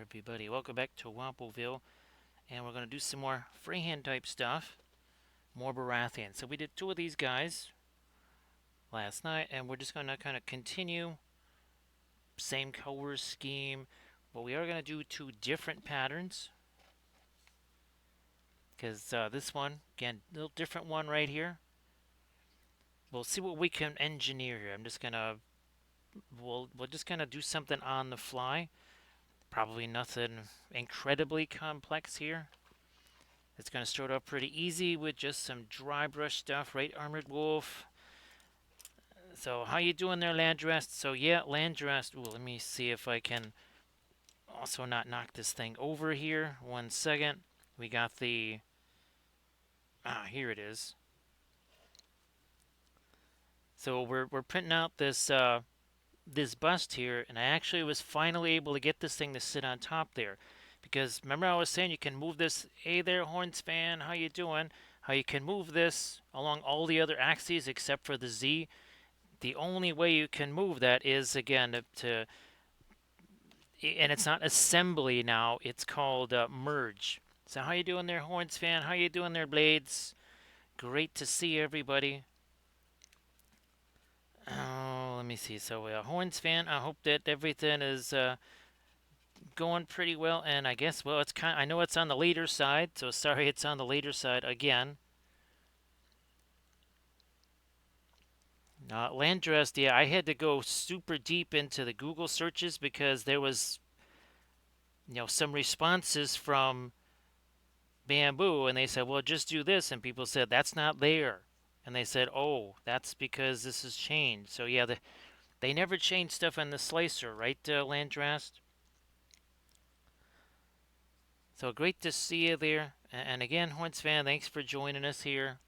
everybody, welcome back to Wampleville, and we're going to do some more freehand type stuff, more Baratheon. So we did two of these guys last night, and we're just going to kind of continue, same color scheme, but we are going to do two different patterns, because this one, again, a little different one right here. We'll see what we can engineer here. We'll just kind of do something on the fly, probably nothing incredibly complex here. It's going to start off pretty easy with just some dry brush stuff, right, Armored Wolf? So how you doing there, Landrest? So yeah, Landrest. Ooh, let me see if I can also not knock this thing over here. 1 second. We got the... here it is. So we're printing out this bust here, and I actually was finally able to get this thing to sit on top there. Because remember I was saying you can move this, hey there Hornspan, how you doing? How you can move this along all the other axes except for the Z. The only way you can move that is, again, and it's not assembly now, it's called merge. So how you doing there, Hornspan? How you doing there, Blades? Great to see everybody. Oh, let me see. So, Hornspan, I hope that everything is going pretty well. And I guess, well, I know it's on the later side, so sorry it's on the later side again. Landrest, yeah, I had to go super deep into the Google searches because there was, some responses from Bamboo, and they said, well, just do this. And people said, that's not there. And they said, oh, that's because this has changed. So, yeah, they never change stuff on the slicer, right, Landrast? So great to see you there. And again, Horns fan, thanks for joining us here.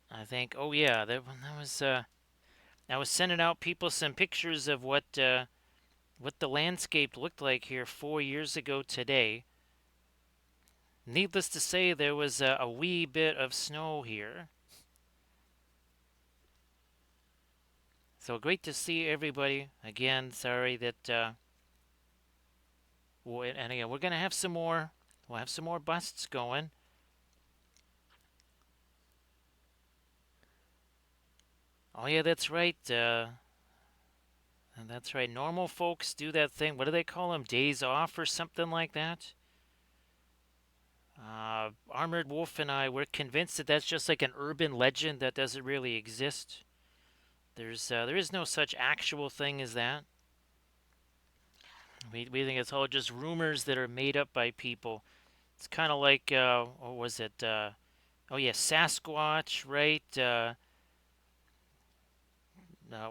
I think, oh yeah, I was sending out people some pictures of what the landscape looked like here 4 years ago today. Needless to say, there was a wee bit of snow here. So great to see everybody. Again, sorry that, and again, we're going to have some more, we'll have some more busts going. Oh yeah, that's right. That's right. Normal folks do that thing. What do they call them? Days off or something like that? Armored Wolf and I were convinced that that's just like an urban legend that doesn't really exist. There is no such actual thing as that. We think it's all just rumors that are made up by people. It's kind of like what was it? Oh yeah, Sasquatch, right?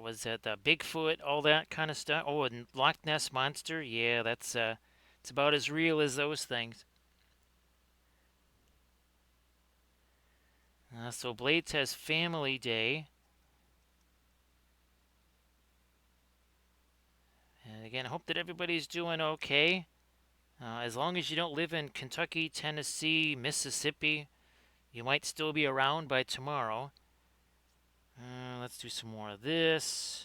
Was it Bigfoot? All that kind of stuff. Oh, and Loch Ness monster. Yeah, that's it's about as real as those things. So Blades has Family Day. And again, I hope that everybody's doing okay. As long as you don't live in Kentucky, Tennessee, Mississippi, you might still be around by tomorrow. Let's do some more of this.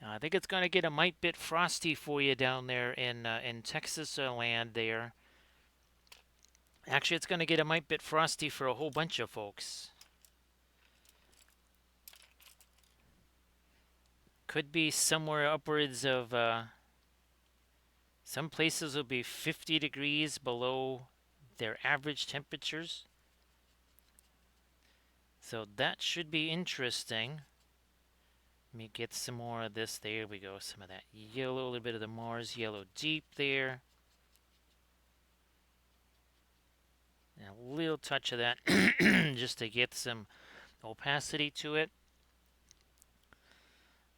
I think it's going to get a mite bit frosty for you down there in Texas land there. Actually, it's going to get a mite bit frosty for a whole bunch of folks. Could be somewhere upwards of some places will be 50 degrees below their average temperatures. So that should be interesting. Let me get some more of this. There we go. Some of that yellow, a little bit of the Mars yellow deep there. And a little touch of that just to get some opacity to it.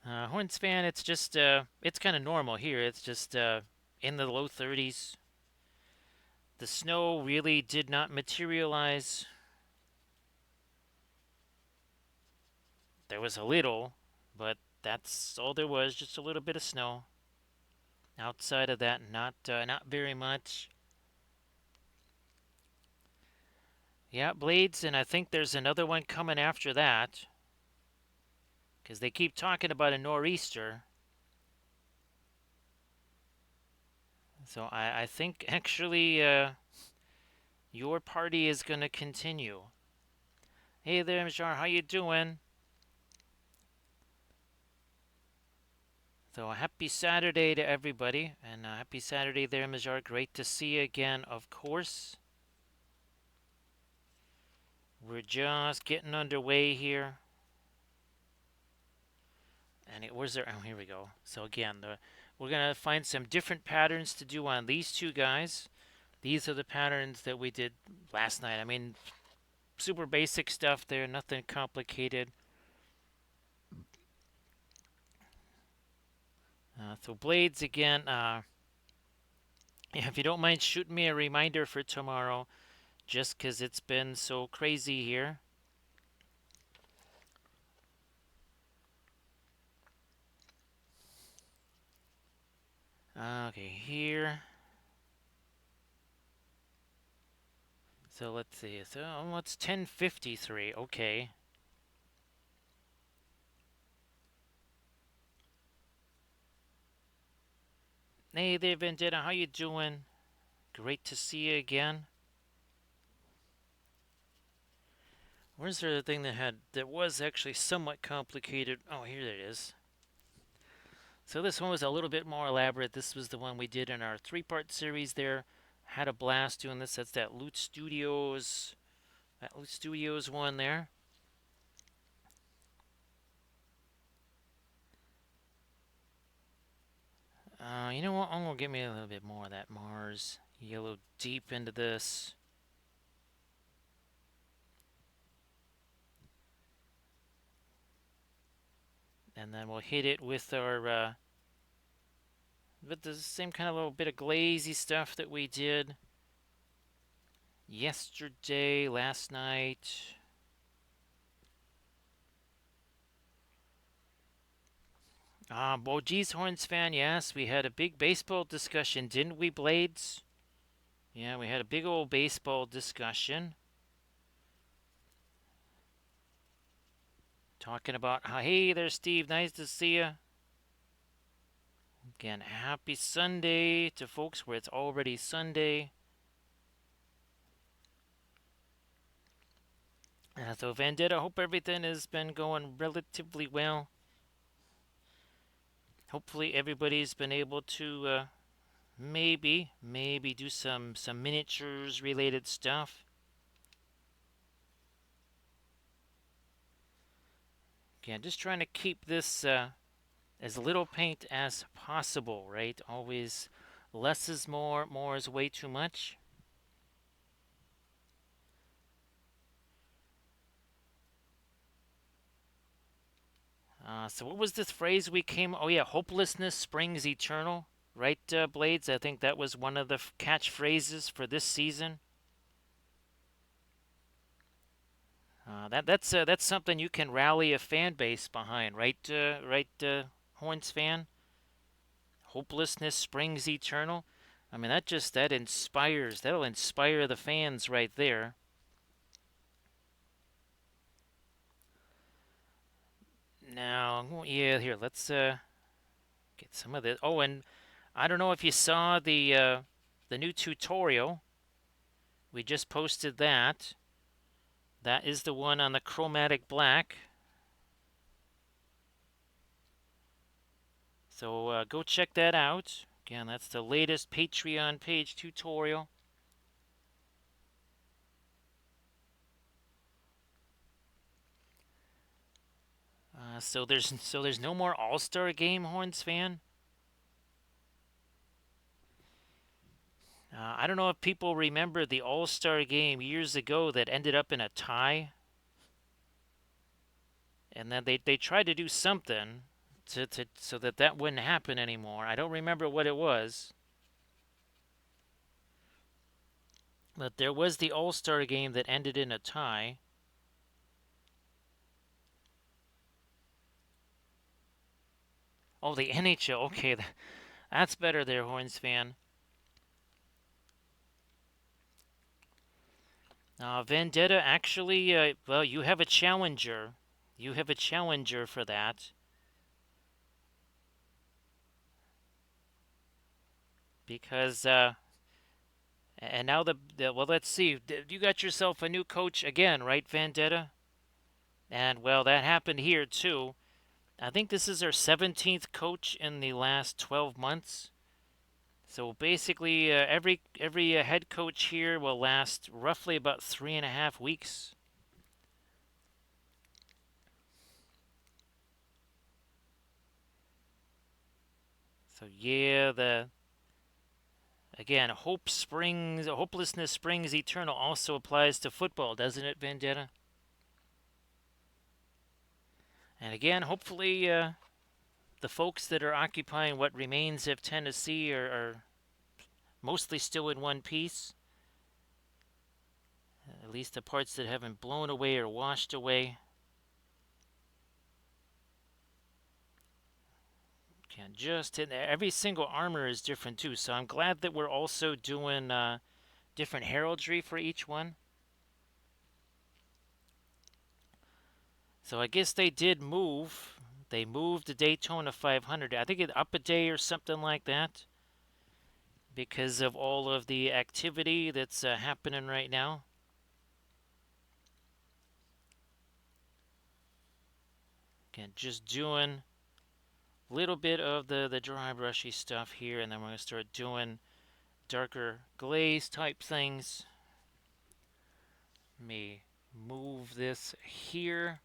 Hornspan, it's just, it's kind of normal here. It's just in the low 30s. The snow really did not materialize. There was a little, but that's all there was, just a little bit of snow. Outside of that, not very much. Yeah, Blades, and I think there's another one coming after that. because they keep talking about a nor'easter. So I think actually your party is going to continue. Hey there, Mijar, how you doing? So happy Saturday to everybody, and happy Saturday there, Mijar. Great to see you again, of course. We're just getting underway here. And where's there? Oh, here we go. So again, we're gonna find some different patterns to do on these two guys. These are the patterns that we did last night. I mean, super basic stuff there, nothing complicated. So blades again. If you don't mind shooting me a reminder for tomorrow, just 'cause it's been so crazy here. Okay, here. So let's see. So it's 10:53. Okay. Hey there, Vendetta. How you doing? Great to see you again. Where's the thing that was actually somewhat complicated? Oh, here it is. So this one was a little bit more elaborate. This was the one we did in our three-part series there. Had a blast doing this. That's that Loot Studios one there. You know what? I'm gonna give me a little bit more of that Mars yellow deep into this. And then we'll hit it with our with the same kind of little bit of glazy stuff that we did yesterday, last night. Oh, geez, Horns fan, yes, we had a big baseball discussion, didn't we, Blades? Yeah, we had a big old baseball discussion. Talking about how, hey there, Steve, nice to see you. Again, happy Sunday to folks where it's already Sunday. So, Vendetta, hope everything has been going relatively well. Hopefully, everybody's been able to maybe do some miniatures related stuff. Again, just trying to keep this as little paint as possible, right? Always less is more, more is way too much. So what was this phrase we came? Oh yeah, hopelessness springs eternal, right, Blades? I think that was one of the catchphrases for this season. That's something you can rally a fan base behind, right? Horns fan. Hopelessness springs eternal. I mean, that inspires. That'll inspire the fans right there. Now, yeah, here, let's get some of this. Oh, and I don't know if you saw the new tutorial. We just posted that. That is the one on the chromatic black. So go check that out. Again, that's the latest Patreon page tutorial. So there's no more All-Star Game, Horns fan. I don't know if people remember the All-Star Game years ago that ended up in a tie, and then they tried to do something to so that wouldn't happen anymore. I don't remember what it was, but there was the All-Star Game that ended in a tie. Oh, the NHL. Okay, that's better there, Horns fan. Vendetta, actually, well, you have a challenger. You have a challenger for that. Because, and now well, let's see. You got yourself a new coach again, right, Vendetta? And, well, that happened here, too. I think this is our 17th coach in the last 12 months. So basically, every head coach here will last roughly about 3.5 weeks. So yeah, the again, hopelessness springs eternal also applies to football, doesn't it, Vendetta? And again, hopefully, the folks that are occupying what remains of Tennessee are mostly still in one piece. At least the parts that haven't blown away or washed away. Can just hit there. Every single armor is different too, so I'm glad that we're also doing different heraldry for each one. So I guess they did move. They moved the Daytona 500. I think it up a day or something like that because of all of the activity that's happening right now. Again, just doing a little bit of the dry brushy stuff here, and then we're going to start doing darker glaze type things. Let me move this here.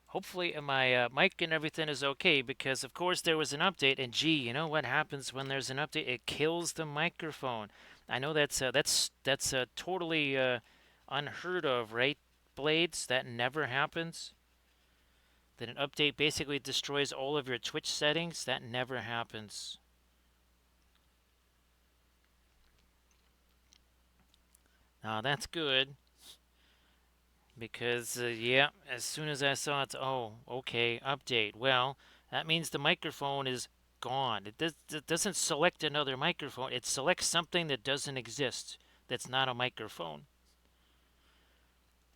Hopefully my mic and everything is okay because of course there was an update, and gee, you know what happens when there's an update? It kills the microphone. I know that's totally unheard of, right? Blades, that never happens. That an update basically destroys all of your Twitch settings, that never happens. Now that's good. Because, yeah, as soon as I saw it, oh, okay, update. Well, that means the microphone is gone. It doesn't select another microphone. It selects something that doesn't exist, that's not a microphone.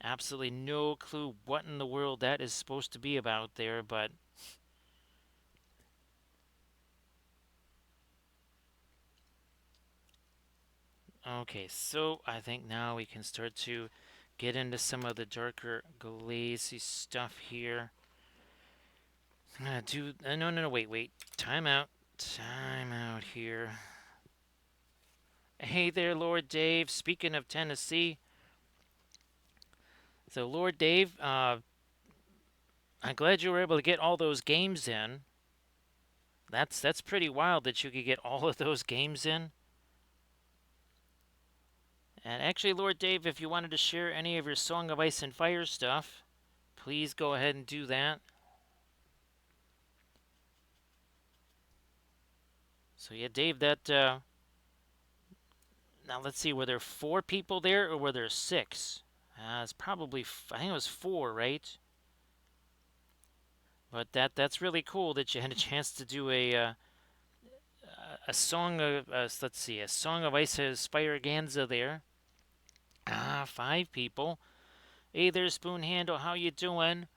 Absolutely no clue what in the world that is supposed to be about there, but okay, so I think now we can start to get into some of the darker glazy stuff here. No, wait. Time out. Time out here. Hey there, Lord Dave. Speaking of Tennessee, so Lord Dave, I'm glad you were able to get all those games in. That's pretty wild that you could get all of those games in. And actually, Lord Dave, if you wanted to share any of your Song of Ice and Fire stuff, please go ahead and do that. So yeah, Dave, that now let's see, were there 4 people there or were there 6? It's probably I think it was 4, right? But that's really cool that you had a chance to do a song of let's see, a Song of Ice Spireganza there. 5 people. Hey there, Spoon Handle, how you doing?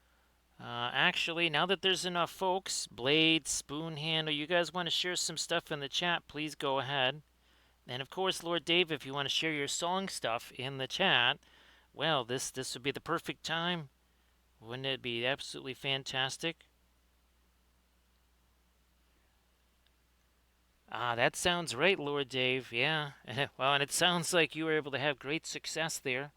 Actually, now that there's enough folks, Blade, Spoon Handle, you guys want to share some stuff in the chat, please go ahead. And of course, Lord Dave, if you want to share your song stuff in the chat, well, this would be the perfect time. Wouldn't it be absolutely fantastic? That sounds right, Lord Dave. Yeah. Well, and it sounds like you were able to have great success there.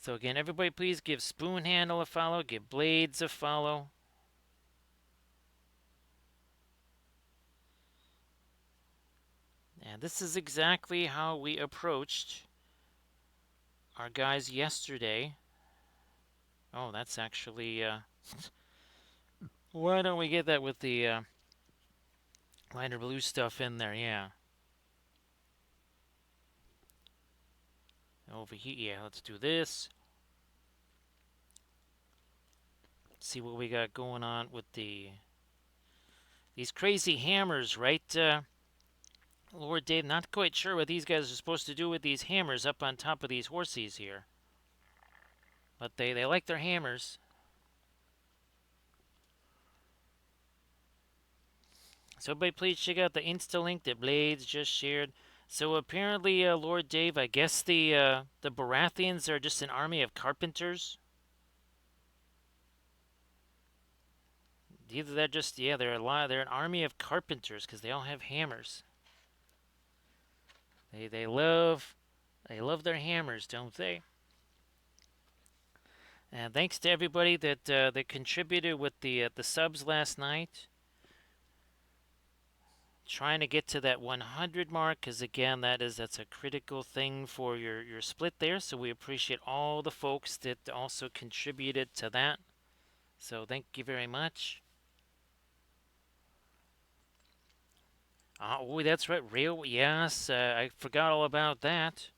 So again, everybody please give Spoon Handle a follow, give Blades a follow. And this is exactly how we approached our guys yesterday. Oh, that's actually, why don't we get that with the lighter blue stuff in there, yeah. Over here, yeah, let's do this. See what we got going on with these crazy hammers, right? Lord Dave, not quite sure what these guys are supposed to do with these hammers up on top of these horses here. But they like their hammers. So everybody please check out the Insta link that Blades just shared. So apparently, Lord Dave, I guess the Baratheons are just an army of carpenters. Either they're just they're a lot. They're an army of carpenters because they all have hammers. They love their hammers, don't they? And thanks to everybody that contributed with the subs last night. Trying to get to that 100 mark because again that's a critical thing for your split there. So we appreciate all the folks that also contributed to that. So thank you very much. Oh, that's right, real. Yes, I forgot all about that.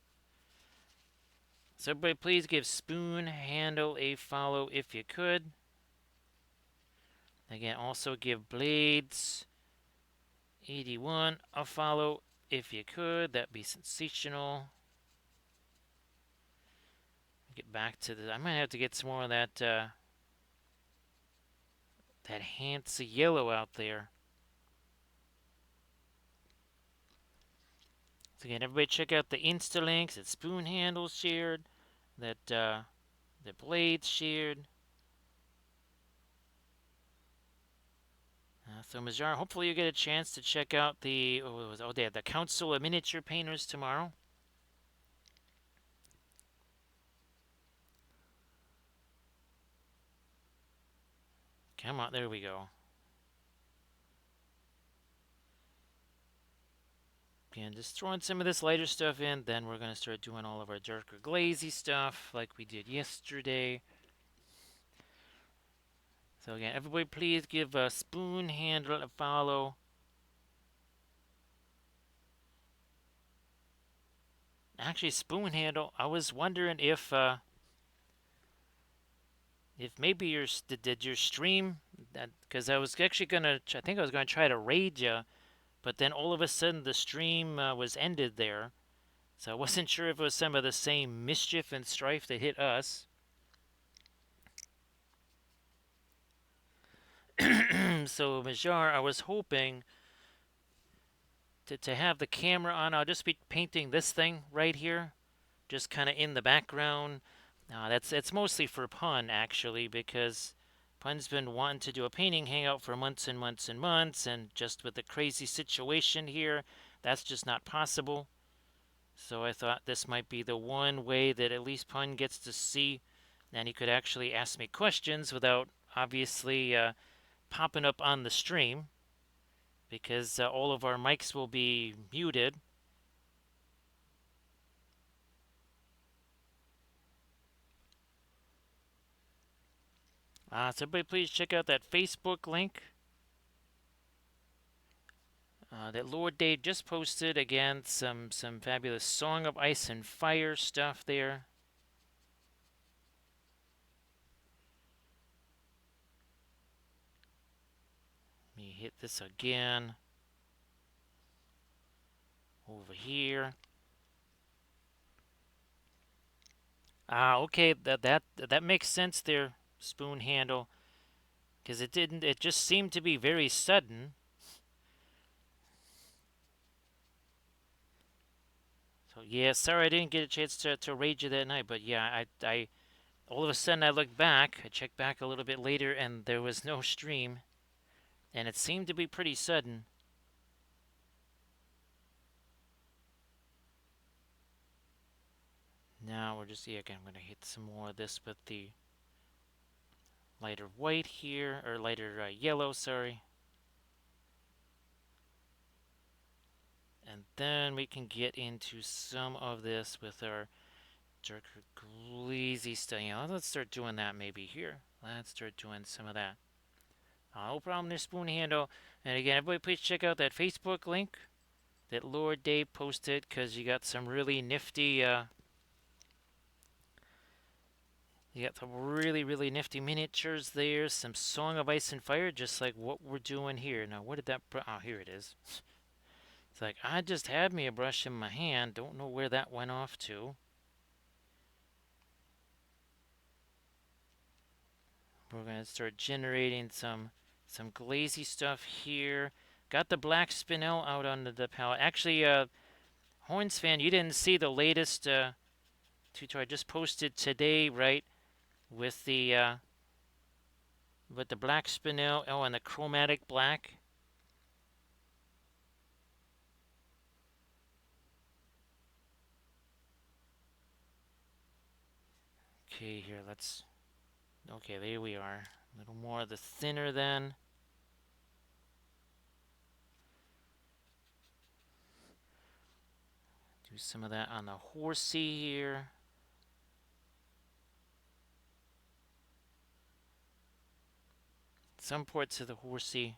So everybody, please give Spoon Handle a follow if you could. Again, also give Blades 81 a follow if you could. That'd be sensational. Get back to the. I might have to get some more of that handsy yellow out there. So again, everybody check out the Insta links that Spoon Handle shared, that Blades shared. So Majar, hopefully you get a chance to check out they have the Council of Miniature Painters tomorrow. Come on, there we go. Again, just throwing some of this lighter stuff in, then we're going to start doing all of our darker glazy stuff like we did yesterday. So again, everybody please give Spoon Handle a follow. Actually, Spoon Handle, I was wondering if maybe did your stream, because I was actually I think I was gonna try to raid you, but then all of a sudden the stream was ended there, so I wasn't sure if it was some of the same mischief and strife that hit us. So Majar, I was hoping to have the camera on. I'll just be painting this thing right here, just kind of in the background. It's mostly for Pun actually, because Pun's been wanting to do a painting hangout for months and months and months, and just with the crazy situation here, that's just not possible. So I thought this might be the one way that at least Pun gets to see, and he could actually ask me questions without obviously popping up on the stream, because all of our mics will be muted. So everybody please check out that Facebook link that Lord Dave just posted. Again, some fabulous Song of Ice and Fire stuff there. Let me hit this again over here. Okay, that makes sense there, Spoon Handle, because it didn't. It just seemed to be very sudden. So yeah, sorry I didn't get a chance to raid you that night, but yeah, I all of a sudden I looked back. I checked back a little bit later, and there was no stream, and it seemed to be pretty sudden. Now we're just again. I'm gonna hit some more of this with the lighter white here, or lighter yellow, sorry. And then we can get into some of this with our darker glazy stuff. Let's start doing that maybe here. Let's start doing some of that. No problem there, Spoon Handle. And again, everybody please check out that Facebook link that Lord Dave posted, because you got some really nifty, you got some really nifty miniatures there. Some Song of Ice and Fire, just like what we're doing here. Now, where did that... Oh, here it is. It's like, I just had me a brush in my hand. Don't know where that went off to. We're gonna start generating some glazy stuff here. Got the black spinel out on the palette. Actually, Horns fan, you didn't see the latest tutorial I just posted today, right? With the black spinel, oh, and the chromatic black. Okay, here let's. Okay, there we are. A little more of the thinner then. Do some of that on the horsey here. Some parts of the horsey.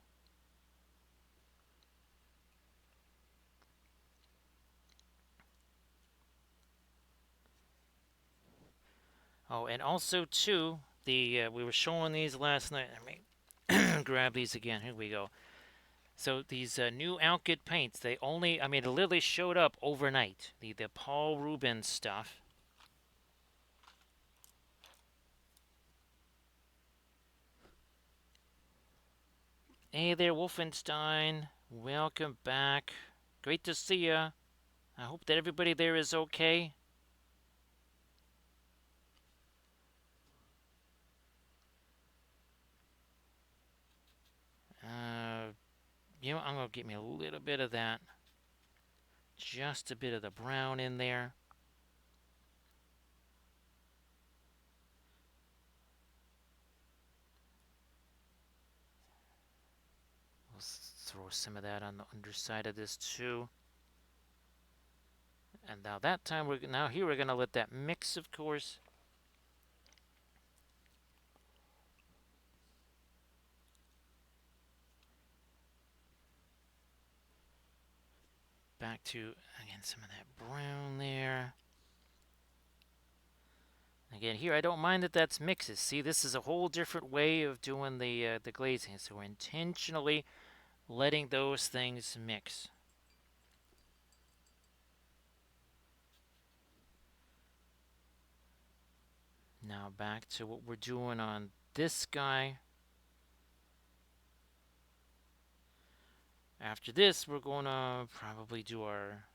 Oh, and also too, the we were showing these last night. Let me grab these again. Here we go. So these new Alkyd paints, they only, I mean, it literally showed up overnight. The Paul Rubens stuff. Hey there, Wolfenstein. Welcome back. Great to see ya. I hope that everybody there is okay. You know, I'm gonna get me a little bit of that. Just a bit of the brown in there. We'll throw some of that on the underside of this too. And now that time here we're gonna let that mix, of course. Back to again some of that brown there. Again, here I don't mind that that's mixes. See, this is a whole different way of doing the glazing. So we're intentionally letting those things mix. Now back to what we're doing on this guy. After this, we're going to probably do our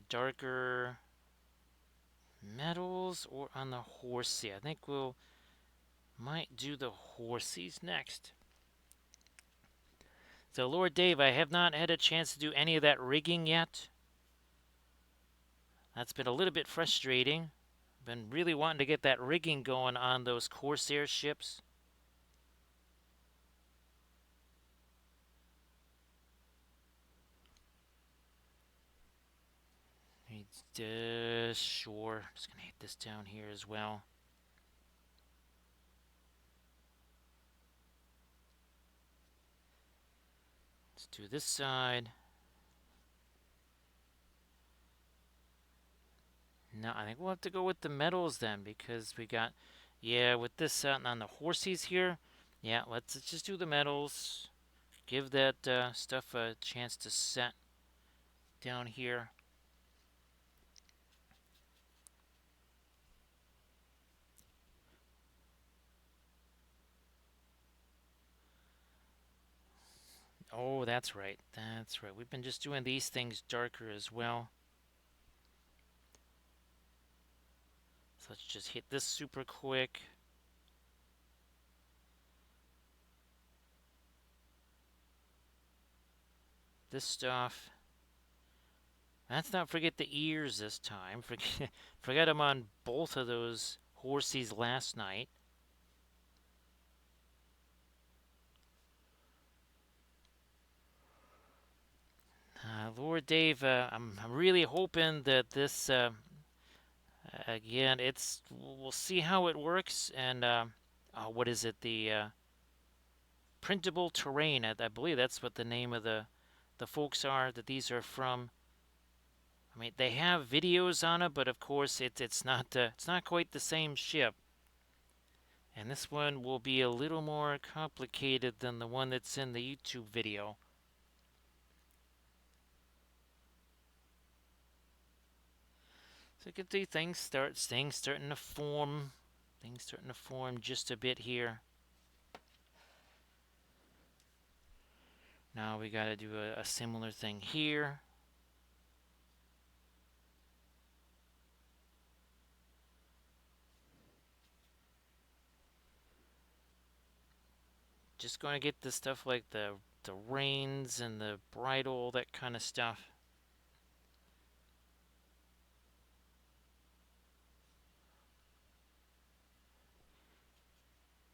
darker metals or on the horsey. I think we'll might do the horsies next. So Lord Dave, I have not had a chance to do any of that rigging yet. That's been a little bit frustrating. Been really wanting to get that rigging going on those Corsair ships. Sure. Just gonna hit this down here as well. Let's do this side. No, I think we'll have to go with the metals then because we got, yeah, with this on the horsies here. Yeah, let's just do the metals. Give that stuff a chance to set down here. Oh, that's right. That's right. We've been just doing these things darker as well. So let's just hit this super quick. This stuff. Let's not forget the ears this time. Forget them on both of those horsies last night. Lord Dave, I'm really hoping that this again, we'll see how it works. And what is it? The printable terrain. I believe that's what the name of the folks are that these are from. I mean, they have videos on it, but of course it's not quite the same ship. And this one will be a little more complicated than the one that's in the YouTube video. So you can see things starting to form. Things starting to form just a bit here. Now we got to do a similar thing here. Just going to get the stuff like the reins and the bridle, that kind of stuff.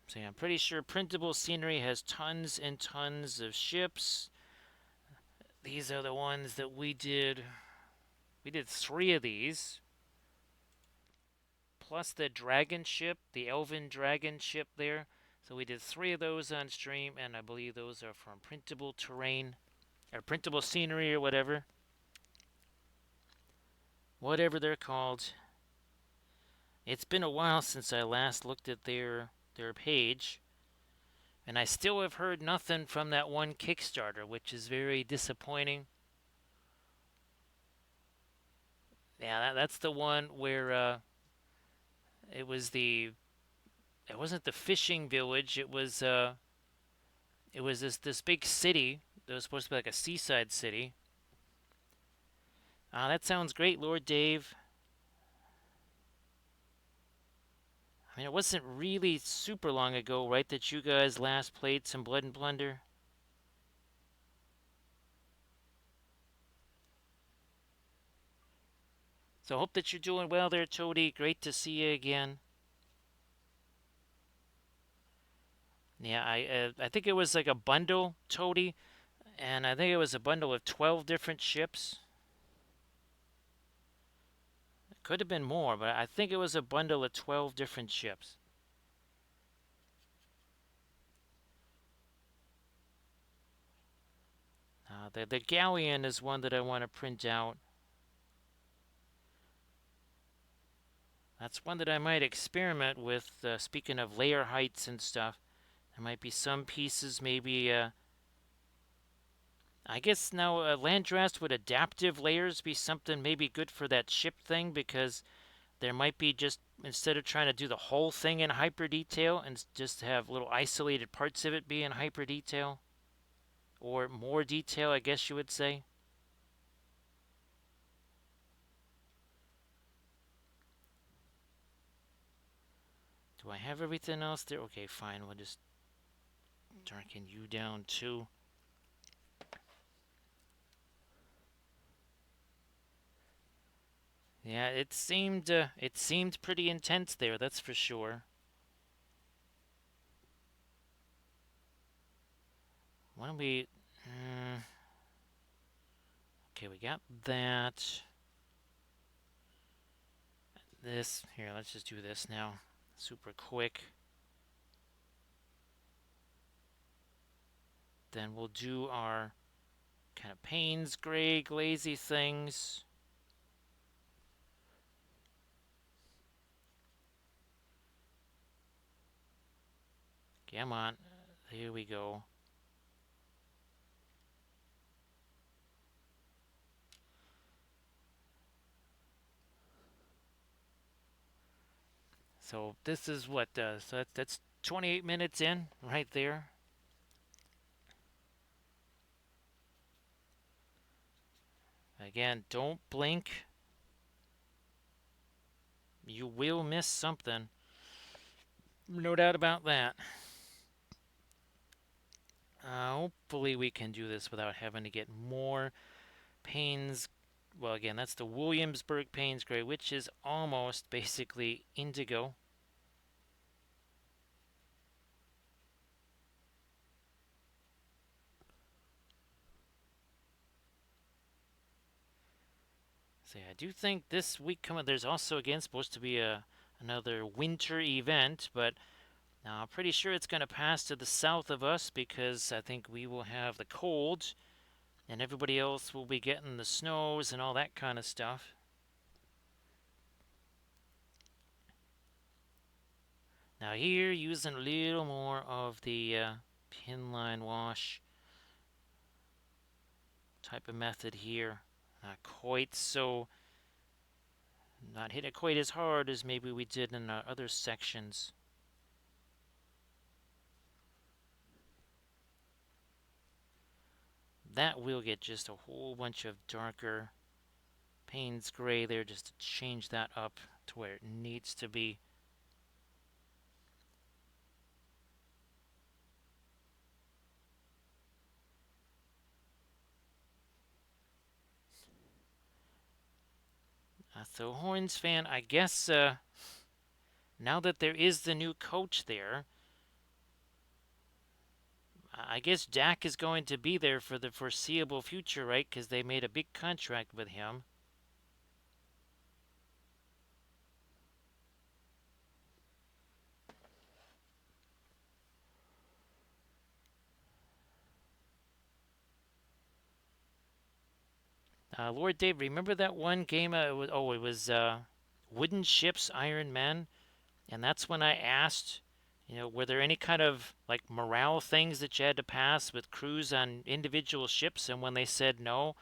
So yeah, I'm pretty sure printable scenery has tons and tons of ships. These are the ones that we did. We did 3 of these. Plus the dragon ship, the elven dragon ship there. So we did 3 of those on stream, and I believe those are from printable terrain, or printable scenery, or whatever. Whatever they're called. It's been a while since I last looked at their page. And I still have heard nothing from that one Kickstarter, which is very disappointing. Yeah, that's the one where it was the it wasn't the fishing village. It was this big city that was supposed to be like a seaside city. That sounds great, Lord Dave. I mean, it wasn't really super long ago, right, that you guys last played some Blood and Plunder? So I hope that you're doing well there, Toady. Great to see you again. Yeah, I think it was like a bundle, Toady, and I think it was a bundle of 12 different ships. It could have been more, but I think it was a bundle of 12 different ships. The galleon is one that I want to print out. That's one that I might experiment with. Speaking of layer heights and stuff, there might be some pieces, maybe. I guess now Landrast, would adaptive layers be something maybe good for that ship thing? Because there might be, just instead of trying to do the whole thing in hyper detail and just have little isolated parts of it be in hyper detail, or more detail, I guess you would say. Do I have everything else there? Okay, fine. We'll just darken you down too. Yeah, it seemed pretty intense there, that's for sure. Why don't we? Okay, we got that. This here. Let's just do this now, super quick. Then we'll do our kind of Payne's gray glazy things. Come on, here we go. So this is what, so that's 28 minutes in right there. Again, don't blink. You will miss something. No doubt about that. Hopefully we can do this without having to get more Payne's. Well, again, that's the Williamsburg Payne's Gray, which is almost basically indigo. So yeah, I do think this week coming, there's also again supposed to be another winter event, but I'm pretty sure it's going to pass to the south of us, because I think we will have the cold and everybody else will be getting the snows and all that kind of stuff. Now here, using a little more of the pin line wash type of method here. Not quite so Not hit it quite as hard as maybe we did in other sections. That will get just a whole bunch of darker Payne's gray there just to change that up to where it needs to be. So Horns fan, I guess now that there is the new coach there, I guess Dak is going to be there for the foreseeable future, right? Because they made a big contract with him. Lord Dave, remember that one game? It was Wooden Ships, Iron Men, and that's when I asked, were there any kind of like morale things that you had to pass with crews on individual ships? And when they said no,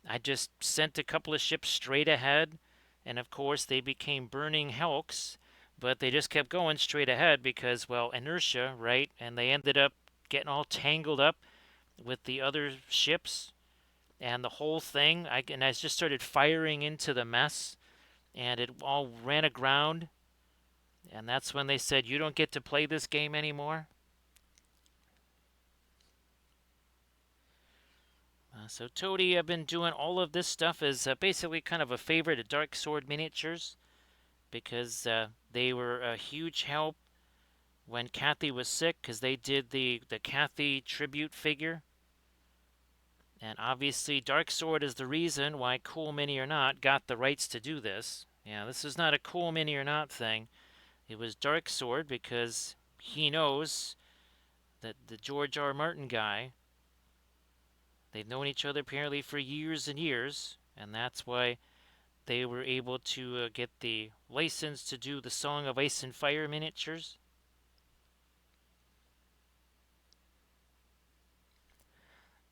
I just sent a couple of ships straight ahead, and of course they became burning hulks, but they just kept going straight ahead because, well, inertia, right? And they ended up getting all tangled up with the other ships and the whole thing. I just started firing into the mess, and it all ran aground. And that's when they said, "You don't get to play this game anymore." So Toady, I've been doing all of this stuff as basically kind of a favorite at Dark Sword Miniatures because they were a huge help when Kathy was sick because they did the Kathy tribute figure. And obviously, Dark Sword is the reason why Cool Mini or Not got the rights to do this. Yeah, this is not a Cool Mini or Not thing. It was Dark Sword because he knows that the George R. R. Martin guy, they've known each other apparently for years and years, and that's why they were able to get the license to do the Song of Ice and Fire miniatures.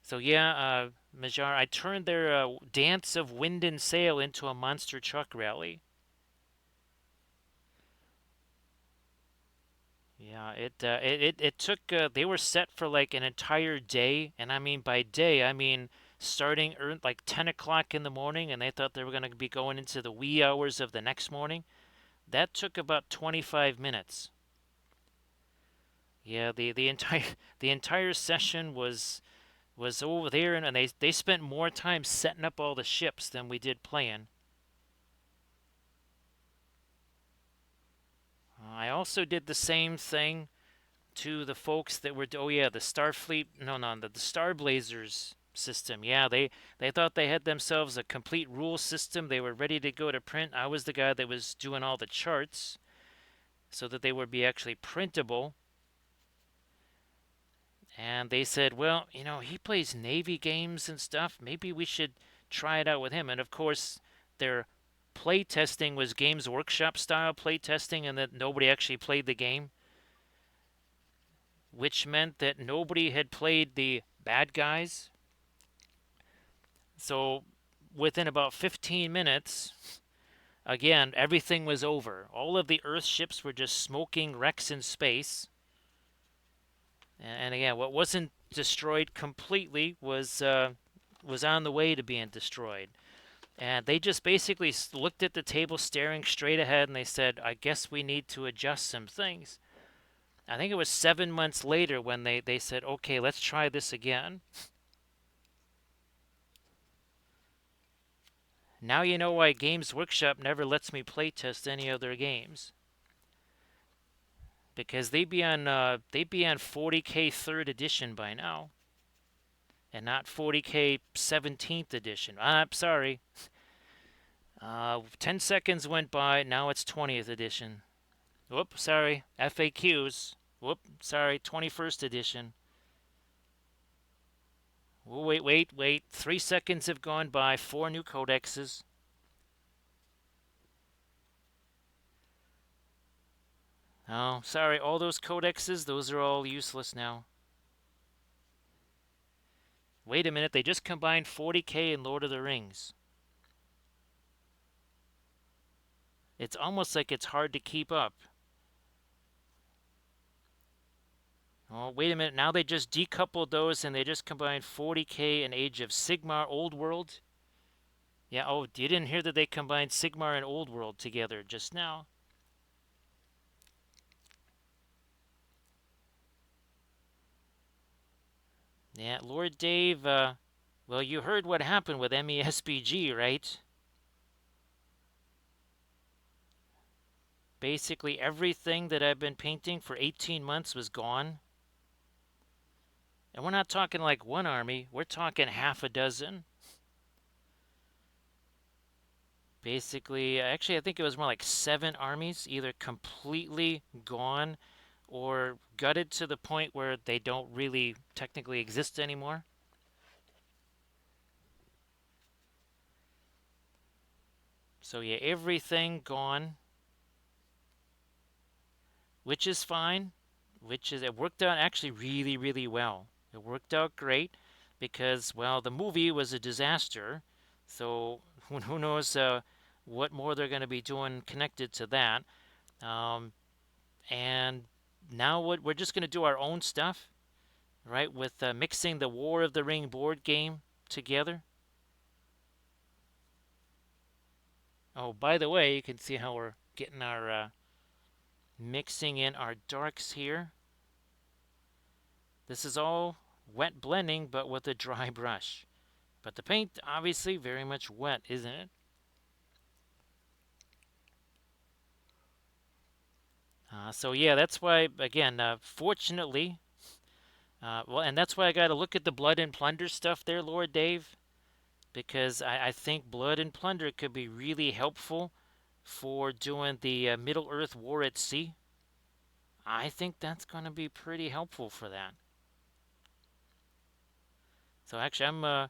So yeah, Majar, I turned their Dance of Wind and Sail into a monster truck rally. Yeah, it took. They were set for like an entire day, and I mean by day, I mean starting like 10 o'clock in the morning, and they thought they were going to be going into the wee hours of the next morning. That took about 25 minutes. Yeah, the entire the entire session was over there, and they spent more time setting up all the ships than we did playing. I also did the same thing to the folks that were, oh yeah, the Starfleet, no, the Star Blazers system. Yeah, they thought they had themselves a complete rule system. They were ready to go to print. I was the guy that was doing all the charts so that they would be actually printable. And they said, well, he plays Navy games and stuff. Maybe we should try it out with him. And of course, their play testing was Games Workshop style play testing, and that nobody actually played the game, which meant that nobody had played the bad guys. So within about 15 minutes, again, everything was over. All of the Earth ships were just smoking wrecks in space. And again, what wasn't destroyed completely was on the way to being destroyed. And they just basically looked at the table, staring straight ahead, and they said, "I guess we need to adjust some things." I think it was 7 months later when they said, "Okay, let's try this again." Now you know why Games Workshop never lets me playtest any other games, because they'd be on 40K third edition by now, and not 40K 17th edition. I'm sorry. 10 seconds went by. Now it's 20th edition. Whoop, sorry. FAQs. Whoop, sorry. 21st edition. Oh, wait. 3 seconds have gone by. 4 new codexes. Oh, sorry. All those codexes, those are all useless now. Wait a minute. They just combined 40K and Lord of the Rings. It's almost like it's hard to keep up. Oh, wait a minute. Now they just decoupled those and they just combined 40K and Age of Sigmar Old World. Yeah, oh, you didn't hear that they combined Sigmar and Old World together just now. Yeah, Lord Dave, well, you heard what happened with MESBG, right? Basically, everything that I've been painting for 18 months was gone. And we're not talking like one army, we're talking half a dozen. Basically, actually, I think it was more like 7 armies, either completely gone or gutted to the point where they don't really technically exist anymore. So, yeah, everything gone, which is fine, it worked out actually really, really well. It worked out great because, well, the movie was a disaster. So, who knows what more they're going to be doing connected to that. Um, and now we're just going to do our own stuff, right? With mixing the War of the Ring board game together. Oh, by the way, you can see how we're getting our mixing in our darks here. This is all wet blending, but with a dry brush. But the paint, obviously, very much wet, isn't it? So yeah, that's why, again, fortunately, well, and that's why I got to look at the Blood and Plunder stuff there, Lord Dave, because I think Blood and Plunder could be really helpful for doing the Middle Earth War at Sea. I think that's going to be pretty helpful for that. So actually, I'm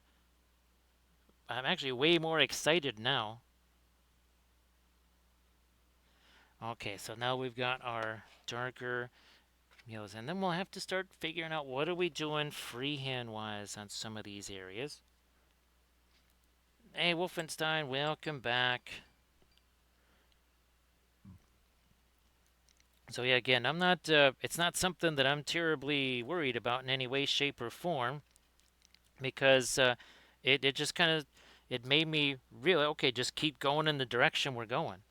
actually way more excited now. Okay, so now we've got our darker meals, and then we'll have to start figuring out what are we doing freehand wise on some of these areas. Hey, Wolfenstein, welcome back. So yeah, again, I'm not. It's not something that I'm terribly worried about in any way, shape, or form, because it just kind of it made me really okay. Just keep going in the direction we're going.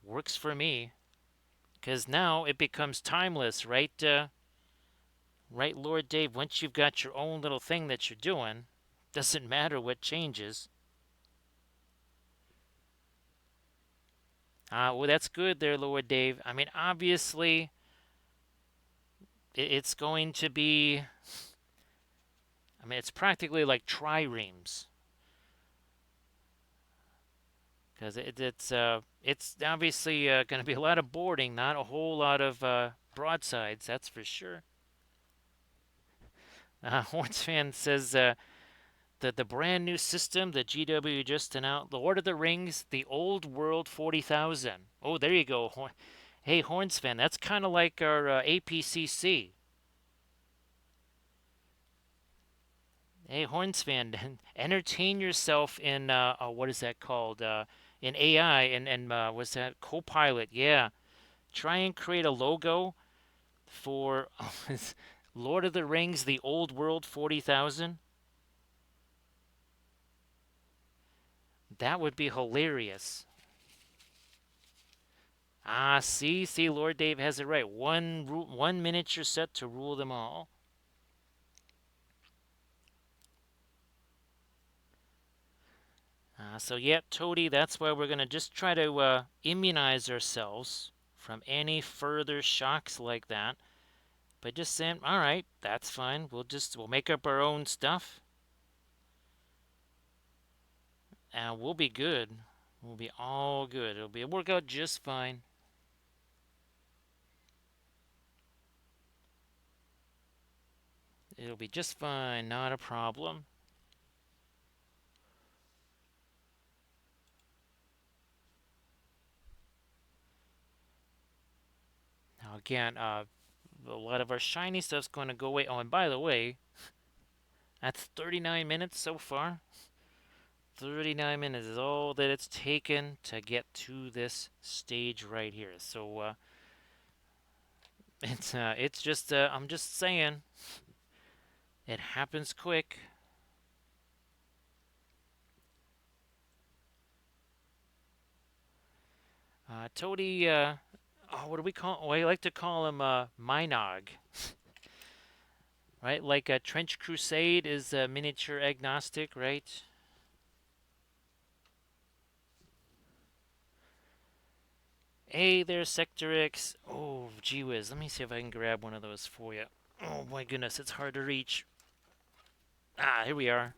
Works for me, because now it becomes timeless, right? Right, Lord Dave. Once you've got your own little thing that you're doing, doesn't matter what changes. Well, that's good there, Lord Dave. I mean, obviously, it's going to be. I mean, it's practically like triremes because it's obviously going to be a lot of boarding, not a whole lot of broadsides. That's for sure. Horns fan says that the brand new system that GW just announced, the Lord of the Rings, the Old World 40,000. Oh, there you go. Hey, Horns fan, that's kind of like our APCC. Hey, Horns fan, entertain yourself in what is that called? In AI and what's that? Copilot. Yeah, try and create a logo for Lord of the Rings: The Old World 40,000. That would be hilarious. See, Lord Dave has it right. One miniature set to rule them all. So yeah, Toady, that's why we're gonna just try to immunize ourselves from any further shocks like that. By just saying, all right, that's fine. We'll make up our own stuff, and we'll be good. We'll be all good. It'll work out just fine. It'll be just fine, not a problem. Now again, a lot of our shiny stuff's going to go away. Oh, and by the way, that's 39 minutes so far. 39 minutes is all that it's taken to get to this stage right here. So it's just I'm just saying it happens quick. Toady, oh, what do we call? Oh, I like to call him Minogue, right? Like a Trench Crusade is a miniature agnostic, right? Hey there, Sector X. Oh, gee whiz. Let me see if I can grab one of those for you. Oh my goodness, it's hard to reach. Ah, here we are.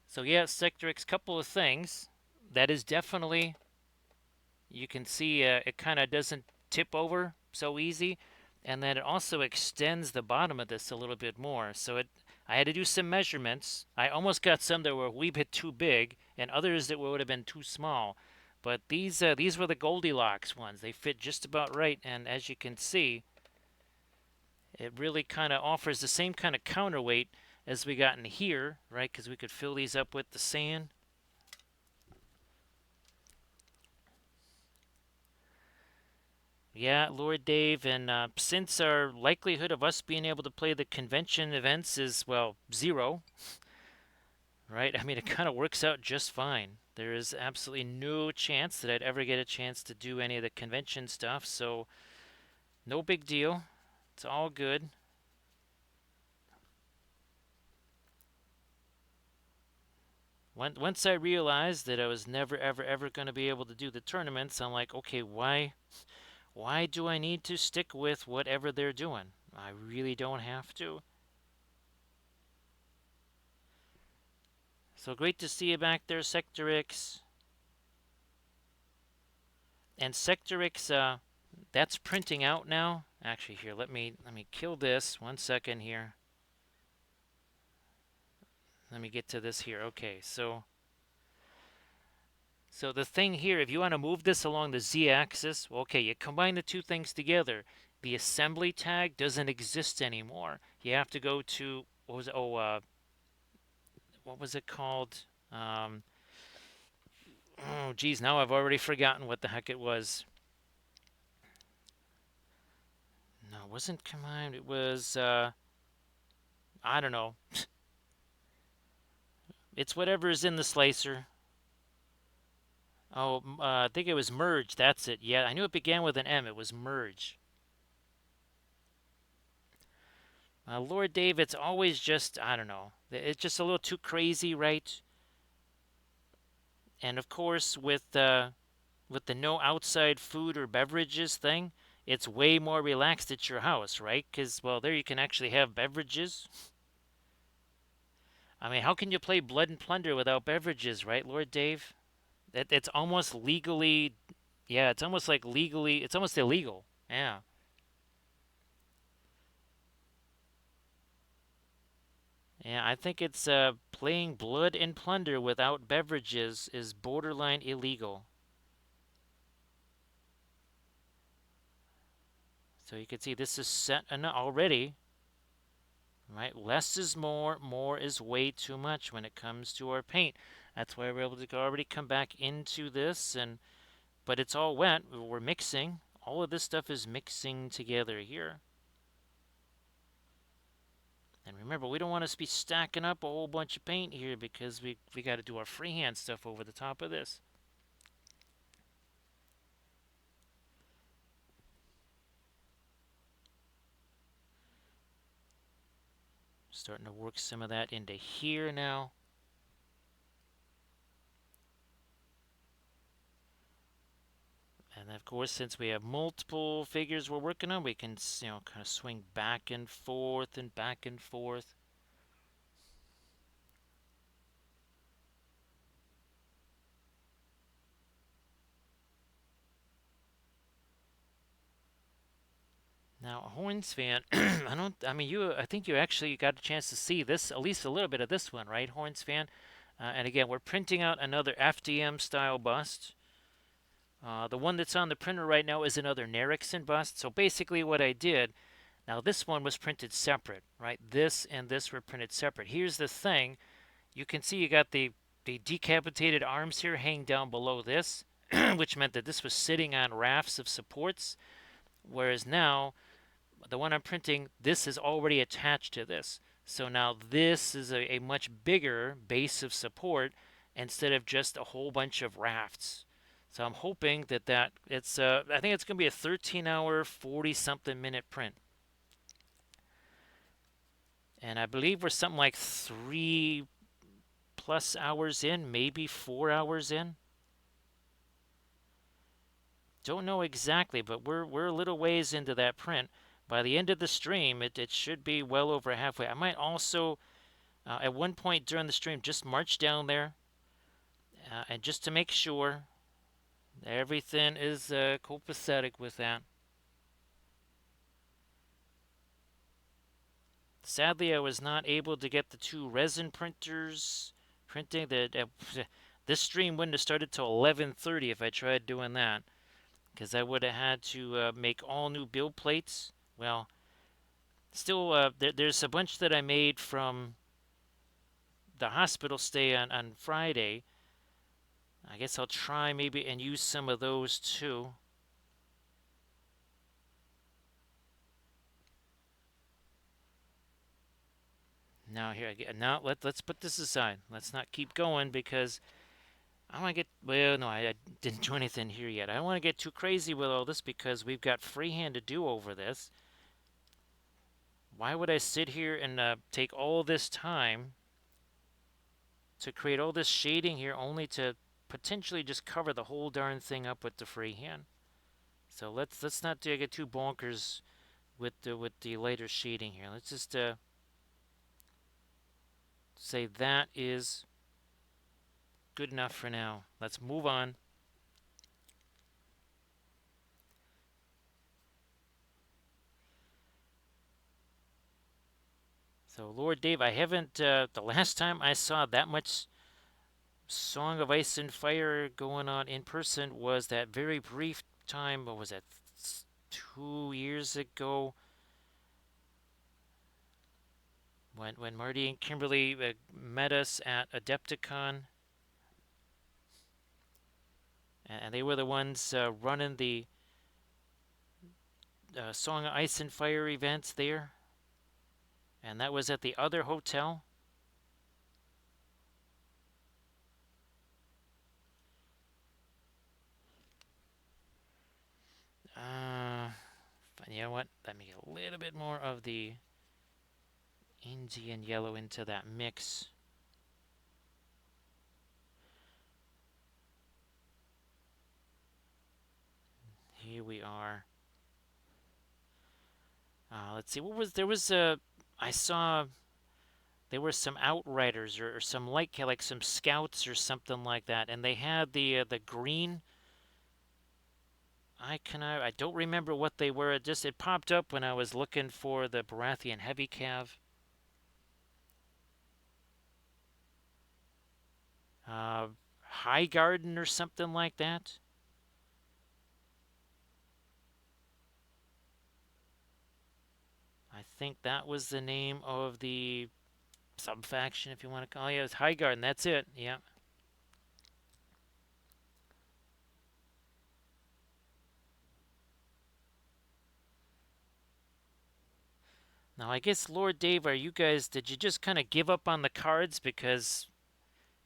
So yeah, Sector X, couple of things. That is definitely, you can see it kind of doesn't tip over so easy. And then it also extends the bottom of this a little bit more. So I had to do some measurements. I almost got some that were a wee bit too big and others that would have been too small. But these were the Goldilocks ones. They fit just about right. And as you can see, it really kind of offers the same kind of counterweight as we got in here, right? Because we could fill these up with the sand. Yeah, Lord Dave, and since our likelihood of us being able to play the convention events is, well, zero, right? I mean, it kind of works out just fine. There is absolutely no chance that I'd ever get a chance to do any of the convention stuff, so no big deal. It's all good. Once I realized that I was never, ever, ever going to be able to do the tournaments, I'm like, okay, why do I need to stick with whatever they're doing? I really don't have to. So great to see you back there, Sector X. And Sector X, that's printing out now. Actually, here, let me kill this. 1 second here. Let me get to this here. Okay, so the thing here, if you want to move this along the z-axis, well, okay, you combine the two things together. The assembly tag doesn't exist anymore. You have to go to what was it? Oh, what was it called? Um, oh, geez, now I've already forgotten what the heck it was. No, it wasn't combined. It was I don't know. It's whatever is in the slicer. Oh, I think it was merge. That's it. Yeah, I knew it began with an M. It was merge. Lord Dave, it's always just, I don't know. It's just a little too crazy, right? And of course, with the no outside food or beverages thing, it's way more relaxed at your house, right? Because, well, there you can actually have beverages. I mean, how can you play Blood and Plunder without beverages, right, Lord Dave? It's almost legally, yeah, it's almost like legally, it's almost illegal. Yeah. Yeah, I think it's playing Blood and Plunder without beverages is borderline illegal. So you can see this is set already, right? Less is more is way too much when it comes to our paint. That's why we're able to already come back into this, and but it's all wet. We're mixing. All of this stuff is mixing together here. And remember, we don't want to be stacking up a whole bunch of paint here because we got to do our freehand stuff over the top of this. Starting to work some of that into here now. And of course, since we have multiple figures we're working on, we can, kind of swing back and forth and back and forth. Now, Horns fan, I think you actually got a chance to see this, at least a little bit of this one, right, Horns fan? And again, we're printing out another FDM style bust. The one that's on the printer right now is another Nerixon bust. So basically what I did, now this one was printed separate, right? This and this were printed separate. Here's the thing, you can see you got the decapitated arms here hanging down below this, which meant that this was sitting on rafts of supports, whereas now the one I'm printing, this is already attached to this. So now this is a much bigger base of support instead of just a whole bunch of rafts. So I'm hoping that it's I think it's going to be a 13-hour, 40 something minute print. And I believe we're something like 3+ hours in, maybe 4 hours in. Don't know exactly, but we're a little ways into that print. By the end of the stream, it should be well over halfway. I might also, at one point during the stream, just march down there and just to make sure everything is copacetic with that. Sadly, I was not able to get the two resin printers printing. This stream wouldn't have started till 11:30 if I tried doing that, because I would have had to make all new build plates. Well, still, there's a bunch that I made from the hospital stay on Friday. I guess I'll try maybe and use some of those too. Now here again. Now let's put this aside. Let's not keep going because I want to get. Well, no, I didn't do anything here yet. I don't want to get too crazy with all this because we've got freehand to do over this. Why would I sit here and take all this time to create all this shading here only to potentially just cover the whole darn thing up with the freehand? So let's not get too bonkers with the lighter shading here. Let's just say that is good enough for now. Let's move on. So Lord Dave, I haven't. The last time I saw that much Song of Ice and Fire going on in person was that very brief time. What was that? 2 years ago, when Marty and Kimberly met us at Adepticon, and they were the ones running the Song of Ice and Fire events there, and that was at the other hotel. Uh, you know what? Let me get a little bit more of the Indian yellow into that mix. Here we are. Let's see. What was there was a I saw there were some outriders or some like some scouts or something like that, and they had the green icon. I don't remember what they were. It popped up when I was looking for the Baratheon heavy cav. Uh, High Garden or something like that. I think that was the name of the sub faction, if you want to call it. Yeah, it was High Garden. That's it. Yeah. Now, I guess, Lord Dave, did you just kind of give up on the cards because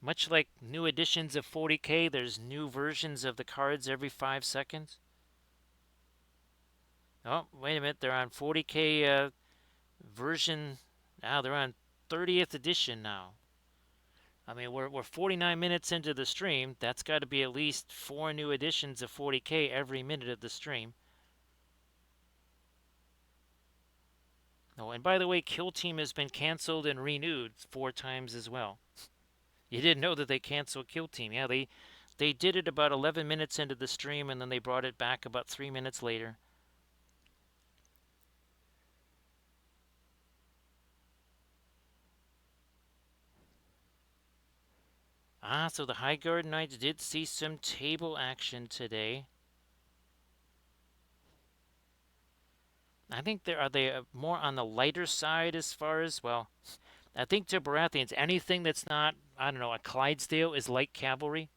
much like new editions of 40K, there's new versions of the cards every 5 seconds? Oh, wait a minute, they're on 40K version. Now they're on 30th edition now. I mean, we're 49 minutes into the stream. That's got to be at least 4 new editions of 40K every minute of the stream. Oh, and by the way, Kill Team has been canceled and renewed 4 times as well. You didn't know that they canceled Kill Team. Yeah, they did it about 11 minutes into the stream, and then they brought it back about 3 minutes later. So the High Guard Knights did see some table action today. I think they more on the lighter side as far as, well, I think to Baratheons, anything that's not I don't know, a Clydesdale is light cavalry.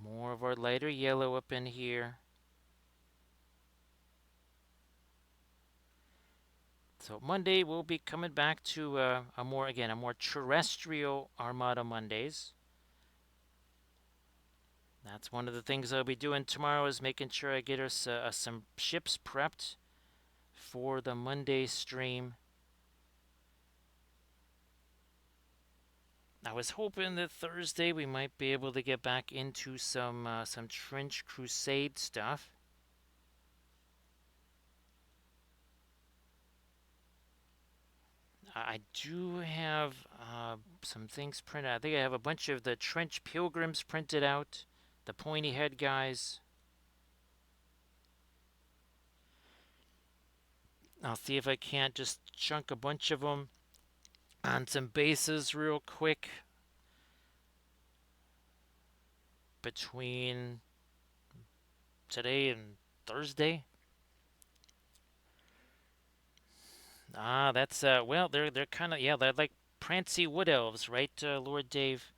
More of our lighter yellow up in here. So Monday we'll be coming back to a more terrestrial Armada Mondays. That's one of the things I'll be doing tomorrow is making sure I get us some ships prepped for the Monday stream. I was hoping that Thursday we might be able to get back into some Trench Crusade stuff. I do have some things printed. I think I have a bunch of the Trench Pilgrims printed out, the pointy head guys. I'll see if I can't just chunk a bunch of them on some bases real quick between today and Thursday. That's well, they're kind of yeah, they're like prancy wood elves, right, Lord Dave?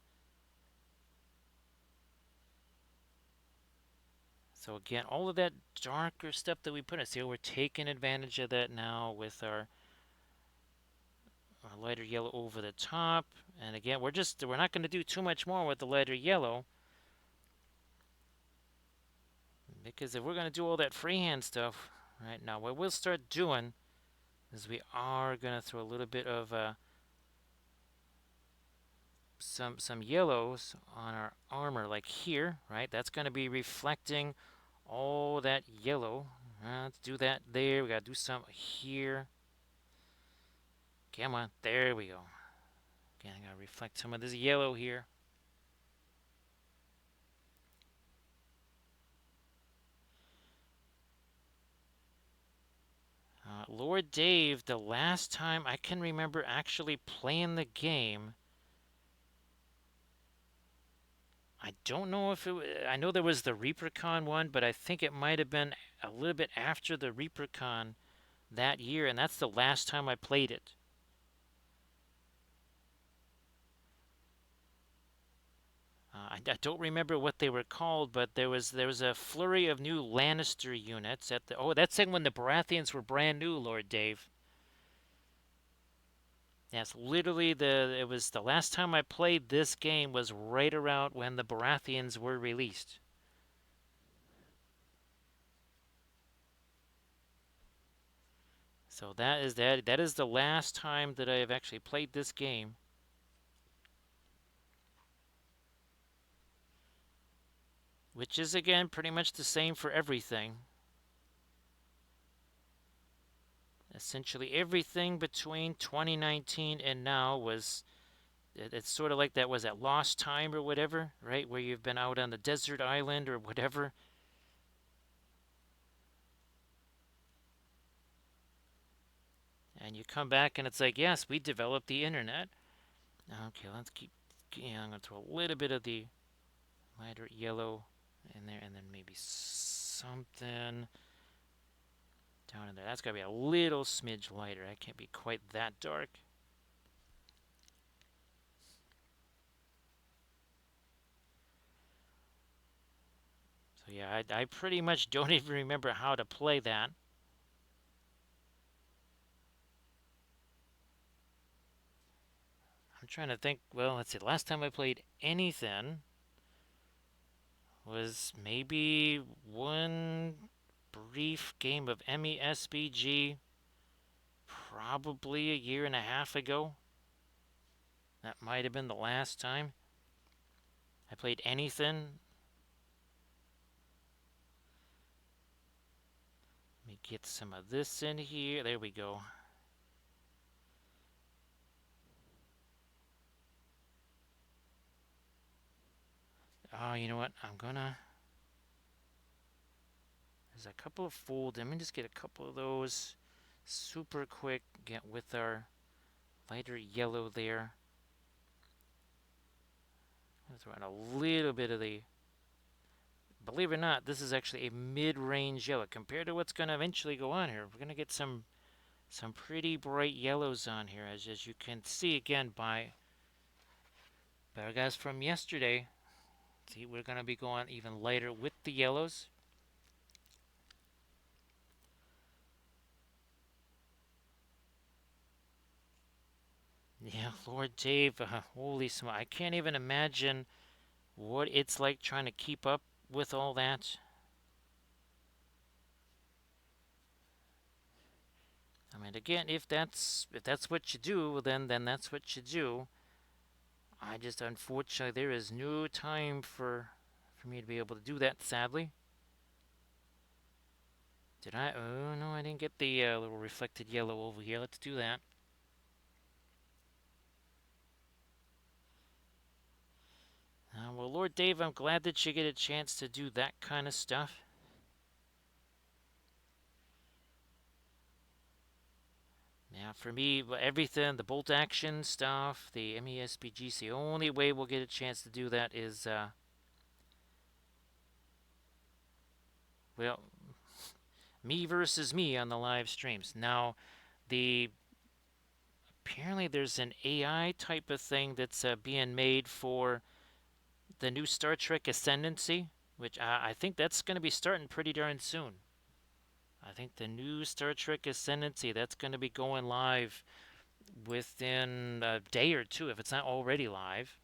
So again, all of that darker stuff that we put in, see, we're taking advantage of that now with our lighter yellow over the top. And again, we're not going to do too much more with the lighter yellow because if we're going to do all that freehand stuff right now, what we'll start doing is we are going to throw a little bit of some yellows on our armor, like here, right? That's going to be reflecting all that yellow. Let's do that there. We got to do some here. Come on, there we go. Again, I got to reflect some of this yellow here. Lord Dave, the last time I can remember actually playing the game, I don't know if I know there was the ReaperCon one, but I think it might have been a little bit after the ReaperCon that year, and that's the last time I played it. I don't remember what they were called, but there was a flurry of new Lannister units at the. Oh, that's when the Baratheons were brand new, Lord Dave. Yes, literally it was the last time I played this game was right around when the Baratheons were released. So that is the last time that I have actually played this game. Which is again pretty much the same for everything. Essentially everything between 2019 and now it's sort of like that was that lost time or whatever, right? Where you've been out on the desert island or whatever. And you come back and it's like, yes, we developed the internet. Okay, let's keep. Yeah, I'm gonna throw a little bit of the lighter yellow in there, and then maybe something down in there. That's gotta be a little smidge lighter. That can't be quite that dark. So yeah, I pretty much don't even remember how to play that. I'm trying to think. Well, let's see. Last time I played anything was maybe one brief game of MESBG, probably a year and a half ago. That might have been the last time I played anything. Let me get some of this in here. There we go. Oh, you know what? There's a couple of fold. Let me just get a couple of those super quick. Get with our lighter yellow there. Throw in a little bit of the believe it or not, this is actually a mid-range yellow compared to what's going to eventually go on here. We're going to get some pretty bright yellows on here, as you can see again by our guys from yesterday. See, we're going to be going even lighter with the yellows. Yeah, Lord Dave, holy smoke. I can't even imagine what it's like trying to keep up with all that. I mean, again, if that's what you do, then that's what you do. I just unfortunately there is no time for me to be able to do that. Sadly, did I? Oh no, I didn't get the little reflected yellow over here. Let's do that. Well, Lord Dave, I'm glad that you get a chance to do that kind of stuff. Yeah, for me, everything, the bolt action stuff, the MESPGs, the only way we'll get a chance to do that is, well, me versus me on the live streams. Now, the apparently there's an AI type of thing that's being made for the new Star Trek Ascendancy, which I think that's going to be starting pretty darn soon. I think the new Star Trek Ascendancy, that's going to be going live within a day or two, if it's not already live.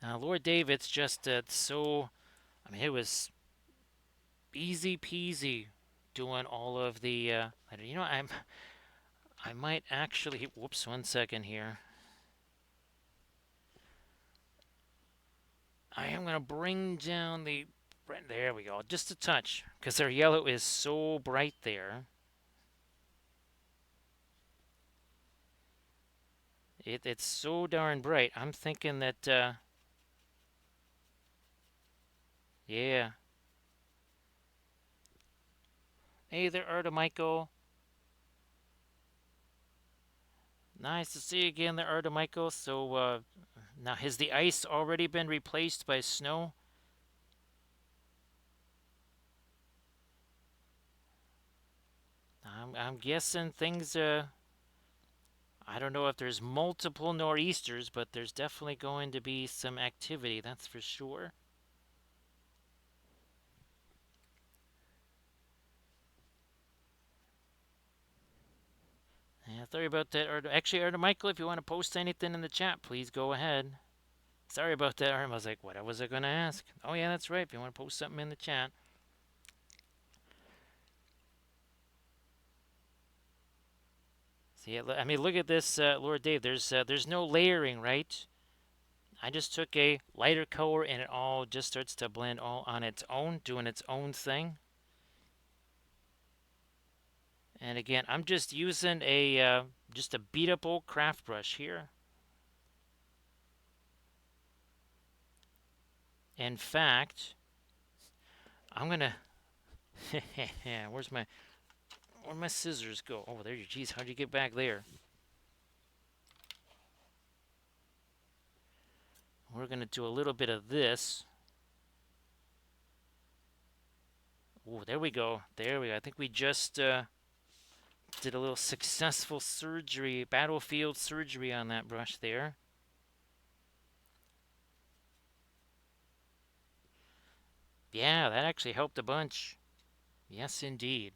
Lord Dave, it's just so. I mean, it was easy peasy doing all of the. I might actually. Whoops, 1 second here. I am gonna bring down the. There we go, just a touch, because their yellow is so bright there. It's so darn bright. I'm thinking that. Yeah. Hey there, Artemichael. Nice to see you again there, Artemichael. So, now has the ice already been replaced by snow? I'm guessing things. I don't know if there's multiple nor'easters, but there's definitely going to be some activity. That's for sure. Yeah, sorry about that. Actually, Artemichael, if you want to post anything in the chat, please go ahead. Sorry about that, Artem. I was like, what was I going to ask? Oh, yeah, that's right. If you want to post something in the chat. See, I mean, look at this, Lord Dave. There's no layering, right? I just took a lighter color and it all just starts to blend all on its own, doing its own thing. And again, I'm just using just a beat up old craft brush here. In fact, I'm gonna. Where'd my scissors go? Oh, there you. Geez, how'd you get back there? We're gonna do a little bit of this. Oh, there we go. There we go. I think we just did a little successful surgery, battlefield surgery on that brush there. Yeah, that actually helped a bunch. Yes, indeed.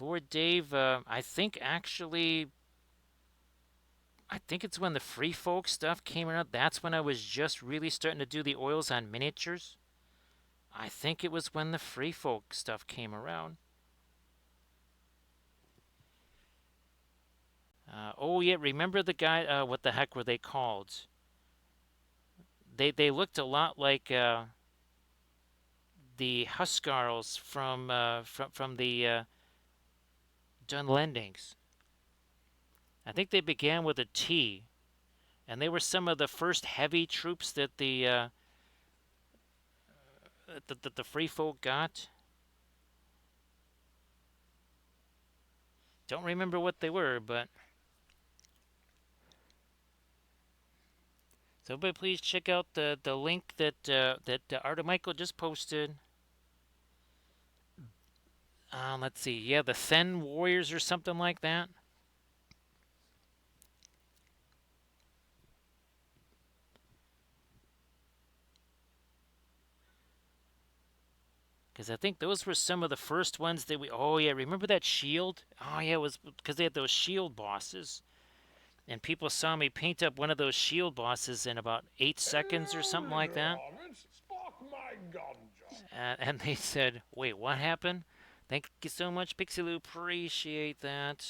Lord Dave, I think it's when the free folk stuff came out. That's when I was just really starting to do the oils on miniatures. I think it was when the free folk stuff came around. Oh yeah, remember the guy? What the heck were they called? They looked a lot like the Huskarls from the Dunlendings. I think they began with a T, and they were some of the first heavy troops that the free folk got. Don't remember what they were, but So everybody please check out the link that Art of Michael just posted. Let's see. Yeah, the Sen Warriors or something like that. Because I think those were some of the first ones that we. Oh yeah, remember that shield? Oh yeah, it was because they had those shield bosses, and people saw me paint up one of those shield bosses in about 8 seconds or something like that. And they said, "Wait, what happened?" Thank you so much, Pixeloo. Appreciate that.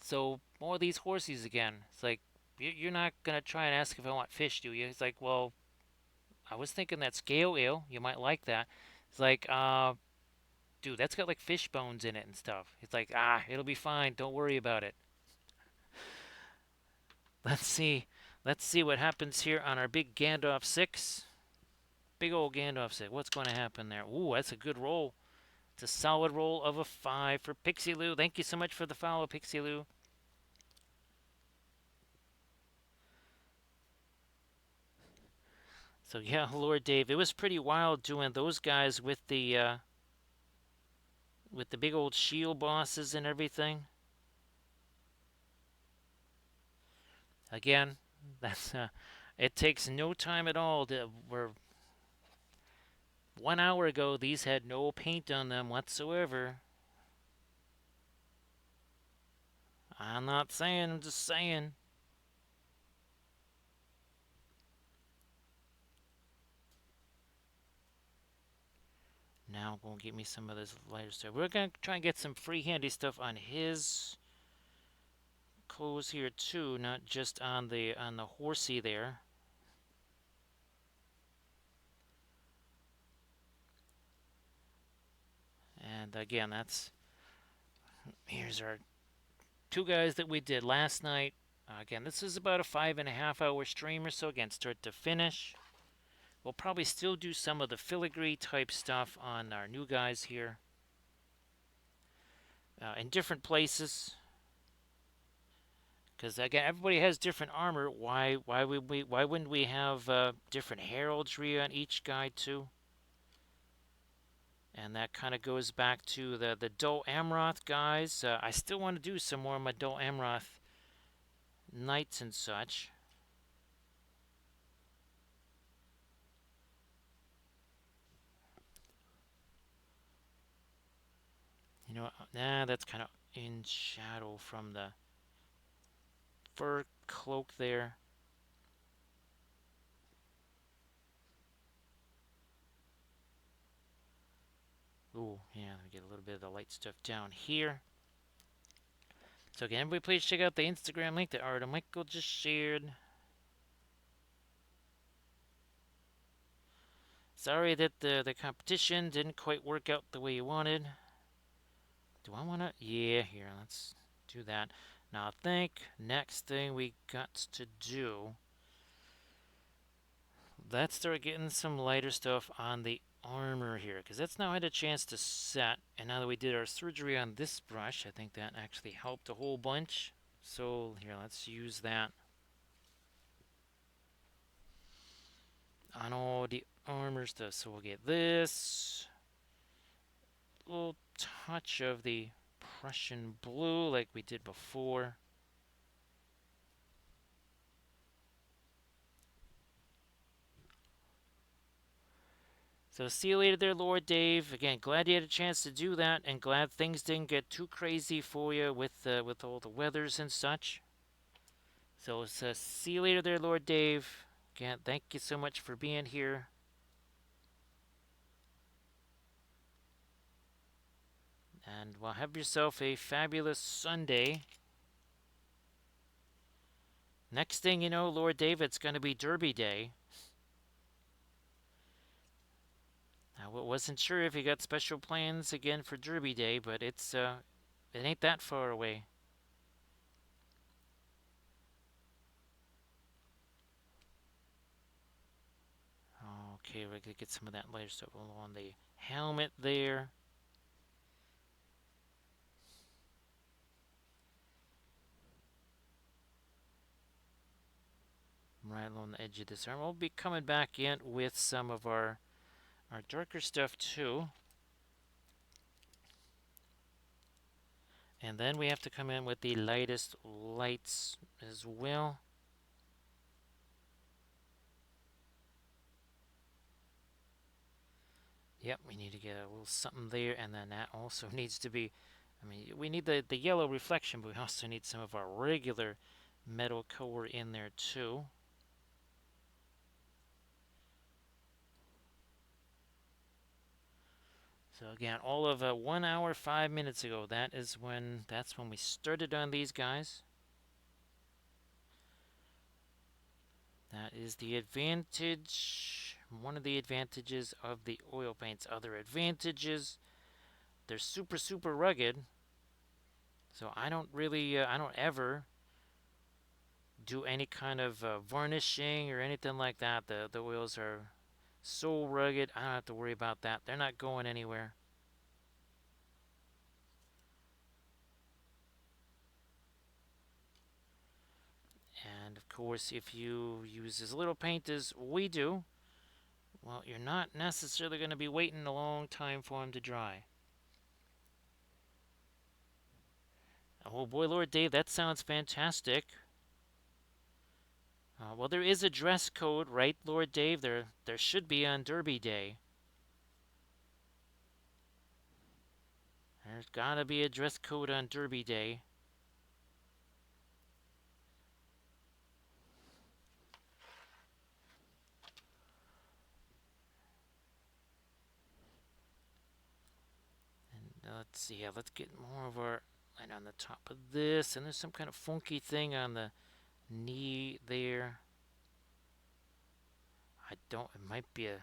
So more of these horsies again. It's like you're not gonna try and ask if I want fish, do you? It's like, well, I was thinking that scale ale. You might like that. It's like, dude, that's got like fish bones in it and stuff. It's like, it'll be fine. Don't worry about it. Let's see. Let's see what happens here on our big Gandalf 6. Big old Gandalf 6. What's going to happen there? Ooh, that's a good roll. It's a solid roll of a 5 for Pixie Lou. Thank you so much for the follow, Pixie Lou. So yeah, Lord Dave, it was pretty wild doing those guys with the big old shield bosses and everything. Again, that's it takes no time at all. We're 1 hour ago, these had no paint on them whatsoever. I'm not saying, I'm just saying. Now, go get me some of this lighter stuff. We're going to try and get some free handy stuff on his clothes here too, not just on the horsey there. And again, here's our two guys that we did last night. Again, this is about a 5.5 hour stream or so, again, start to finish. We'll probably still do some of the filigree type stuff on our new guys here in different places. Because again, everybody has different armor. Why wouldn't we have different heraldry on each guy too? And that kind of goes back to the Dol Amroth guys. I still want to do some more of my Dol Amroth knights and such. You know, that's kind of in shadow from the fur cloak there. Ooh, yeah, let me get a little bit of the light stuff down here. So again, everybody please check out the Instagram link that Art and Michael just shared. Sorry that the competition didn't quite work out the way you wanted. Do I want to? Yeah, here, let's do that. Now I think next thing we got to do, let's start getting some lighter stuff on the armor here, because that's now had a chance to set. And now that we did our surgery on this brush, I think that actually helped a whole bunch. So here, let's use that on all the armor stuff. So we'll get this little touch of the Prussian blue like we did before. So see you later there, Lord Dave. Again, glad you had a chance to do that, and glad things didn't get too crazy for you with all the weathers and such. So see you later there, Lord Dave. Again, thank you so much for being here. And well, have yourself a fabulous Sunday. Next thing you know, Lord Dave, it's going to be Derby Day. I wasn't sure if you got special plans again for Derby Day, but it ain't that far away. Okay, we're gonna get some of that later stuff on the helmet there. right along the edge of this arm. We'll be coming back in with some of our darker stuff too. And then we have to come in with the lightest lights as well. Yep, we need to get a little something there, and then that also needs to be, I mean, we need the yellow reflection, but we also need some of our regular metal color in there too. So again, all of 1 hour 5 minutes ago, that's when we started on these guys. That is the advantage, one of the advantages of the oil paints. Other advantages, they're super, super rugged. So I don't really, I don't ever do any kind of varnishing or anything like that. The oils are so rugged, I don't have to worry about that. They're not going anywhere. And of course, if you use as little paint as we do, well, you're not necessarily going to be waiting a long time for them to dry. Oh boy, Lord Dave, that sounds fantastic. Well, there is a dress code, right, Lord Dave? There should be on Derby Day. There's gotta be a dress code on Derby Day. And let's see, yeah, let's get more of our light on the top of this. And there's some kind of funky thing on the knee there. I don't, it might be a,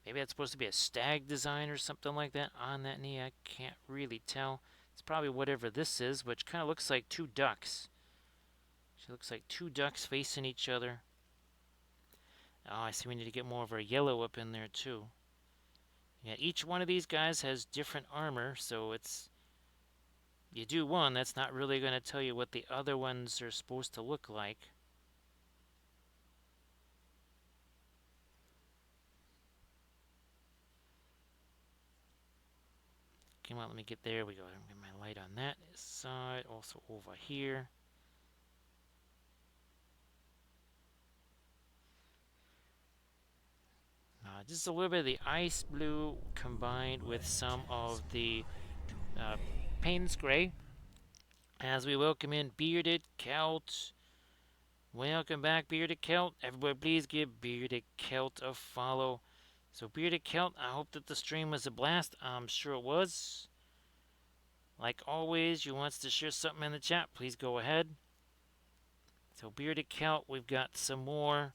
maybe that's supposed to be a stag design or something like that on that knee. I can't really tell. It's probably whatever this is, which kind of looks like two ducks. She looks like two ducks facing each other. Oh, I see we need to get more of our yellow up in there too. Yeah, each one of these guys has different armor, so it's, you do one, that's not really going to tell you what the other ones are supposed to look like. Come on, let me get there. We go. Get my light on that side, also over here. Just a little bit of the ice blue combined with some of the Payne's gray. As we welcome in Bearded Celt. Welcome back, Bearded Celt. Everybody, please give Bearded Celt a follow. So, Bearded Celt, I hope that the stream was a blast. I'm sure it was. Like always, you wants to share something in the chat, please go ahead. So, Bearded Celt, we've got some more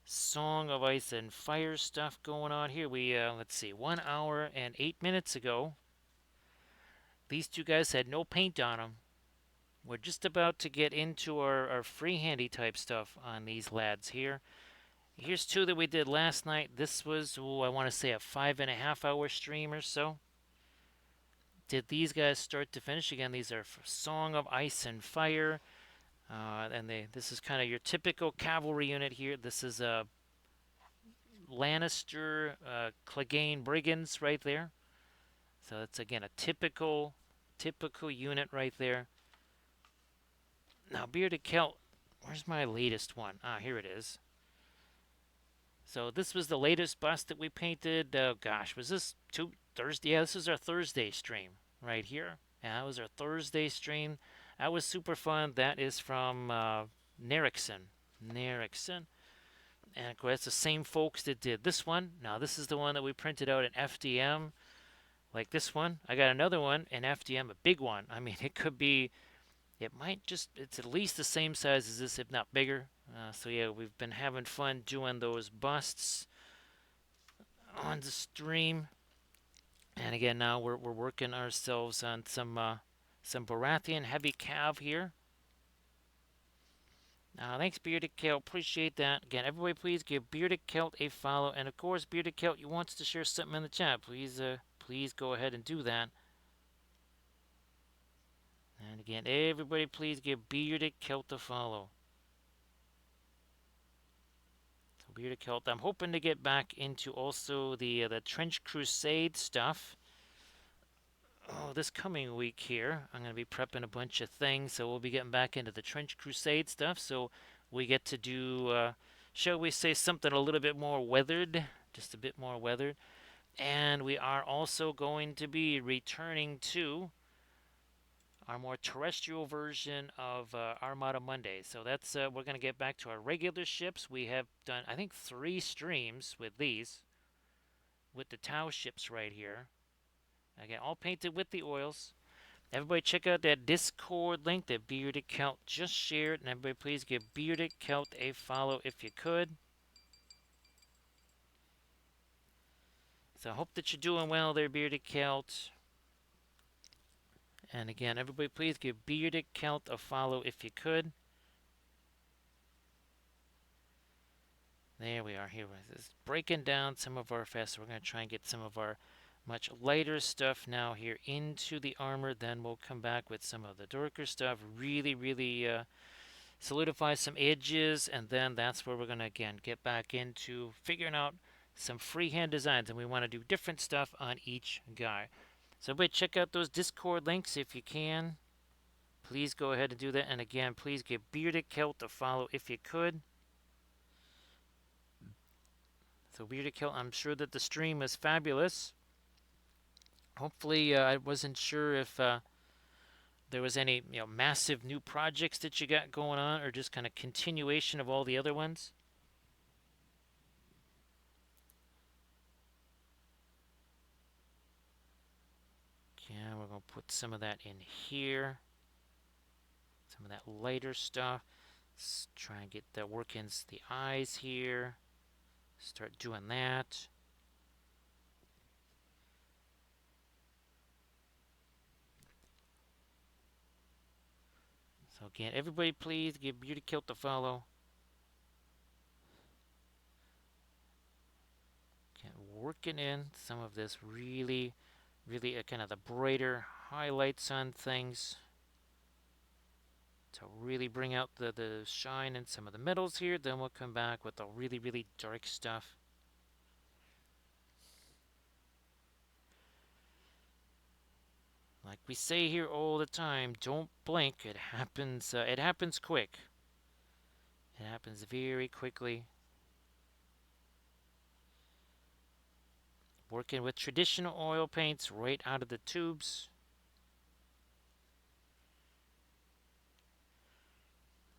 Song of Ice and Fire stuff going on here. We, let's see, 1 hour and 8 minutes ago, these two guys had no paint on them. We're just about to get into our freehandy type stuff on these lads here. Here's two that we did last night. This was, I want to say a 5.5 hour stream or so. Did these guys start to finish? Again, these are Song of Ice and Fire. And this is kind of your typical cavalry unit here. This is a Lannister, Clegane Brigands right there. So that's again a typical unit right there. Now Bearded Celt, where's my latest one? Ah, here it is. So this was the latest bust that we painted. Gosh, was this Thursday? Yeah, this is our Thursday stream right here. Yeah, that was our Thursday stream. That was super fun. That is from Nerixon. And of course, it's the same folks that did this one. Now, this is the one that we printed out in FDM, like this one. I got another one in FDM, a big one. I mean, it could be, it's at least the same size as this, if not bigger. So yeah, we've been having fun doing those busts on the stream. And again, now we're working ourselves on some Baratheon heavy cav here. Thanks, Bearded Celt. Appreciate that. Again, everybody, please give Bearded Celt a follow. And of course, Bearded Celt, you wants to share something in the chat. Please go ahead and do that. And again, everybody, please give Bearded Celt a follow. Bearded Celt. I'm hoping to get back into also the Trench Crusade stuff. Oh, this coming week here, I'm going to be prepping a bunch of things, so we'll be getting back into the Trench Crusade stuff. So we get to do, shall we say, something a little bit more weathered, just a bit more weathered. And we are also going to be returning to our more terrestrial version of Armada Monday. So that's we're going to get back to our regular ships. We have done, I think, 3 streams with these, with the Tau ships right here. Again, all painted with the oils. Everybody check out that Discord link that Bearded Celt just shared. And everybody please give Bearded Celt a follow if you could. So I hope that you're doing well there, Bearded Celt. And again, everybody please give Bearded Celt a follow if you could. There we are. Here we're just breaking down some of our fast. We're going to try and get some of our much lighter stuff now here into the armor. Then we'll come back with some of the darker stuff. Really solidify some edges. And then that's where we're going to, again, get back into figuring out some freehand designs. And we want to do different stuff on each guy. So everybody check out those Discord links if you can. Please go ahead and do that. And again, please give Bearded Celt a follow if you could. So Bearded Celt, I'm sure that the stream was fabulous. Hopefully, I wasn't sure if there was any massive new projects that you got going on, or just kind of continuation of all the other ones. Yeah, we're gonna put some of that in here. Some of that lighter stuff. Let's try and get the workings, the eyes here. Start doing that. So again, everybody please give Bearded Celt a follow. Again, working in some of this really kind of the brighter highlights on things to really bring out the shine in some of the metals here. Then we'll come back with the really dark stuff. Like we say here all the time, don't blink. It happens quick. It happens very quickly. Working with traditional oil paints right out of the tubes.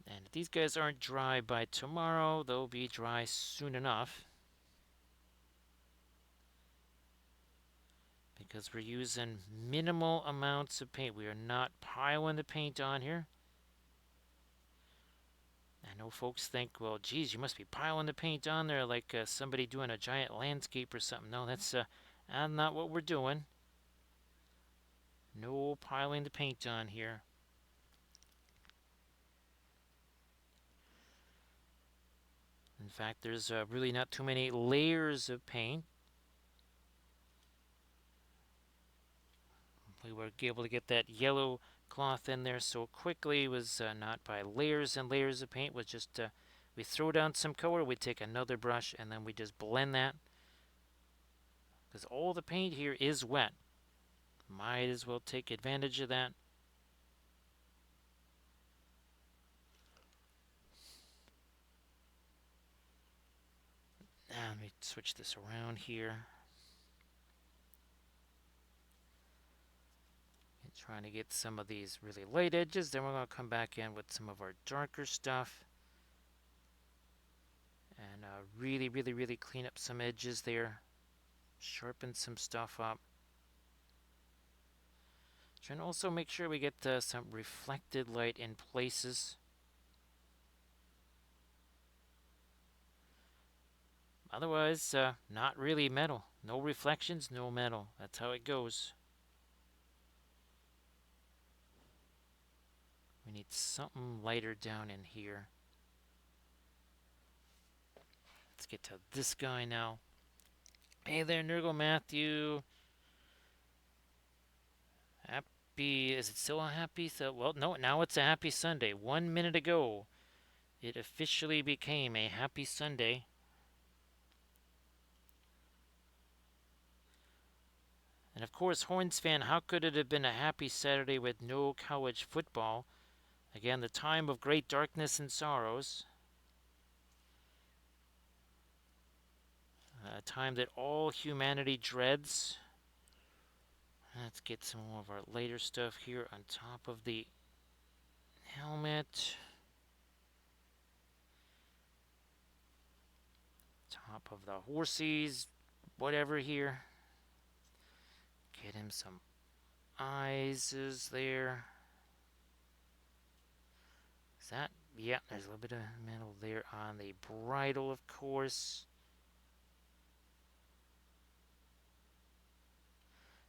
And if these guys aren't dry by tomorrow, they'll be dry soon enough. Because we're using minimal amounts of paint. We are not piling the paint on here. I know folks think, well, geez, you must be piling the paint on there like somebody doing a giant landscape or something. No, that's not what we're doing. No piling the paint on here. In fact, there's really not too many layers of paint. We were able to get that yellow cloth in there so quickly. It was not by layers and layers of paint. It was just we throw down some color, we take another brush, and then we just blend that. Because all the paint here is wet. Might as well take advantage of that. Now let me switch this around here. Trying to get some of these really light edges. Then we're going to come back in with some of our darker stuff. And really clean up some edges there. Sharpen some stuff up. Trying to also make sure we get some reflected light in places. Otherwise, not really metal. No reflections, no metal. That's how it goes. We need something lighter down in here. Let's get to this guy now. Hey there, Nurgle Matthew. Happy, is it still a happy? Well, no, now it's a happy Sunday. 1 minute ago, it officially became a happy Sunday. And of course, Horns fan, how could it have been a happy Saturday with no college football? Again, the time of great darkness and sorrows. A time that all humanity dreads. Let's get some more of our later stuff here on top of the helmet. Top of the horses, whatever here. Get him some eyes there. Is that? Yeah, there's a little bit of metal there on the bridle, of course.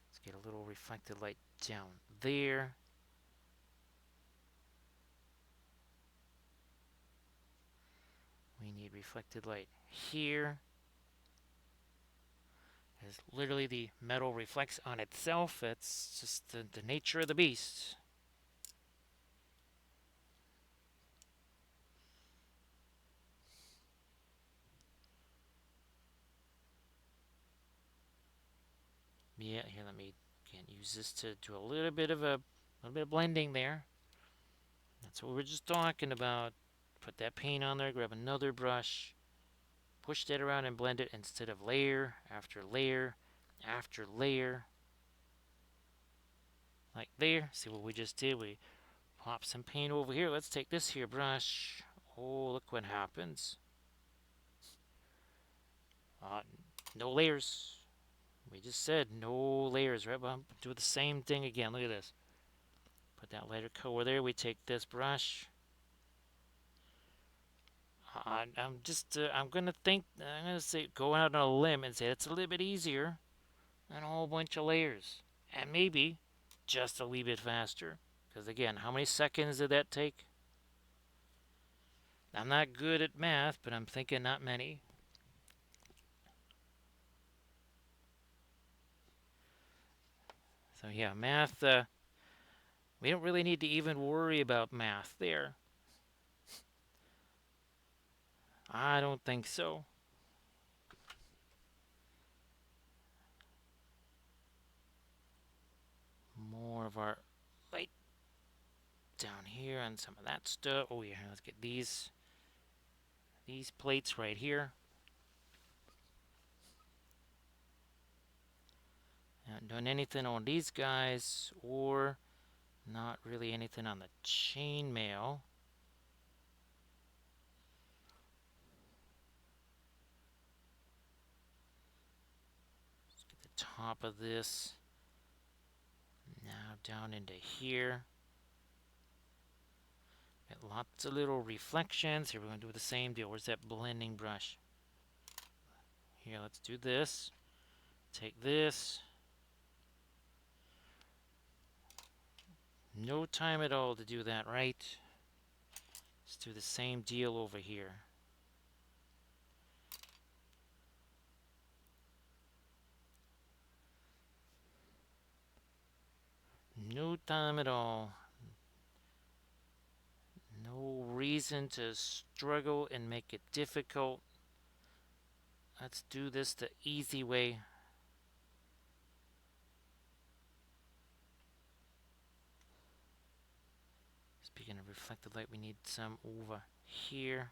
Let's get a little reflected light down there. We need reflected light here. As literally the metal reflects on itself. That's just the nature of the beast. Yeah, here, let me again use this to do a little bit of blending there. That's what we were just talking about. Put that paint on there, grab another brush, push that around and blend it instead of layer after layer after layer. Like there. See what we just did? We pop some paint over here. Let's take this here brush. Oh, look what happens. No layers. We just said no layers, right? Well, do the same thing again. Look at this. Put that lighter color there. We take this brush. I'm gonna say, go out on a limb and say it's a little bit easier than a whole bunch of layers. And maybe just a wee bit faster. Because again, how many seconds did that take? I'm not good at math, but I'm thinking not many. So yeah, math, we don't really need to even worry about math there. I don't think so. More of our light down here on some of that stuff. Oh yeah, let's get these plates right here. Not doing anything on these guys, or not really anything on the chainmail. Let's get the top of this. Now down into here. Got lots of little reflections. Here we're going to do the same deal. Where's that blending brush? Here, let's do this. Take this. No time at all to do that, right? Let's do the same deal over here. No time at all. No reason to struggle and make it difficult. Let's do this the easy way. Speaking of reflected light, we need some over here.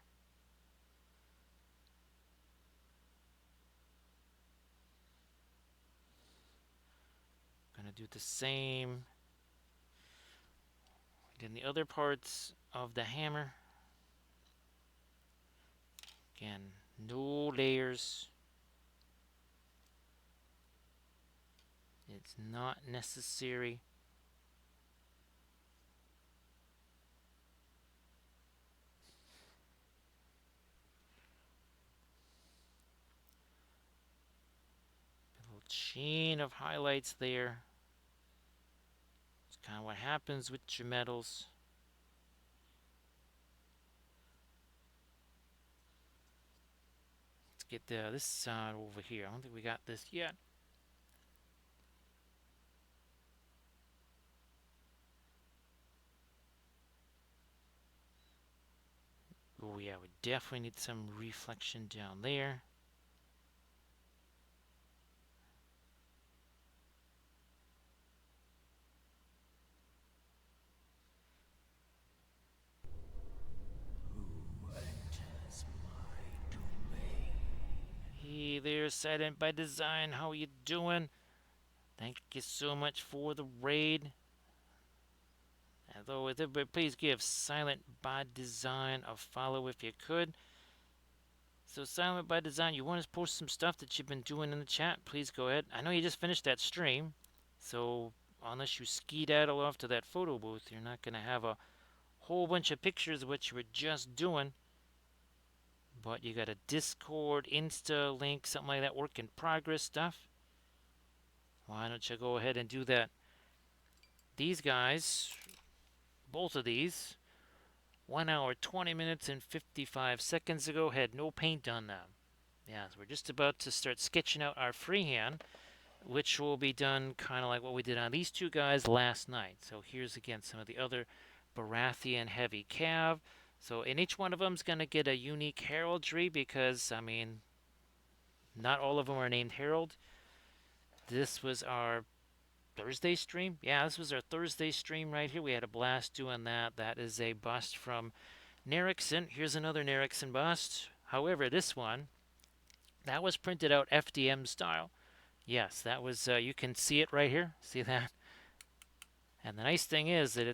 Gonna do the same in the other parts of the hammer. Again, no layers. It's not necessary. A little chain of highlights there. It's kind of what happens with your metals. Let's get this side over here. I don't think we got this yet. Oh yeah, we definitely need some reflection down there. there, Silent by Design. How you doing? Thank you so much for the raid. Although, everybody, please give Silent by Design a follow if you could. So, Silent by Design, you want to post some stuff that you've been doing in the chat? Please go ahead. I know you just finished that stream, so unless you skedaddle off to that photo booth, you're not going to have a whole bunch of pictures of what you were just doing. But you got a Discord, Insta link, something like that, work in progress stuff. Why don't you go ahead and do that? These guys, both of these, 1 hour, 20 minutes, and 55 seconds ago, had no paint on them. Yeah, so we're just about to start sketching out our freehand, which will be done kind of like what we did on these two guys last night. So here's again some of the other Baratheon heavy cav. So in each one of them is going to get a unique heraldry because, I mean, not all of them are named Herald. This was our Thursday stream. Yeah, this was our Thursday stream right here. We had a blast doing that. That is a bust from Nerixon. Here's another Nerixon bust. However, this one, that was printed out FDM style. Yes, that was, you can see it right here. See that? And the nice thing is that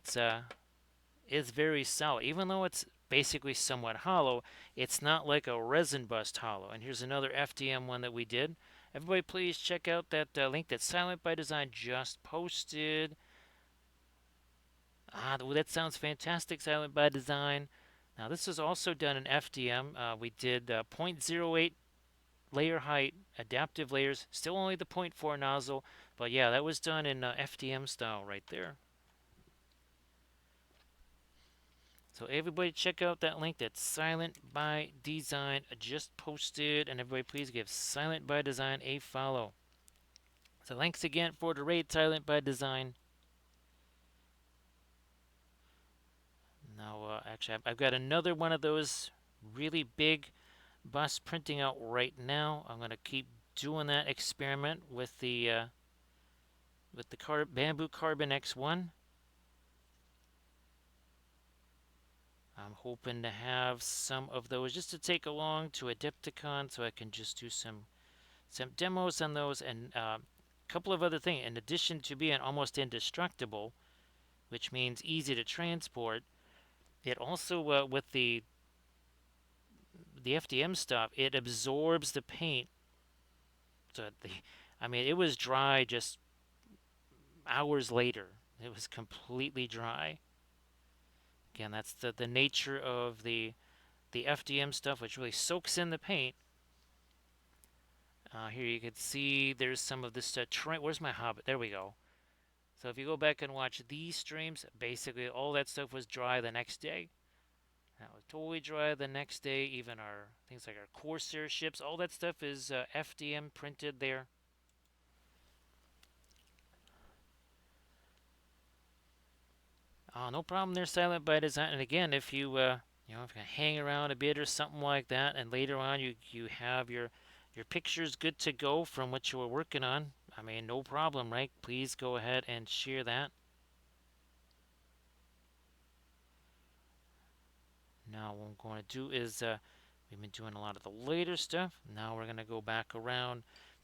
it's very solid. Even though it's basically somewhat hollow, it's not like a resin bust hollow. And here's another FDM one that we did. Everybody please check out that link that Silent by Design just posted. That sounds fantastic, Silent by Design. Now this is also done in FDM. We did 0.08 layer height, adaptive layers, still only the 0.4 nozzle, but yeah, that was done in FDM style right there. So everybody check out that link that Silent by Design just posted, and everybody please give Silent by Design a follow. So thanks again for the raid, Silent by Design. Now, actually, I've got another one of those really big busts printing out right now. I'm going to keep doing that experiment with the Bamboo Carbon X1. I'm hoping to have some of those just to take along to Adepticon so I can just do some demos on those, and a couple of other things. In addition to being almost indestructible, which means easy to transport, it also, with the FDM stuff, it absorbs the paint. So I mean, it was dry just hours later. It was completely dry. Again, that's the nature of the FDM stuff, which really soaks in the paint. Here you can see there's some of this terrain. Where's my Hobbit? There we go. So if you go back and watch these streams, basically all that stuff was dry the next day. That was totally dry the next day. Even our things like our Corsair ships, all that stuff is FDM printed there. No problem there, Silent by Design. And again, if you if you hang around a bit or something like that, and later on you have your pictures good to go from what you were working on, I mean, no problem, right? Please go ahead and share that. Now what I'm going to do is, we've been doing a lot of the later stuff. Now we're going to go back around,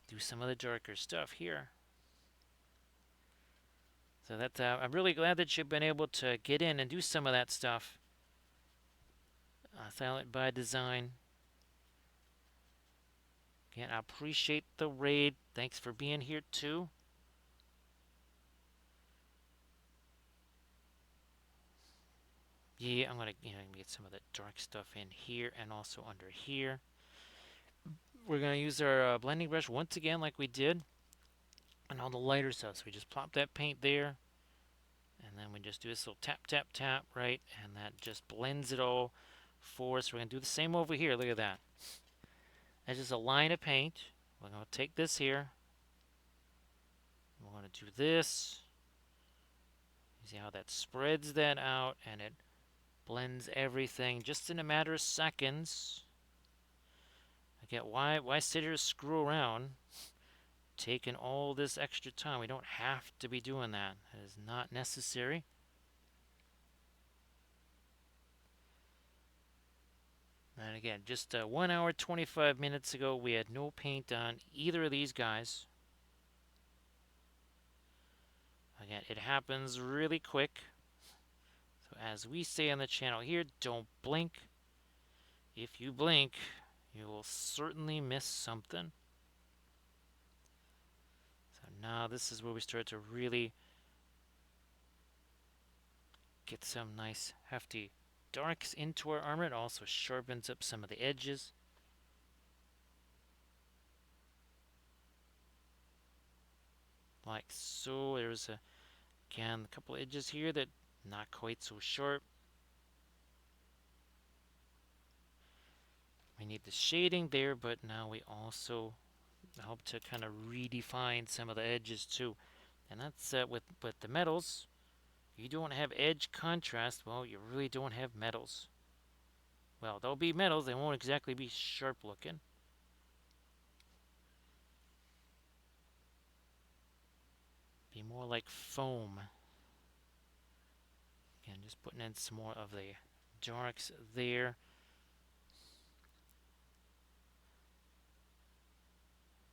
do some of the darker stuff here. So that's, I'm really glad that you've been able to get in and do some of that stuff. Silent by Design. Again, I appreciate the raid. Thanks for being here too. Yeah, I'm gonna get some of the dark stuff in here and also under here. We're gonna use our blending brush once again, like we did, and all the lighter stuff. So we just plop that paint there, and then we just do this little tap, tap, tap, right, and that just blends it all for us. We're gonna do the same over here. Look at that. That's just a line of paint. We're gonna take this here. We're gonna do this. You see how that spreads that out, and it blends everything just in a matter of seconds. Again, why sit here and screw around taking all this extra time? We don't have to be doing that. It is not necessary. And again, just 1 hour 25 minutes ago, we had no paint on either of these guys. Again, it happens really quick. So as we say on the channel here, don't blink. If you blink, you will certainly miss something. So now this is where we start to really get some nice hefty darks into our armor. It also sharpens up some of the edges. Like so. There's again a couple edges here that not quite so sharp. We need the shading there, but now we also help to kind of redefine some of the edges too. And that's with the metals. You don't have edge contrast, well, you really don't have metals. Well, they'll be metals, they won't exactly be sharp looking. Be more like foam. Again, just putting in some more of the darks there.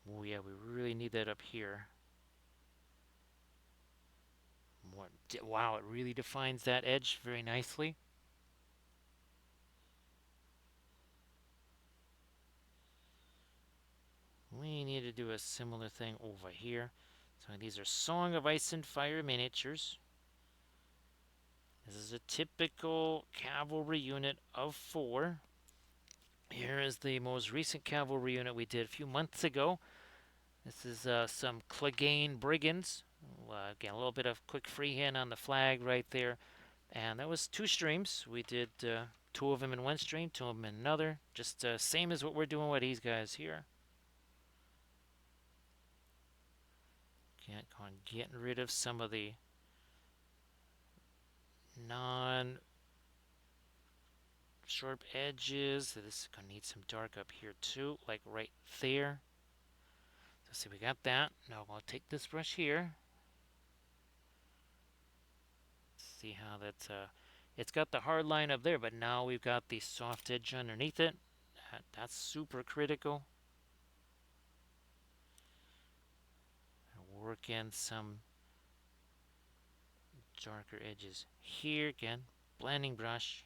Oh yeah, we really need that up here. More, wow, it really defines that edge very nicely. We need to do a similar thing over here. So these are Song of Ice and Fire miniatures. This is a typical cavalry unit of 4. Here is the most recent cavalry unit we did a few months ago. This is some Clegane Brigands. Again, a little bit of quick freehand on the flag right there. And that was 2 streams. We did 2 of them in one stream, 2 of them in another. Just same as what we're doing with these guys here. Getting rid of some of the non-sharp edges. This is going to need some dark up here too, like right there. So see, we got that. Now I'll take this brush here. See how that's it's got the hard line up there, but now we've got the soft edge underneath it. That's super critical. Work in some darker edges here again. Blending brush,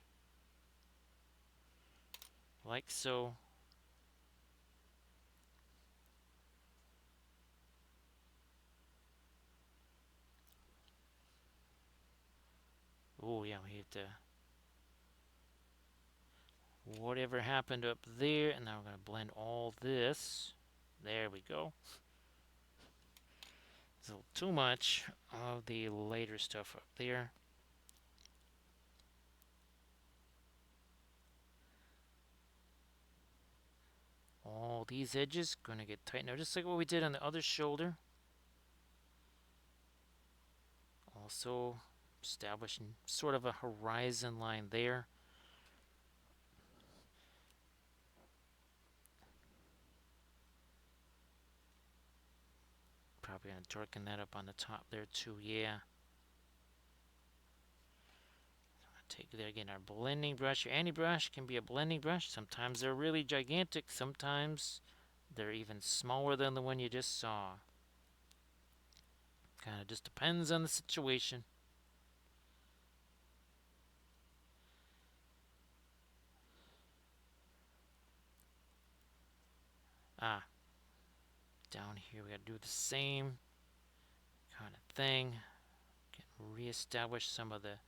like so. Oh yeah, we have to. Whatever happened up there, and now we're going to blend all this. There we go. There's a little too much of the later stuff up there. All these edges going to get tightened out, just like what we did on the other shoulder. Also establishing sort of a horizon line there. Probably going to darken that up on the top there too, yeah. Take there again our blending brush. Your anti-brush can be a blending brush. Sometimes they're really gigantic. Sometimes they're even smaller than the one you just saw. Kind of just depends on the situation. Down here we got to do the same kind of thing. Reestablish some of the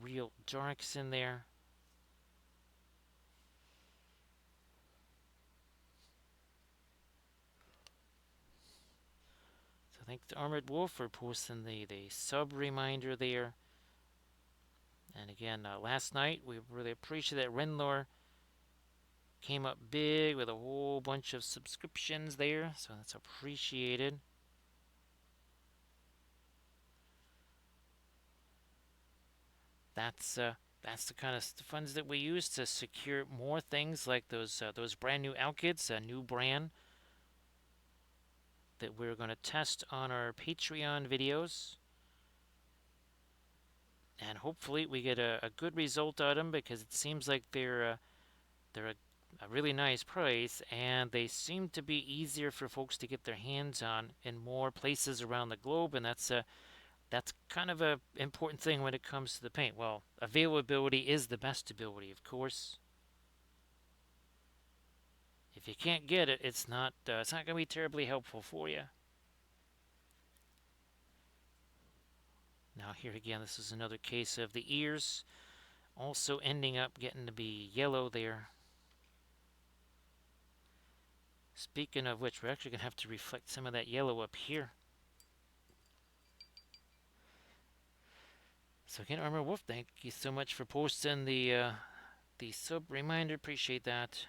real darks in there. So thanks to Armored Wolf for posting the sub reminder there. And again, last night we really appreciate that Renlor came up big with a whole bunch of subscriptions there, so that's appreciated. That's the kind of funds that we use to secure more things like those brand new Alkids, a new brand that we're going to test on our Patreon videos. And hopefully we get a good result out of them, because it seems like they're They're a really nice price, and they seem to be easier for folks to get their hands on in more places around the globe, and that's kind of a important thing when it comes to the paint. Well, availability is the best ability, of course. If you can't get it, it's not going to be terribly helpful for you. Now here again, this is another case of the ears also ending up getting to be yellow there. Speaking of which, we're actually going to have to reflect some of that yellow up here. So again, Armor Wolf, thank you so much for posting the sub reminder. Appreciate that.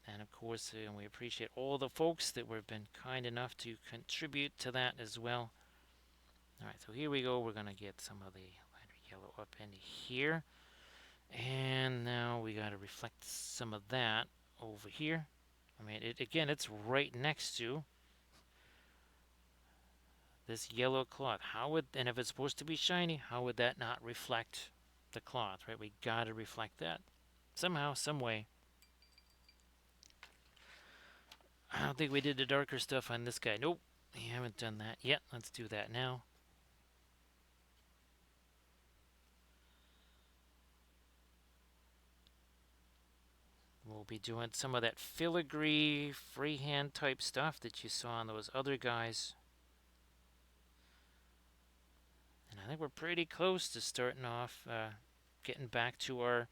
And of course, we appreciate all the folks that have been kind enough to contribute to that as well. All right, so here we go. We're going to get some of the lighter yellow up in here. And now we got to reflect some of that over here. I mean, again, it's right next to this yellow cloth. And if it's supposed to be shiny, how would that not reflect the cloth, right? We got to reflect that somehow, some way. I don't think we did the darker stuff on this guy. Nope, we haven't done that yet. Let's do that now. We'll be doing some of that filigree freehand type stuff that you saw on those other guys. And I think we're pretty close to starting off, getting back to our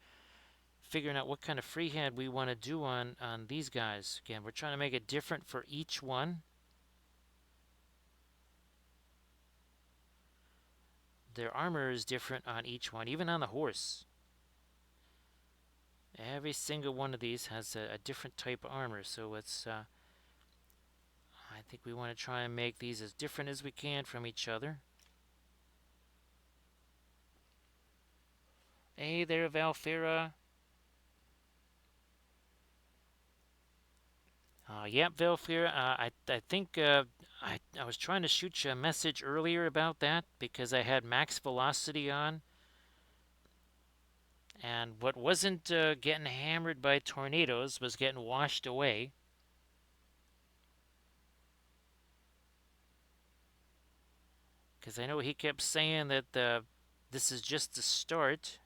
figuring out what kind of freehand we want to do on these guys. Again, we're trying to make it different for each one. Their armor is different on each one, even on the horse. Every single one of these has a different type of armor, so it's I think we want to try and make these as different as we can from each other. Hey there, Valfira. Yep, Valfira. I think I was trying to shoot you a message earlier about that because I had max velocity on. And what wasn't getting hammered by tornadoes was getting washed away. Because I know he kept saying that this is just the start.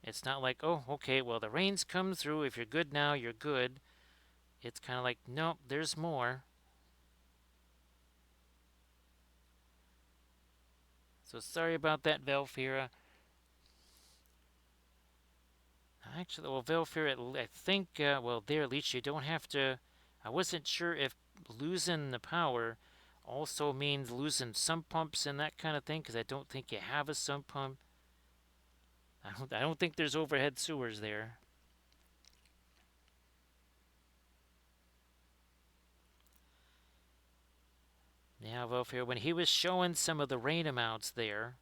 It's not like, oh, okay, well, the rains come through. If you're good now, you're good. It's kind of like, nope, there's more. So sorry about that, Velfira. Actually, well, Velfira, I think, well, there, at least you don't have to. I wasn't sure if losing the power also means losing sump pumps and that kind of thing, because I don't think you have a sump pump. I don't think there's overhead sewers there. Yeah, Velfira, when he was showing some of the rain amounts there,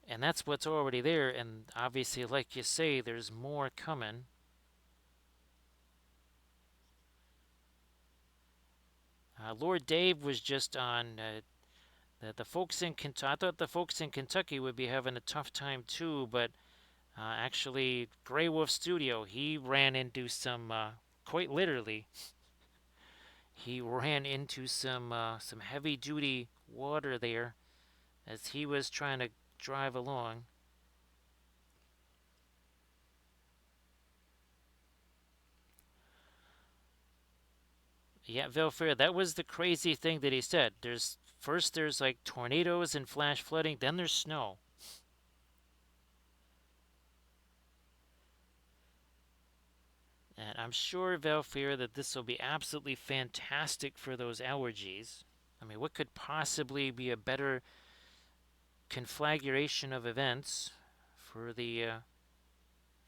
and that's what's already there, and obviously, like you say, there's more coming. Lord Dave was just on the folks in Kentucky. I thought the folks in Kentucky would be having a tough time too, but actually, Grey Wolf Studio, he ran into some, quite literally, he ran into some heavy duty water there as he was trying to drive along. Yeah, Velfair, that was the crazy thing that he said. There's like tornadoes and flash flooding, then there's snow. And I'm sure, Velfair, that this will be absolutely fantastic for those allergies. I mean, what could possibly be a better conflagration of events for the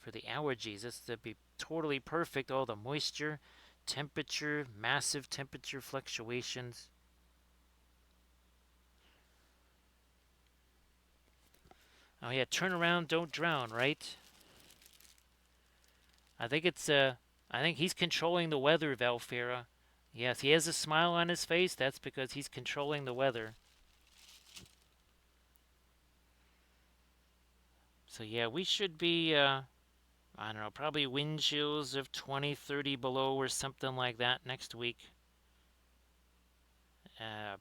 allergies? This would be totally perfect. All the moisture, temperature, massive temperature fluctuations. Oh yeah, turn around, don't drown, right? I think he's controlling the weather, Valfira. Yes, he has a smile on his face. That's because he's controlling the weather. So yeah, we should be I don't know, probably wind chills of 20, 30 below or something like that next week.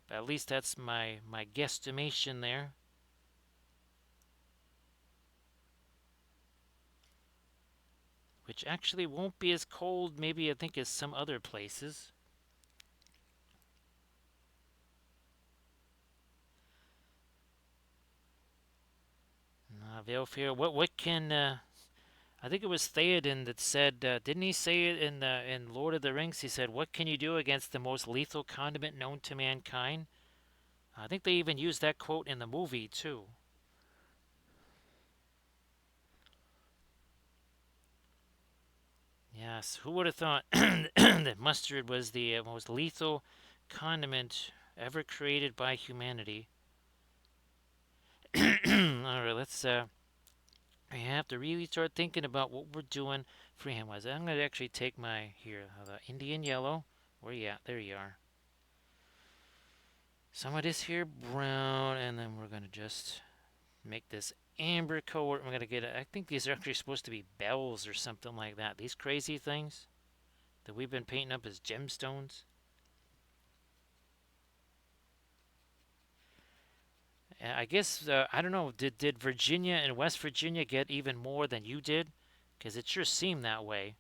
At least that's my guesstimation there. Which actually won't be as cold, maybe I think, as some other places. Valefair, what can I think it was Theoden that said, didn't he say it in Lord of the Rings? He said, "What can you do against the most lethal condiment known to mankind?" I think they even used that quote in the movie too. Yes, who would have thought that mustard was the most lethal condiment ever created by humanity? All right, let's. I have to really start thinking about what we're doing freehand wise. I'm gonna actually take my here the Indian yellow. Where you at? There you are. Some of this here brown, and then we're gonna just make this amber color. We're gonna get. I think these are actually supposed to be bells or something like that. These crazy things that we've been painting up as gemstones. I guess I don't know. Did Virginia and West Virginia get even more than you did? Because it sure seemed that way.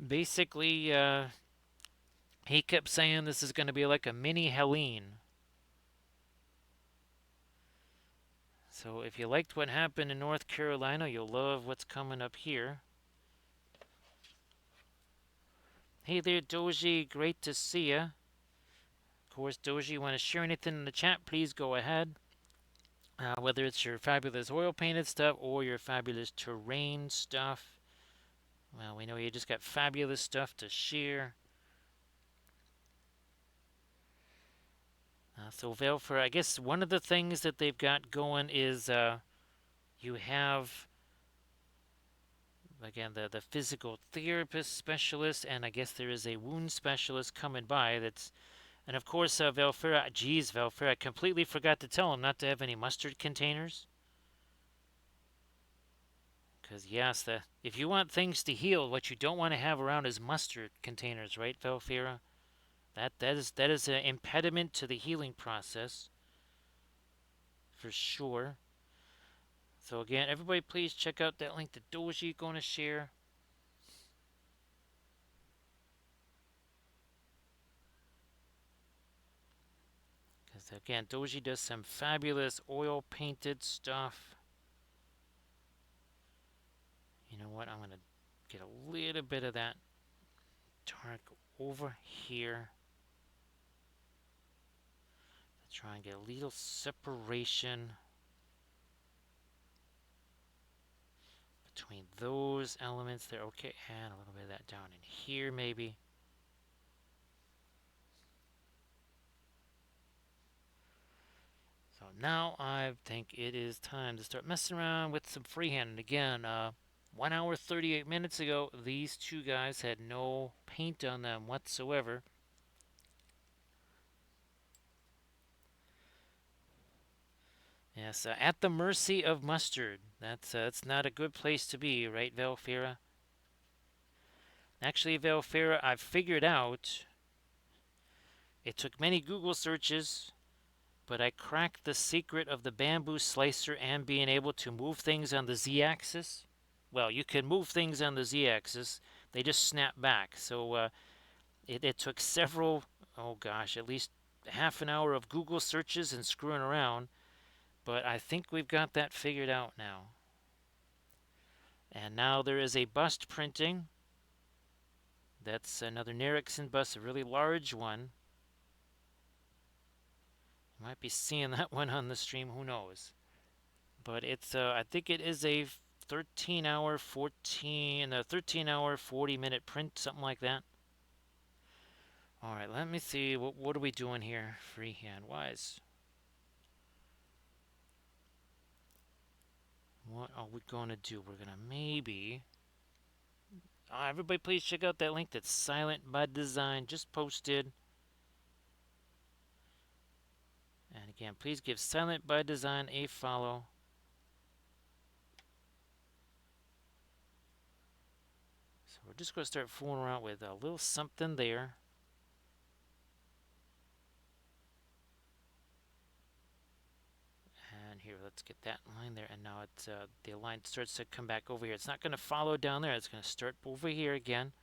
Basically, he kept saying this is going to be like a mini Helene. So if you liked what happened in North Carolina, you'll love what's coming up here. Hey there, Doji. Great to see ya. Of course, Doji, you want to share anything in the chat, please go ahead. Whether it's your fabulous oil painted stuff or your fabulous terrain stuff. Well, we know you just got fabulous stuff to share. So Velfer, I guess one of the things that they've got going is you have again the physical therapist specialist, and I guess there is a wound specialist coming by. And of course Velfer. Geez, Velfer, I completely forgot to tell him not to have any mustard containers. Because yes, if you want things to heal, what you don't want to have around is mustard containers, right, Velfira? That is an impediment to the healing process, for sure. So again, everybody please check out that link that Doji going to share. Because again, Doji does some fabulous oil painted stuff. You know what? I'm going to get a little bit of that dark over here. To try and get a little separation between those elements there. Okay, and a little bit of that down in here maybe. So now I think it is time to start messing around with some freehand. And again, 1 hour 38 minutes ago, these two guys had no paint on them whatsoever. Yes, at the mercy of mustard. That's not a good place to be, right, Velfira? Actually, Velfira, I've figured out. It took many Google searches, but I cracked the secret of the bamboo slicer and being able to move things on the z-axis. Well, you can move things on the z-axis. They just snap back. So it took several, oh gosh, at least half an hour of Google searches and screwing around. But I think we've got that figured out now. And now there is a bust printing. That's another Nerixon bust, a really large one. You might be seeing that one on the stream, who knows. But it's, I think it is a 13 hour 40 minute print, something like that. All right, let me see. What are we doing here, freehand wise? What are we going to do? We're going to maybe. Everybody, please check out that link that's Silent by Design, just posted. And again, please give Silent by Design a follow. We're just going to start fooling around with a little something there. And here, let's get that line there. And now it's the line starts to come back over here. It's not going to follow down there. It's going to start over here again.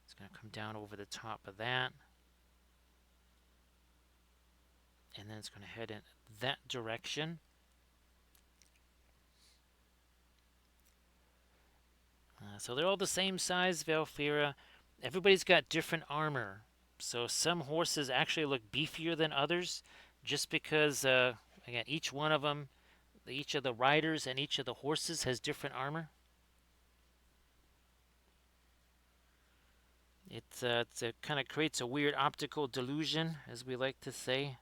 It's going to come down over the top of that. And then it's going to head in that direction. So they're all the same size, Valfira. Everybody's got different armor. So some horses actually look beefier than others just because, again, each one of them, each of the riders and each of the horses has different armor. It kind of creates a weird optical delusion, as we like to say.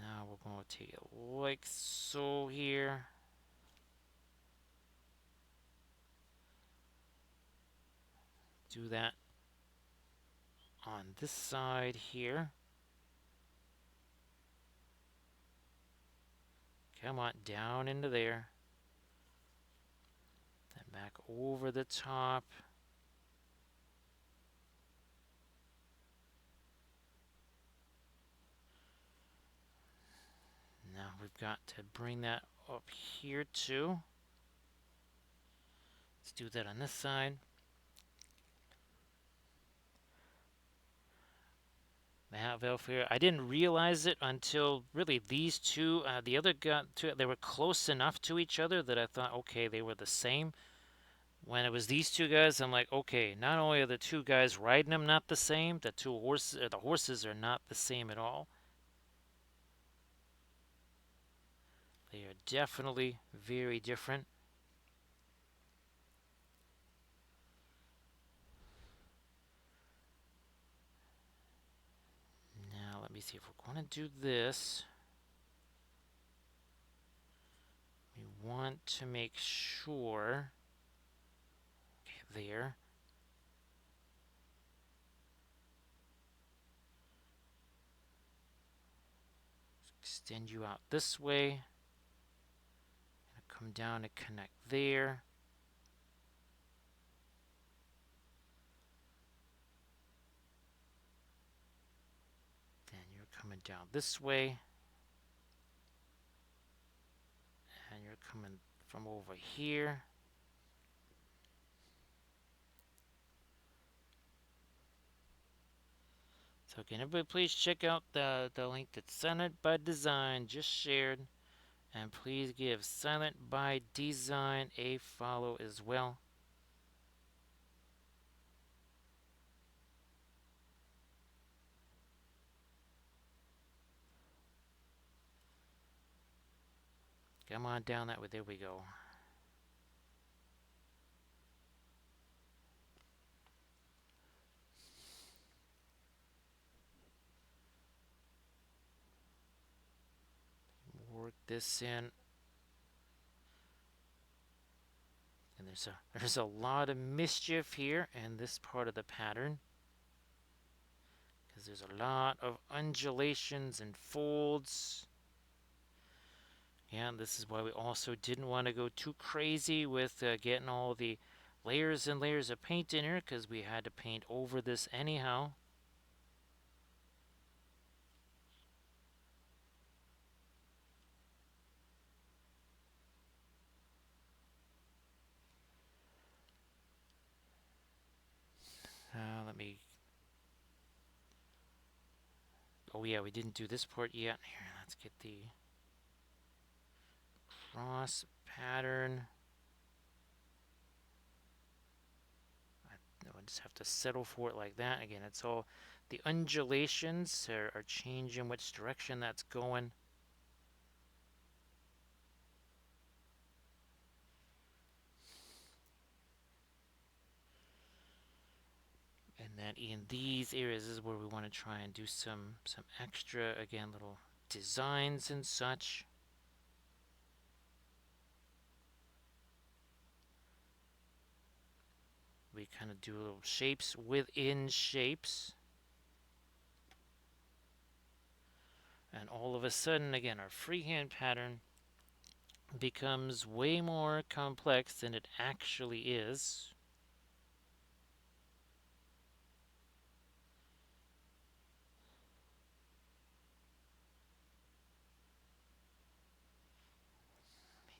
Now we're going to take it like so here. Do that on this side here. Come on, down into there. Then back over the top. Now we've got to bring that up here too. Let's do that on this side. That Valkyrie, I didn't realize it until really these two, the other two, they were close enough to each other that I thought, okay, they were the same. When it was these two guys, I'm like, okay, not only are the two guys riding them not the same, the horses are not the same at all. They are definitely very different. Now, let me see if we're going to do this. We want to make sure, okay, there. Extend you out this way. Come down and connect there. Then you're coming down this way. And you're coming from over here. So can everybody please check out the link that's Silent by Design just shared. And please give Silent by Design a follow as well. Come on down that way. There we go. Work this in. And there's a lot of mischief here in this part of the pattern, because there's a lot of undulations and folds. Yeah, this is why we also didn't want to go too crazy with getting all the layers and layers of paint in here, because we had to paint over this anyhow. Let me... Oh yeah, we didn't do this part yet. Here, let's get the cross pattern. I just have to settle for it like that. Again, it's all the undulations are changing which direction that's going. And then in these areas is where we want to try and do some extra, again, little designs and such. We kind of do little shapes within shapes. And all of a sudden, again, our freehand pattern becomes way more complex than it actually is.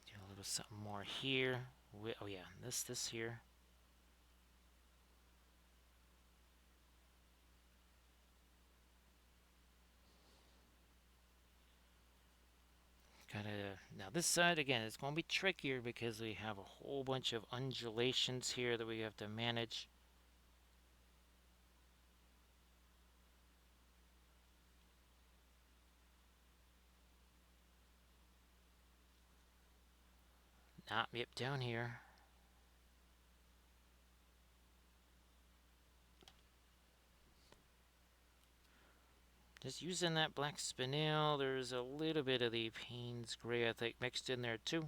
Do a little something more here. Oh yeah, this here. Now this side again, it's going to be trickier because we have a whole bunch of undulations here that we have to manage. Yep, down here. Just using that black spinel, there's a little bit of the Payne's gray, I think, mixed in there too.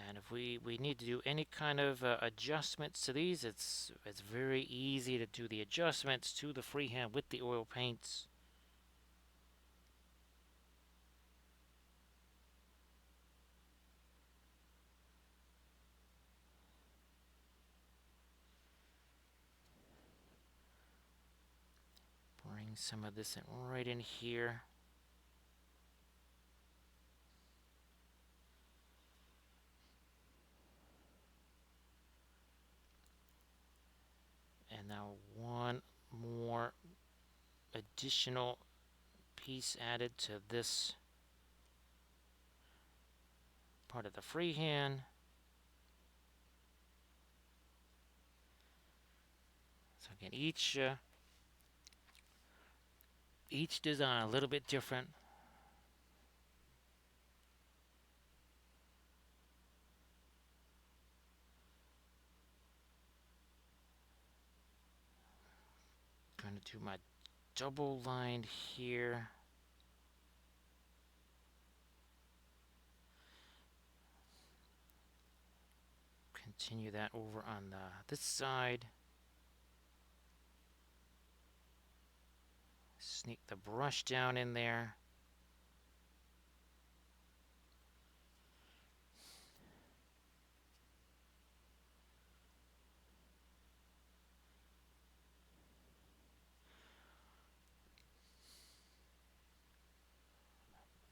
And if we need to do any kind of adjustments to these, it's very easy to do the adjustments to the freehand with the oil paints. Bring some of this in right in here. And now one more additional piece added to this part of the freehand. So again, each design a little bit different. Going to do my double line here. Continue that over on this side. Sneak the brush down in there.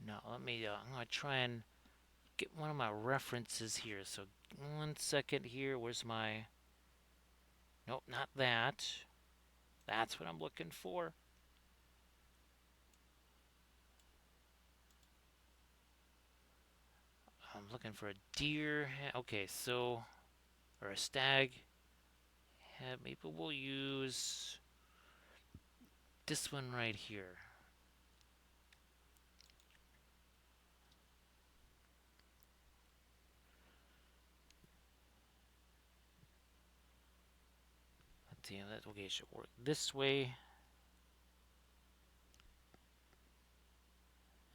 Now I'm gonna try and get one of my references here. So 1 second here. Where's my? Nope, not that. That's what I'm looking for. I'm looking for a deer. Okay, so or a stag. Maybe we'll use this one right here. Let's see. Okay, should work this way.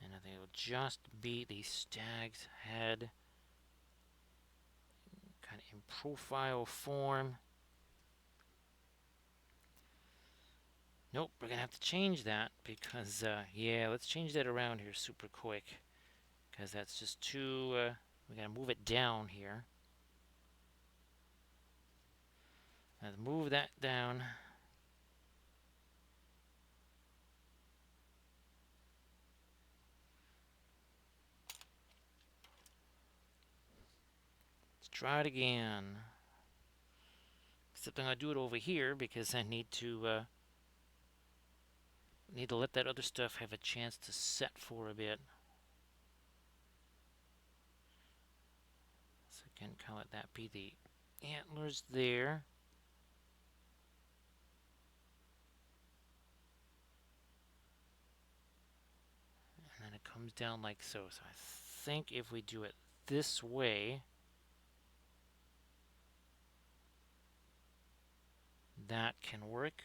And I think it'll just be the stag's head. Kind of in profile form. Nope, we're gonna have to change that because, yeah, let's change that around here super quick. Because that's just too, we gotta move it down here. Let's move that down. Let's try it again. Except I'm gonna do it over here because I need to let that other stuff have a chance to set for a bit. So again, kind of let that be the antlers there. And then it comes down like so. So I think if we do it this way, that can work.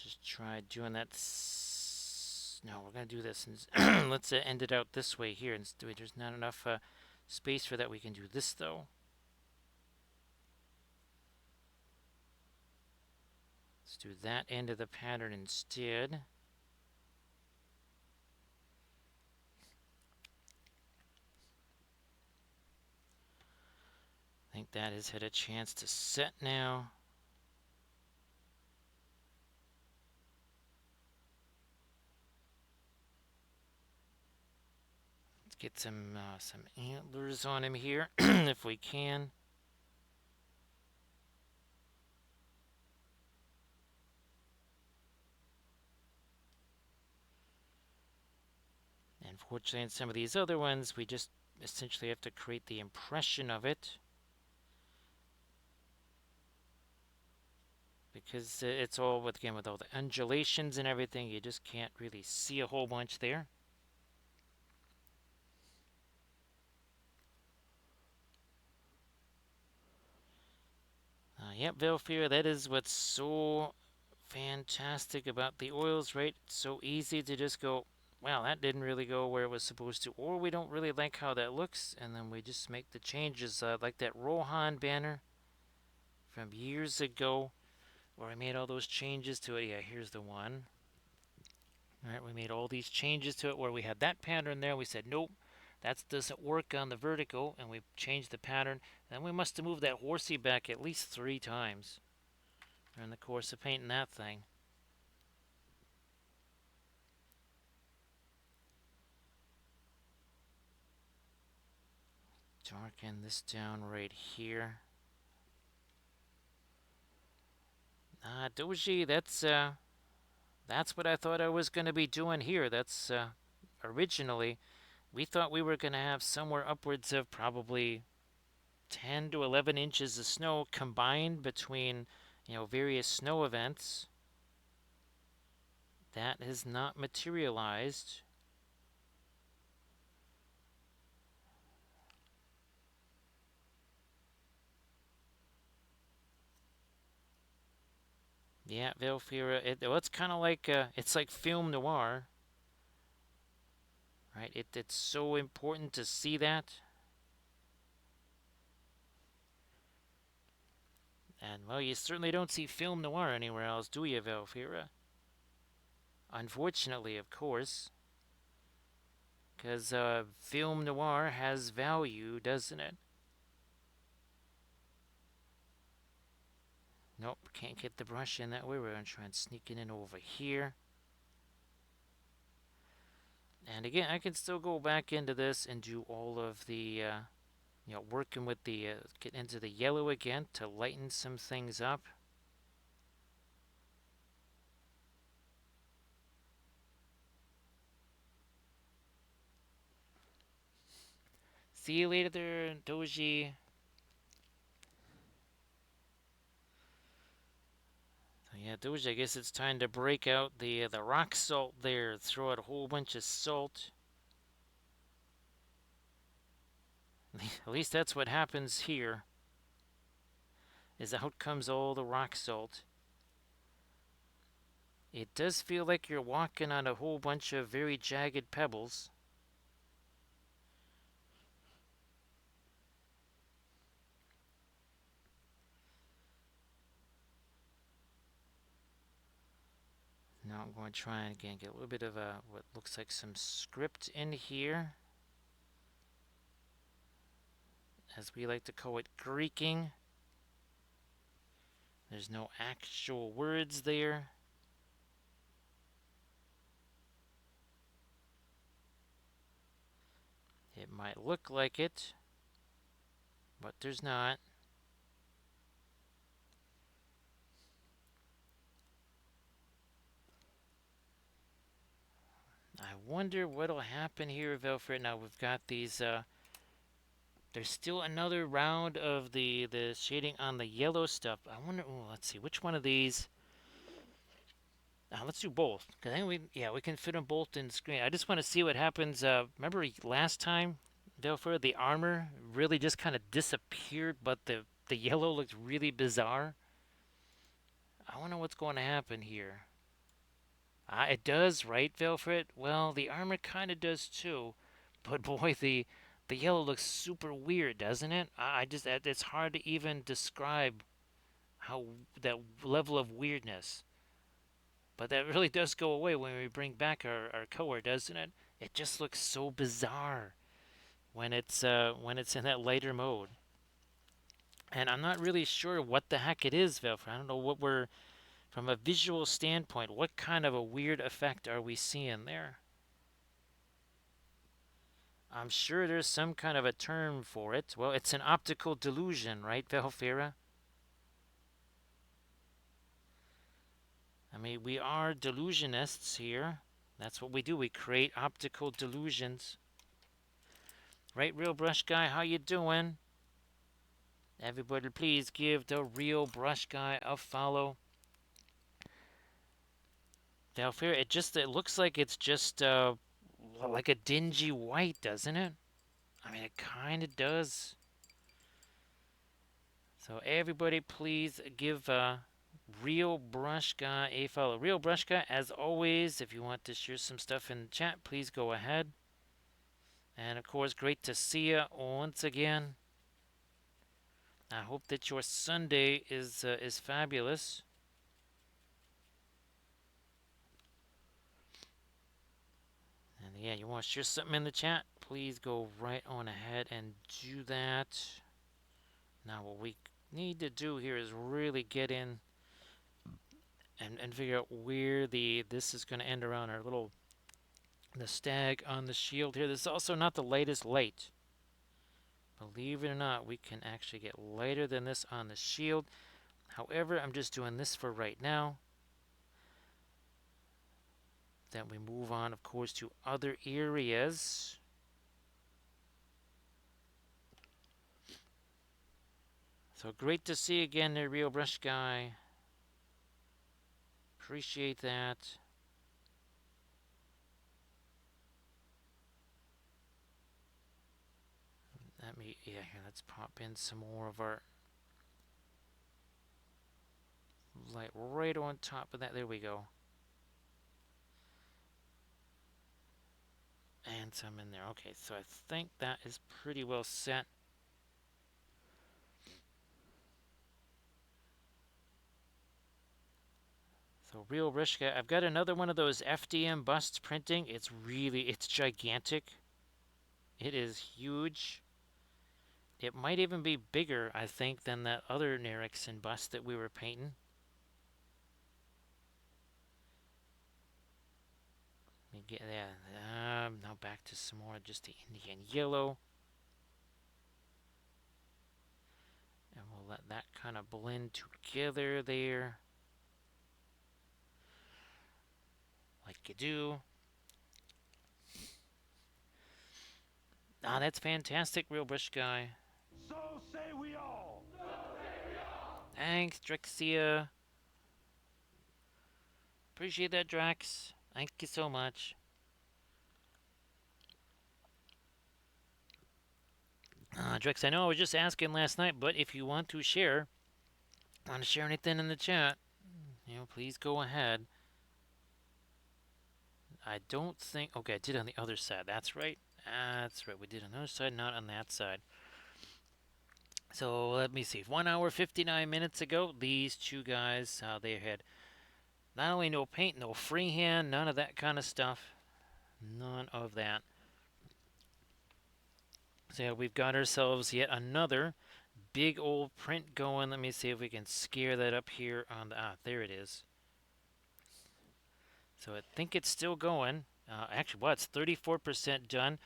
Just try doing that. No, we're going to do this. And let's end it out this way here. There's not enough space for that. We can do this, though. Let's do that end of the pattern instead. I think that has had a chance to set now. Let's get some antlers on him here if we can. Unfortunately, in some of these other ones, we just essentially have to create the impression of it. Because it's all, again, with all the undulations and everything, you just can't really see a whole bunch there. Yep, Velfir, that is what's so fantastic about the oils, right? It's so easy to just go, well, that didn't really go where it was supposed to, or we don't really like how that looks, and then we just make the changes, like that Rohan banner from years ago, where I made all those changes to it. Yeah, here's the one. All right, we made all these changes to it where we had that pattern there. We said, nope, that doesn't work on the vertical, and we changed the pattern. Then we must have moved that horsey back at least 3 times in the course of painting that thing. Darken this down right here. Doji, that's what I thought I was going to be doing here. That's originally, we thought we were going to have somewhere upwards of probably 10 to 11 inches of snow combined between, various snow events. That has not materialized. Yeah, Velfira, it's kind of like, it's like film noir, right? It's so important to see that. And, well, you certainly don't see film noir anywhere else, do you, Velfira? Unfortunately, of course. Because film noir has value, doesn't it? Nope, can't get the brush in that way. We're going to try and sneak it in over here. And again, I can still go back into this and do all of the, working with the, get into the yellow again to lighten some things up. See you later there, Doji. So yeah, Doji, I guess it's time to break out the rock salt there. Throw out a whole bunch of salt. At least that's what happens here. Is out comes all the rock salt. It does feel like you're walking on a whole bunch of very jagged pebbles. Now I'm going to try and again get a little bit of what looks like some script in here. As we like to call it, Greeking. There's no actual words there. It might look like it, but there's not. I wonder what'll happen here, Velfred. Now we've got these, there's still another round of the shading on the yellow stuff. I wonder, let's see, which one of these? Let's do both, because then we can fit them both in the screen. I just want to see what happens. Remember last time, Velfred, the armor really just kind of disappeared, but the yellow looked really bizarre. I wonder what's going to happen here. It does, right, Velfred? Well, the armor kind of does too. But boy, the yellow looks super weird, doesn't it? I just it's hard to even describe how that level of weirdness. But that really does go away when we bring back our color, doesn't it? It just looks so bizarre when it's in that lighter mode. And I'm not really sure what the heck it is, Velfred. I don't know what we're from a visual standpoint. What kind of a weird effect are we seeing there? I'm sure there's some kind of a term for it. Well, it's an optical delusion, right, Velfira? I mean, we are delusionists here. That's what we do. We create optical delusions. Right, Real Brush Guy? How you doing? Everybody, please give the Real Brush Guy a follow. Velfira, it looks like it's just like a dingy white, doesn't it? I mean, it kind of does. So everybody, please give Real Brush Guy a follow. Real Brush Guy, as always, if you want to share some stuff in the chat, please go ahead. And of course, great to see you once again. I hope that your Sunday is fabulous. And yeah, you want to share something in the chat? Please go right on ahead and do that. Now, what we need to do here is really get in and figure out where this is going to end around our little the stag on the shield here. This is also not the latest light. Believe it or not, we can actually get lighter than this on the shield. However, I'm just doing this for right now. Then we move on, of course, to other areas. So great to see you again there, Real Brush Guy. Appreciate that. Here, let's pop in some more of our light right on top of that. There we go. And some in there. Okay, so I think that is pretty well set. So Real Rishka, I've got another one of those FDM busts printing. It's gigantic. It is huge. It might even be bigger, I think, than that other Nerixon bust that we were painting. Let me get that. Now back to some more, just the Indian yellow. And we'll let that kind of blend together there. Like you do. Ah, that's fantastic, Real Brush Guy. So say we all. So say we all. Thanks, Drexia. Appreciate that, Drax. Thank you so much. Drex, I know I was just asking last night, but if you want to share, anything in the chat, please go ahead. I don't think. Okay, I did on the other side. That's right. That's right. We did on the other side, not on that side. So let me see. 1 hour 59 minutes ago, these two guys, they had not only no paint, no freehand, none of that kind of stuff. None of that. So yeah, we've got ourselves yet another big old print going. Let me see if we can scare that up here on the. There it is. So I think it's still going. Actually, well, it's 34% done.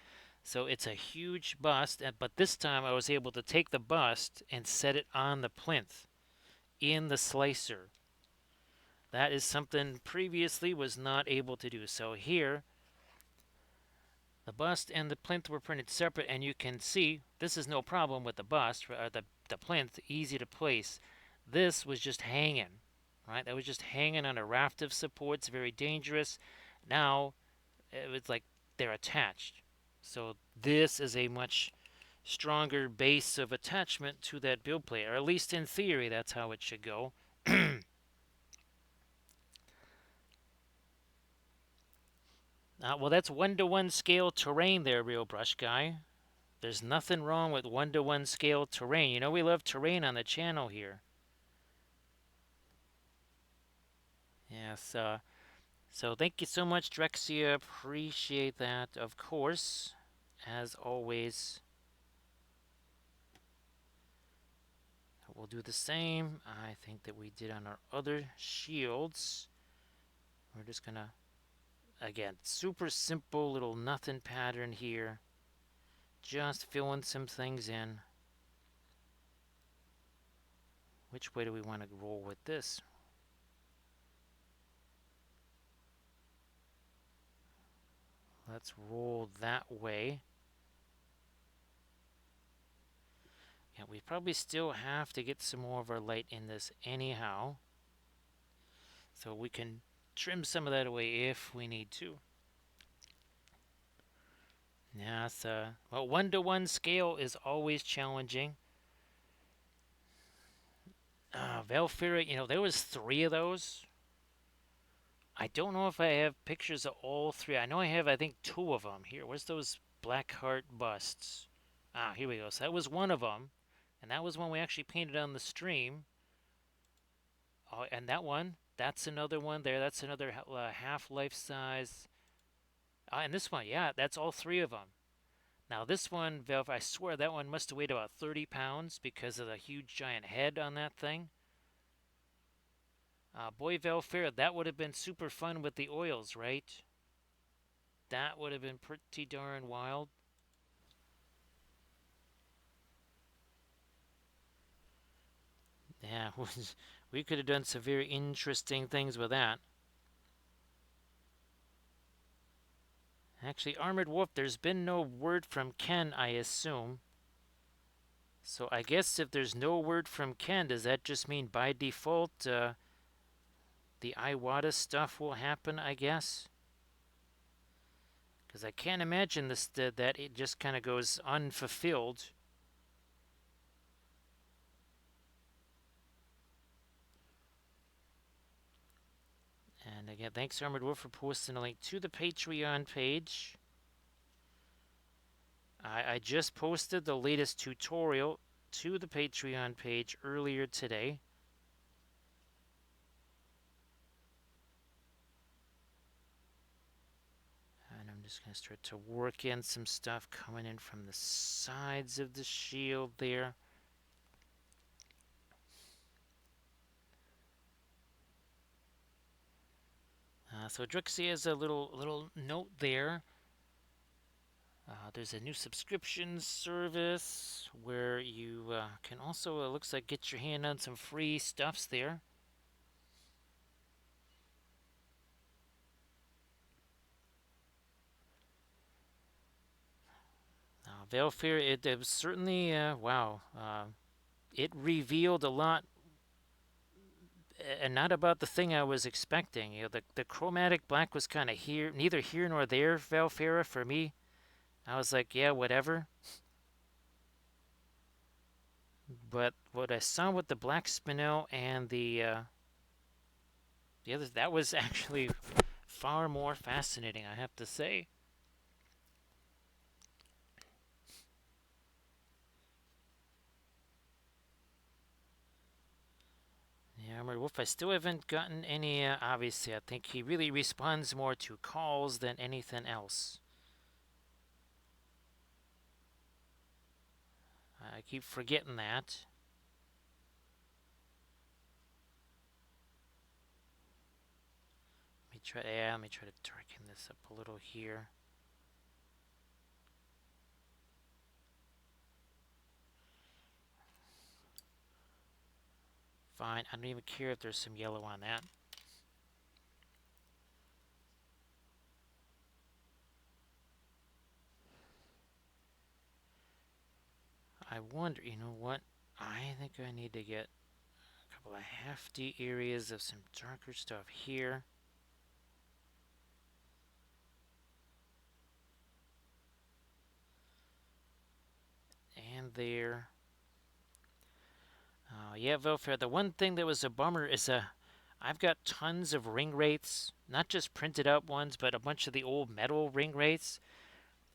So it's a huge bust, but this time I was able to take the bust and set it on the plinth in the slicer. That is something previously was not able to do. So here, the bust and the plinth were printed separate, and you can see this is no problem with the bust, the plinth, easy to place. This was just hanging, right? That was just hanging on a raft of supports, very dangerous. Now, it was like they're attached. So this is a much stronger base of attachment to that build plate, or at least in theory, that's how it should go. Well, that's 1-to-1 scale terrain there, Real Brush Guy. There's nothing wrong with 1-to-1 scale terrain. You know we love terrain on the channel here. Yes, so thank you so much, Drexia. Appreciate that, of course. As always, we'll do the same. I think that we did on our other shields. We're just gonna, again, super simple little nothing pattern here. Just filling some things in. Which way do we want to roll with this? Let's roll that way. Yeah, we probably still have to get some more of our light in this anyhow. So we can trim some of that away if we need to. Yeah, so, well, 1-to-1 scale is always challenging. Valfira, there was 3 of those. I don't know if I have pictures of all 3. I know I have, I think, 2 of them. Here, where's those black heart busts? Here we go. So that was one of them. And that was one we actually painted on the stream. Oh, and that one, that's another one there. That's another half life size. And this one, yeah, that's all 3 of them. Now this one, Valve, I swear that one must have weighed about 30 pounds because of the huge giant head on that thing. Boy, Valfair, that would have been super fun with the oils, right? That would have been pretty darn wild. Yeah, we could have done some very interesting things with that. Actually, Armored Wolf, there's been no word from Ken, I assume. So I guess if there's no word from Ken, does that just mean by default the Iwata stuff will happen, I guess? Because I can't imagine that it just kind of goes unfulfilled. And again, thanks Armored Wolf for posting a link to the Patreon page. I just posted the latest tutorial to the Patreon page earlier today. And I'm just going to start to work in some stuff coming in from the sides of the shield there. So Drixie has a little note there. There's a new subscription service where you can also, it looks like, get your hand on some free stuffs there. Veilfear, it was certainly, wow, it revealed a lot, and not about the thing I was expecting. The chromatic black was kind of here, neither here nor there, Valfera, for me. I was like, yeah, whatever. But what I saw with the black spinel and the other, that was actually far more fascinating, I have to say. Yeah, Armored Wolf, I still haven't gotten any, obviously, I think he really responds more to calls than anything else. I keep forgetting that. Let me try to darken this up a little here. Fine, I don't even care if there's some yellow on that. I wonder, you know what? I think I need to get a couple of hefty areas of some darker stuff here. And there. Yeah, Velfair, the one thing that was a bummer is I've got tons of ring rates, not just printed out ones, but a bunch of the old metal ring rates,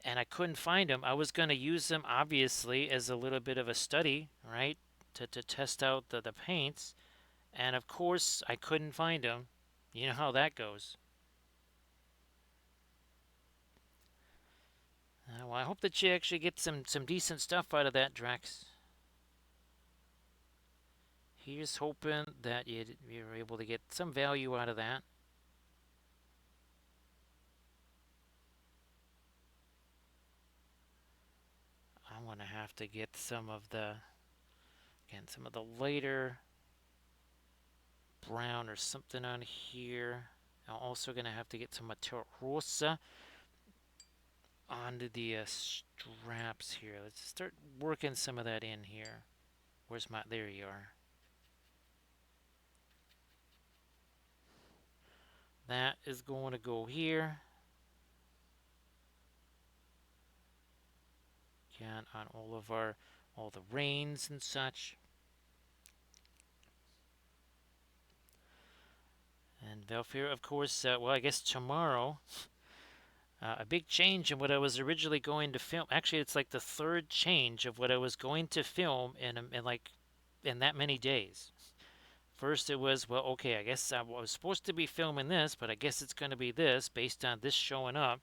and I couldn't find them. I was going to use them, obviously, as a little bit of a study, right, to test out the paints, and of course, I couldn't find them. You know how that goes. Well, I hope that you actually get some decent stuff out of that, Drex. Here's hoping that you're able to get some value out of that. I'm gonna have to get some of the some of the lighter brown or something on here. I'm also gonna have to get some Matera Rosa onto the straps here. Let's start working some of that in here. Where's my? There you are. That is going to go here. Again, on all the reins and such. And Valfir, of course, well, I guess tomorrow, a big change in what I was originally going to film. Actually, it's like the third change of what I was going to film in that many days. First, it was, well, okay, I guess I was supposed to be filming this, but I guess it's going to be this based on this showing up.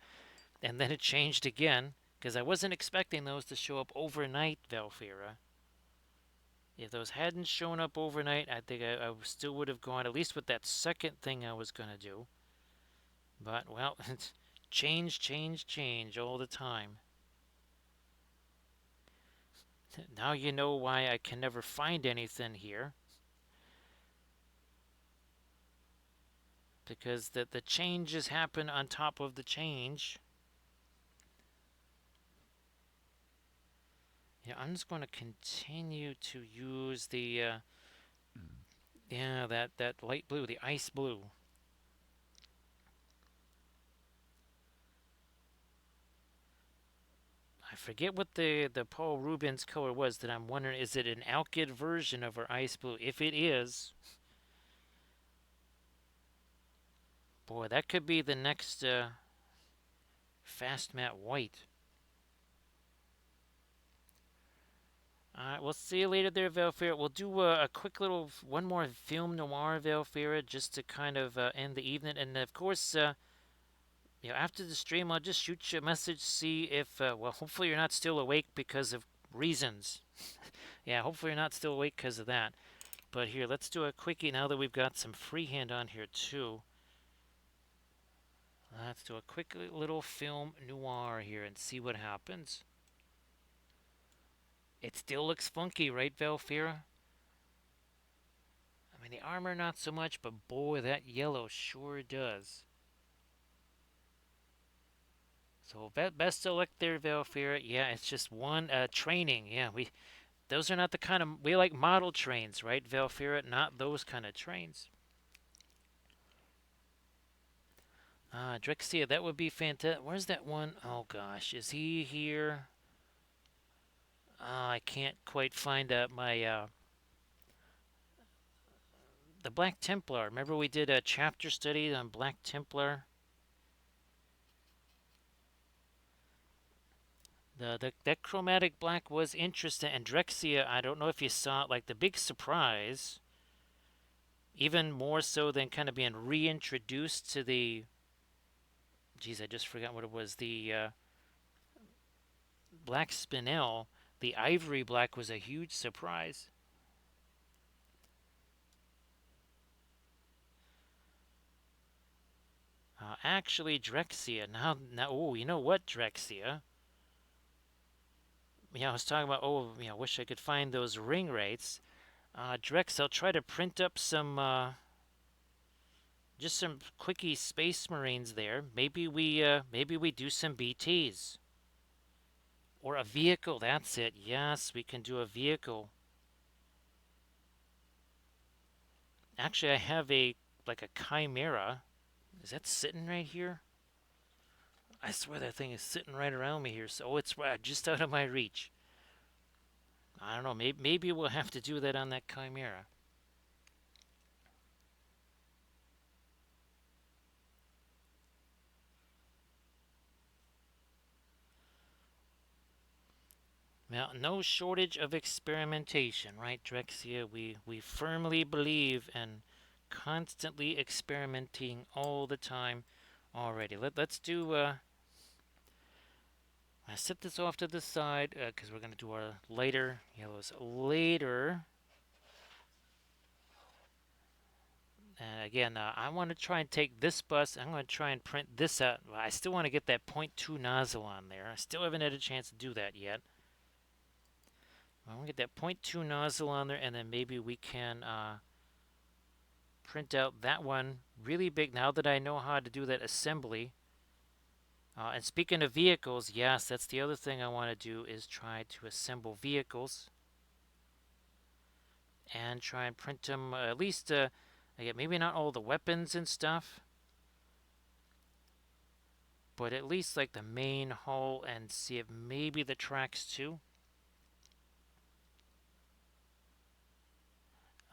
And then it changed again because I wasn't expecting those to show up overnight, Valfira. If those hadn't shown up overnight, I think I still would have gone at least with that second thing I was going to do. But, well, it's change, change, change all the time. Now you know why I can never find anything here. Because the changes happen on top of the change. Yeah, I'm just going to continue to use the, yeah, that light blue, the ice blue. I forget what the Paul Rubens color was that I'm wondering, is it an alkyd version of our ice blue? If it is, boy, that could be the next fast matte white. Alright, we'll see you later there, Valfira. We'll do a quick little, one more film noir, Valfira, just to kind of end the evening. And of course, after the stream, I'll just shoot you a message, see if, well, hopefully you're not still awake because of reasons. Yeah, hopefully you're not still awake because of that. But here, let's do a quickie now that we've got some freehand on here too. Let's do a quick little film noir here and see what happens. It still looks funky, right, Valfira? I mean, the armor not so much, but boy, that yellow sure does. So best of luck there, Valfira. Yeah, it's just one training. Yeah, those are not the kind of we like model trains, right, Valfira? Not those kind of trains. Drexia, that would be fantastic. Where's that one? Oh gosh, is he here? I can't quite find my the Black Templar. Remember we did a chapter study on Black Templar. That chromatic black was interesting, and Drexia. I don't know if you saw it, like the big surprise, even more so than kind of being reintroduced to the. Geez, I just forgot what it was. The black spinel, the ivory black was a huge surprise. Actually, Drexia. Now, oh, you know what, Drexia? I was talking about, wish I could find those ring rates. Drex, I'll try to print up some, just some quickie Space Marines there. Maybe we do some BTs. Or a vehicle, that's it. Yes, we can do a vehicle. Actually, I have like a Chimera. Is that sitting right here? I swear that thing is sitting right around me here. So it's just out of my reach. I don't know. Maybe we'll have to do that on that Chimera. Well, no shortage of experimentation, right, Drexia? We firmly believe in constantly experimenting all the time already. Let's do, I set this off to the side because we're going to do our lighter yellows later. And again, I want to try and take this bus. I'm going to try and print this out. I still want to get that .2 nozzle on there. I still haven't had a chance to do that yet. I want to get that .2 nozzle on there, and then maybe we can print out that one really big now that I know how to do that assembly. And speaking of vehicles, yes, that's the other thing I want to do is try to assemble vehicles and try and print them at least, again, maybe not all the weapons and stuff, but at least like the main hull and see if maybe the tracks too.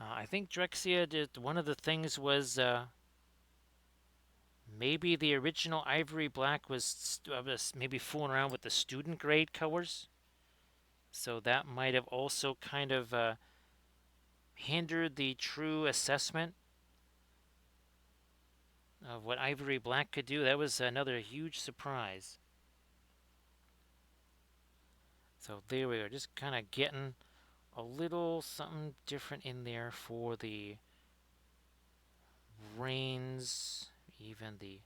I think Drexia did one of the things was maybe the original Ivory Black was maybe fooling around with the student grade colors. So that might have also kind of hindered the true assessment of what Ivory Black could do. That was another huge surprise. So there we are, just kind of getting a little something different in there for the reins, even the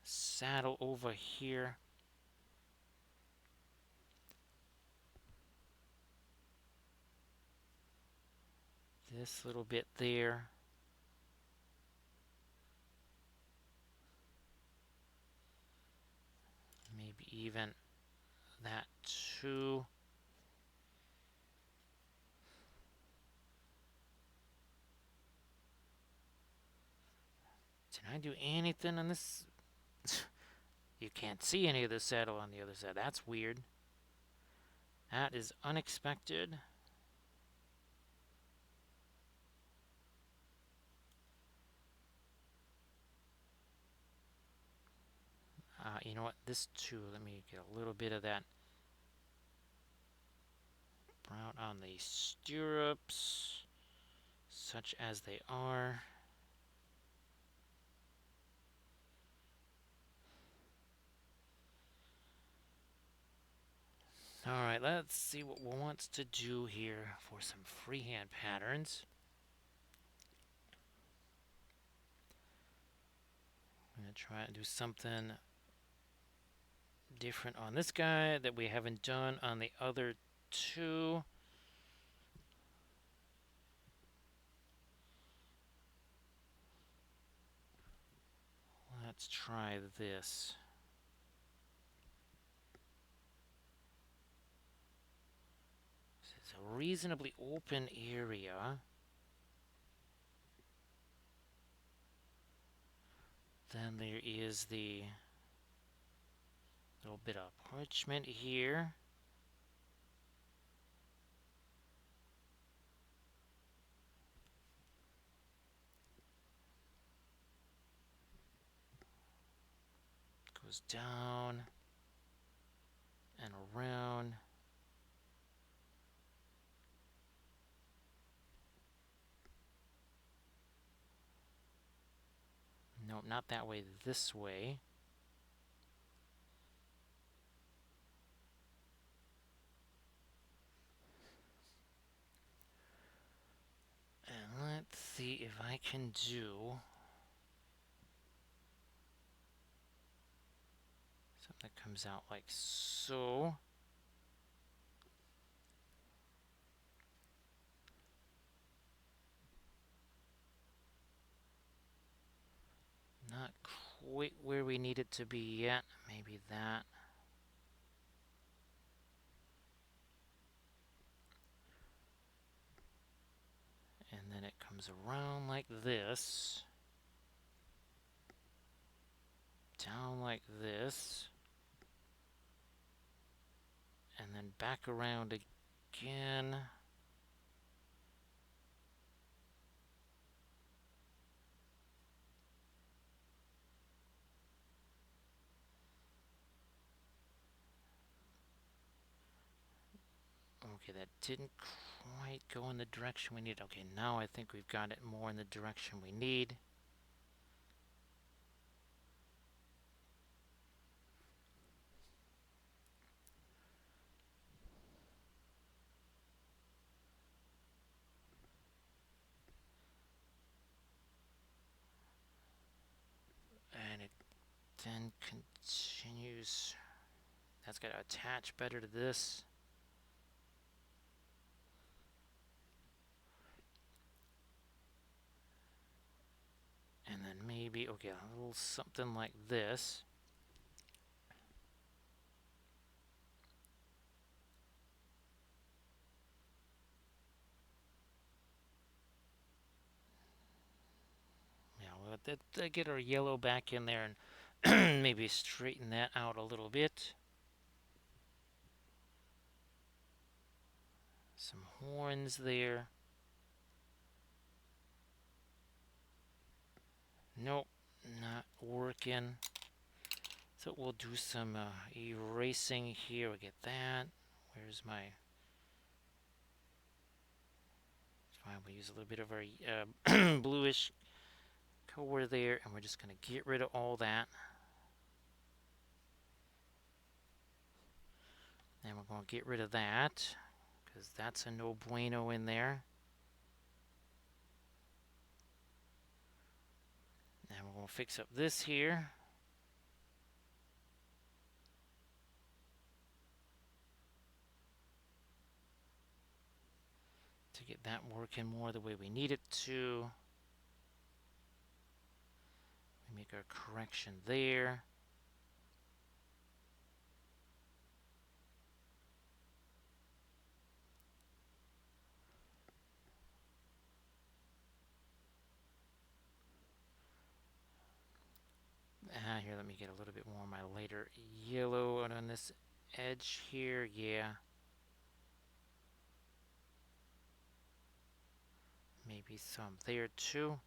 saddle over here. This little bit there. Maybe even that too. Did I do anything on this? You can't see any of the saddle on the other side. That's weird. That is unexpected. You know what? This too. Let me get a little bit of that brown on the stirrups, such as they are. Alright, let's see what we want to do here for some freehand patterns. I'm going to try and do something different on this guy that we haven't done on the other two. Let's try this. This is a reasonably open area. Then there is the little bit of parchment here. Goes down and around. No, not that way, this way. And let's see if I can do something that comes out like so. Not quite where we need it to be yet. Maybe that. And then it comes around like this. Down like this. And then back around again. Okay, that didn't quite go in the direction we need. Okay, now I think we've got it more in the direction we need. And it then continues. That's got to attach better to this. And then maybe, okay, a little something like this. Yeah, we'll get our yellow back in there and maybe straighten that out a little bit. Some horns there. Nope, not working. So we'll do some erasing here. We get that. Where's my... Fine, we'll use a little bit of our bluish color there, and we're just going to get rid of all that. And we're going to get rid of that, because that's a no bueno in there. And we're going to fix up this here. To get that working more the way we need it to. We make our correction there. Here, let me get a little bit more of my lighter yellow on this edge here. Yeah. Maybe some there too.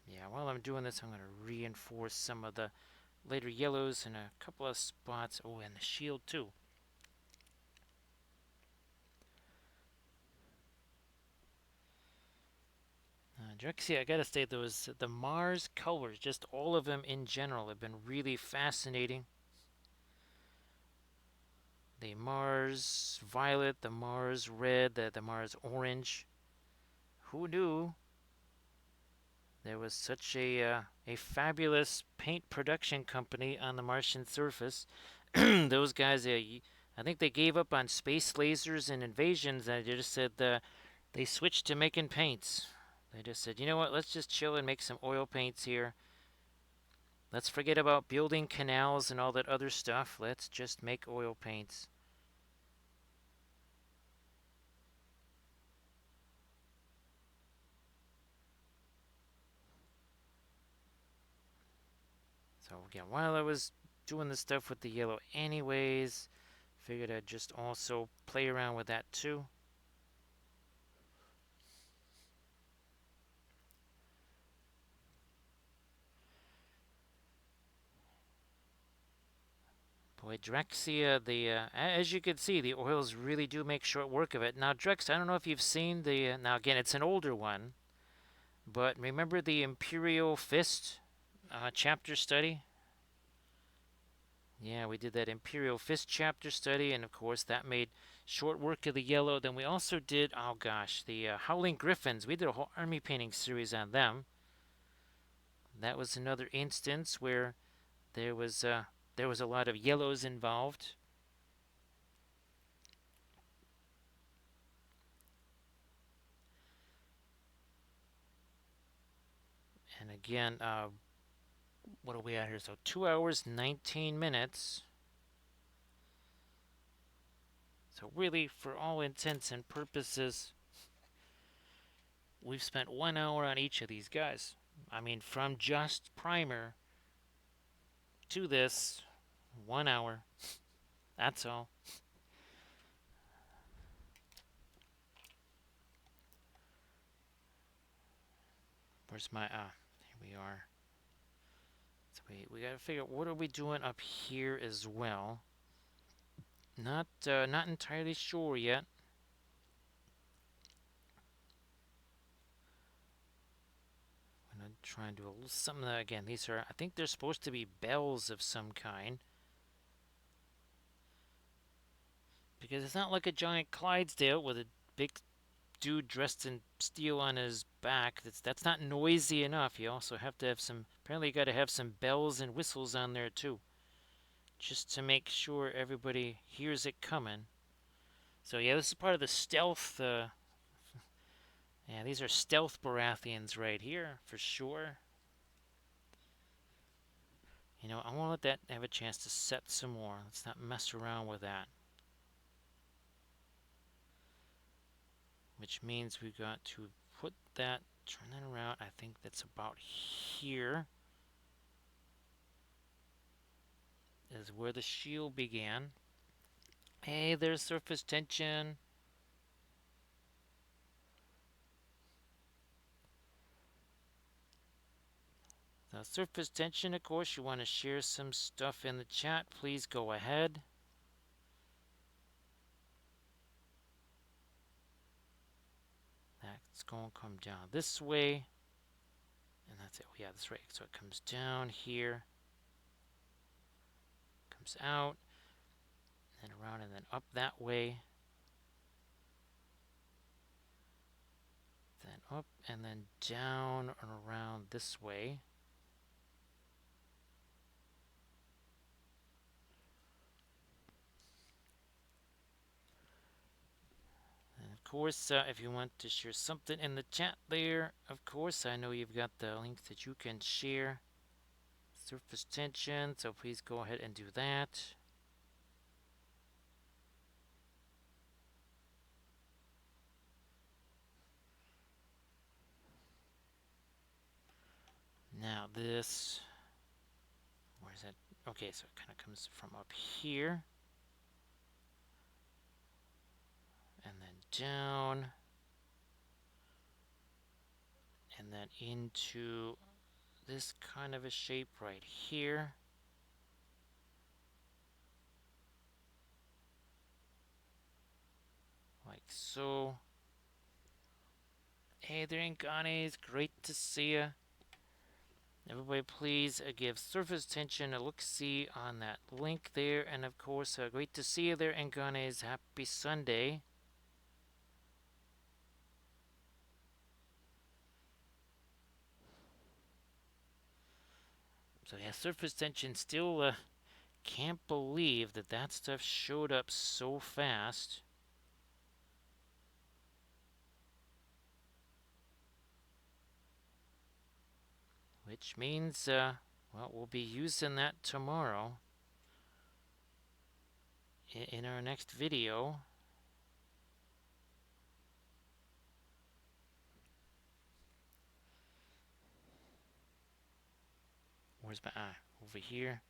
Yeah, while I'm doing this, I'm going to reinforce some of the later yellows in a couple of spots. Oh, and the shield too. Drexy, I gotta say, the Mars colors, just all of them in general, have been really fascinating. The Mars violet, the Mars red, the Mars orange. Who knew there was such a fabulous paint production company on the Martian surface? Those guys, I think they gave up on space lasers and invasions, and they just said they switched to making paints. They just said, you know what, let's just chill and make some oil paints here. Let's forget about building canals and all that other stuff. Let's just make oil paints. So again, while I was doing the stuff with the yellow anyways, figured I'd just also play around with that too. Boy, Drexia, as you can see, the oils really do make short work of it. Now, Drex, I don't know if you've seen now again, it's an older one, but remember the Imperial Fist chapter study? Yeah, we did that Imperial Fist chapter study, and of course that made short work of the yellow. Then we also did, oh gosh, the Howling Griffins. We did a whole army painting series on them. That was another instance where there was a lot of yellows involved. And again, what are we at here? So 2 hours, 19 minutes. So really, for all intents and purposes, we've spent 1 hour on each of these guys. I mean, from just primer to this, 1 hour. That's all. Where's my, here we are. So we got to figure out what are we doing up here as well. Not entirely sure yet. I'm gonna try and do a little something. Again, these are, I think they're supposed to be bells of some kind. Because it's not like a giant Clydesdale with a big dude dressed in steel on his back. That's not noisy enough. You also have to have some. Apparently, you got to have some bells and whistles on there too, just to make sure everybody hears it coming. So yeah, this is part of the stealth. Yeah, these are stealth Baratheons right here for sure. You know, I want to let that have a chance to set some more. Let's not mess around with that. Which means we've got to put that, turn that around. I think that's about here is where the shield began. Hey, there's surface tension. The surface tension, of course, you want to share some stuff in the chat. Please go ahead. That's going to come down this way. And that's it. Oh, yeah, that's right. So it comes down here, comes out, and around, and then up that way. Then up, and then down and around this way. And of course, if you want to share something in the chat there, of course, I know you've got the link that you can share. Surface tension, so please go ahead and do that. Now this, where's that? Okay, so it kind of comes from up here. And then down. And then into this kind of a shape right here. Like so. Hey there, Inganes. Great to see ya. Everybody, please give surface tension a look-see on that link there. And of course, great to see you there, Inganes. Happy Sunday. So yeah, surface tension still can't believe that that stuff showed up so fast. Which means, well, we'll be using that tomorrow in our next video. Where's my eye? Over here.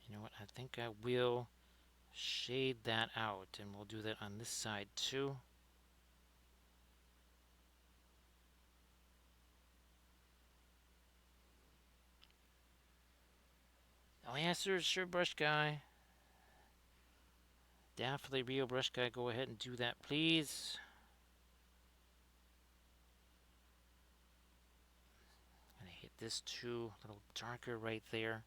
You know what? I think I will shade that out, and we'll do that on this side too. Oh yeah, sure, brush guy. Definitely, real brush guy. Go ahead and do that, please. I'm gonna hit this too, a little darker right there.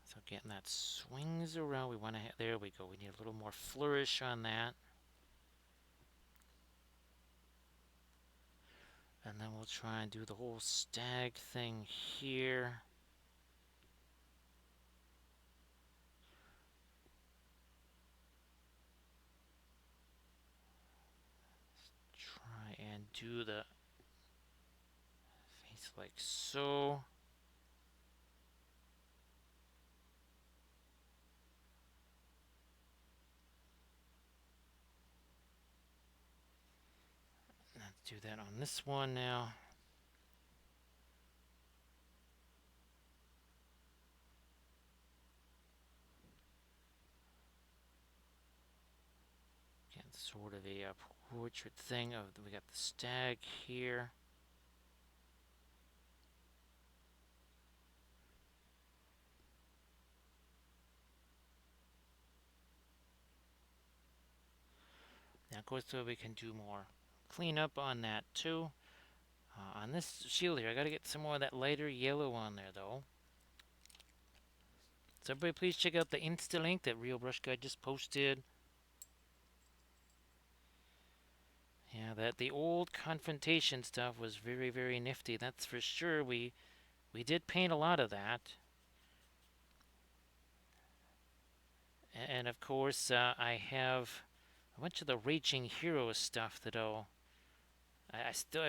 So getting that swings around. We want to. There we go. We need a little more flourish on that. And then we'll try and do the whole stag thing here. Try and do the face like so. Let's do that on this one now. sort of a portrait thing of we got the stag here. Now, of course, so we can do more cleanup on that too. On this shield here, I gotta get some more of that lighter yellow on there though. So everybody please check out the Insta link that Real Brush Guy just posted. Yeah, that the old confrontation stuff was very, very nifty. That's for sure. We did paint a lot of that. And of course, I have a bunch of the Raging Heroes stuff that I've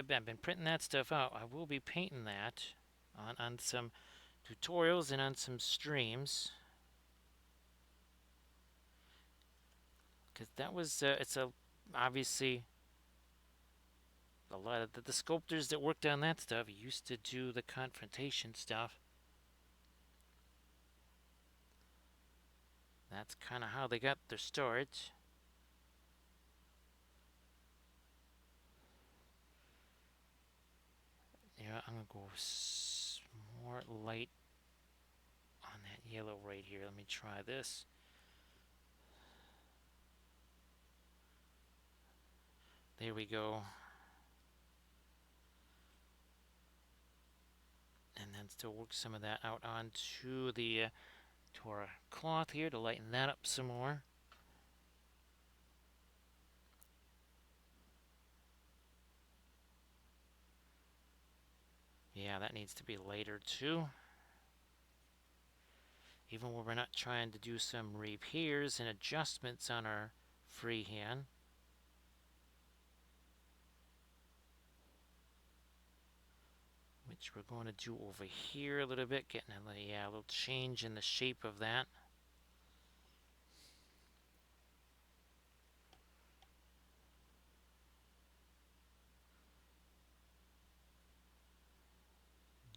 been printing that stuff out. I will be painting that on some tutorials and on some streams. Because that was, it's obviously a lot of the sculptors that worked on that stuff used to do the confrontation stuff. That's kind of how they got their start. Yeah, I'm gonna go more light on that yellow right here. Let me try this. There we go. And then still work some of that out onto the to our cloth here to lighten that up some more. Yeah, that needs to be lighter too. Even when we're not trying to do some repairs and adjustments on our freehand. Which we're going to do over here a little bit, getting a little change in the shape of that.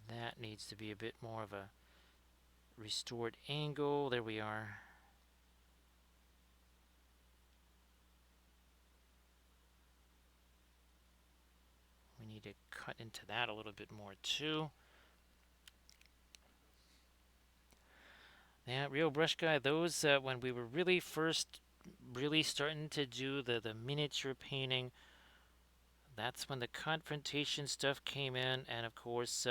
That needs to be a bit more of a restored angle. There we are. We need to cut into that a little bit more too. Yeah, Real Brush Guy, those when we were really starting to do the miniature painting, that's when the confrontation stuff came in, and of course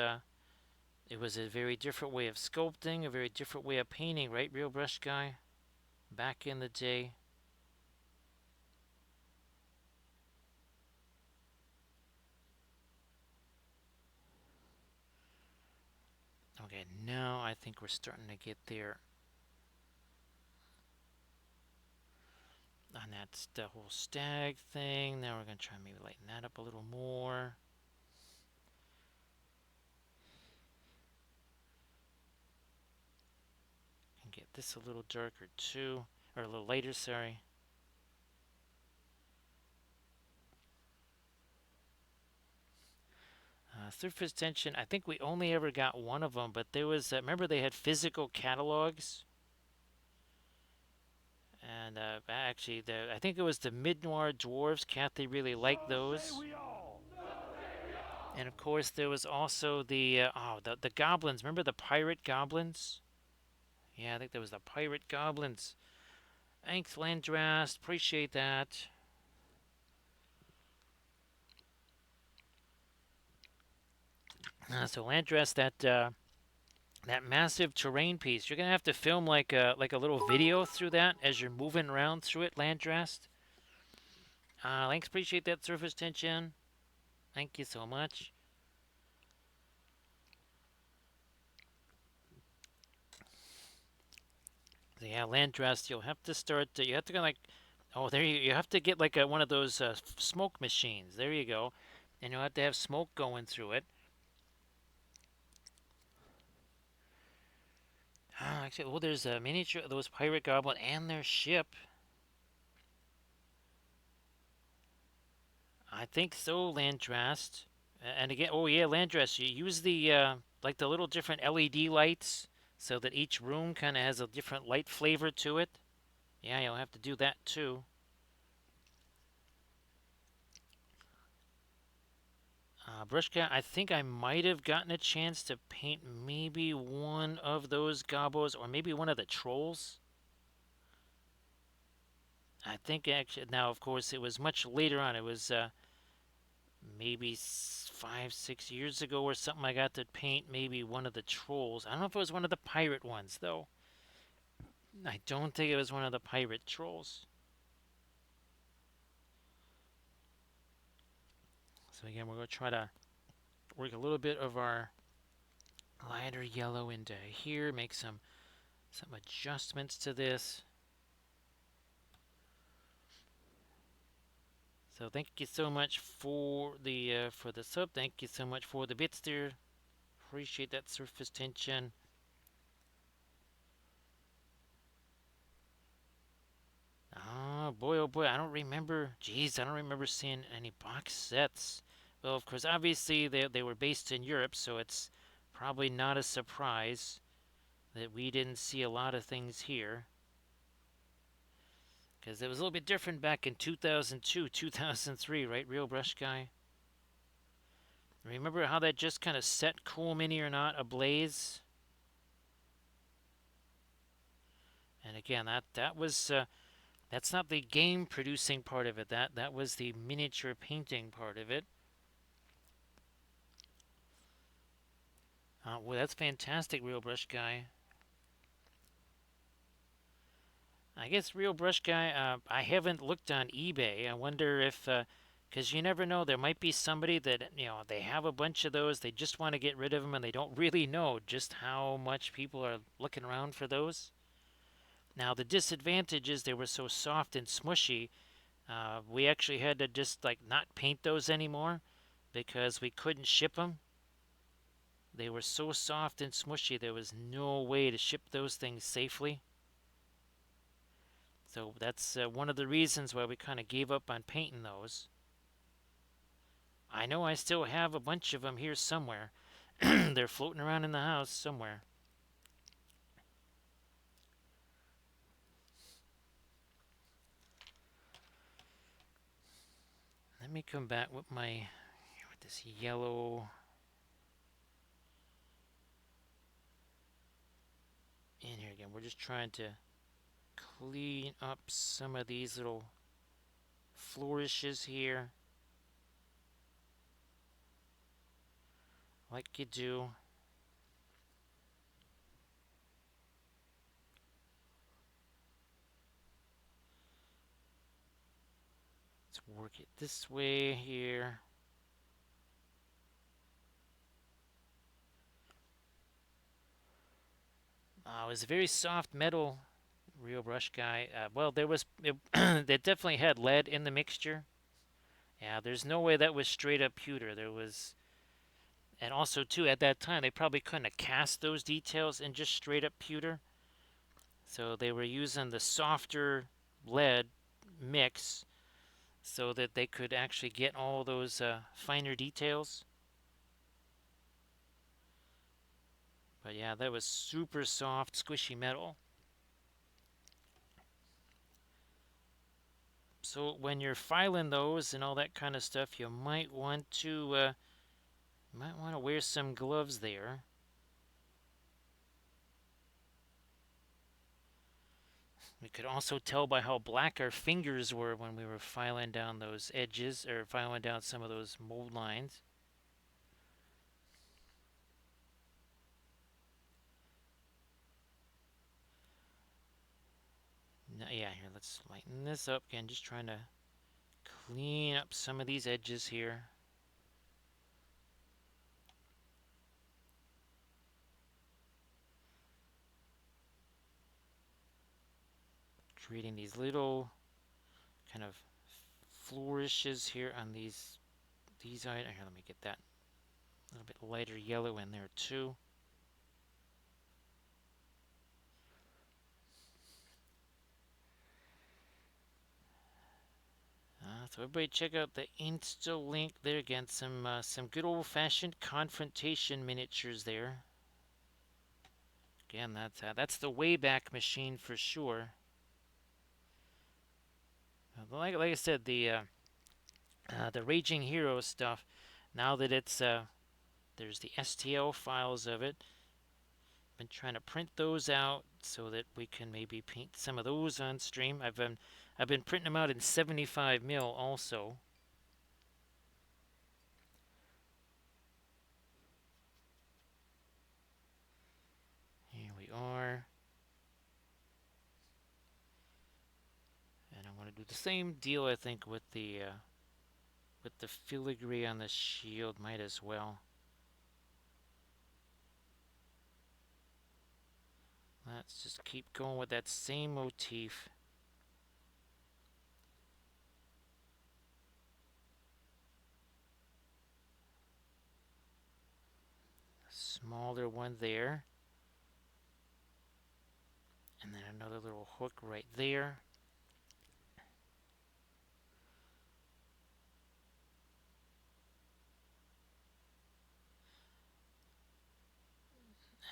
it was a very different way of sculpting, a very different way of painting, right, Real Brush Guy? Back in the day. Okay, now I think we're starting to get there on that the whole stag thing. Now we're going to try and maybe lighten that up a little more. And get this a little darker too, or a little lighter, sorry. Surface tension, I think we only ever got one of them, but there was, remember they had physical catalogs? And actually, I think it was the Mid-Noir Dwarves. Kathy really liked those. And of course, there was also the goblins. Remember the pirate goblins? Yeah, I think there was the pirate goblins. Thanks, Landrast. Appreciate that. So Landrast, that massive terrain piece, you're gonna have to film like a little video through that as you're moving around through it, Landrast. Thanks, appreciate that surface tension. Thank you so much. So yeah, Landrast, you'll have to start. You have to go like, oh, there you have to get like one of those smoke machines. There you go, and you'll have to have smoke going through it. Actually, oh, there's a miniature of those pirate goblin and their ship. I think so, Landrast. And again, oh yeah, Landrast, you use the like the little different LED lights so that each room kind of has a different light flavor to it. Yeah, you'll have to do that too. Brushka, I think I might have gotten a chance to paint maybe one of those gobos or maybe one of the trolls. I think actually, now of course it was much later on. It was maybe 5, 6 years ago or something. I got to paint maybe one of the trolls. I don't know if it was one of the pirate ones though. I don't think it was one of the pirate trolls. So again, we're going to try to work a little bit of our lighter yellow into here, make some adjustments to this. So thank you so much for the sub. Thank you so much for the bits there. Appreciate that surface tension. Oh boy, I don't remember. Geez, I don't remember seeing any box sets. Well, of course, obviously they were based in Europe, so it's probably not a surprise that we didn't see a lot of things here. Because it was a little bit different back in 2002, 2003, right, Real Brush Guy? Remember how that just kind of set Cool Mini or Not ablaze? And again, that was that's not the game producing part of it. That was the miniature painting part of it. Well, that's fantastic, Real Brush Guy. I guess Real Brush Guy. I haven't looked on eBay. I wonder if, because you never know, there might be somebody that they have a bunch of those. They just want to get rid of them, and they don't really know just how much people are looking around for those. Now the disadvantage is they were so soft and smushy. We actually had to just like not paint those anymore because we couldn't ship them. They were so soft and smushy, there was no way to ship those things safely. So that's one of the reasons why we kind of gave up on painting those. I know I still have a bunch of them here somewhere. They're floating around in the house somewhere. Let me come back with this yellow in here again. We're just trying to clean up some of these little flourishes here, like you do. Let's work it this way here. It was a very soft metal, Real Brush Guy. Well, they definitely had lead in the mixture. Yeah, there's no way that was straight up pewter. There was, and also too at that time they probably couldn't have cast those details in just straight up pewter. So they were using the softer lead mix so that they could actually get all those finer details. But yeah, that was super soft, squishy metal. So when you're filing those and all that kind of stuff, you might want to wear some gloves there. We could also tell by how black our fingers were when we were filing down those edges or filing down some of those mold lines. Now, yeah, here, let's lighten this up again. Just trying to clean up some of these edges here. Creating these little kind of flourishes here on these items. Here, let me get that a little bit lighter yellow in there too. So everybody check out the Insta link there again. Some good old-fashioned confrontation miniatures there. Again, that's the Wayback Machine for sure. Like I said, the Raging Hero stuff. Now that there's the STL files of it. Been trying to print those out so that we can maybe paint some of those on stream. I've been printing them out in 75 mil also. Here we are. And I'm going to do the same deal, I think, with the filigree on the shield. Might as well. Let's just keep going with that same motif. Smaller one there. And then another little hook right there.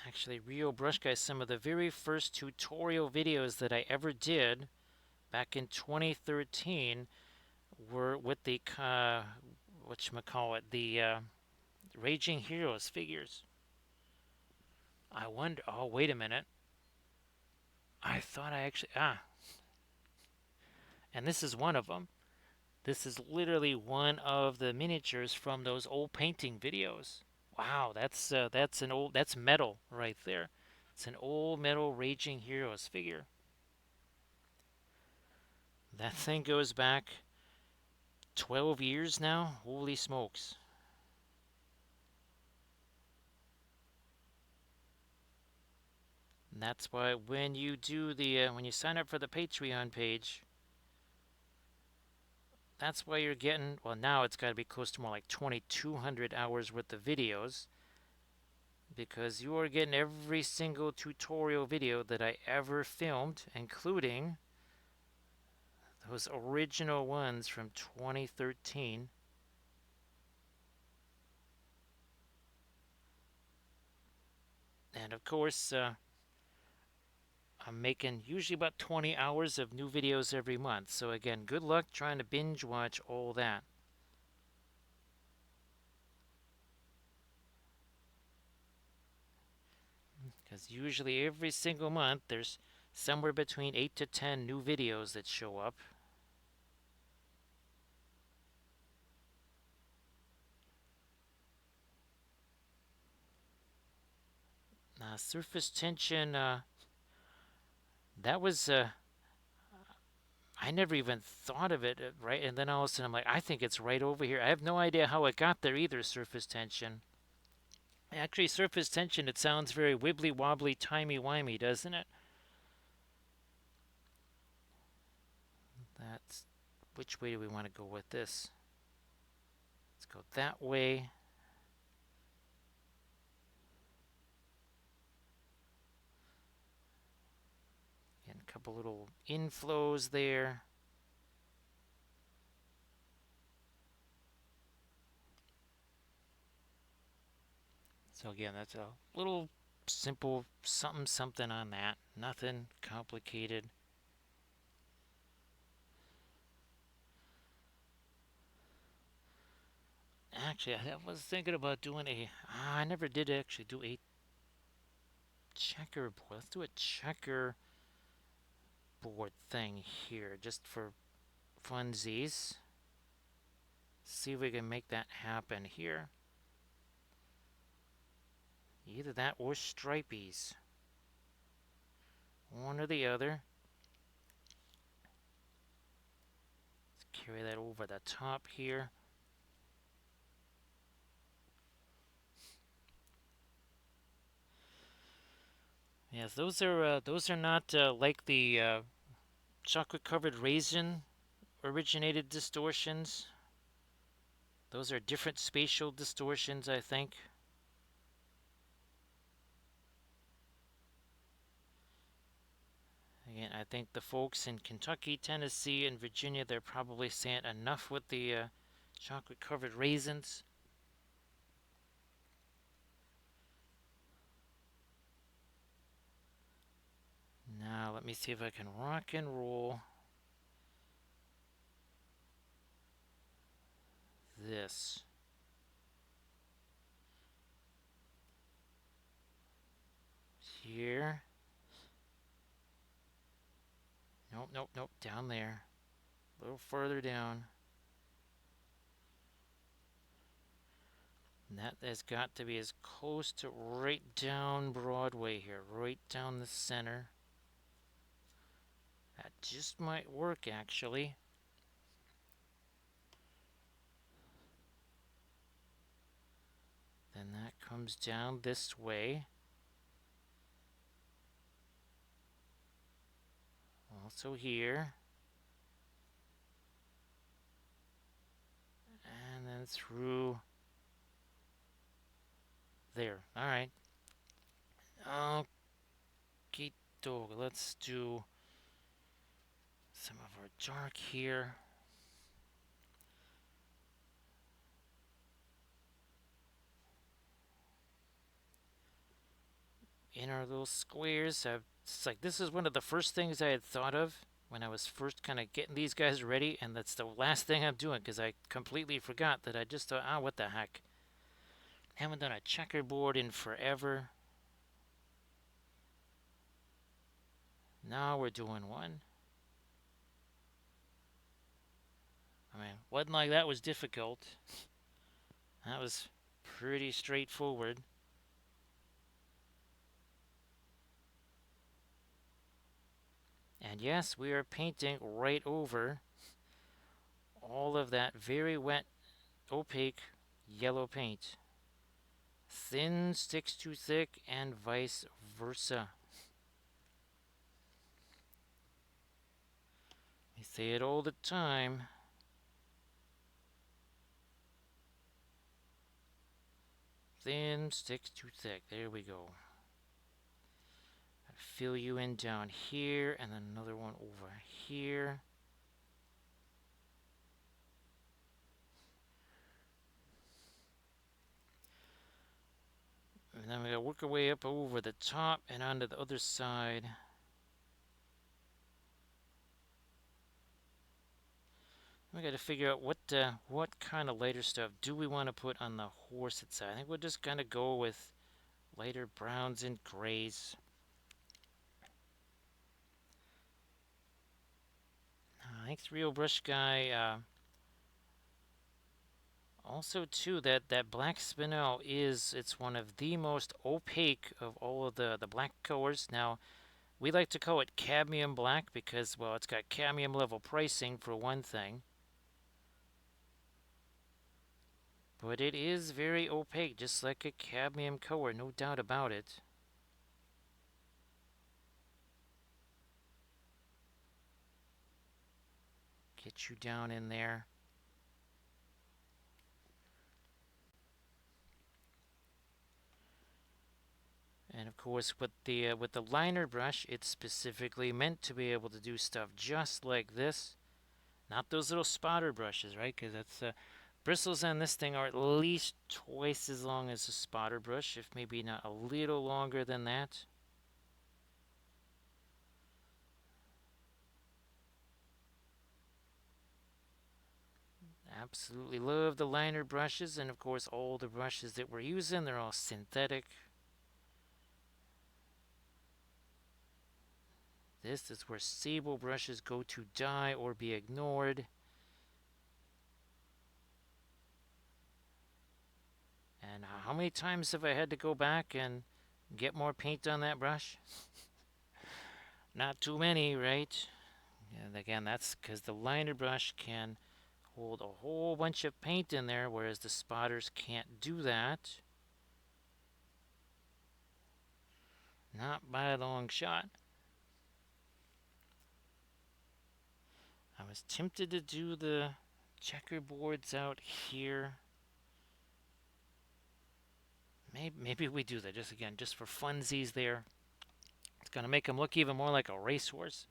Actually, Rio Brush Guy, some of the very first tutorial videos that I ever did back in 2013 were with the whatchamacallit, the Raging Heroes figures. I wonder. Oh, wait a minute. I thought I actually and this is one of them. This is literally one of the miniatures from those old painting videos. Wow, that's metal right there. It's an old metal Raging Heroes figure. That thing goes back 12 years now. Holy smokes. And that's why when you do when you sign up for the Patreon page, that's why you're getting, well, now it's got to be close to more like 2,200 hours worth of videos, because you are getting every single tutorial video that I ever filmed, including those original ones from 2013. And of course, I'm making usually about 20 hours of new videos every month. So again, good luck trying to binge watch all that. Because usually every single month there's somewhere between 8 to 10 new videos that show up. Surface tension, that was, I never even thought of it, right? And then all of a sudden I'm like, I think it's right over here. I have no idea how it got there either, surface tension. Actually, surface tension, it sounds very wibbly wobbly, timey wimey, doesn't it? That's, which way do we want to go with this? Let's go that way. And a couple little inflows there. So again, that's a little simple something on that. Nothing complicated. Actually, I was thinking about doing I never did actually do a checkerboard. Let's do a checkerboard thing here, just for funsies. See if we can make that happen here. Either that or stripies. One or the other. Let's carry that over the top here. Yes, those are not like the chocolate covered raisin originated distortions. Those are different spatial distortions, I think. Again, I think the folks in Kentucky, Tennessee, and Virginia, they're probably saying enough with the chocolate covered raisins. Now, let me see if I can rock and roll this. Nope, nope, nope. Down there. A little further down. And that has got to be as close to right down Broadway here. Right down the center. That just might work, actually. Then that comes down this way. Also here. And then through there. Alright. Okay, let's do some of our dark here. In our little squares. It's like this is one of the first things I had thought of when I was first kind of getting these guys ready, and that's the last thing I'm doing because I completely forgot that I just thought, what the heck? Haven't done a checkerboard in forever. Now we're doing one. I mean, wasn't like that was difficult. That was pretty straightforward. And yes, we are painting right over all of that very wet, opaque yellow paint. Thin sticks too thick and vice versa. I say it all the time. Thin sticks too thick. There we go. Fill you in down here and then another one over here. And then we gotta work our way up over the top and onto the other side. We gotta figure out what kind of lighter stuff do we want to put on the horse itself. I think we'll just kind of go with lighter browns and grays. Thanks, Real Brush Guy. Also, too, that black spinel it's one of the most opaque of all of the black colors. Now, we like to call it cadmium black because, well, it's got cadmium level pricing for one thing. But it is very opaque, just like a cadmium color, no doubt about it. Get you down in there. And of course, with the liner brush, it's specifically meant to be able to do stuff just like this. Not those little spotter brushes, right? Because that's bristles on this thing are at least twice as long as a spotter brush, if maybe not a little longer than that. Absolutely love the liner brushes, and of course all the brushes that we're using, they're all synthetic. This is where sable brushes go to die or be ignored. And how many times have I had to go back and get more paint on that brush? Not too many, right? And again, that's because the liner brush can hold a whole bunch of paint in there, whereas the spotters can't do that. Not by a long shot. I was tempted to do the checkerboards out here. Maybe we do that just for funsies there. It's going to make them look even more like a racehorse.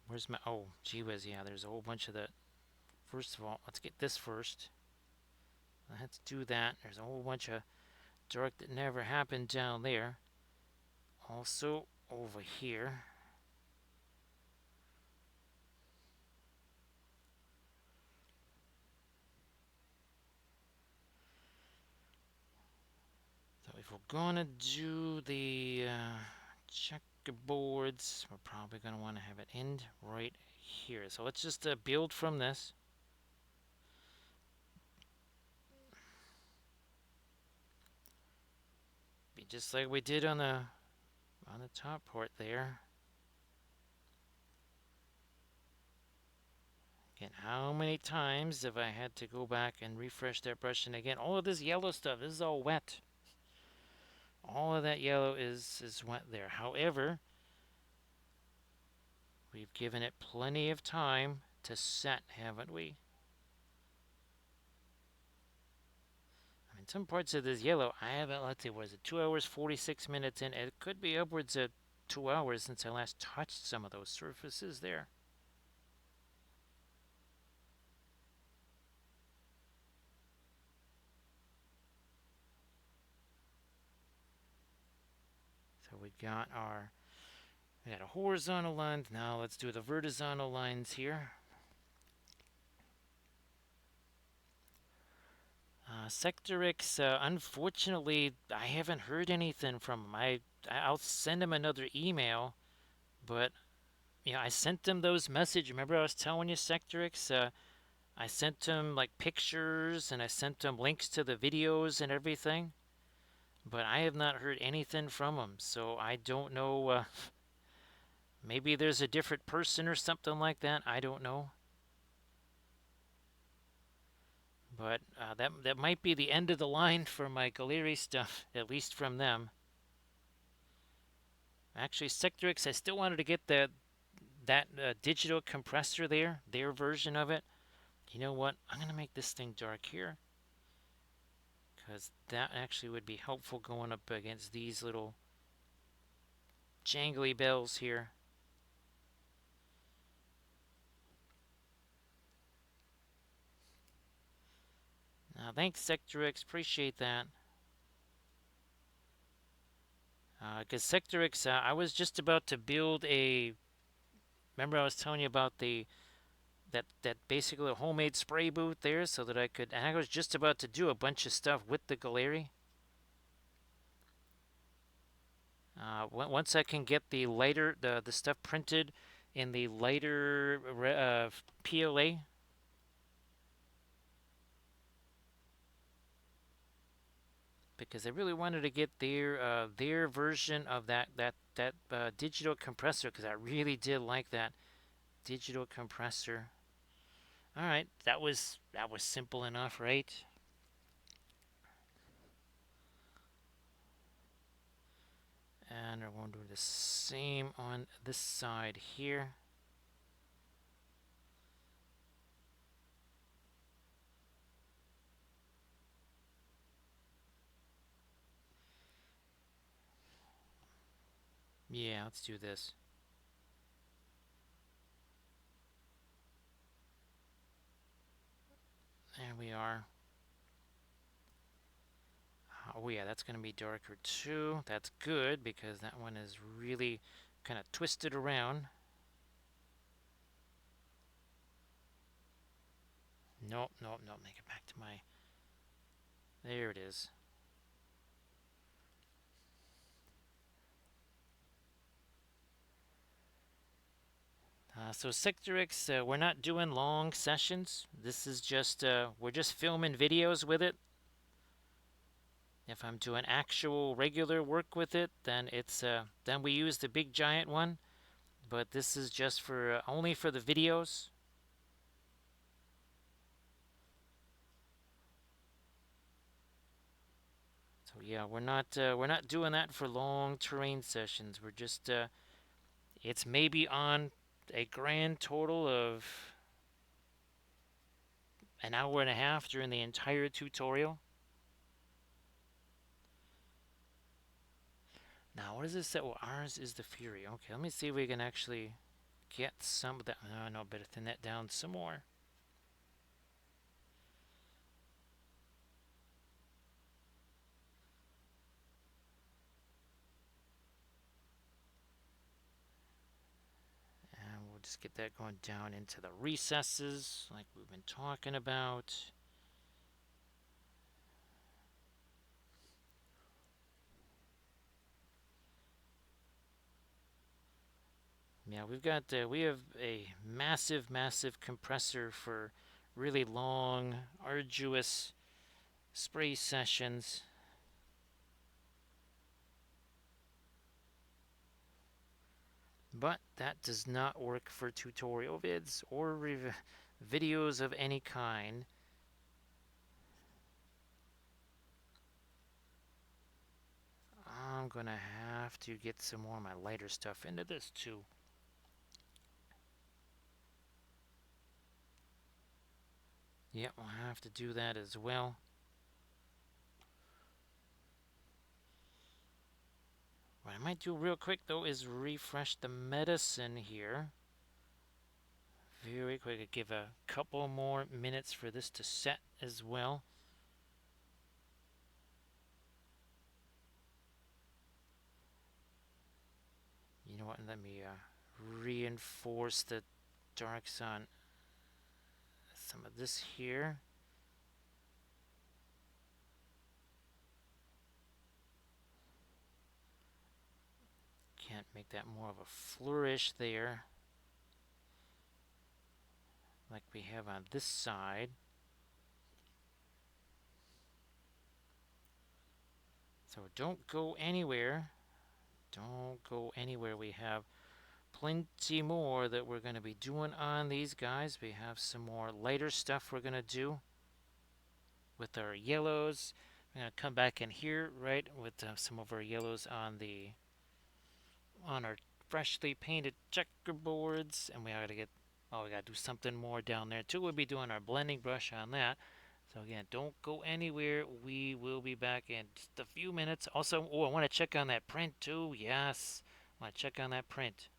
Where's my... Oh, gee whiz, yeah, there's a whole bunch of that. First of all, let's get this first. Let's do that. There's a whole bunch of dark that never happened down there. Also, over here. So if we're gonna do the checkerboards. We're probably going to want to have it end right here. So let's just build from this. Be just like we did on the top part there. Again, how many times have I had to go back and refresh that brush? And again, all of this yellow stuff, this is all wet. All of that yellow is wet there. However, we've given it plenty of time to set, haven't we? I mean, some parts of this yellow, I haven't, let's see, was it 2 hours, 46 minutes in? It could be upwards of 2 hours since I last touched some of those surfaces there. So we got a horizontal line. Now let's do the vertical lines here. Sector X, unfortunately, I haven't heard anything from him. I'll send him another email, but I sent him those messages. Remember I was telling you, Sector X? I sent him like pictures and I sent him links to the videos and everything, but I have not heard anything from him. So I don't know. Maybe there's a different person or something like that. I don't know. But that might be the end of the line for my Cavalry stuff, at least from them. Actually, Sector X, I still wanted to get that digital compressor there, their version of it. You know what? I'm going to make this thing dark here, because that actually would be helpful going up against these little jangly bells here. Thanks, Sector X. Appreciate that. Because Sector X, I was just about to build a. Remember, I was telling you about that basically a homemade spray booth there, so that I could. And I was just about to do a bunch of stuff with the Cavalry. Once I can get the lighter, the stuff printed in the lighter PLA. Because I really wanted to get their version of that digital compressor, because I really did like that digital compressor. All right, that was simple enough, right? And we're going to do the same on this side here. Yeah, let's do this. There we are. Oh yeah, that's going to be darker too. That's good, because that one is really kind of twisted around. Nope, nope, nope. Make it back to my. There it is. So Sector X, we're not doing long sessions. This is just, we're just filming videos with it. If I'm doing actual regular work with it, then then we use the big giant one. But this is just for only for the videos. So yeah, we're not doing that for long terrain sessions. We're just, it's maybe on a grand total of an hour and a half during the entire tutorial. Now, what does this say? Well, ours is the Fury. Okay, let me see if we can actually get some of that. No, no, better thin that down some more. And we'll just get that going down into the recesses like we've been talking about. Yeah, we have a massive compressor for really long, arduous spray sessions. But that does not work for tutorial vids or videos of any kind. I'm gonna have to get some more of my lighter stuff into this too. Yep, we'll have to do that as well. What I might do real quick though is refresh the medicine here. Very quick, give a couple more minutes for this to set as well. You know what? Let me reinforce the darks on some of this here. Can't make that more of a flourish there like we have on this side. So don't go anywhere. Don't go anywhere. We have plenty more that we're going to be doing on these guys. We have some more lighter stuff we're going to do with our yellows. I'm going to come back in here, right, with some of our yellows on our freshly painted checkerboards, and we got to get, oh, we got to do something more down there too. We'll be doing our blending brush on that. So again, don't go anywhere. We will be back in just a few minutes. Also, oh, I want to check on that print too. Yes, I want to check on that print.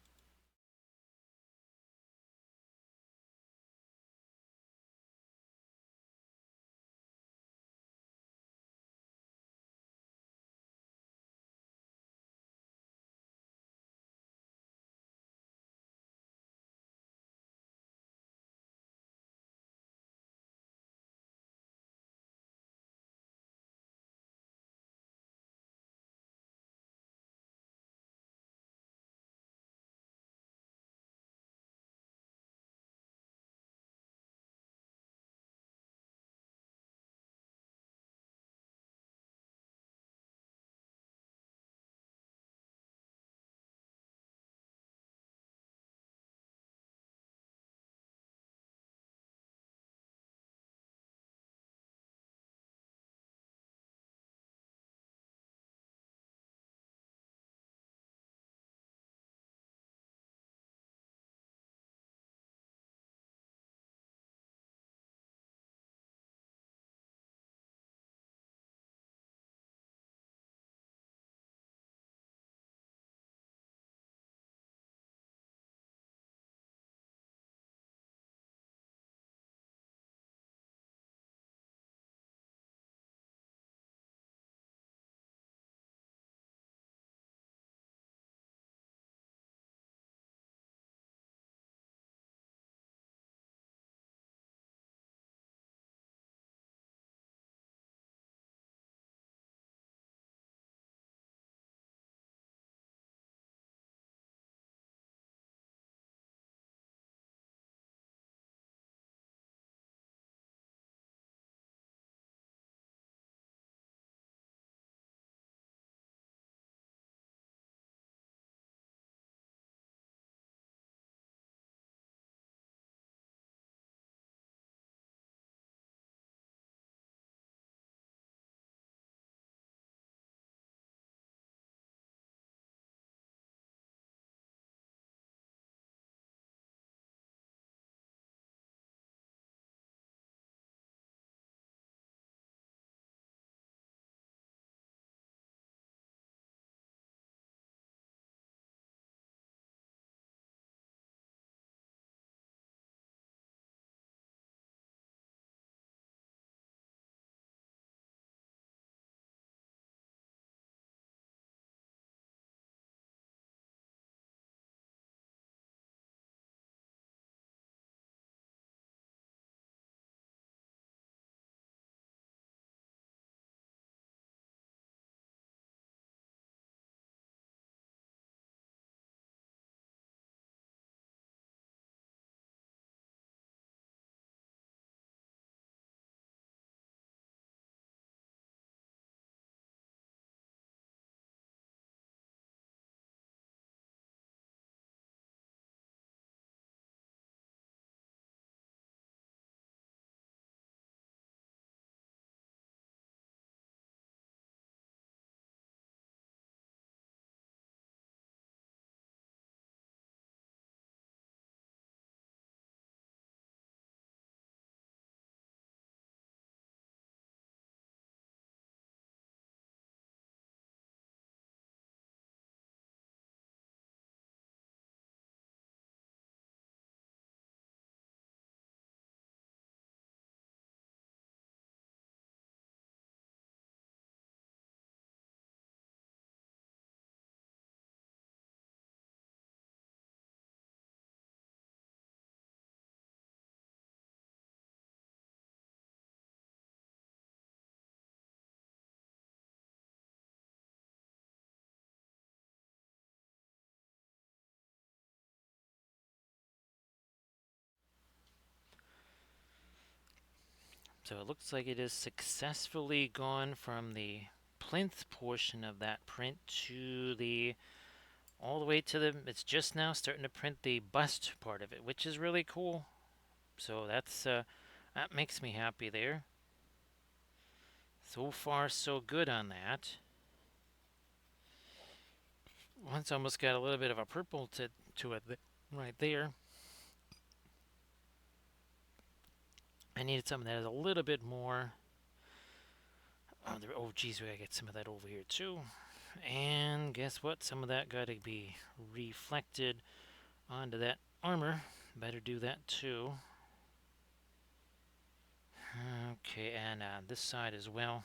So it looks like it is successfully gone from the plinth portion of that print to the all the way to the, it's just now starting to print the bust part of it, which is really cool. So that makes me happy there. So far so good on that. Once almost got a little bit of a purple to it right there. I needed something that has a little bit more. Oh geez, we gotta get some of that over here too. And guess what? Some of that gotta be reflected onto that armor. Better do that too. Okay, and this side as well.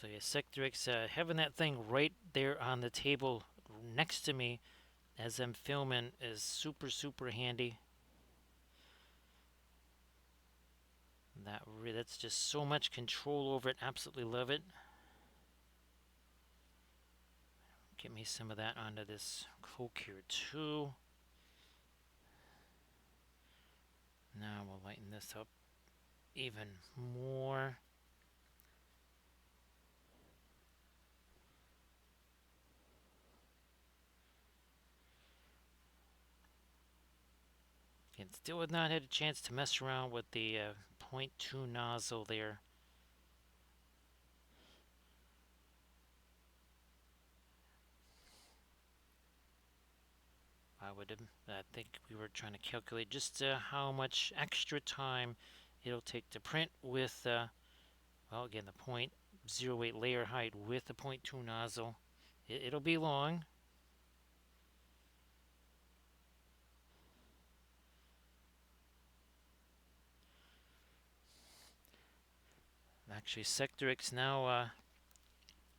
So yeah, Sectrix, having that thing right there on the table next to me as I'm filming is super, super handy. That's just so much control over it. Absolutely love it. Get me some of that onto this cloak here too. Now we'll lighten this up even more. And still have not had a chance to mess around with the .2 nozzle there. I think we were trying to calculate just how much extra time it'll take to print with, well, again, the .08 layer height with the .2 nozzle. It'll be long. Actually, Sectrix now,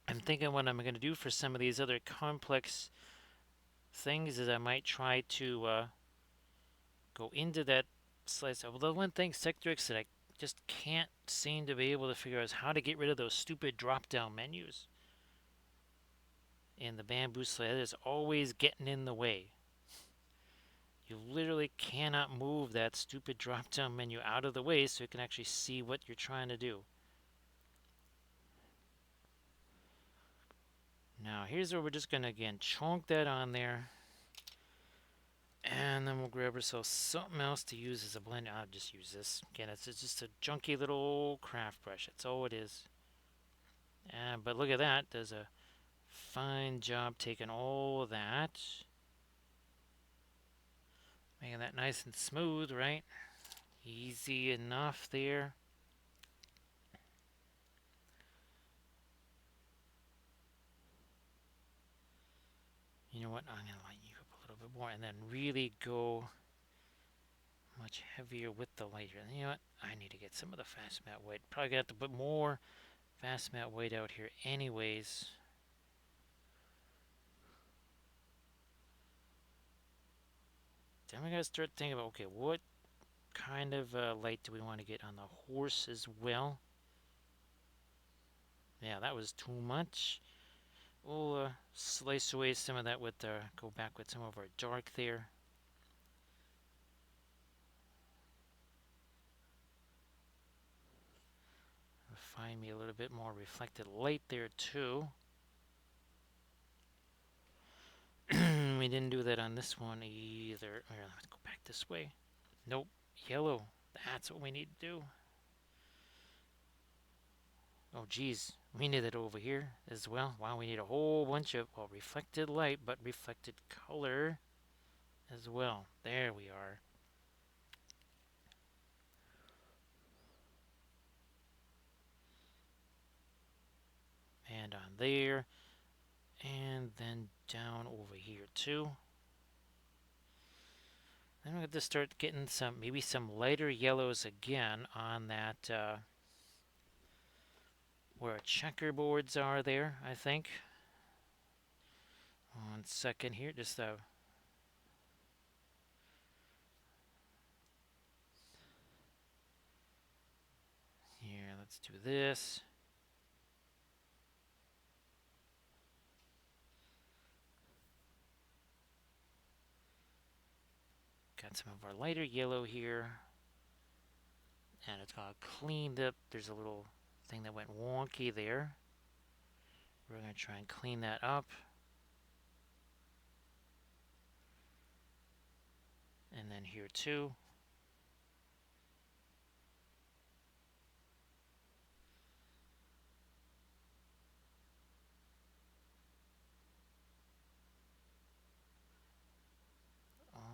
I'm thinking what I'm going to do for some of these other complex things is I might try to go into that slice. Well, the one thing, Sectrix, that I just can't seem to be able to figure out is how to get rid of those stupid drop-down menus in the bamboo slider. It's always getting in the way. You literally cannot move that stupid drop-down menu out of the way so you can actually see what you're trying to do. Now, here's where we're just going to, again, chunk that on there. And then we'll grab ourselves something else to use as a blend. I'll just use this. Again, it's just a junky little craft brush. That's all it is. But look at that. Does a fine job taking all of that. Making that nice and smooth, right? Easy enough there. You know what? I'm going to lighten you up a little bit more and then really go much heavier with the lighter. And you know what? I need to get some of the fast matte white. Probably got to put more fast matte white out here anyways. Then we gotta start thinking about, okay, what kind of light do we want to get on the horse as well? Yeah, that was too much. We'll slice away some of that with go back with some of our dark there. Find me a little bit more reflected light there too. We didn't do that on this one either. Here, let's go back this way. Nope, yellow. That's what we need to do. Oh geez, we need it over here as well. Wow, we need a whole bunch of, well, reflected light, but reflected color as well. There we are. And on there. And then down over here too. Then we have to start getting some, maybe some lighter yellows again on that, where our checkerboards are there, I think. 1 second here, just here, let's do this. Add some of our lighter yellow here. And it's got cleaned up. There's a little thing that went wonky there. We're going to try and clean that up. And then here too.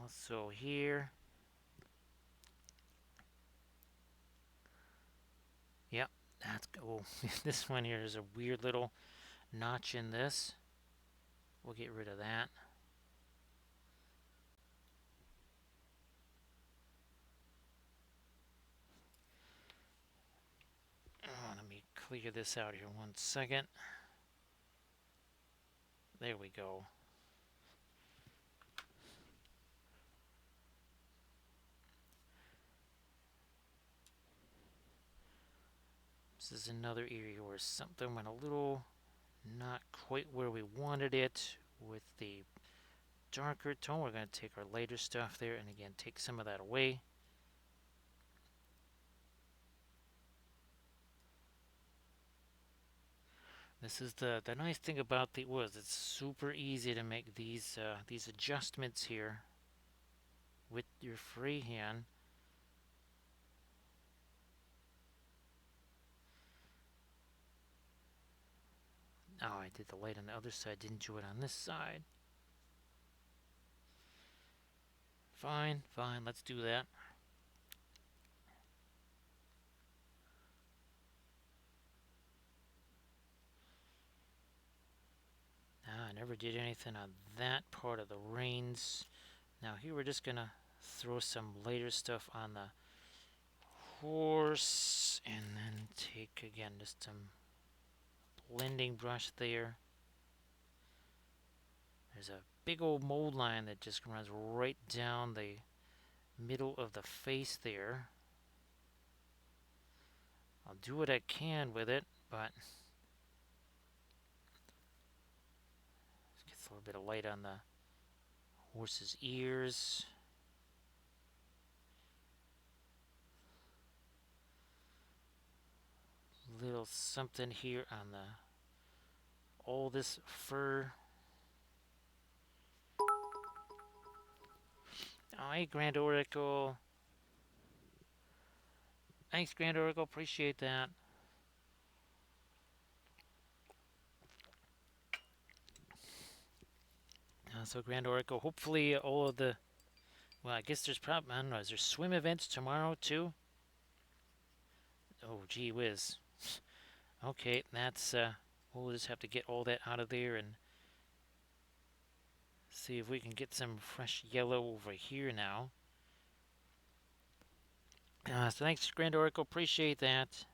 Also here. Yep, that's cool. This one here is a weird little notch in this. We'll get rid of that. Let me clear this out here 1 second. There we go. This is another area where something went a little not quite where we wanted it with the darker tone. We're going to take our lighter stuff there and again take some of that away. This is the nice thing about the woods. It's super easy to make these adjustments here with your freehand. Oh, I did the light on the other side, didn't do it on this side. Fine, fine, let's do that. I never did anything on that part of the reins. Now here we're just gonna throw some lighter stuff on the horse and then take again just some blending brush there. There's a big old mold line that just runs right down the middle of the face there. I'll do what I can with it, but gets a little bit of light on the horse's ears. Little something here on the all this fur. Oh, hey, Grand Oracle. Thanks, Grand Oracle. Appreciate that. So, Grand Oracle, hopefully all of the... Well, I guess there's probably... I don't know. Is there swim events tomorrow, too? Oh, gee whiz. Okay, that's... we'll just have to get all that out of there and see if we can get some fresh yellow over here now. So thanks, Grand Oracle. Appreciate that.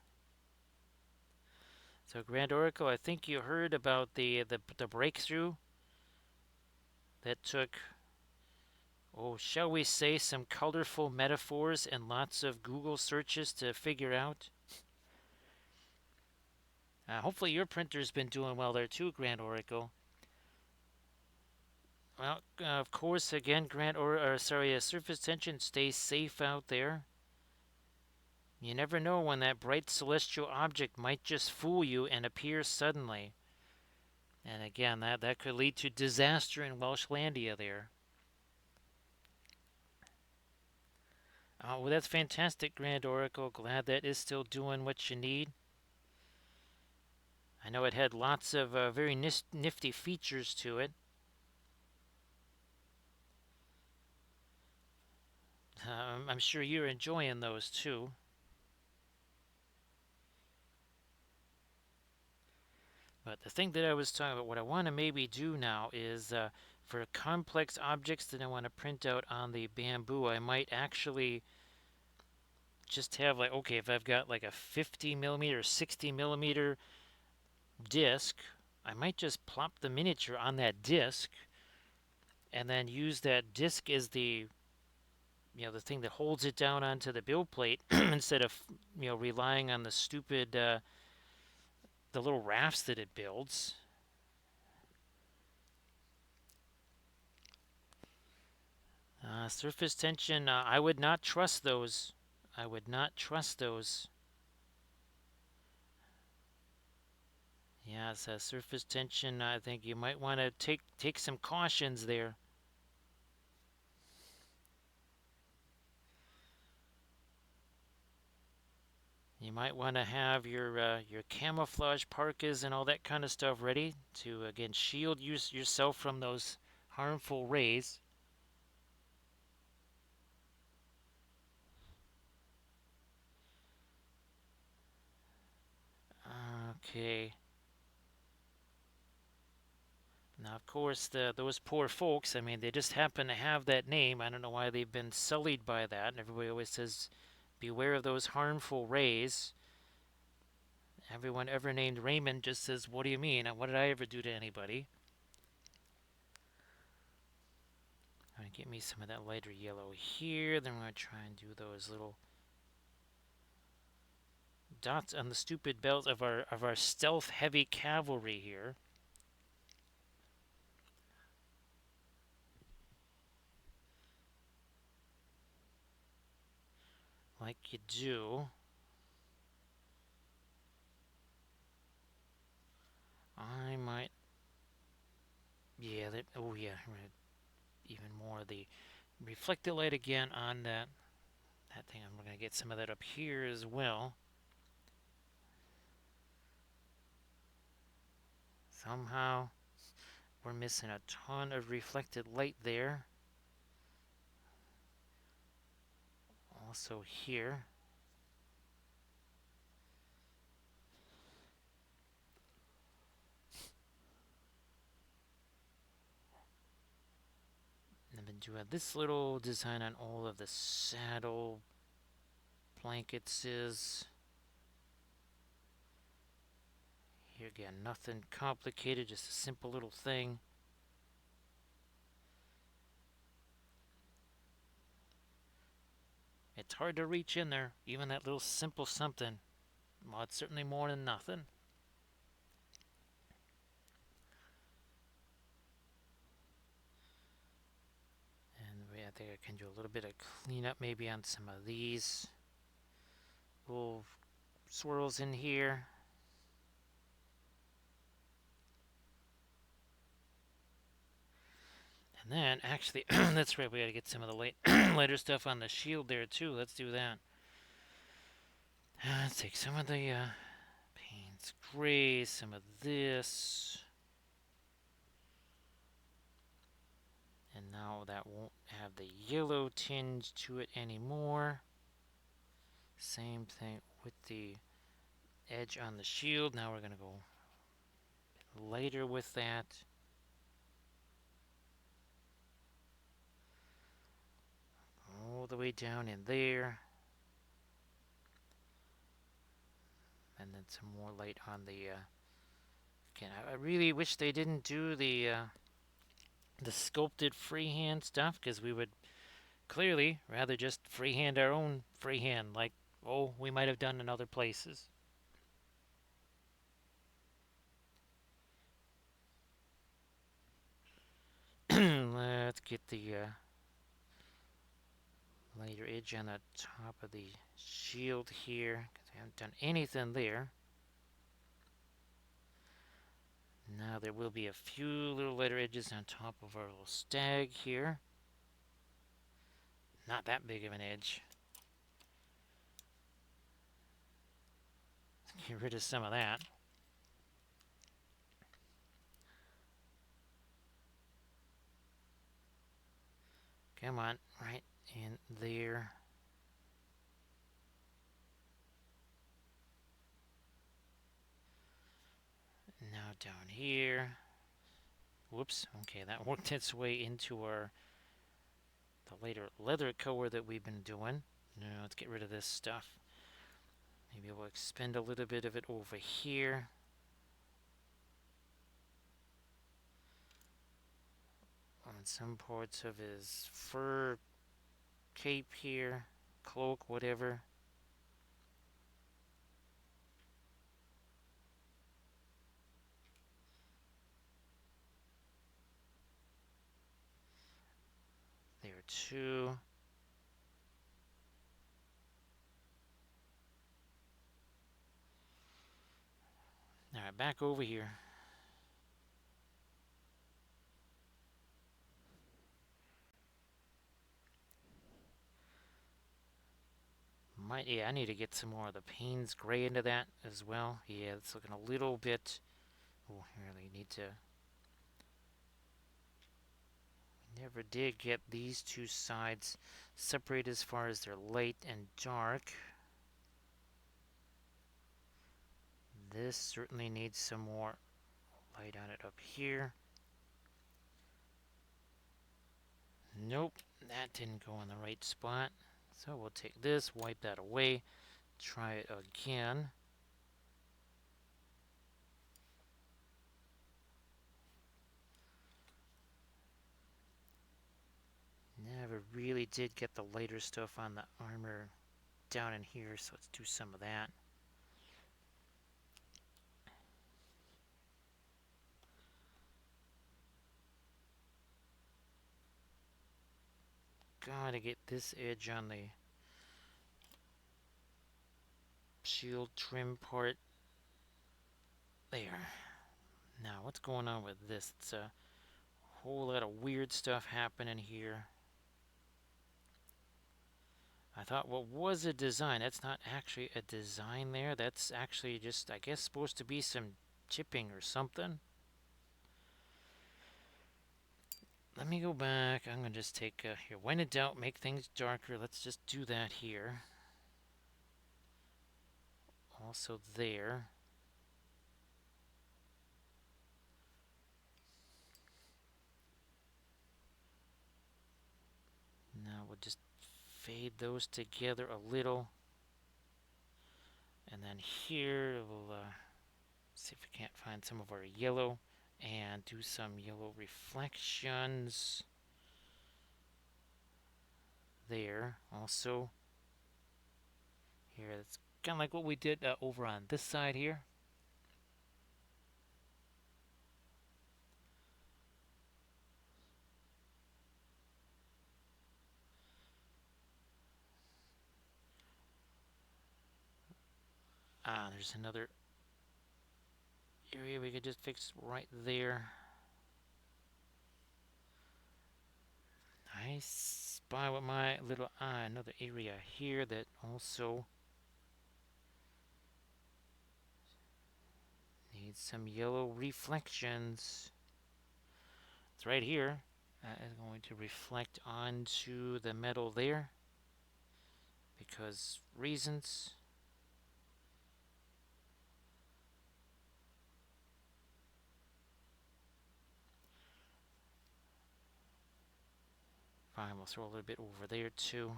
So, Grand Oracle, I think you heard about the breakthrough that took, oh, shall we say, some colorful metaphors and lots of Google searches to figure out. Hopefully your printer's been doing well there too, Grand Oracle. Well, of course, again, surface tension, stay safe out there. You never know when that bright celestial object might just fool you and appear suddenly. And again, that could lead to disaster in Welshlandia there. Well, that's fantastic, Grand Oracle. Glad that is still doing what you need. I know it had lots of very nifty features to it. I'm sure you're enjoying those too. But the thing that I was talking about, what I want to maybe do now is for complex objects that I want to print out on the bamboo, I might actually just have like, okay, if I've got like a 50 millimeter, 60 millimeter disc, I might just plop the miniature on that disc and then use that disc as the the thing that holds it down onto the build plate instead of relying on the stupid the little rafts that it builds. Surface tension, I would not trust those. I would not trust those. Yes, surface tension, I think you might want to take some cautions there. You might want to have your camouflage parkas and all that kind of stuff ready to again shield yourself from those harmful rays. Okay. Now, of course, those poor folks, I mean, they just happen to have that name. I don't know why they've been sullied by that. And everybody always says, beware of those harmful rays. Everyone ever named Raymond just says, what do you mean? What did I ever do to anybody? I'm going to get me some of that lighter yellow here. Then we're going to try and do those little dots on the stupid belt of our stealth heavy cavalry here. Like you do. I might. Yeah, oh yeah, even more of the reflected light again on that thing. I'm going to get some of that up here as well. Somehow we're missing a ton of reflected light there. Also here. I've been doing this little design on all of the saddle blankets. Here again, nothing complicated, just a simple little thing. It's hard to reach in there, even that little simple something. Well, it's certainly more than nothing. And I think I can do a little bit of cleanup maybe on some of these little swirls in here. And then, actually, that's right, we gotta get some of the lighter stuff on the shield there too. Let's do that. Let's take some of the Payne's Gray, some of this. And now that won't have the yellow tinge to it anymore. Same thing with the edge on the shield. Now we're gonna go lighter with that. All the way down in there. And then some more light on the again, I really wish they didn't do the sculpted freehand stuff, because we would clearly rather just freehand our own freehand, like we might have done in other places. Let's get the lighter edge on the top of the shield here, because I haven't done anything there. Now there will be a few little lighter edges on top of our little stag here. Not that big of an edge. Let's get rid of some of that. Come on, right in there. Now down here. Whoops. Okay, that worked its way into the later leather color that we've been doing. Now let's get rid of this stuff. Maybe we'll expend a little bit of it over here. On some parts of his fur cape here, cloak, whatever. There 2. Alright, back over here. Yeah, I need to get some more of the Payne's Gray into that as well. Yeah, it's looking a little bit... Oh, really need to... Never did get these two sides separated as far as their light and dark. This certainly needs some more light on it up here. Nope, that didn't go in the right spot. So we'll take this, wipe that away, try it again. Never really did get the lighter stuff on the armor down in here, so let's do some of that. Gotta get this edge on the shield trim part. There. Now, what's going on with this? It's a whole lot of weird stuff happening here. I thought, what was a design? That's not actually a design there. That's actually just, I guess, supposed to be some chipping or something. Let me go back. I'm going to just take, here, when in doubt, make things darker. Let's just do that here. Also there. Now we'll just fade those together a little. And then here, we'll see if we can't find some of our yellow and do some yellow reflections there also. Here, it's kind of like what we did over on this side here. There's another area we could just fix right there. I spy with my little eye another area here that also needs some yellow reflections. It's right here. That is going to reflect onto the metal there because reasons. Fine, we'll throw a little bit over there too.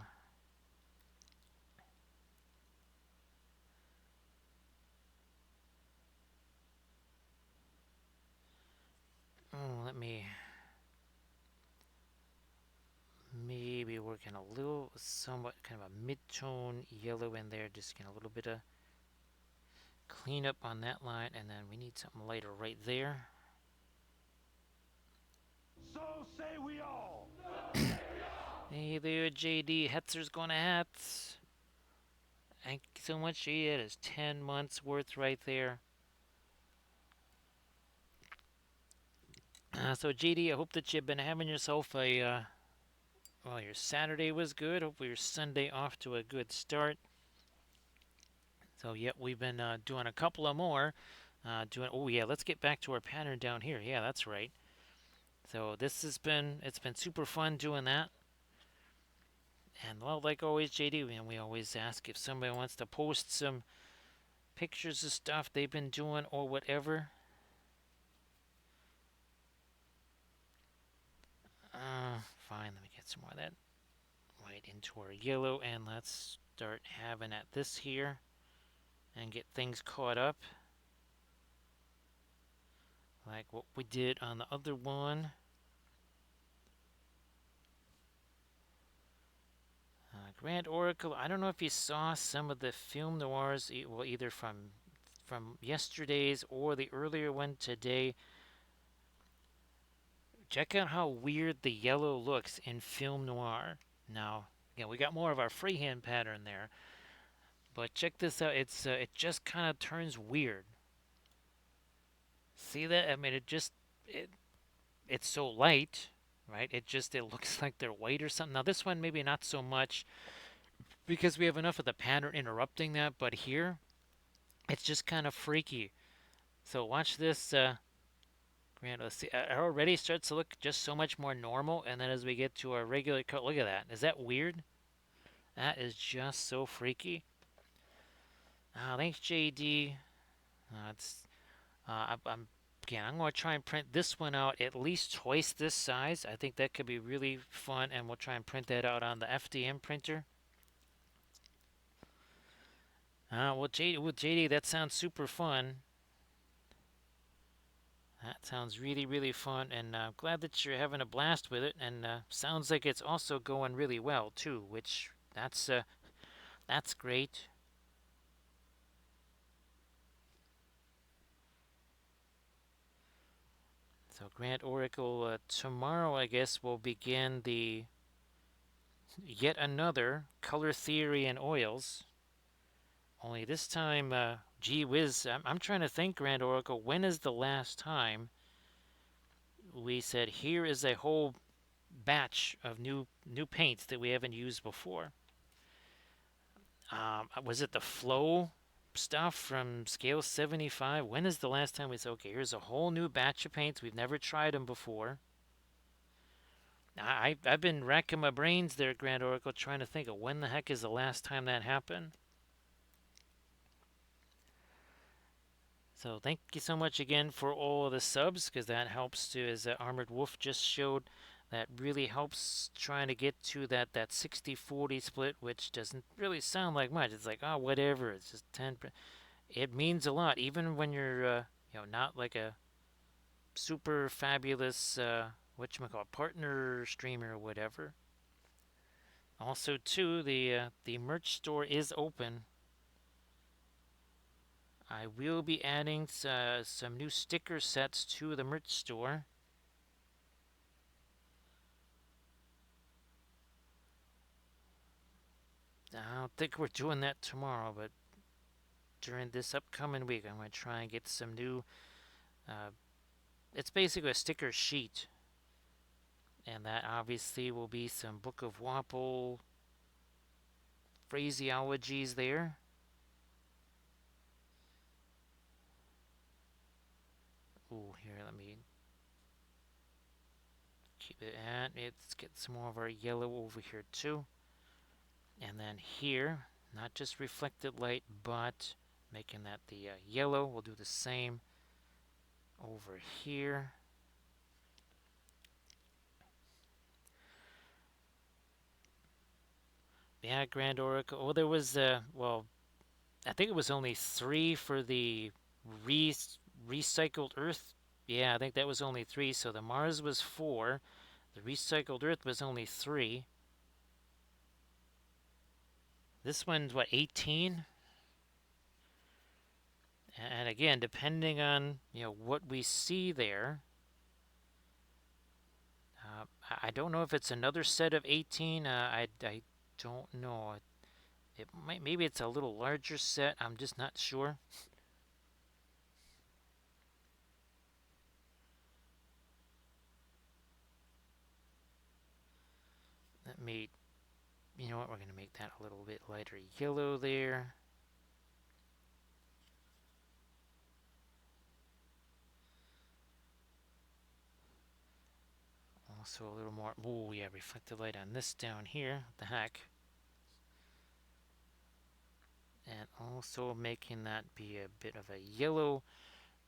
Oh, let me maybe working a little, somewhat kind of a mid-tone yellow in there, just get a little bit of cleanup on that line, and then we need something lighter right there. So say we all. Hey there, JD. Hetzer's going to Hetz. Thank you so much, JD. That is 10 months worth right there. So, JD, I hope that you've been having yourself a, well, your Saturday was good. Hopefully your Sunday off to a good start. So, yeah, we've been doing a couple of more. Oh, yeah, let's get back to our pattern down here. Yeah, that's right. So, it's been super fun doing that. And, well, like always, JD, we always ask if somebody wants to post some pictures of stuff they've been doing or whatever. Fine, let me get some more of that white into our yellow, and let's start having at this here and get things caught up like what we did on the other one. Grand Oracle, I don't know if you saw some of the film noirs, well, either from yesterday's or the earlier one today. check out how weird the yellow looks in film noir. Now, again, we got more of our freehand pattern there, but check this out. It just kind of turns weird. See that? I mean, it it's so light, right? It looks like they're white or something. Now this one maybe not so much because we have enough of the pattern interrupting that, but here it's just kind of freaky. So watch this. Grant, let's see. It already starts to look just so much more normal, and then as we get to our regular cut, look at that. Is that weird? That is just so freaky. Thanks, JD. It's I'm again. I'm going to try and print this one out at least twice this size. I think that could be really fun, and we'll try and print that out on the FDM printer. With JD, that sounds super fun. That sounds really, really fun, and glad that you're having a blast with it. And sounds like it's also going really well too, which that's great. So Grant Oracle, tomorrow I guess we'll begin the yet another color theory and oils. Only this time, gee whiz, I'm trying to think, Grant Oracle, when is the last time we said here is a whole batch of new paints that we haven't used before? Was it the flow stuff from scale 75? When is the last time we said, okay, here's a whole new batch of paints, we've never tried them before? I've been racking my brains there, Grand Oracle, trying to think of when the heck is the last time that happened. So thank you so much again for all of the subs, because that helps to, as Armored Wolf just showed, that really helps trying to get to that 60-40 split, which doesn't really sound like much. It's like, oh, whatever, it's just 10. It means a lot, even when you're, not like a super fabulous, whatchamacallit, partner streamer or whatever. Also, too, the merch store is open. I will be adding some new sticker sets to the merch store. I don't think we're doing that tomorrow, but during this upcoming week, I'm going to try and get some new. Uh, it's basically a sticker sheet, and that obviously will be some Book of Wapple phraseologies there. Ooh, here, let me keep it at. Let's get some more of our yellow over here, too. And then here, not just reflected light, but making that the yellow. We'll do the same over here. Yeah, Grand Oracle. Oh, there was, well, I think it was only 3 for the re recycled Earth. Yeah, I think that was only 3. So the Mars was 4. The recycled Earth was only 3. This one's what, 18? And again, depending on what we see there, I don't know if it's another set of 18. I don't know. Maybe it's a little larger set. I'm just not sure. Let me. You know what? We're gonna make that a little bit lighter yellow there. Also a little more. Oh yeah, reflected light on this down here. What the heck? And also making that be a bit of a yellow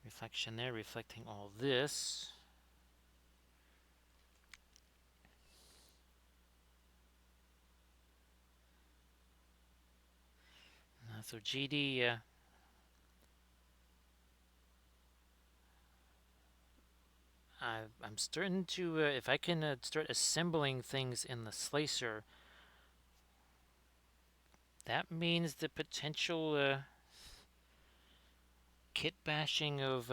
reflection there, reflecting all this. So GD, I'm starting to, if I can start assembling things in the slicer, that means the potential kit bashing of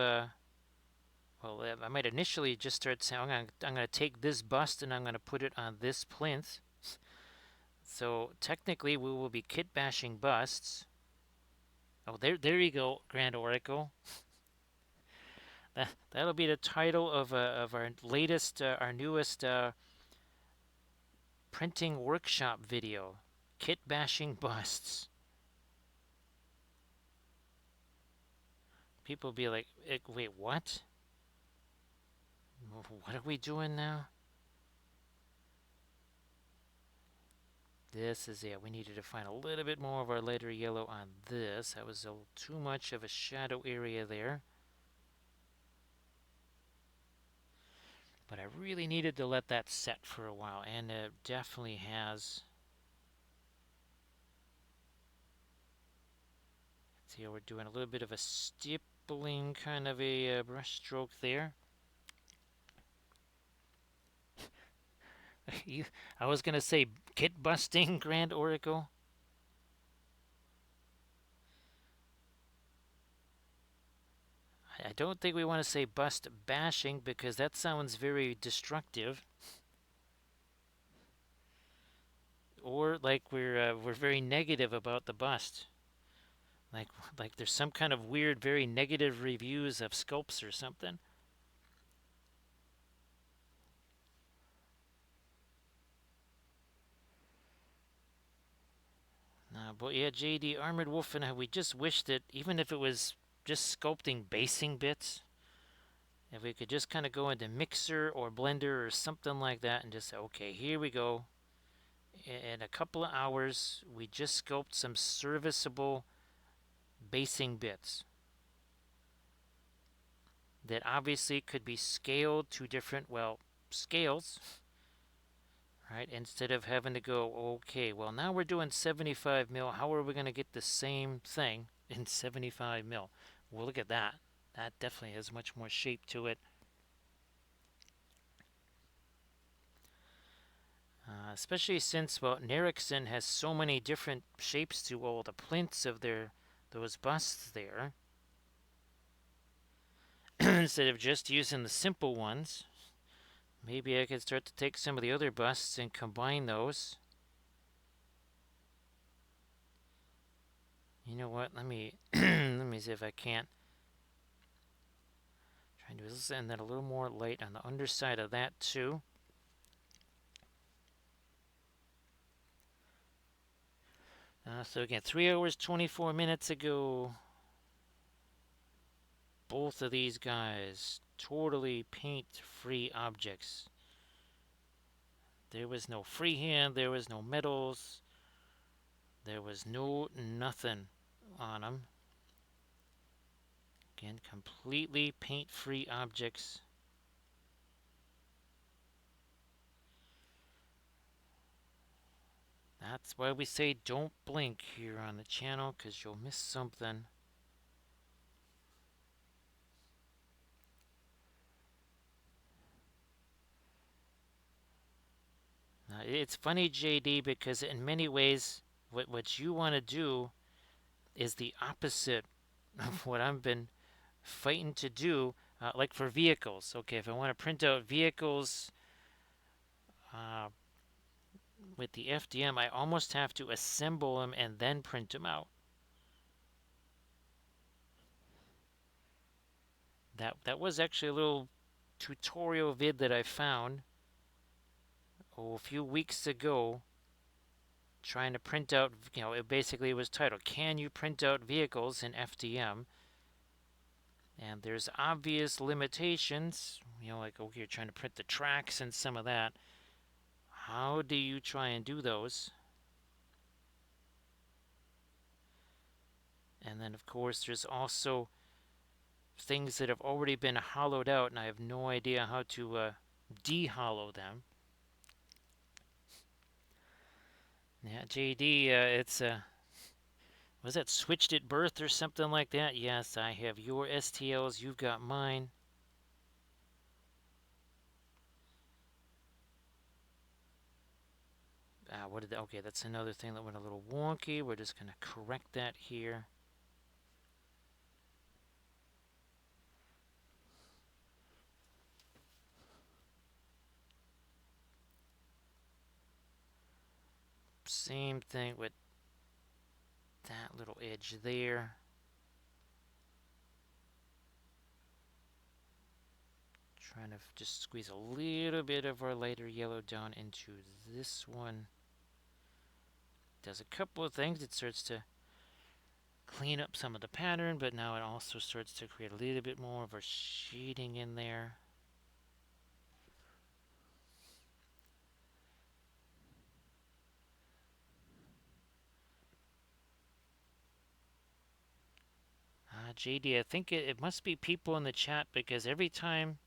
Well, I might initially just start saying, I'm gonna take this bust and I'm gonna put it on this plinth. So technically, we will be kit bashing busts. Oh, there you go, Grand Oracle. That'll be the title of our latest, our newest printing workshop video. Kit bashing busts. People be like, wait, what? What are we doing now? This is it. We needed to find a little bit more of our lighter yellow on this. That was a little too much of a shadow area there. But I really needed to let that set for a while, and it definitely has. See, we're doing a little bit of a stippling kind of a brush stroke there. I was going to say kit busting, Grand Oracle. I don't think we want to say bust bashing because that sounds very destructive. Or like we're very negative about the bust. Like like there's some kind of weird, very negative reviews of sculpts or something. But yeah, JD Armored Wolf and I, we just wish that even if it was just sculpting basing bits, if we could just kind of go into Mixer or Blender or something like that and just say, okay, here we go. In a couple of hours, we just sculpt some serviceable basing bits that obviously could be scaled to different, well, scales, right? Instead of having to go, okay, well, now we're doing 75 mil. How are we going to get the same thing in 75 mil? Well, look at that. That definitely has much more shape to it. Especially since, well, Nerixon has so many different shapes to all the plinths of those busts there. Instead of just using the simple ones, maybe I could start to take some of the other busts and combine those. You know what? Let me let me see if I can't. Trying to send that a little more light on the underside of that too. So again, 3 hours 24 minutes ago, both of these guys totally paint-free objects. There was no freehand, there was no metals, there was no nothing on them. Again, completely paint-free objects. That's why we say don't blink here on the channel, because you'll miss something. It's funny, JD, because in many ways, what you want to do is the opposite of what I've been fighting to do, like for vehicles. Okay, if I want to print out vehicles uh, with the FDM, I almost have to assemble them and then print them out. That was actually a little tutorial vid that I found a few weeks ago, trying to print out, it basically was titled, Can You Print Out Vehicles in FDM? And there's obvious limitations, like, okay, you're trying to print the tracks and some of that. How do you try and do those? And then, of course, there's also things that have already been hollowed out, and I have no idea how to de-hollow them. Yeah, JD, it's was that switched at birth or something like that? Yes, I have your STLs, you've got mine. Okay, that's another thing that went a little wonky. We're just going to correct that here. Same thing with that little edge there. Trying to just squeeze a little bit of our lighter yellow down into this one. Does a couple of things. It starts to clean up some of the pattern, but now it also starts to create a little bit more of a shading in there. JD, I think it must be people in the chat because every time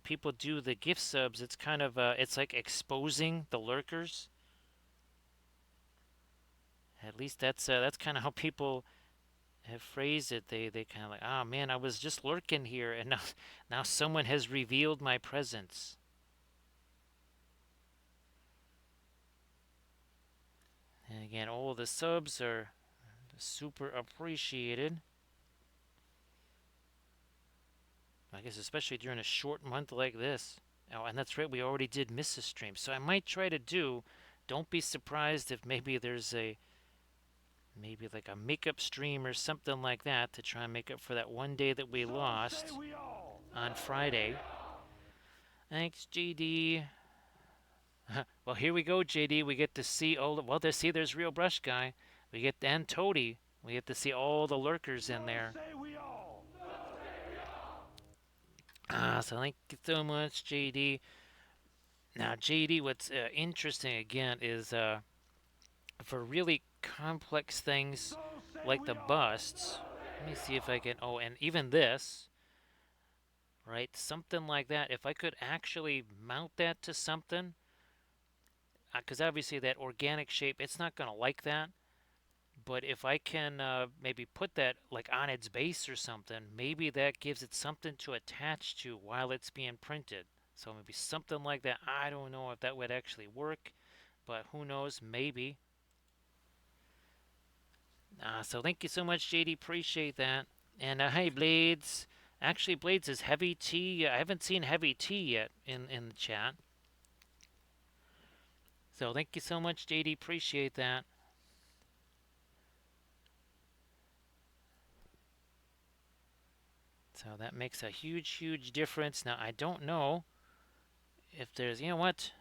people do the gift subs, it's kind of it's like exposing the lurkers. At least that's kind of how people have phrased it. They kind of like, oh man, I was just lurking here, and now someone has revealed my presence. And again, all the subs are super appreciated. I guess especially during a short month like this. Oh, and that's right, we already did miss a stream, so I might try to do. Don't be surprised if maybe there's maybe like a makeup stream or something like that to try and make up for that one day that we So say lost we all. on Friday. Thanks, JD. Well, here we go, JD. We get to see all. Well, there's Real Brush Guy. We get and Toady. We get to see all the lurkers So in there. say we all. So thank you so much, JD. Now, JD, what's interesting again is for really complex things So say like we the all. busts. Let me see if I can. Oh, and even this, right? Something like that. If I could actually mount that to something, because obviously that organic shape, it's not going to like that. But if I can maybe put that like on its base or something, maybe that gives it something to attach to while it's being printed. So maybe something like that. I don't know if that would actually work, but who knows? Maybe. So thank you so much, JD. Appreciate that. And hey, Blades. Actually, Blades is Heavy T. I haven't seen Heavy T yet in the chat. So thank you so much, JD. Appreciate that. So that makes a huge, huge difference. Now, I don't know if there's, you know what?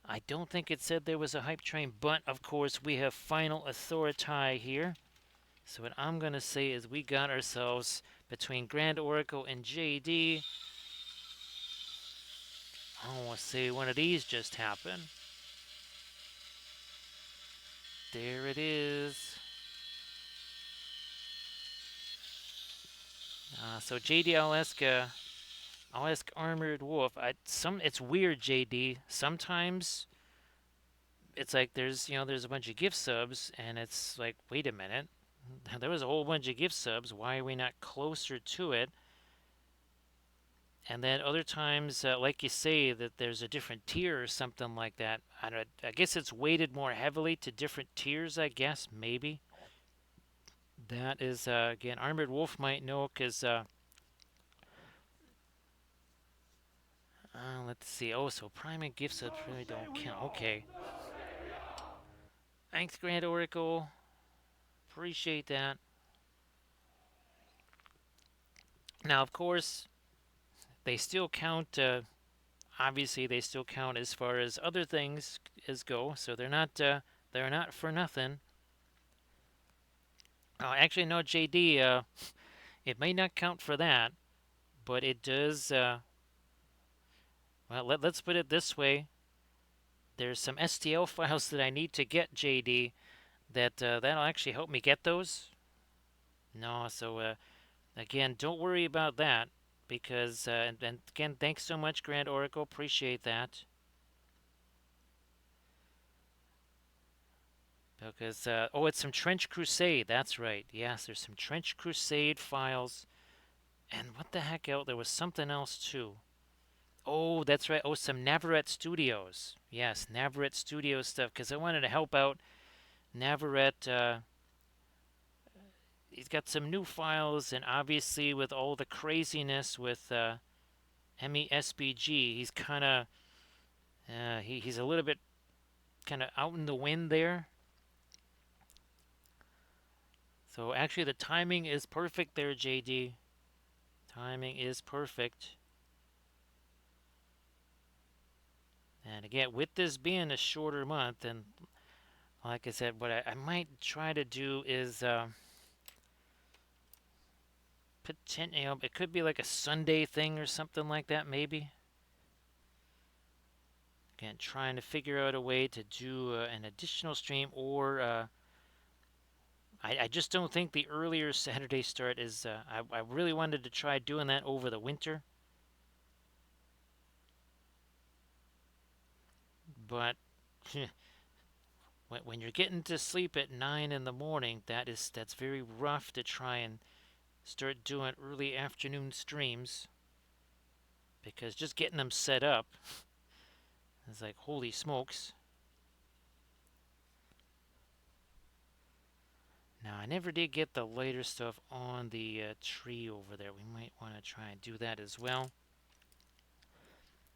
I don't think it said there was a hype train, but of course we have final authority here. So what I'm going to say is we got ourselves between Grand Oracle and JD. I want to see one of these just happened. There it is. So JD, I'll ask Armored Wolf. It's weird, JD. Sometimes it's like there's a bunch of gift subs, and it's like, wait a minute, there was a whole bunch of gift subs. Why are we not closer to it? And then other times, like you say, that there's a different tier or something like that. I guess it's weighted more heavily to different tiers. I guess maybe that is again Armored Wolf might know because let's see. Oh, so Prime and gift So subs really say don't we count. all. Okay. Thanks, Grand Oracle. Appreciate that. Now, of course, they still count. Obviously, they still count as far as other things as go. So they're not for nothing. Actually, no, JD. It may not count for that, but it does. Well, let's put it this way. There's some STL files that I need to get, JD. That'll actually help me get those. No, so again, don't worry about that because and again, thanks so much, Grand Oracle. Appreciate that. Because oh, it's some Trench Crusade. That's right. Yes, there's some Trench Crusade files. And what the heck else? There was something else too. Oh, that's right. Oh, some Navarrete Studios. Yes, Navarrete Studios stuff. Because I wanted to help out Navarrete. He's got some new files, and obviously with all the craziness with MESBG, he's kind of he's a little bit kind of out in the wind there. So actually, the timing is perfect there, JD. Timing is perfect. And again, with this being a shorter month, and like I said, what I might try to do is it could be like a Sunday thing or something like that, maybe. Again, trying to figure out a way to do an additional stream, or I just don't think the earlier Saturday start is. I really wanted to try doing that over the winter, but when you're getting to sleep at 9 in the morning, that's very rough to try and start doing early afternoon streams, because just getting them set up is like holy smokes. Now I never did get the lighter stuff on the tree over there. We might want to try and do that as well.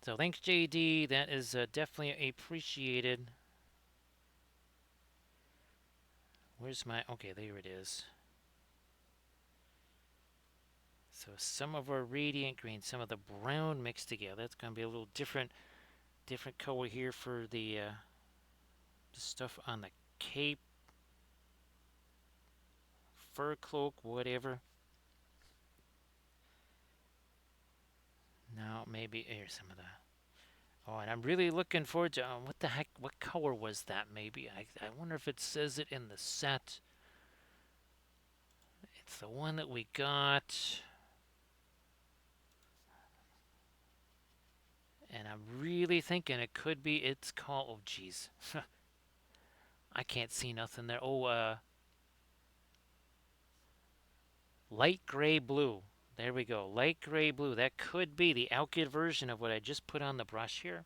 So thanks, JD. That is definitely appreciated. Where's my... Okay, there it is. So some of our radiant green, some of the brown mixed together. It's going to be a little different color here for the stuff on the cape, fur cloak, whatever. Now maybe here's some of the... Oh, and I'm really looking forward to... what the heck? What color was that? Maybe I wonder if it says it in the set. It's the one that we got. And I'm really thinking it could be... It's called... Oh, jeez. I can't see nothing there. Oh, light gray blue. There we go. Light gray blue. That could be the Alkyd version of what I just put on the brush here.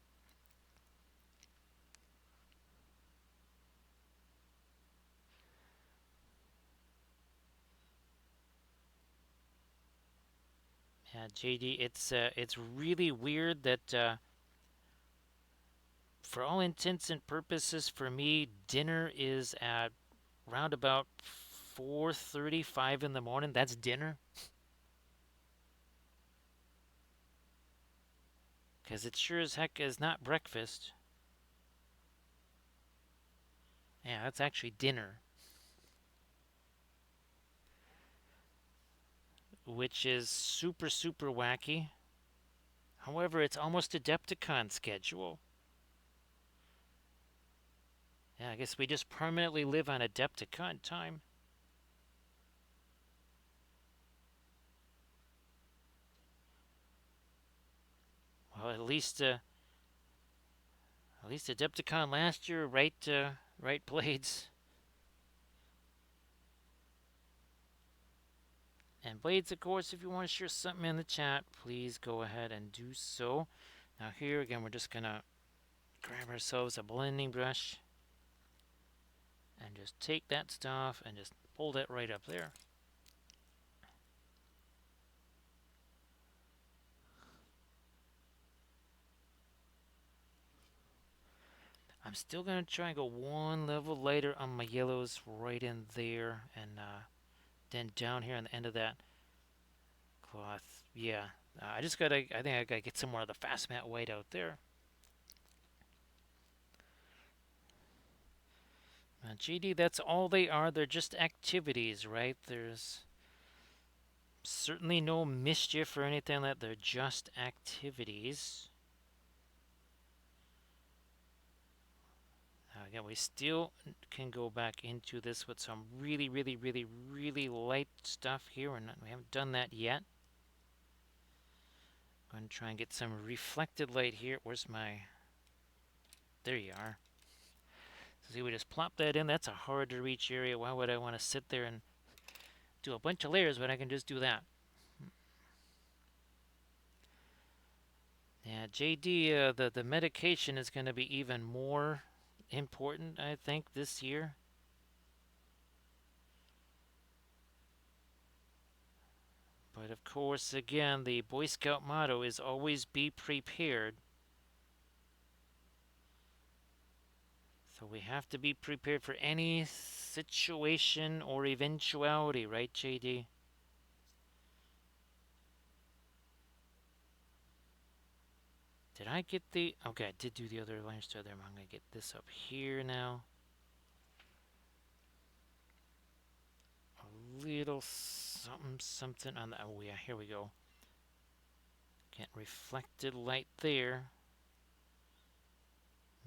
Yeah, JD, it's really weird that for all intents and purposes, for me, dinner is at round about 4:35 in the morning. That's dinner, because it sure as heck is not breakfast. Yeah, that's actually dinner, which is super, super wacky. However, it's almost Adepticon schedule. Yeah, I guess we just permanently live on Adepticon time. Well, at least Adepticon last year, right blades. And Blades, of course, if you want to share something in the chat, please go ahead and do so. Now here again, we're just gonna grab ourselves a blending brush and just take that stuff and just pull that right up there. I'm still gonna try and go one level lighter on my yellows right in there, and then down here on the end of that cloth. Yeah, I think I gotta get some more of the fast matte white out there. GD, that's all they are. They're just activities, right? There's certainly no mischief or anything like that. They're just activities. Again, we still can go back into this with some really, really, really, really light stuff here. We haven't done that yet. I'm going to try and get some reflected light here. Where's my... There you are. So see, we just plop that in. That's a hard to reach area. Why would I want to sit there and do a bunch of layers when I can just do that? Yeah, JD, the medication is going to be even more important, I think, this year. But of course, again, the Boy Scout motto is always be prepared. So we have to be prepared for any situation or eventuality, right, JD? Did I get the... Okay, I did do the other line star there. I'm going to get this up here now. A little something, something on the... Oh, yeah, here we go. Get reflected light there.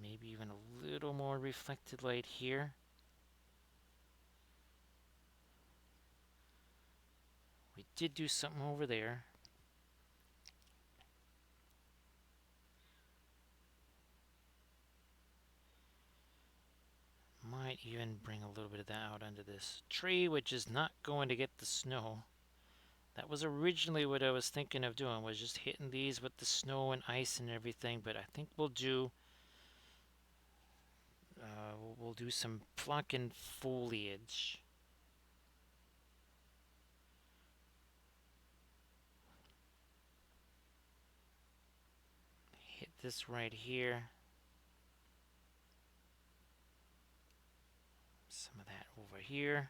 Maybe even a little more reflected light here. We did do something over there. Might even bring a little bit of that out under this tree, which is not going to get the snow. That was originally what I was thinking of doing, was just hitting these with the snow and ice and everything, but I think we'll do we'll do some flocking foliage. Hit this right here. Some of that over here.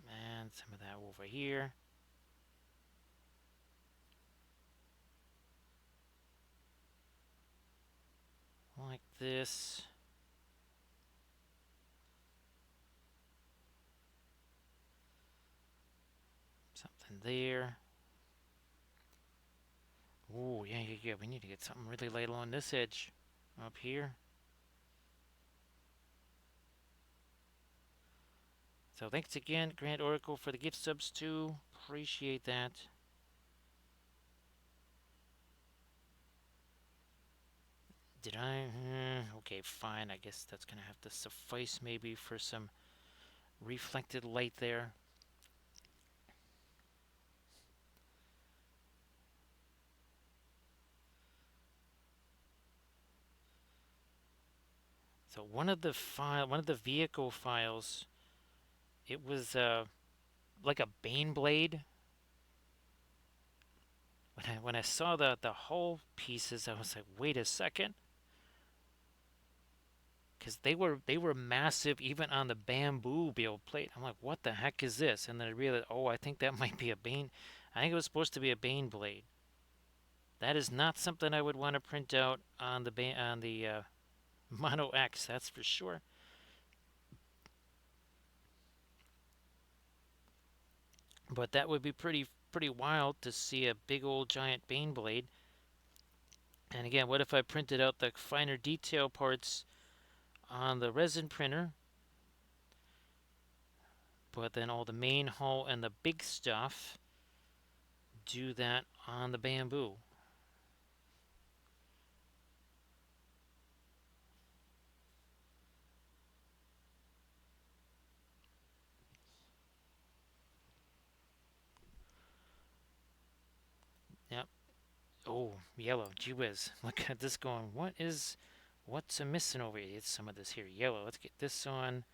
And some of that over here. Like this. Something there. Oh, yeah. We need to get something really light along this edge. Up here. So thanks again, Grand Oracle, for the gift subs too. Appreciate that. Did I? Okay, fine. I guess that's going to have to suffice maybe for some reflected light there. So one of the vehicle files, it was like a Bane blade. When I saw the whole pieces, I was like, wait a second, because they were massive even on the bamboo build plate. I'm like, what the heck is this? And then I realized, oh, I think that might be a Bane. I think it was supposed to be a Bane blade. That is not something I would want to print out on the Mono X. That's for sure. But that would be pretty wild to see a big old giant Bane blade. And again, what if I printed out the finer detail parts on the resin printer, but then all the main hull and the big stuff do that on the bamboo? Yep. Oh, yellow. Gee whiz. Look at this going. What's missing over here? It's some of this here yellow. Let's get this on.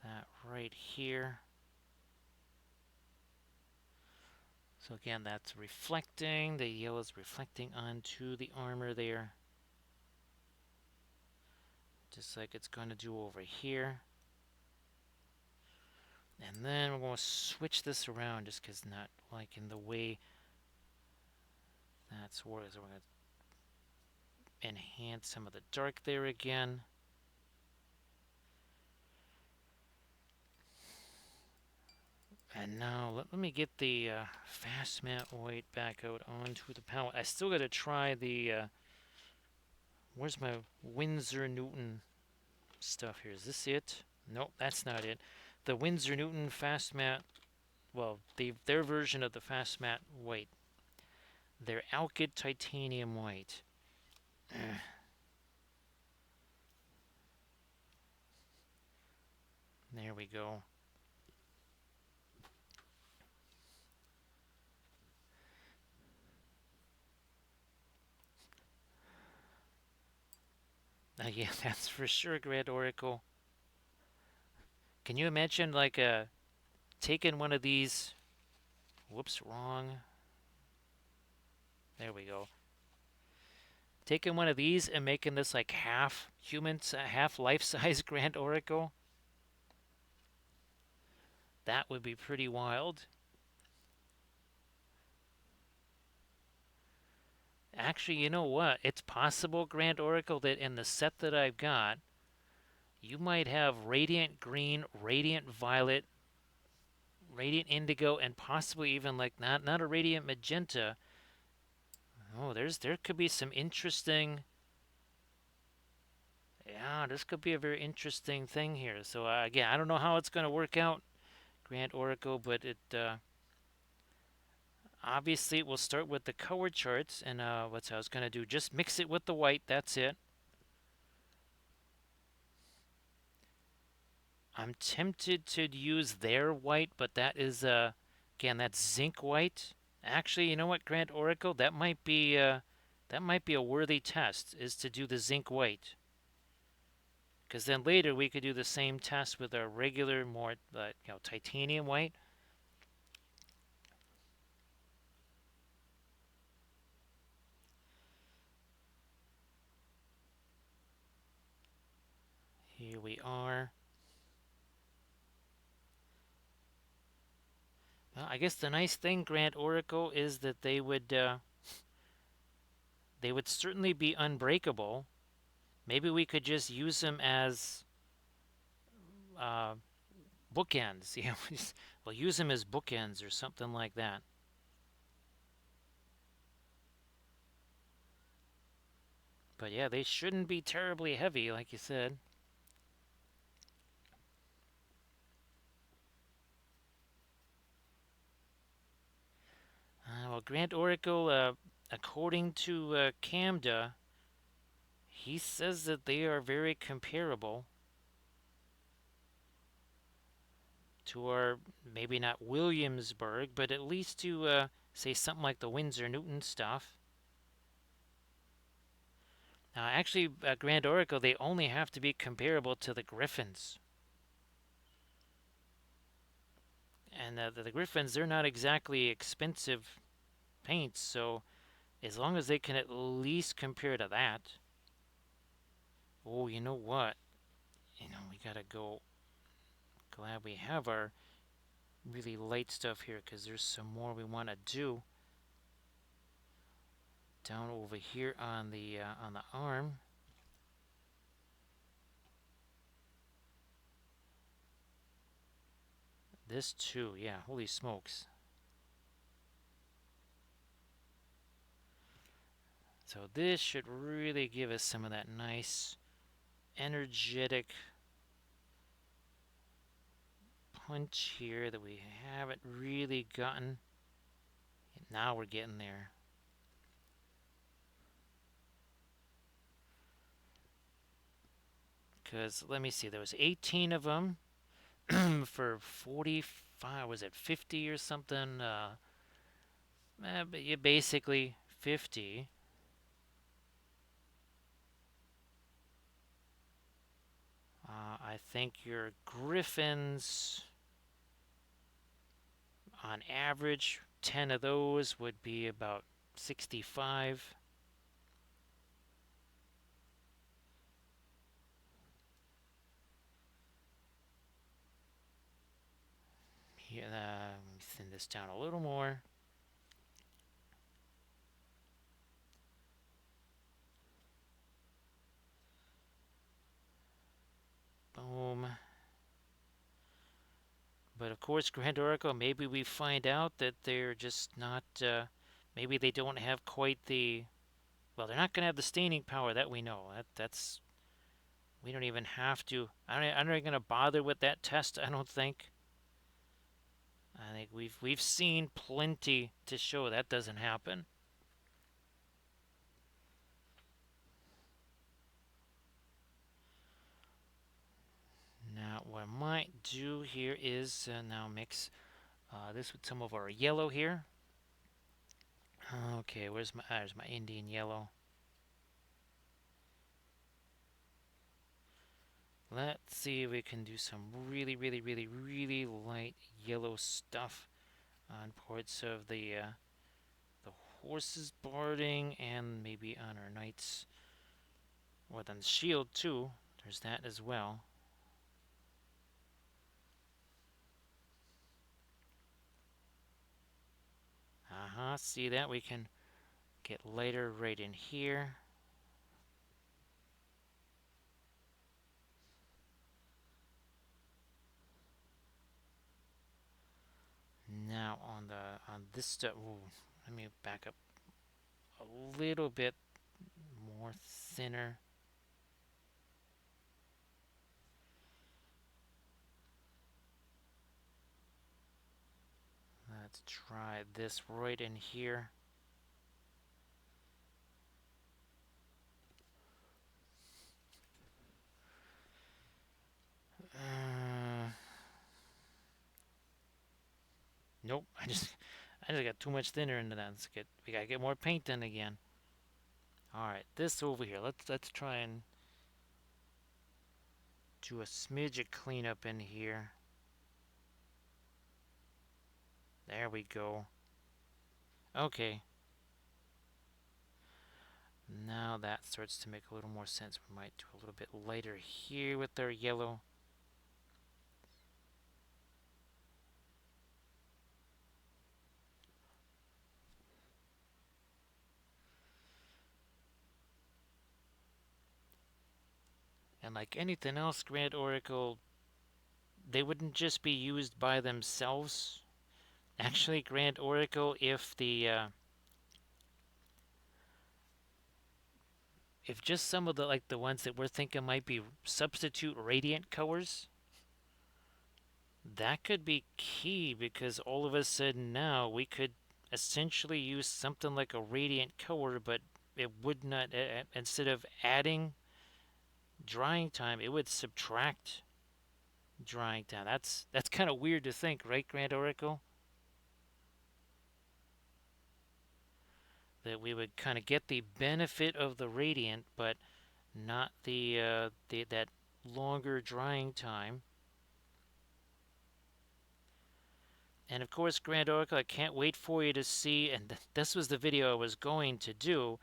That right here. So again, that's reflecting. The yellow is reflecting onto the armor there. Just like it's going to do over here. And then we're going to switch this around just because not liking the way that's working. So we're going to enhance some of the dark there again. And now let me get the fast matte white back out onto the palette. I still got to try the, where's my Winsor Newton stuff here? Is this it? Nope, that's not it. The Winsor Newton fast matte, well, their version of the fast matte white. Their Alkyd titanium white. There we go. Yeah, that's for sure, Grand Oracle. Can you imagine, like, taking one of these Whoops, wrong. There we go. Taking one of these and making this like half human, half life-size Grand Oracle. That would be pretty wild. Actually, you know what? It's possible, Grand Oracle, that in the set that I've got, you might have Radiant Green, Radiant Violet, Radiant Indigo, and possibly even like not a Radiant Magenta. Oh, there could be some interesting. Yeah, this could be a very interesting thing here. So again, I don't know how it's going to work out, Grand Oracle, but it obviously we'll start with the color charts, and what I was going to do, just mix it with the white. That's it. I'm tempted to use their white, but that is again that's zinc white. Actually, you know what, Grand Oracle, that might be a worthy test, is to do the zinc white. Because then later we could do the same test with our regular, more titanium white. Here we are. Well, I guess the nice thing, Grand Oracle, is that they would certainly be unbreakable. Maybe we could just use them as uh, bookends. You know, we'll use them as bookends or something like that. But yeah, they shouldn't be terribly heavy, like you said. Well, Grand Oracle, according to Camda, he says that they are very comparable to our, maybe not Williamsburg, but at least to, say, something like the Windsor Newton stuff. Actually, Grand Oracle, they only have to be comparable to the Griffins. And the Griffins, they're not exactly expensive paints, so as long as they can at least compare to that. Oh, you know what? We gotta go. Glad we have our really light stuff here because there's some more we want to do down over here on the arm. This too, yeah. Holy smokes! So this should really give us some of that nice, energetic punch here that we haven't really gotten. Now we're getting there. Because let me see, there was 18 of them for 45. Was it 50 or something? But you basically 50. I think your Griffins, on average, 10 of those would be about 65. Here, let me thin this down a little more. Boom. But of course, Grand Oracle, maybe we find out that they're just not, maybe they don't have quite the, well, they're not going to have the staining power that we know. We don't even have to, I'm not even going to bother with that test, I don't think. I think we've seen plenty to show that doesn't happen. Now, what I might do here is now mix this with some of our yellow here. Okay, there's my Indian yellow. Let's see if we can do some really, really, really, really light yellow stuff on parts of the horses boarding, and maybe on our knights, or on the shield too. There's that as well. See that? We can get lighter right in here. Now on this stuff, let me back up a little bit more thinner. Let's try this right in here. Uh, nope, I just got too much thinner into that. We gotta get more paint in again. All right, this over here. Let's try and do a smidge of cleanup in here. There we go. Okay. Now that starts to make a little more sense. We might do a little bit lighter here with our yellow. And like anything else, Grand Oracle, they wouldn't just be used by themselves. Actually, Grand Oracle, if just some of the ones that we're thinking might be substitute radiant colors, that could be key, because all of a sudden now we could essentially use something like a radiant color, but it would not, instead of adding drying time, it would subtract drying time. That's kind of weird to think, right, Grand Oracle? That we would kind of get the benefit of the radiant, but not the that longer drying time. And of course, Grand Oracle, I can't wait for you to see. And this was the video I was going to do,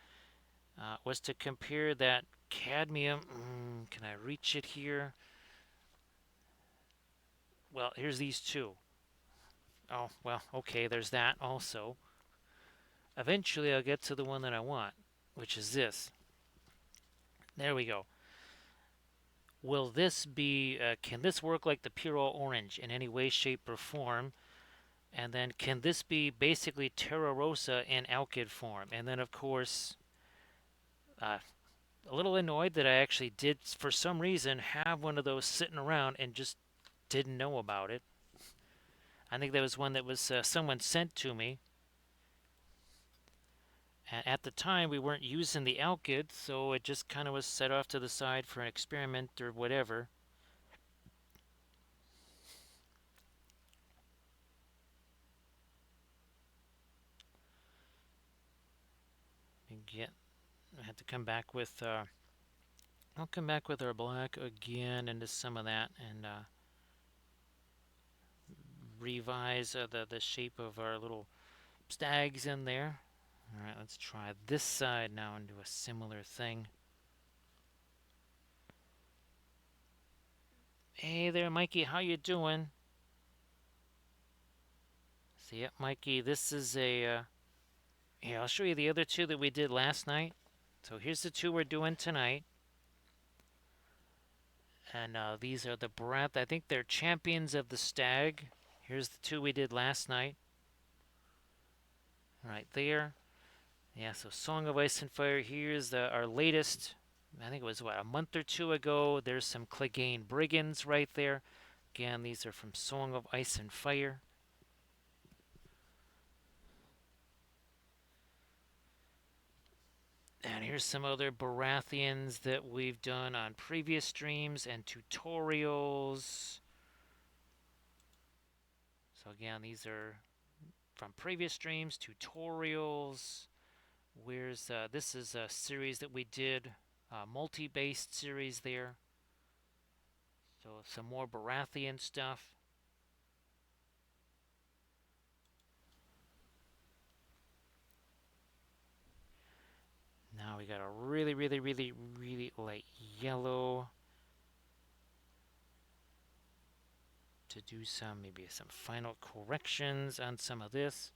was to compare that cadmium. Can I reach it here? Well, here's these two. Oh, well, okay, there's that also. Eventually, I'll get to the one that I want, which is this. There we go. Will this be, can this work like the Puro Orange in any way, shape, or form? And then can this be basically Terra Rosa in Alkyd form? And then, of course, uh, a little annoyed that I actually did, for some reason, have one of those sitting around and just didn't know about it. I think that was one that was someone sent to me. And at the time, we weren't using the Alkyd, so it just kind of was set off to the side for an experiment or whatever. I had to come back with. I'll come back with our black again into some of that, and revise the shape of our little stags in there. All right, let's try this side now and do a similar thing. Hey there, Mikey. How you doing? See it, Mikey. This is a. Here, I'll show you the other two that we did last night. So here's the two we're doing tonight. And these are the Barath. I think they're champions of the stag. Here's the two we did last night. Right there. Yeah, so Song of Ice and Fire. Here's our latest. I think it was, what, a month or two ago. There's some Clegane Brigands right there. Again, these are from Song of Ice and Fire. And here's some other Baratheons that we've done on previous streams and tutorials. So again, these are from previous streams, tutorials. This is a series that we did, multi-based series there. So some more Baratheon stuff. Now we got a really, really, really, really light yellow to do maybe some final corrections on some of this.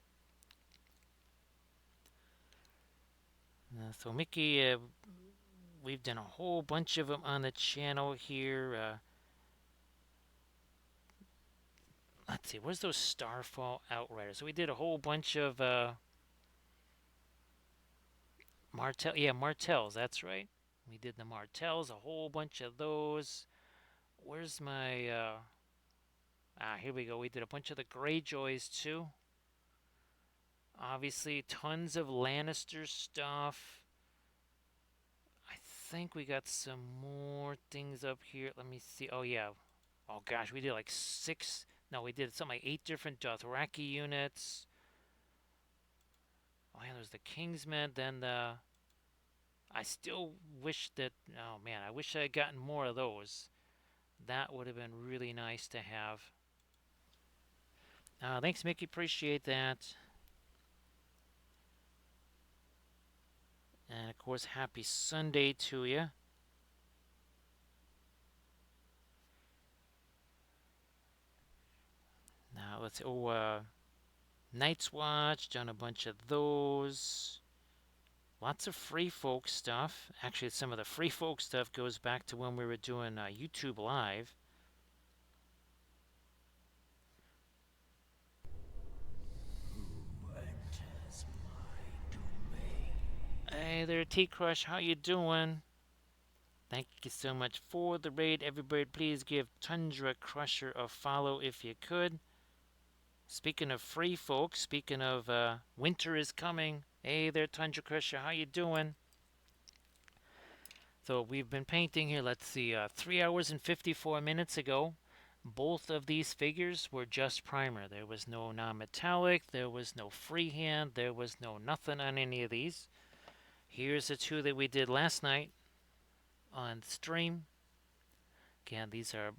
So Mickey, we've done a whole bunch of them on the channel here. Let's see, where's those Starfall Outriders? So we did a whole bunch of Yeah, Martells, that's right. We did the Martells, a whole bunch of those. Where's my here we go. We did a bunch of the Greyjoys too. Obviously, tons of Lannister stuff. I think we got some more things up here. Let me see. Oh yeah. Oh gosh, we did like 6. No, we did something like 8 different Dothraki units. Oh yeah, there's the Kingsmen. Then the. I still wish that. Oh man, I wish I had gotten more of those. That would have been really nice to have. Thanks, Mickey. Appreciate that. And of course, happy Sunday to you. Now let's. Night's Watch. Done a bunch of those. Lots of free folk stuff. Actually, some of the free folk stuff goes back to when we were doing YouTube Live. Hey there, T Crush. How you doing? Thank you so much for the raid. Everybody, please give Tundra Crusher a follow if you could. Speaking of free folks, speaking of winter is coming. Hey there, Tundra Crusher. How you doing? So we've been painting here. Let's see, 3 hours and 54 minutes ago. Both of these figures were just primer. There was no non-metallic. There was no freehand. There was no nothing on any of these. Here's the 2 that we did last night on stream. Again, these are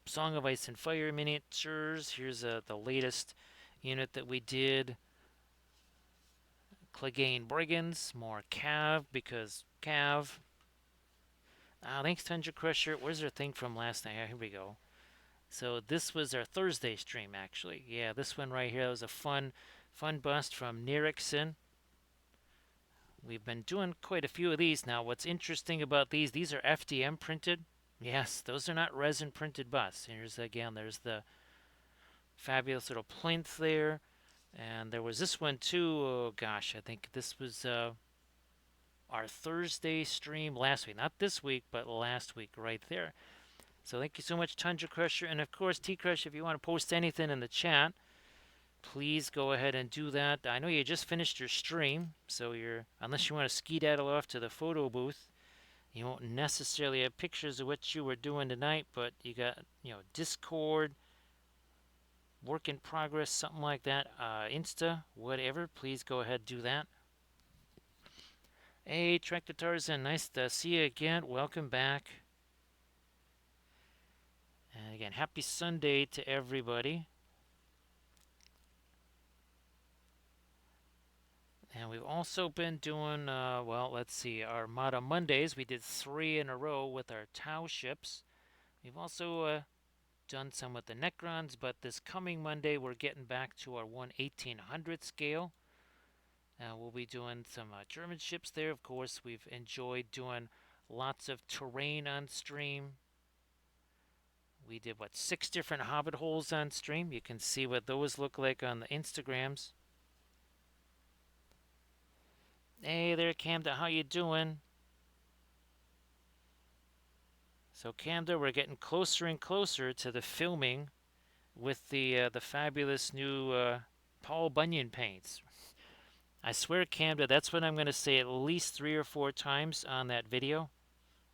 Song of Ice and Fire miniatures. Here's the latest unit that we did. Clegane Brigands, more Cav because Cav. Thanks, Tundra Crusher. Where's our thing from last night? Here we go. So this was our Thursday stream, actually. Yeah, this one right here. That was a fun bust from Nerickson. We've been doing quite a few of these now. What's interesting about these are FDM printed. Yes, those are not resin printed busts. Here's again, there's the fabulous little plinth there. And there was this one too. Oh gosh, I think this was our Thursday stream last week. Not this week, but last week right there. So thank you so much, Tundra Crusher. And of course, T Crush, if you want to post anything in the chat, please go ahead and do that. I know you just finished your stream, so unless you want to skedaddle off to the photo booth, you won't necessarily have pictures of what you were doing tonight, but you got, Discord, work in progress, something like that, Insta, whatever. Please go ahead and do that. Hey, Trek to Tarzan, nice to see you again. Welcome back. And again, happy Sunday to everybody. And we've also been doing, let's see, our Armada Mondays. We did 3 in a row with our Tau ships. We've also done some with the Necrons, but this coming Monday we're getting back to our 1/1800 scale. We'll be doing some German ships there. Of course, we've enjoyed doing lots of terrain on stream. We did, 6 different Hobbit holes on stream. You can see what those look like on the Instagrams. Hey there, Camda, how you doing? So Camda, we're getting closer and closer to the filming with the fabulous new Paul Bunyan paints. I swear, Camda, that's what I'm going to say at least 3 or 4 times on that video.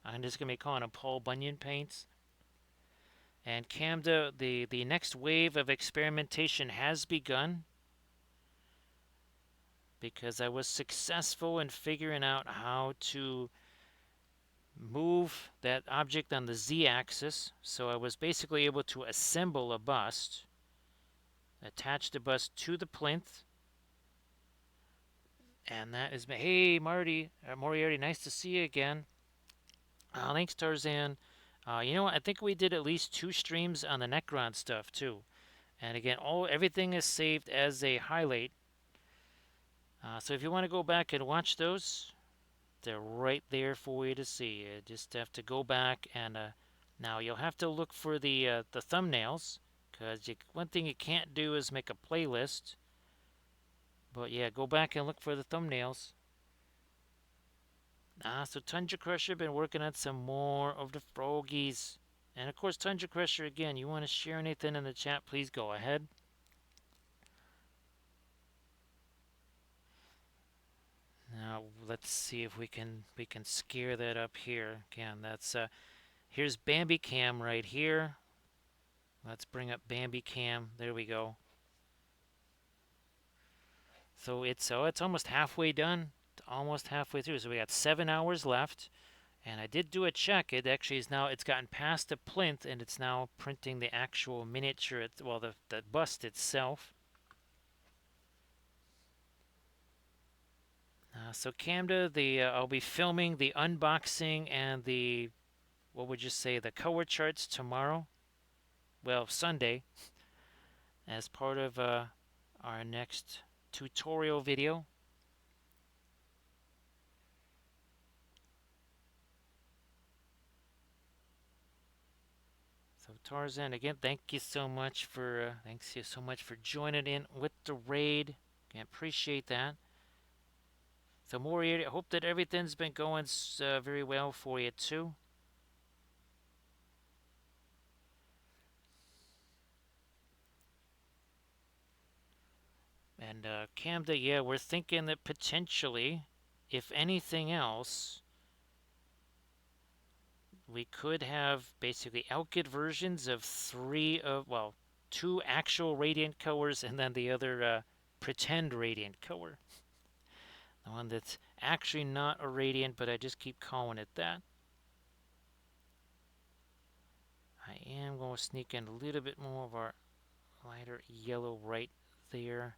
I'm just going to be calling them Paul Bunyan paints. And Camda, the next wave of experimentation has begun because I was successful in figuring out how to move that object on the z-axis. So I was basically able to assemble a bust, attach the bust to the plinth, And that is, hey, Marty, Moriarty, nice to see you again. Thanks, Tarzan. You know what? I think we did at least 2 streams on the Necron stuff too. And again, everything is saved as a highlight. So if you want to go back and watch those, they're right there for you to see. You just have to go back and now you'll have to look for the thumbnails because one thing you can't do is make a playlist. But yeah, go back and look for the thumbnails. So Tundra Crusher been working on some more of the frogies. And of course, Tundra Crusher, again, you want to share anything in the chat, please go ahead. Now let's see if we can scare that up here. Again, that's here's Bambi Cam right here. Let's bring up Bambi Cam. There we go. So it's almost halfway done. Almost halfway through. So we got 7 hours left. And I did do a check. It actually is now, it's gotten past the plinth and it's now printing the actual miniature, well, the bust itself. So Camda, I'll be filming the unboxing and what would you say, the color charts tomorrow. Well, Sunday, as part of our next tutorial video. So Tarzan, again, thanks you so much for joining in with the raid. Again, appreciate that. So Moriarty, I hope that everything's been going very well for you too. And Camda, yeah, we're thinking that potentially, if anything else, we could have basically outfit versions of well, 2 actual Radiant colors and then the other pretend Radiant color. The one that's actually not a Radiant, but I just keep calling it that. I am going to sneak in a little bit more of our lighter yellow right there.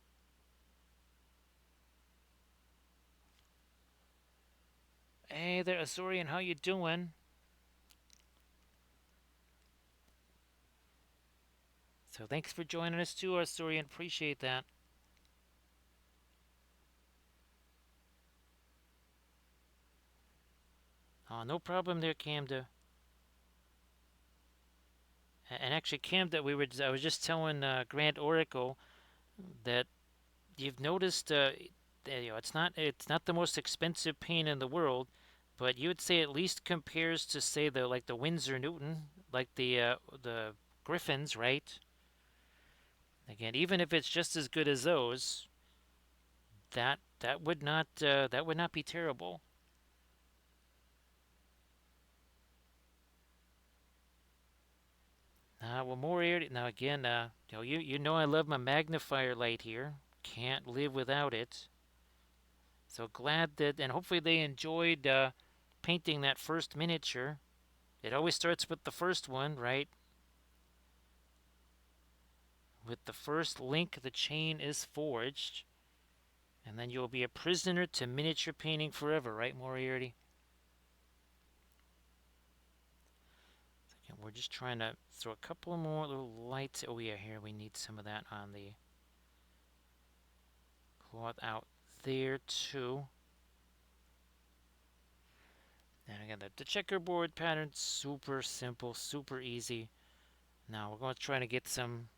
Hey there, Azorian, how you doing? So thanks for joining us too, Azorian. Appreciate that. No problem there, Camda. And actually, Camda, I was just telling Grant Oracle that you've noticed, it's not the most expensive paint in the world, but you would say at least compares to say the Windsor Newton, like the Griffins, right? Again, even if it's just as good as those, that would not be terrible. Well, Moriarty. Now again, you know I love my magnifier light here. Can't live without it. So glad that, and hopefully they enjoyed painting that first miniature. It always starts with the first one, right? With the first link, the chain is forged, and then you'll be a prisoner to miniature painting forever, right, Moriarty? We're just trying to throw a couple more little lights. Oh yeah, here we need some of that on the cloth out there too. And again, the checkerboard pattern, super simple, super easy. Now we're going to try to get some,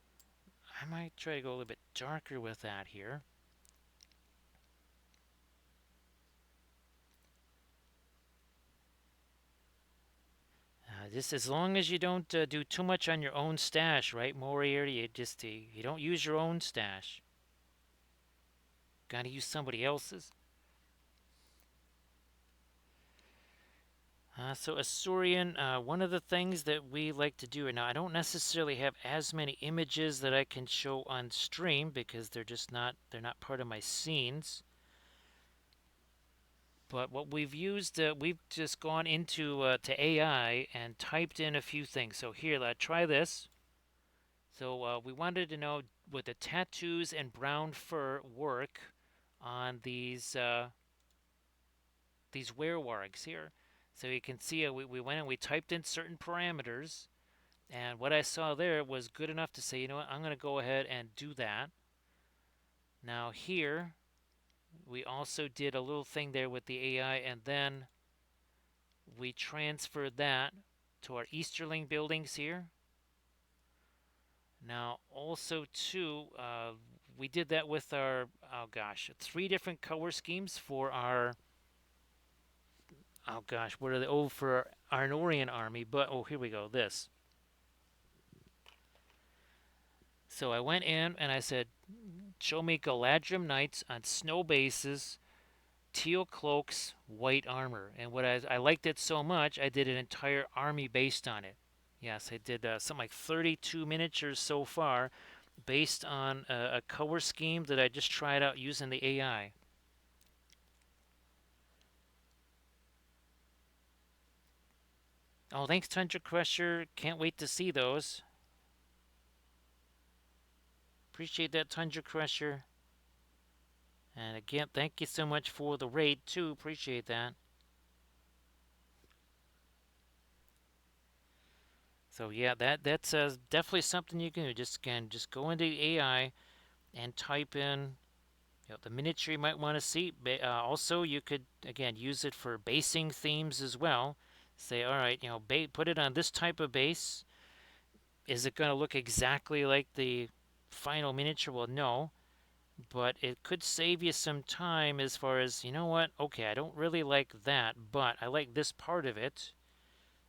I might try to go a little bit darker with that here. Just as long as you don't do too much on your own stash, right, Moriarty? You don't use your own stash. Got to use somebody else's. So Azorian, one of the things that we like to do, and now I don't necessarily have as many images that I can show on stream because they're not part of my scenes. But what we've used, we've just gone into to AI and typed in a few things. So here, try this. So we wanted to know would the tattoos and brown fur work on these werewargs here. So you can see we went and we typed in certain parameters, and what I saw there was good enough to say, you know what, I'm going to go ahead and do that. Now here, we also did a little thing there with the AI, and then we transferred that to our Easterling buildings here. Now also too, we did that with our, oh gosh, 3 different color schemes for our, oh gosh, what are they? Oh, for our Arnorian army, but oh, here we go, this. So I went in and I said, show me Galadrim Knights on snow bases, teal cloaks, white armor. And what I liked it so much, I did an entire army based on it. Yes, I did something like 32 miniatures so far based on a color scheme that I just tried out using the AI. Oh, thanks, Tundra Crusher. Can't wait to see those. Appreciate that, Tundra Crusher. And again, thank you so much for the raid, too. Appreciate that. So yeah, that's definitely something you can do. Just go into AI and type in the miniature you might want to see. Also, you could again use it for basing themes as well. Say, all right, put it on this type of base. Is it going to look exactly like the final miniature? Well, no, but it could save you some time as far as, you know what? Okay, I don't really like that, but I like this part of it.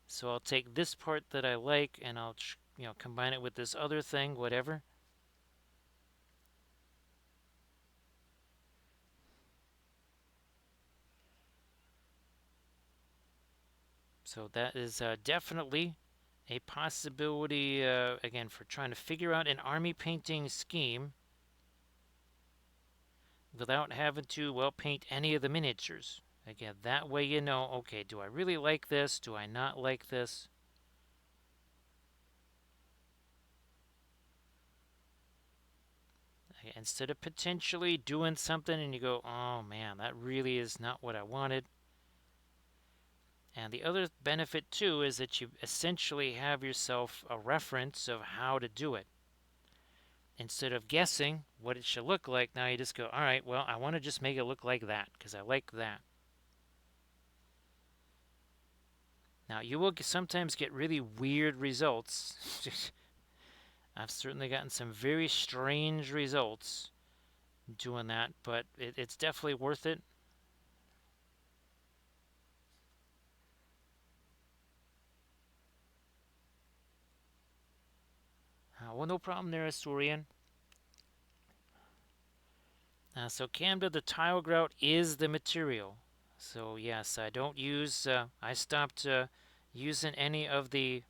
So I'll take this part that I like and I'll combine it with this other thing, whatever. So that is definitely a possibility, again, for trying to figure out an army painting scheme without having to, well, paint any of the miniatures. Again, that way you know, okay, do I really like this? Do I not like this? Instead of potentially doing something and you go, oh man, that really is not what I wanted. And the other benefit too is that you essentially have yourself a reference of how to do it. Instead of guessing what it should look like, now you just go, all right, well, I want to just make it look like that because I like that. Now, you will sometimes get really weird results. I've certainly gotten some very strange results doing that, but it's definitely worth it. Well, no problem there, Asturian. So Canva, the tile grout is the material. So yes, I don't use, I stopped using any of the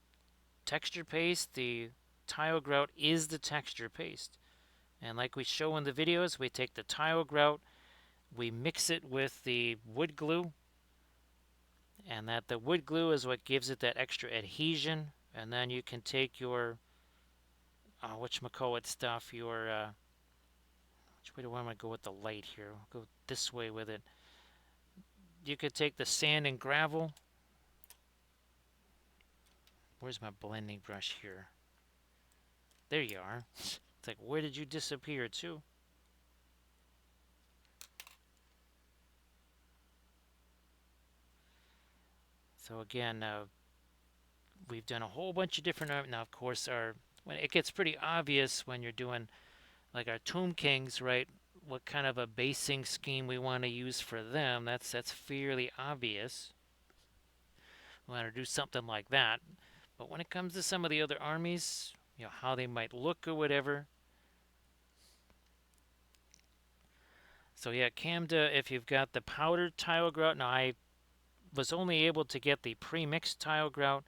texture paste. The tile grout is the texture paste. And like we show in the videos, we take the tile grout, we mix it with the wood glue, and that the wood glue is what gives it that extra adhesion. And then you can take your, whatchamacallit stuff, your, which way do I want to go with the light here? I'll go this way with it. You could take the sand and gravel. Where's my blending brush here? There you are. It's like, where did you disappear to? So again, we've done a whole bunch of different. Now, of course, when it gets pretty obvious when you're doing like our Tomb Kings, right? What kind of a basing scheme we want to use for them? That's fairly obvious. We want to do something like that. But when it comes to some of the other armies, how they might look or whatever. So yeah, Camda, if you've got the powdered tile grout, now I was only able to get the pre-mixed tile grout,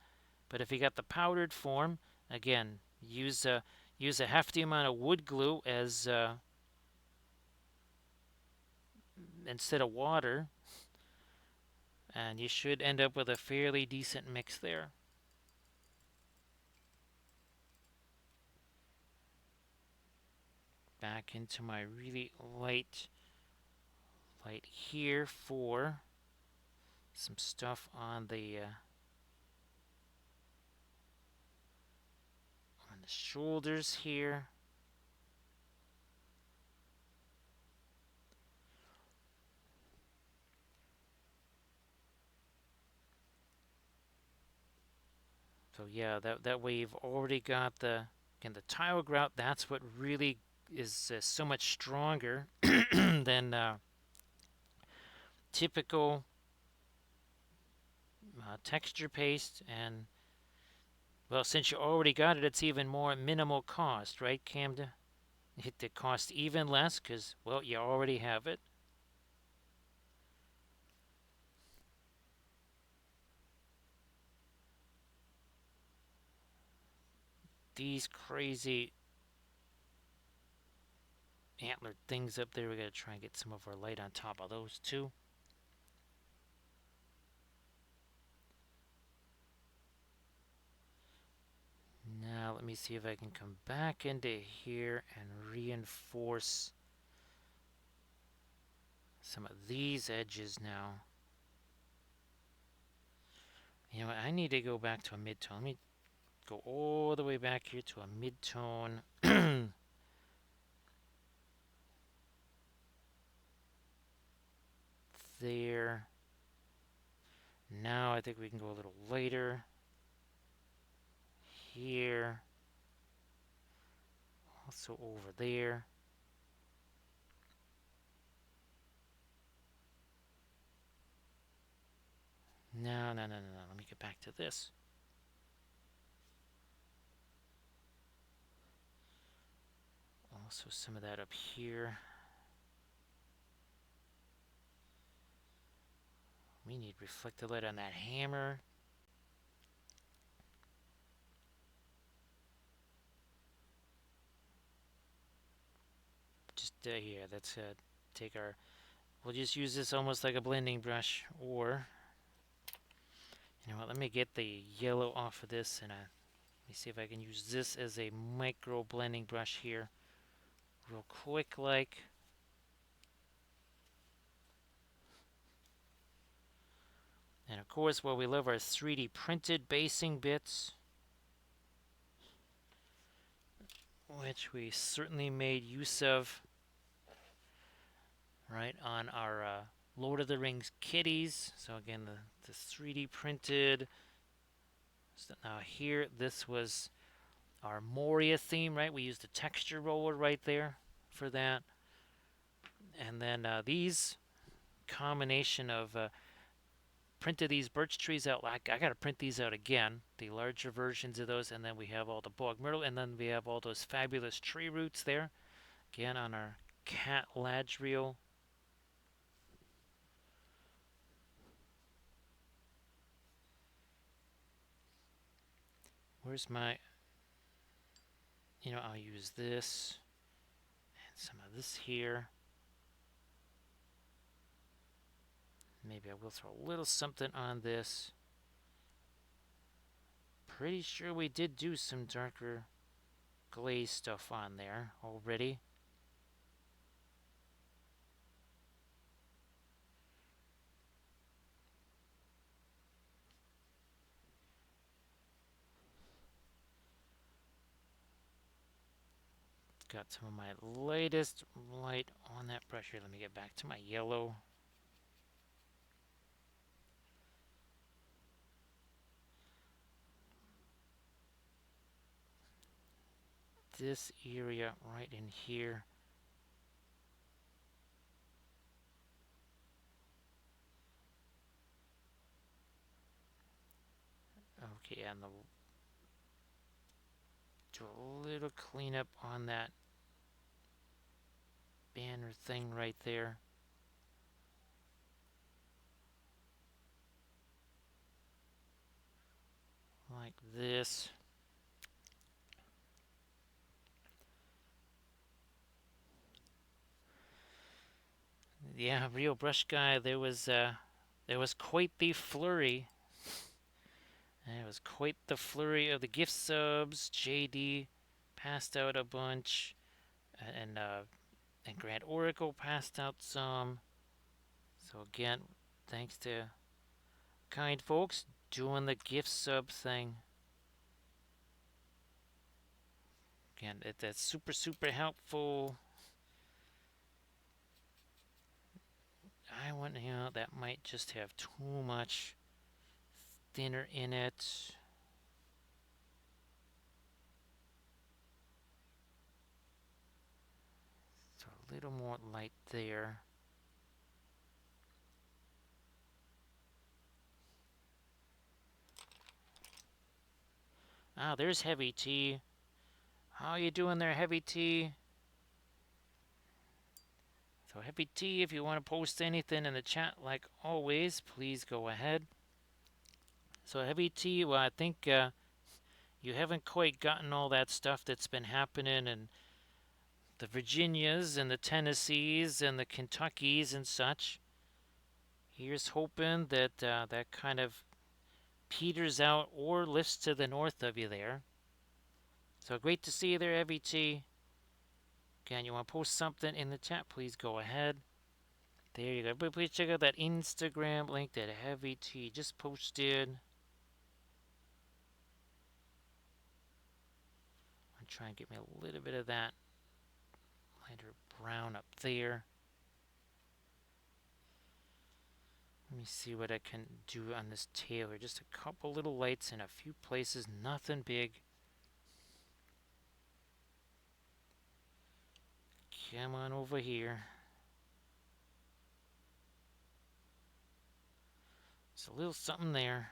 but if you got the powdered form, again, use a hefty amount of wood glue as instead of water, and you should end up with a fairly decent mix there. Back into my really light light here for some stuff on the shoulders here. So yeah, that way you've already got the tile grout. That's what really is so much stronger than typical texture paste. And well, since you already got it, it's even more minimal cost, right, Camden? It cost even less because, well, you already have it. These crazy antler things up there, we got to try and get some of our light on top of those too. Now let me see if I can come back into here and reinforce some of these edges now. You know what, I need to go back to a mid-tone. Let me go all the way back here to a mid-tone. There. Now I think we can go a little lighter. Here. Also over there. No. Let me get back to this. Also some of that up here. We need reflected light on that hammer. Just here, let's take our... We'll just use this almost like a blending brush, or... You know what, let me get the yellow off of this, and let me see if I can use this as a micro blending brush here. Real quick like. And of course, well, we love our 3D printed basing bits, which we certainly made use of, right, on our Lord of the Rings kitties. So again, the 3D printed. So now here, this was our Moria theme, right? We used a texture roller right there for that. And then these combination of printed these birch trees out. I got to print these out again, the larger versions of those, and then we have all the bog myrtle, and then we have all those fabulous tree roots there, again on our cat ladriel. Where's my, I'll use this and some of this here. Maybe I will throw a little something on this. Pretty sure we did do some darker glaze stuff on there already. Got some of my latest light on that brush here. Let me get back to my yellow. This area right in here. Okay, and do a little cleanup on that banner thing right there. Like this. Yeah, real brush guy, there was quite the flurry. It was quite the flurry of the gift subs. JD passed out a bunch, and Grand Oracle passed out some. So again, thanks to kind folks doing the gift sub thing. Again, that's super helpful. I want, that might just have too much thinner in it. So a little more light there. Ah, there's Heavy T. How you doing there, Heavy T? So Heavy T, if you want to post anything in the chat, like always, please go ahead. So Heavy T, well, I think you haven't quite gotten all that stuff that's been happening in the Virginias and the Tennessees and the Kentuckys and such. Here's hoping that that kind of peters out or lifts to the north of you there. So great to see you there, Heavy T. Again, you want to post something in the chat, please go ahead. There you go. But please check out that Instagram link that Heavy T just posted. I'm trying to get me a little bit of that lighter brown up there. Let me see what I can do on this tail here. Just a couple little lights in a few places, nothing big. Come on over here. Just a little something there.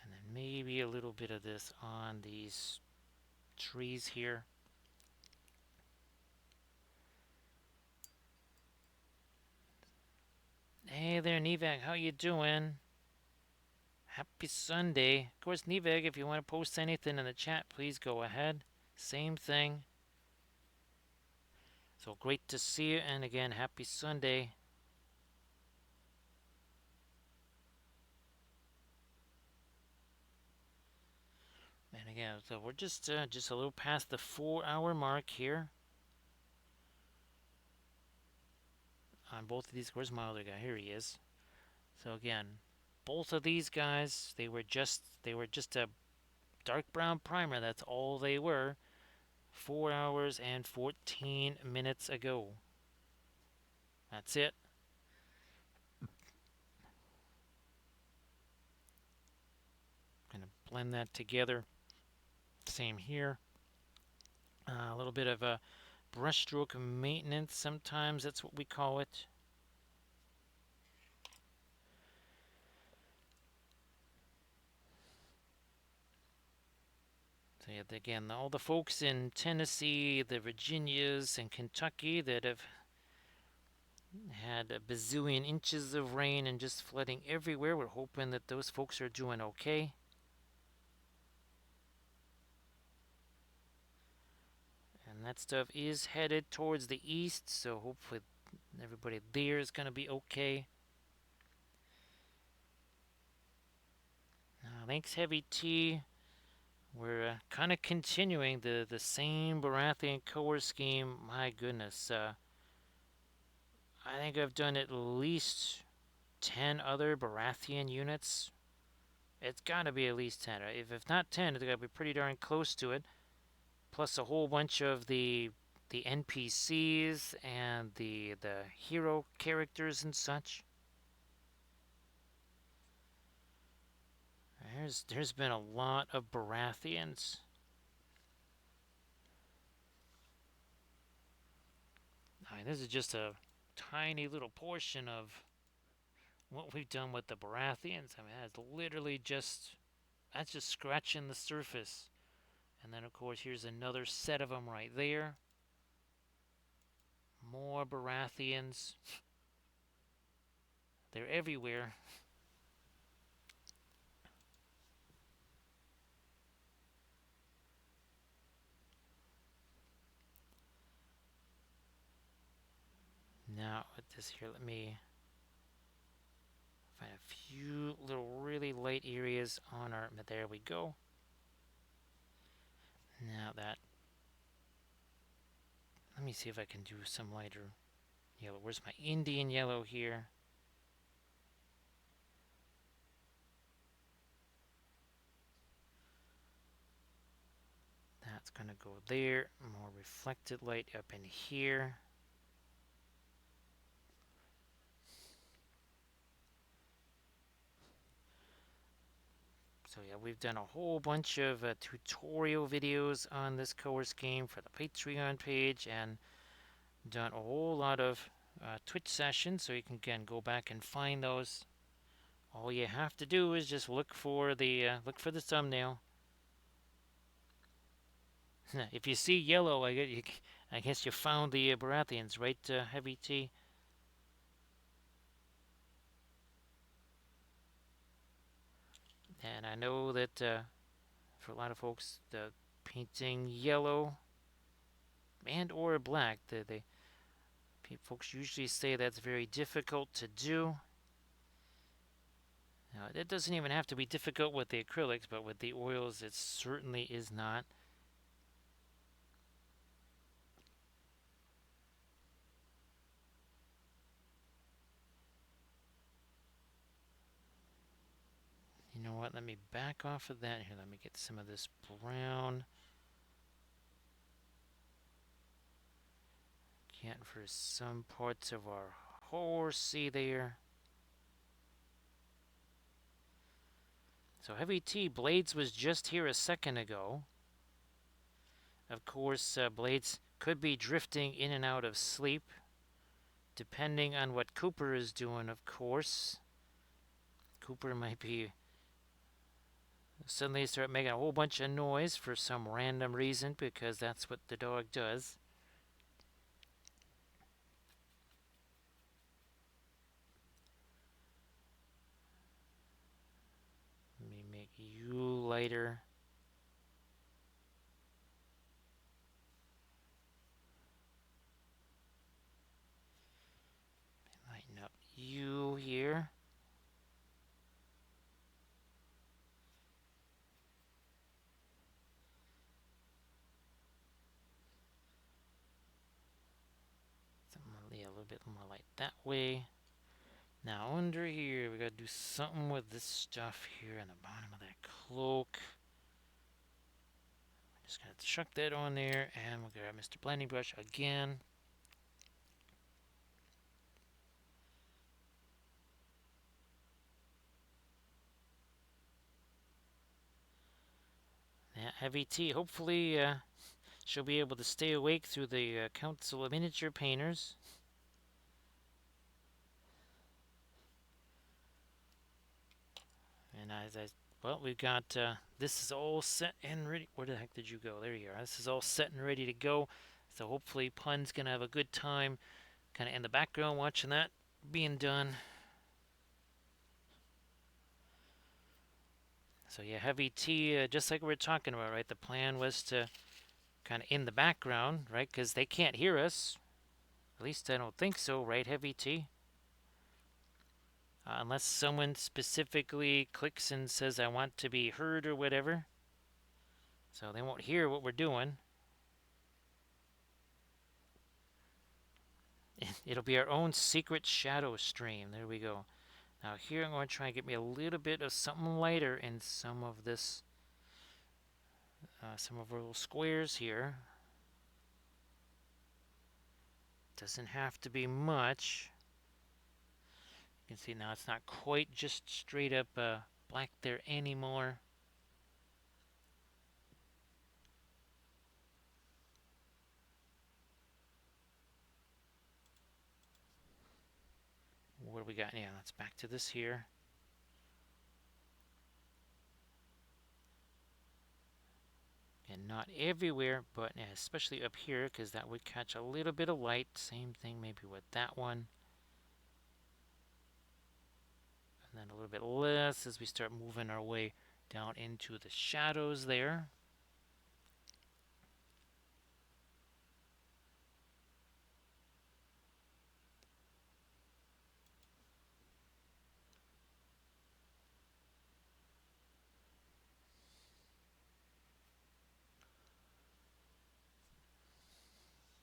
And then maybe a little bit of this on these trees here. Hey there, Nevak. How you doing? Happy Sunday. Of course, Nevak, if you want to post anything in the chat, please go ahead. Same thing. So great to see you. And again, happy Sunday. And again, so we're just a little past the 4-hour mark here on both of these. Where's my other guy? Here he is. So again, both of these guys, they were just a dark brown primer. That's all they were. 4 hours and 14 minutes ago. That's it. Gonna blend that together. Same here. A little bit of a brushstroke maintenance. Sometimes that's what we call it. So yeah, again, all the folks in Tennessee, the Virginias, and Kentucky that have had a bazillion inches of rain and just flooding everywhere, we're hoping that those folks are doing okay. And that stuff is headed towards the east, so hopefully everybody there is going to be okay. Thanks, Heavy T. We're kind of continuing the same Baratheon color scheme. My goodness. I think I've done at least 10 other Baratheon units. It's got to be at least 10. If not 10, it's got to be pretty darn close to it. Plus a whole bunch of the NPCs and the hero characters and such. There's been a lot of Baratheons. I mean, this is just a tiny little portion of what we've done with the Baratheons. I mean, that's just scratching the surface. And then, of course, here's another set of them right there. More Baratheons. They're everywhere. Now, with this here, let me find a few little really light areas on our... There we go. Now that Let me see if I can do some lighter yellow. Where's my Indian yellow here? That's going to go there. More reflected light up in here. So yeah, we've done a whole bunch of tutorial videos on this color scheme for the Patreon page, and done a whole lot of Twitch sessions, so you can again go back and find those. All you have to do is just look for the thumbnail. If you see yellow, I guess you found the Baratheons, right, Heavy T? And I know that for a lot of folks, the painting yellow and or black, folks usually say that's very difficult to do. Now, it doesn't even have to be difficult with the acrylics, but with the oils, it certainly is not. You know what? Let me back off of that. Here, let me get some of this brown. Again, for some parts of our horsey there. So Heavy T, Blades was just here a second ago. Of course, Blades could be drifting in and out of sleep, depending on what Cooper is doing, of course. Cooper might be suddenly start making a whole bunch of noise for some random reason, because that's what the dog does. Let me make you lighter. Lighten up you here. Yeah, a little bit more light that way. Now under here, we gotta do something with this stuff here on the bottom of that cloak. Just gonna chuck that on there, and we'll grab Mr. Blending Brush again. Yeah, Heavy T, hopefully she'll be able to stay awake through the Council of Miniature Painters. And well, we've got, this is all set and ready. Where the heck did you go? There you are. This is all set and ready to go. So hopefully Pun's going to have a good time kind of in the background watching that being done. So yeah, Heavy T, just like we were talking about, right? The plan was to kind of in the background, right? Because they can't hear us. At least I don't think so, right, Heavy T? Unless someone specifically clicks and says, I want to be heard or whatever. So they won't hear what we're doing. It'll be our own secret shadow stream. There we go. Now here I'm going to try and get me a little bit of something lighter in some of this, some of our little squares here. Doesn't have to be much. You can see now it's not quite just straight up black there anymore. What do we got? Yeah, let's back to this here. And not everywhere, but especially up here, because that would catch a little bit of light. Same thing maybe with that one. And then a little bit less as we start moving our way down into the shadows there.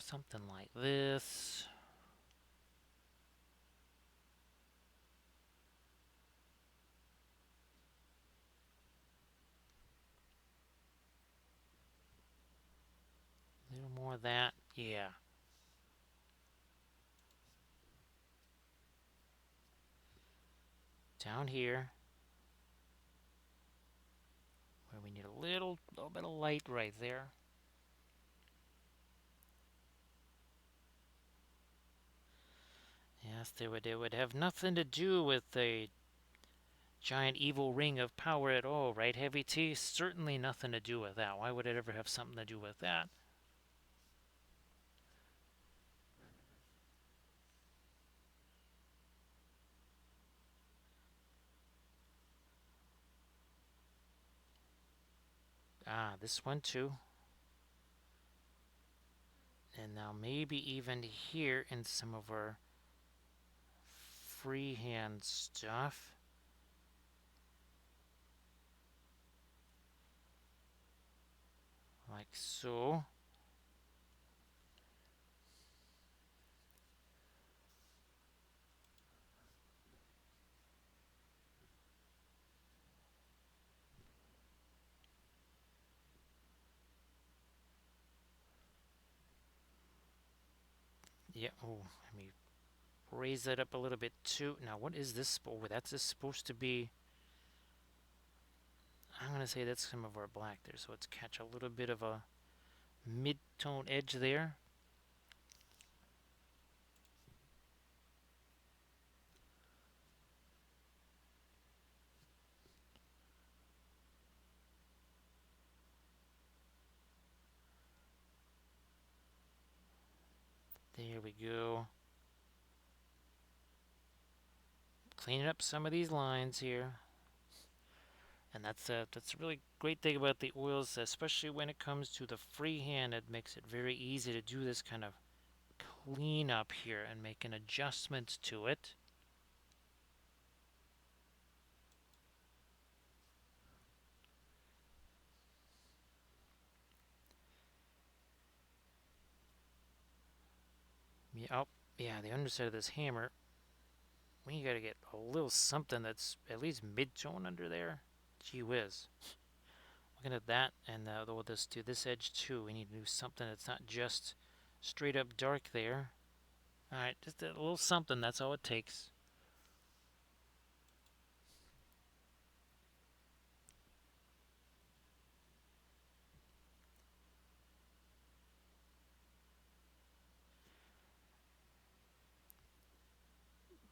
Something like this. A little more of that. Yeah. Down here, where we need a little bit of light right there. Yes, it would have nothing to do with the giant evil ring of power at all, right, Heavy T? Certainly nothing to do with that. Why would it ever have something to do with that? Ah, this one too. And now maybe even here in some of our freehand stuff. Like so. Yeah, oh, let me raise that up a little bit too. Now, what is this? Oh, that's just supposed to be. I'm going to say that's some of our black there, so let's catch a little bit of a mid-tone edge there. There we go. Cleaning up some of these lines here. And that's a really great thing about the oils, especially when it comes to the freehand. It makes it very easy to do this kind of clean up here and make an adjustment to it. Yeah, oh, yeah, the underside of this hammer. We gotta get a little something that's at least mid-tone under there. Gee whiz. Looking at that, and we'll just do this edge too. We need to do something that's not just straight up dark there. Alright, just a little something, that's all it takes.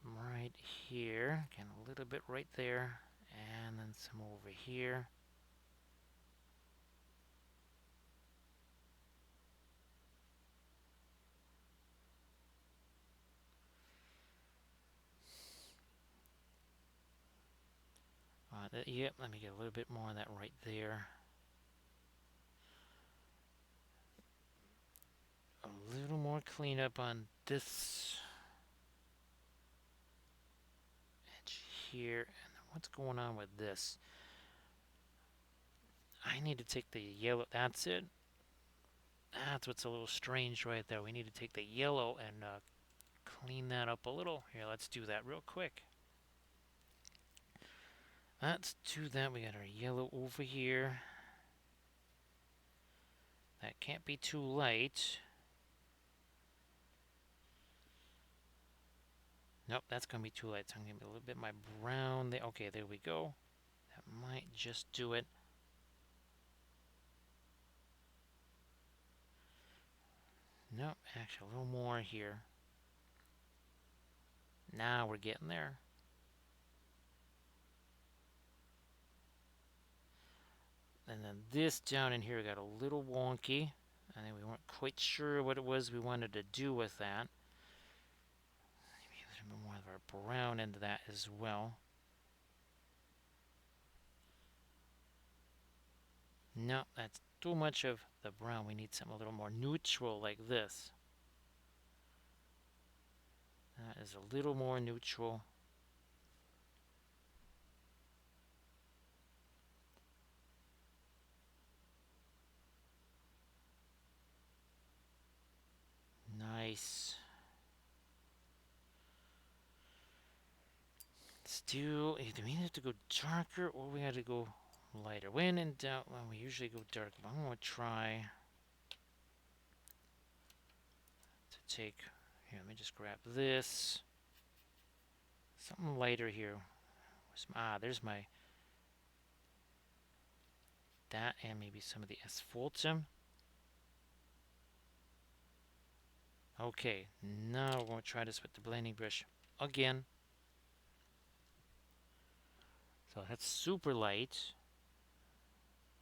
Right here, again a little bit right there, and then some over here. Yep, let me get a little bit more of that right there. A little more cleanup on this edge here. And then what's going on with this? I need to take the yellow. That's it. That's what's a little strange right there. We need to take the yellow and clean that up a little. Here, let's do that real quick. Let's do that. We got our yellow over here. That can't be too light. Nope, that's going to be too light. So I'm going to get a little bit of my brown there. Okay, there we go. That might just do it. Nope, actually a little more here. Now we're getting there. And then this down in here got a little wonky. I think we weren't quite sure what it was we wanted to do with that. Maybe a little bit more of our brown into that as well. No, that's too much of the brown. We need something a little more neutral like this. That is a little more neutral. Still, do we need to go darker or we had to go lighter? When in doubt, well, we usually go dark. But I'm gonna try to take. Here, let me just grab this. Something lighter here. There's my that and maybe some of the asphaltum. Okay, now we're gonna try this with the blending brush again. So that's super light.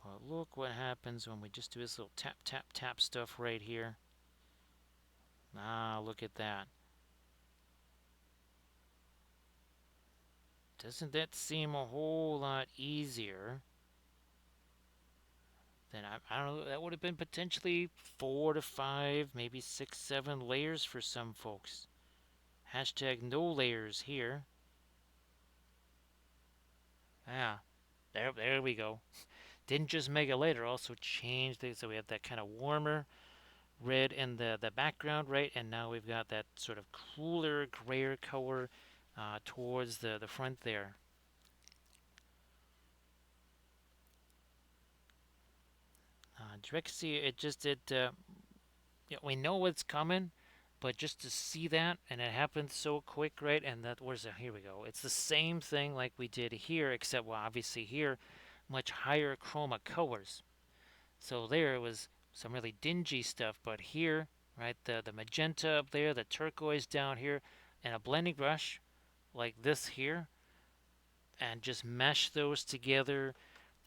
But look what happens when we just do this little tap, tap, tap stuff right here. Look at that. Doesn't that seem a whole lot easier than, I don't know, that would have been potentially 4 to 5, maybe 6, 7 layers for some folks. Hashtag no layers here. There we go. Didn't just make it lighter, also changed it so we have that kind of warmer red in the background, right? And now we've got that sort of cooler, grayer color towards the front there. Drexy, we know what's coming, but just to see that, and it happens so quick, right? And here we go. It's the same thing like we did here, except, well, obviously here, much higher chroma colors. So there was some really dingy stuff, but here, right, the magenta up there, the turquoise down here, and a blending brush like this here, and just mesh those together.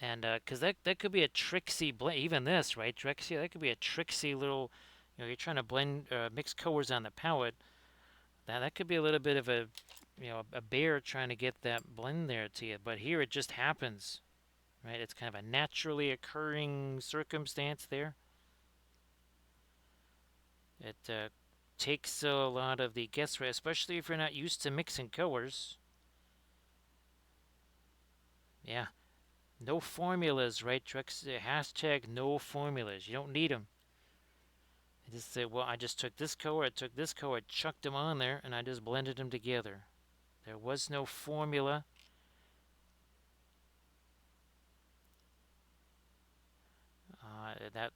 And because that could be a tricksy blend, even this, right, Drexia, that could be a tricksy little, you're trying to blend, mix colors on the palette. That could be a little bit of a bear trying to get that blend there to you. But here it just happens, right? It's kind of a naturally occurring circumstance there. It takes a lot of the guesswork, especially if you're not used to mixing colors. Yeah, no formulas, right, Trex? Hashtag no formulas. You don't need them. You just say, well, I just took this color, I took this color, I chucked them on there, and I just blended them together. There was no formula.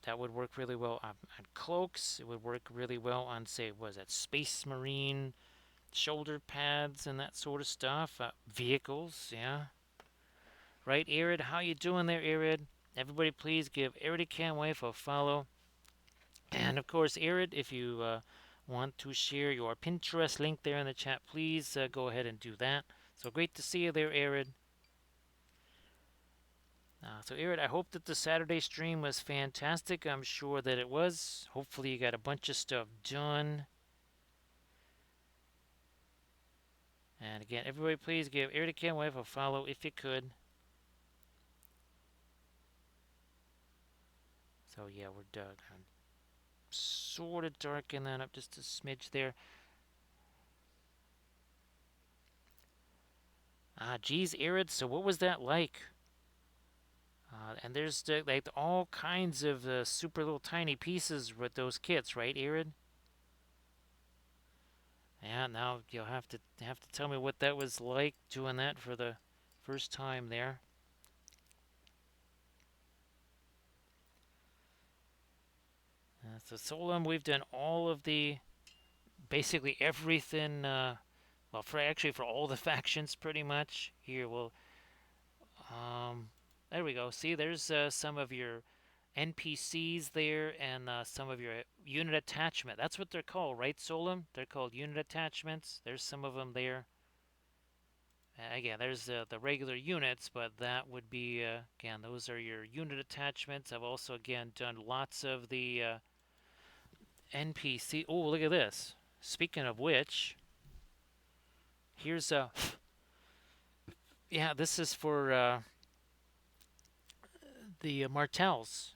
That would work really well on cloaks. It would work really well on, say, was that Space Marine shoulder pads and that sort of stuff. Vehicles, yeah. Right, Arid? How you doing there, Arid? Everybody, please give Arid Wife a follow. And of course, Arid, if you want to share your Pinterest link there in the chat, please go ahead and do that. So great to see you there, Arid. So, Arid, I hope that the Saturday stream was fantastic. I'm sure that it was. Hopefully, you got a bunch of stuff done. And again, everybody, please give Arid Wife a follow if you could. So, yeah, we're done. Sort of darken that up just a smidge there. Geez, Arid, so what was that like? And there's like all kinds of super little tiny pieces with those kits, right, Arid? Yeah, now you'll have to tell me what that was like doing that for the first time there. So Solom, we've done all of basically everything. Well, for all the factions, pretty much. Here, there we go. See, there's some of your NPCs there and some of your unit attachment. That's what they're called, right, Solom? They're called unit attachments. There's some of them there. Again, there's the regular units, but that would be, again, those are your unit attachments. I've also, again, done lots of the NPC. Oh, look at this. Speaking of which, here's a. Yeah, this is for the Martells.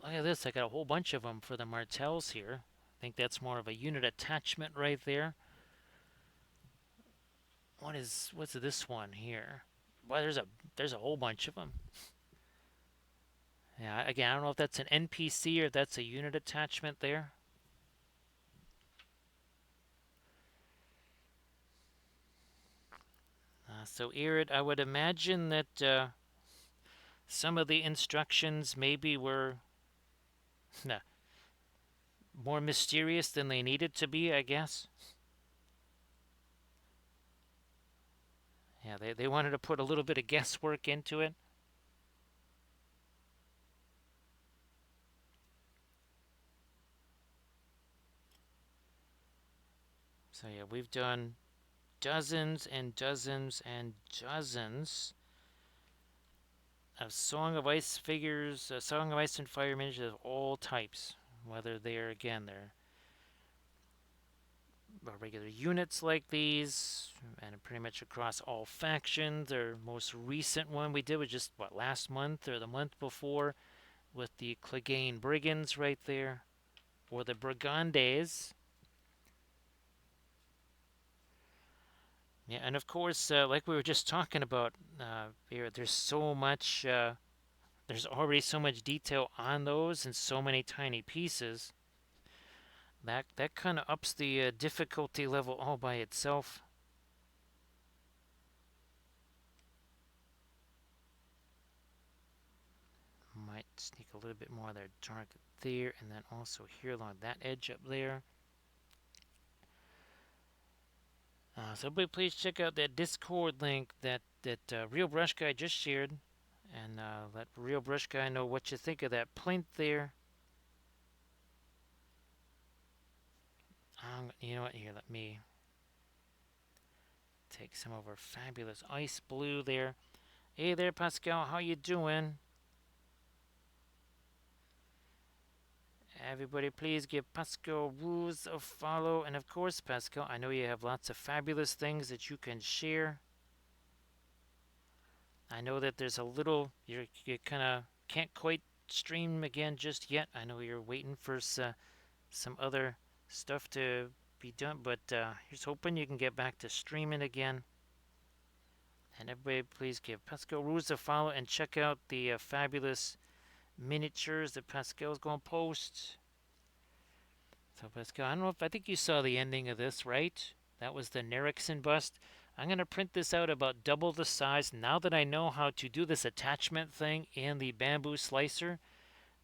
Look at this. I got a whole bunch of them for the Martells here. I think that's more of a unit attachment right there. What's this one here? Well, there's a whole bunch of them. Yeah, again, I don't know if that's an NPC or if that's a unit attachment there. So, Irid, I would imagine that some of the instructions maybe were nah, more mysterious than they needed to be, I guess. Yeah, they wanted to put a little bit of guesswork into it. So, yeah, we've done dozens and dozens and dozens of Song of Ice figures, Song of Ice and Fire miniatures of all types. Whether they're, again, they're regular units like these, and pretty much across all factions. Their most recent one we did was just, what, last month or the month before, with the Clegane Brigands right there, or the Brigandes. Yeah, and of course, like we were just talking about here, there's so much, there's already so much detail on those and so many tiny pieces. That kind of ups the difficulty level all by itself. Might sneak a little bit more of their dark there, and then also here along that edge up there. So everybody please check out that Discord link that Real Brush Guy just shared, and let Real Brush Guy know what you think of that plinth there. You know what? Here, let me take some of our fabulous ice blue there. Hey there, Pascal. How you doing? Everybody, please give Pascal rules a follow. And of course, Pascal, I know you have lots of fabulous things that you can share. I know that there's a little, you kind of can't quite stream again just yet. I know you're waiting for some other stuff to be done, but here's hoping you can get back to streaming again. And everybody, please give Pascal rules a follow and check out the fabulous miniatures that Pascal's going to post. So Pascal, I don't know if I think you saw the ending of this, right? That was the Nerixon bust. I'm going to print this out about double the size. Now that I know how to do this attachment thing in the bamboo slicer,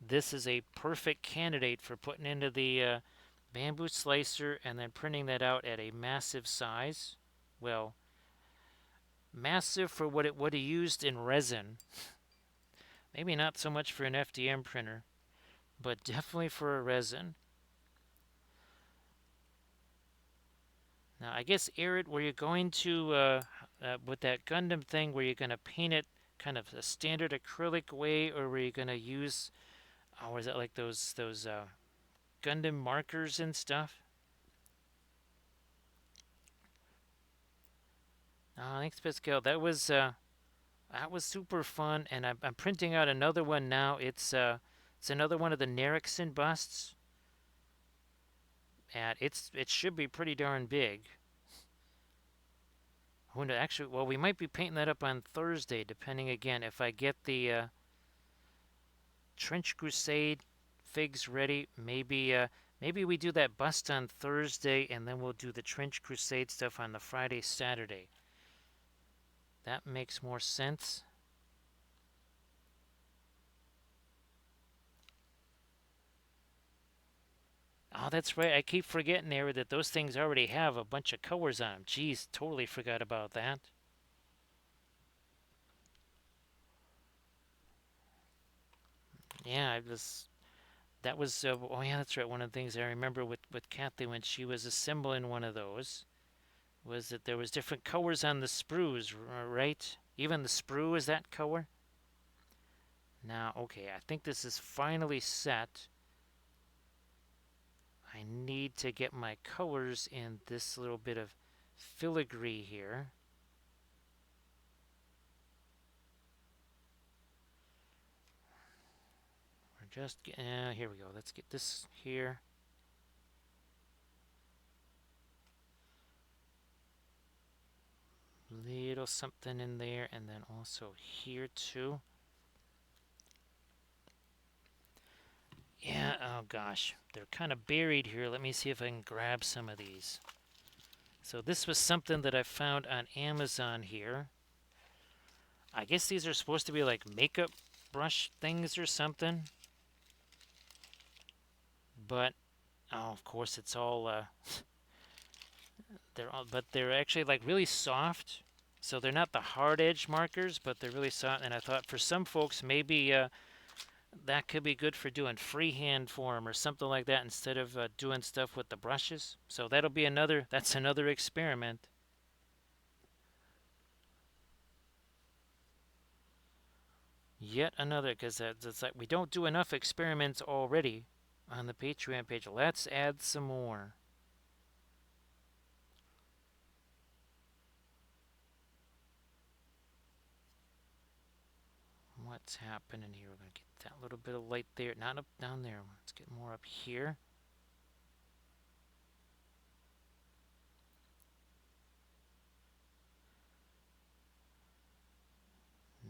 this is a perfect candidate for putting into the bamboo slicer and then printing that out at a massive size. Well, massive for what it would have used in resin. Maybe not so much for an FDM printer, but definitely for a resin. Now, I guess, Arid, were you going to, with that Gundam thing, were you going to paint it kind of a standard acrylic way, or were you going to use, oh, was it like those Gundam markers and stuff? Oh, thanks, Pascal. That was super fun, and I'm printing out another one now. It's another one of the Nerixon busts, and it should be pretty darn big. Who knows? Actually, well, we might be painting that up on Thursday, depending again if I get the Trench Crusade figs ready. Maybe we do that bust on Thursday, and then we'll do the Trench Crusade stuff on the Friday, Saturday. That makes more sense. Oh, that's right. I keep forgetting there that those things already have a bunch of colors on them. Geez, totally forgot about that. Yeah, that was oh yeah, that's right. One of the things I remember with Kathy when she was assembling one of those was that there was different colors on the sprues, right? Even the sprue is that color. Now, okay, I think this is finally set. I need to get my colors in this little bit of filigree here. We're just here we go. Let's get this here. Little something in there, and then also here too. Yeah, oh gosh, they're kind of buried here. Let me see if I can grab some of these. So this was something that I found on Amazon here. I guess these are supposed to be like makeup brush things or something. But oh, of course it's all but they're actually like really soft. So they're not the hard edge markers, but they're really soft. And I thought for some folks maybe that could be good for doing freehand form or something like that instead of doing stuff with the brushes. So that'll be that's another experiment. Yet another, because it's like we don't do enough experiments already on the Patreon page. Let's add some more. What's happening here? We're going to get that little bit of light there. Not up down there. Let's get more up here.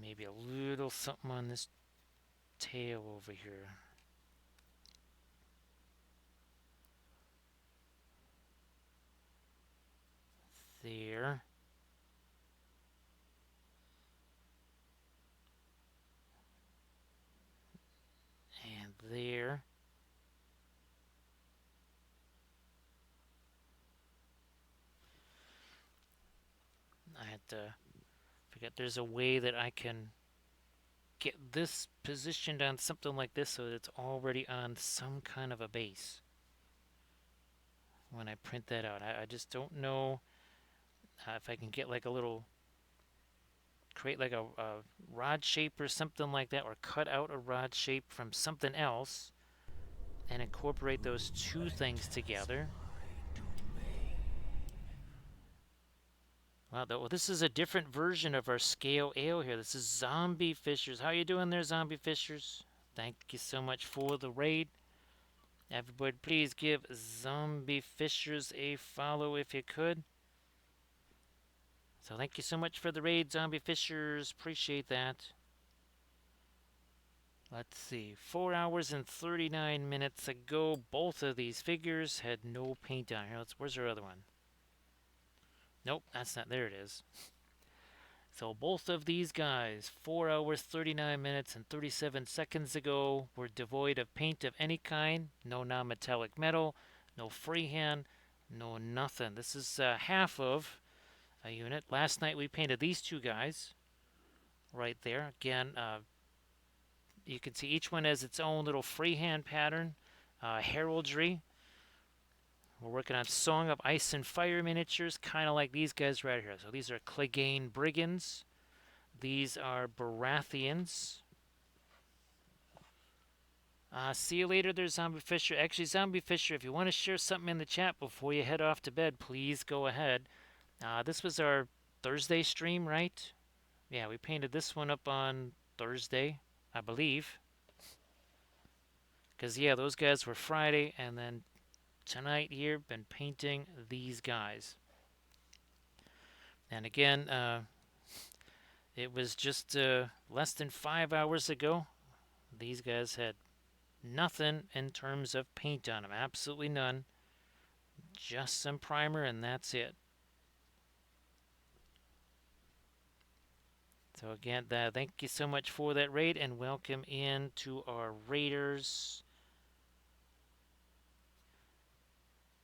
Maybe a little something on this tail over here. There. And there. I had to forget there's a way that I can get this positioned on something like this so that it's already on some kind of a base when I print that out. I just don't know if I can get like a little, create like a rod shape or something like that, or cut out a rod shape from something else and incorporate those two things together. Wow, well, this is a different version of our scale ale here. This is Zombie Fishers. How you doing there, Zombie Fishers? Thank you so much for the raid. Everybody, please give Zombie Fishers a follow if you could. So thank you so much for the raid, Zombie Fishers. Appreciate that. Let's see. 4 hours and 39 minutes ago, both of these figures had no paint on here. Where's our other one? Nope, that's not. There it is. So both of these guys, 4 hours, 39 minutes, and 37 seconds ago, were devoid of paint of any kind. No non-metallic metal, no freehand, no nothing. This is half of a unit. Last night we painted these two guys right there. Again, you can see each one has its own little freehand pattern, heraldry. We're working on Song of Ice and Fire miniatures, kind of like these guys right here. So these are Clegane Brigands. These are Baratheons. See you later there, Zombie Fisher. Actually, Zombie Fisher, if you want to share something in the chat before you head off to bed, please go ahead. This was our Thursday stream, right? Yeah, we painted this one up on Thursday, I believe. Because, yeah, those guys were Friday, and then tonight here, been painting these guys. And again, it was just less than 5 hours ago. These guys had nothing in terms of paint on them. Absolutely none. Just some primer, and that's it. So again, thank you so much for that raid, and welcome in to our raiders.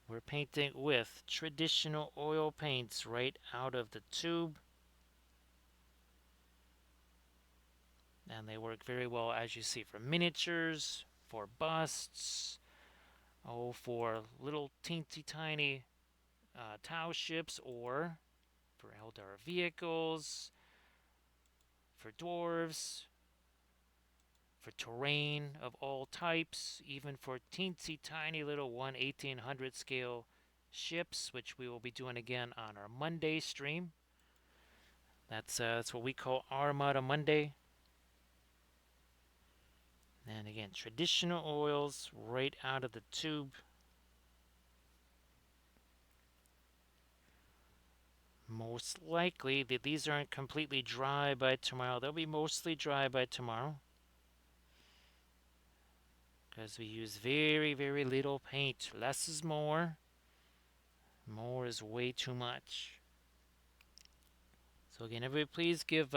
We're painting with traditional oil paints right out of the tube. And they work very well, as you see, for miniatures, for busts, for little teensy tiny Tau ships, or for Eldar vehicles, for dwarves, for terrain of all types, even for teensy tiny little 1/1800 scale ships, which we will be doing again on our Monday stream. That's what we call Armada Monday. And again, traditional oils right out of the tube. Most likely that these aren't completely dry by tomorrow. They'll be mostly dry by tomorrow, because we use very, very little paint. Less is more. More is way too much. So again, everybody please give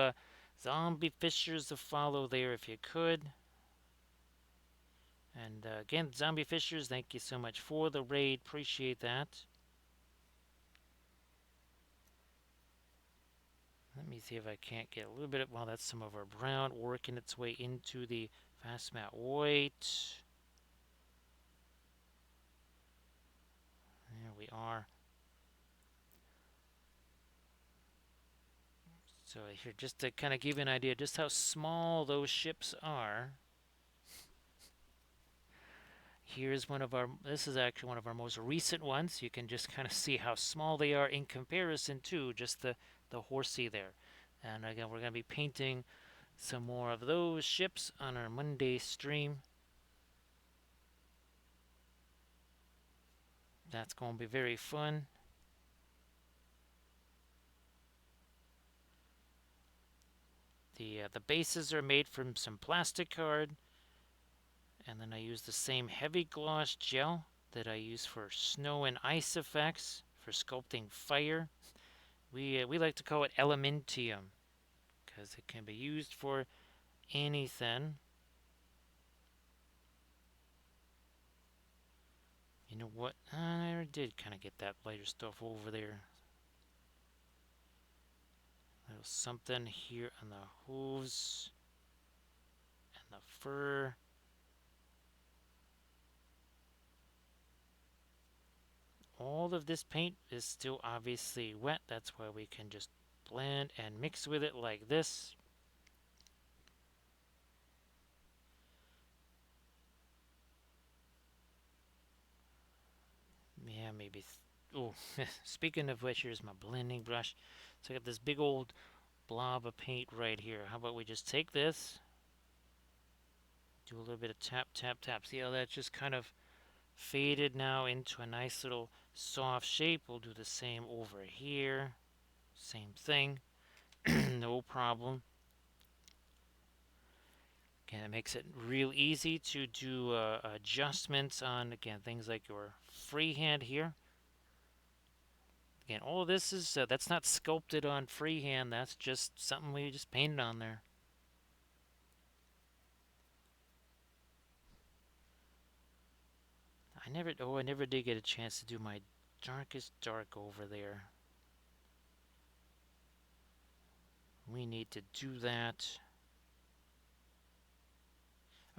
Zombie Fishers a follow there if you could. And again, Zombie Fishers, thank you so much for the raid. Appreciate that. Let me see if I can't get a little bit of, well, that's some of our brown working its way into the fast mat white. There we are. So here, just to kind of give you an idea just how small those ships are. Here's one of our, this is actually one of our most recent ones. You can just kind of see how small they are in comparison to just the horsey there. And again, we're going to be painting some more of those ships on our Monday stream. That's going to be very fun. The bases are made from some plastic card, and then I use the same heavy gloss gel that I use for snow and ice effects for sculpting fire. We like to call it Elementium because it can be used for anything. You know what? I did kind of get that lighter stuff over there. A little something here on the hooves and the fur. All of this paint is still obviously wet. That's why we can just blend and mix with it like this. Yeah, maybe. Oh, speaking of which, here's my blending brush. So I got this big old blob of paint right here. How about we just take this, do a little bit of tap, tap, tap. See how that just kind of faded now into a nice little soft shape. We'll do the same over here. Same thing. No problem. Again, it makes it real easy to do adjustments on, again, things like your freehand here. Again, all of this is, that's not sculpted on freehand. That's just something we just painted on there. I never did get a chance to do my darkest dark over there. We need to do that.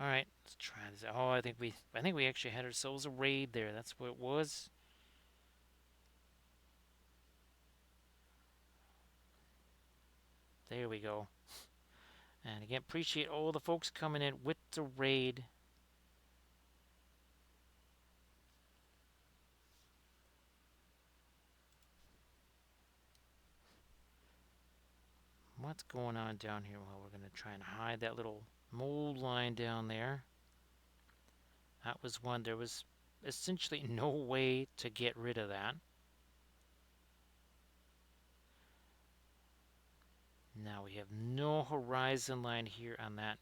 All right, let's try this. Oh, I think we actually had ourselves a raid there. That's what it was. There we go. And again, appreciate all the folks coming in with the raid. What's going on down here? Well, we're going to try and hide that little mold line down there. That was one. There was essentially no way to get rid of that. Now we have no horizon line here on that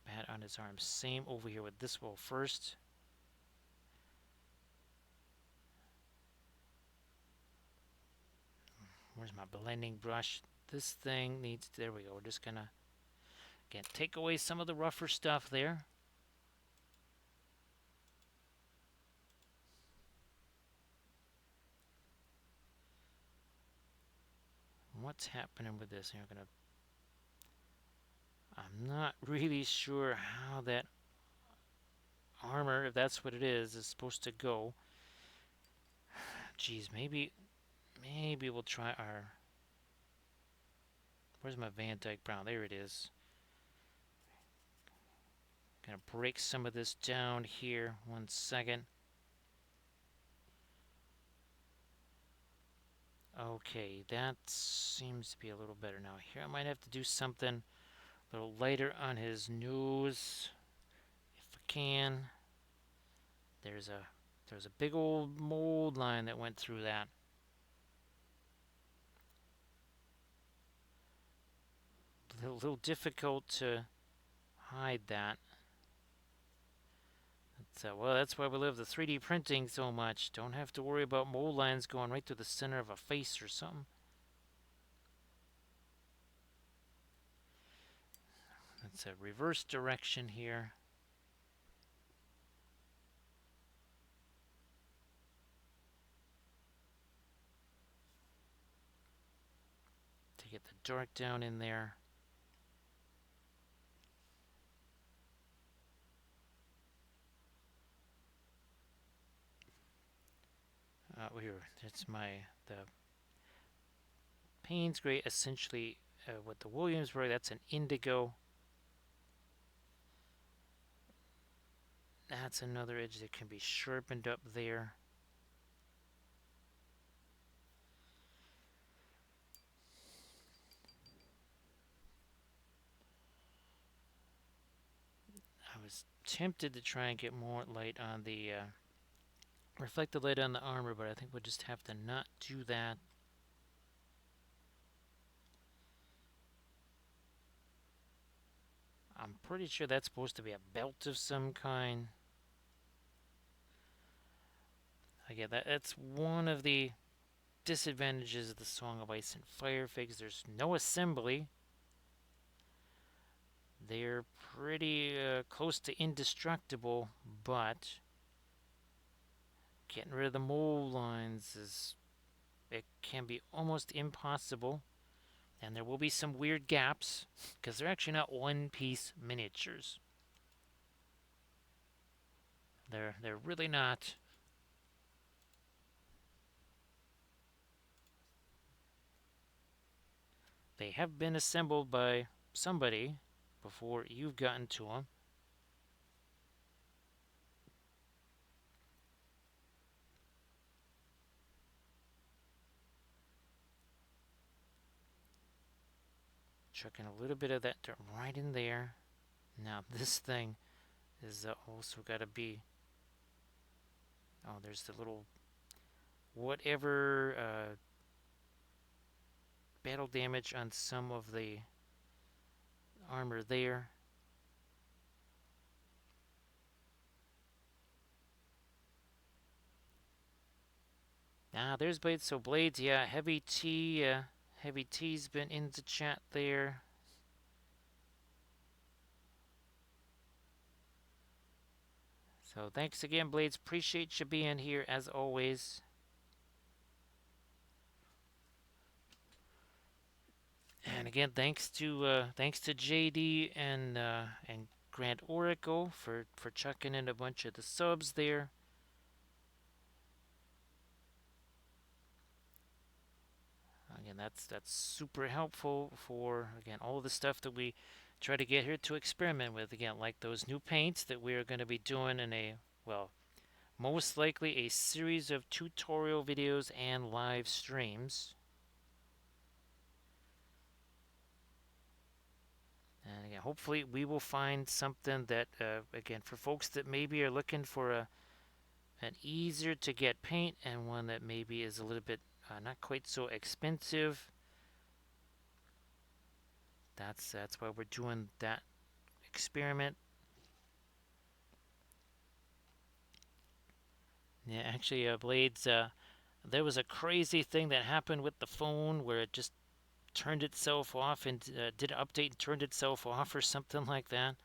bat on his arm. Same over here with this wall first. Where's my blending brush? This thing needs, there we go. We're just gonna, again, take away some of the rougher stuff there. What's happening with this? I'm not really sure how that armor, if that's what it is supposed to go. Geez, maybe we'll try our, where's my Van Dyke Brown? There it is. Gonna break some of this down here. 1 second. Okay, that seems to be a little better now. Here I might have to do something a little lighter on his nose, if I can. There's a big old mold line that went through that. A little difficult to hide that. So, well, that's why we love the 3D printing so much. Don't have to worry about mold lines going right through the center of a face or something. It's a reverse direction here. To get the dark down in there. That's the Payne's gray, essentially with the Williamsburg, that's an indigo. That's another edge that can be sharpened up there. I was tempted to try and get more light on the reflected light on the armor, but I think we'll just have to not do that. I'm pretty sure that's supposed to be a belt of some kind. Again, that's one of the disadvantages of the Song of Ice and Fire figs. There's no assembly. They're pretty close to indestructible, but getting rid of the mold lines it can be almost impossible. And there will be some weird gaps because they're actually not one-piece miniatures. They're really not. They have been assembled by somebody before you've gotten to them. Chucking a little bit of that dirt right in there. Now this thing is also got to be. Oh, there's the little whatever battle damage on some of the armor there. Ah, there's Blades. So Blades, yeah, Heavy T. Heavy T's been in the chat there. So thanks again, Blades. Appreciate you being here as always. And again, thanks to JD and Grant Oracle for chucking in a bunch of the subs there. Again, that's super helpful for again all of the stuff that we try to get here to experiment with. Again, like those new paints that we are going to be doing in a well, most likely a series of tutorial videos and live streams. And again, hopefully we will find something that, again, for folks that maybe are looking for an easier to get paint and one that maybe is a little bit not quite so expensive. That's why we're doing that experiment. Yeah, actually, Blades, there was a crazy thing that happened with the phone where it just turned itself off and did an update and turned itself off or something like that.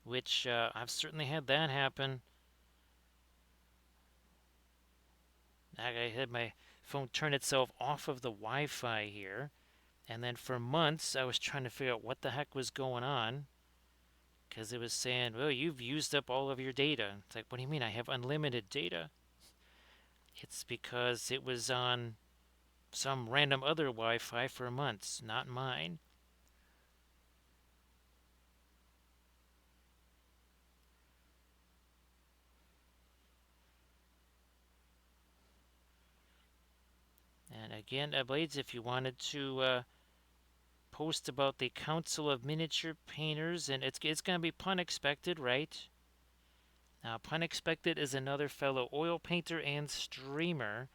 Which I've certainly had that happen. I had my phone turn itself off of the Wi-Fi here, and then for months I was trying to figure out what the heck was going on because it was saying, "Well, you've used up all of your data." It's like, what do you mean? I have unlimited data. It's because it was on some random other Wi-Fi for months, not mine. And again, Blades, if you wanted to post about the Council of Miniature Painters, and it's going to be pun expected, right? Now, Pun Expected is another fellow oil painter and streamer.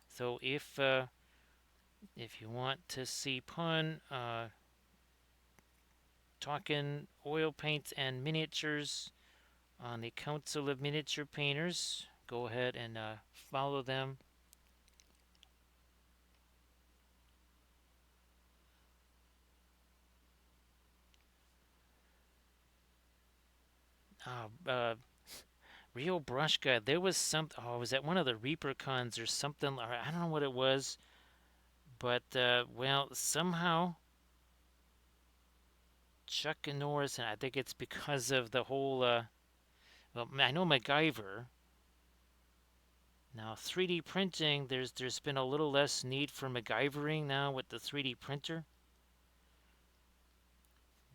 So if you want to see Pun talking oil paints and miniatures on the Council of Miniature Painters. Go ahead and follow them. Real Brush Guy. There was some. Oh, was that one of the Reaper cons or something? Or I don't know what it was. But well, somehow Chuck Norris, and I think it's because of the whole. Well, I know MacGyver. Now 3D printing, there's been a little less need for MacGyvering now with the 3D printer.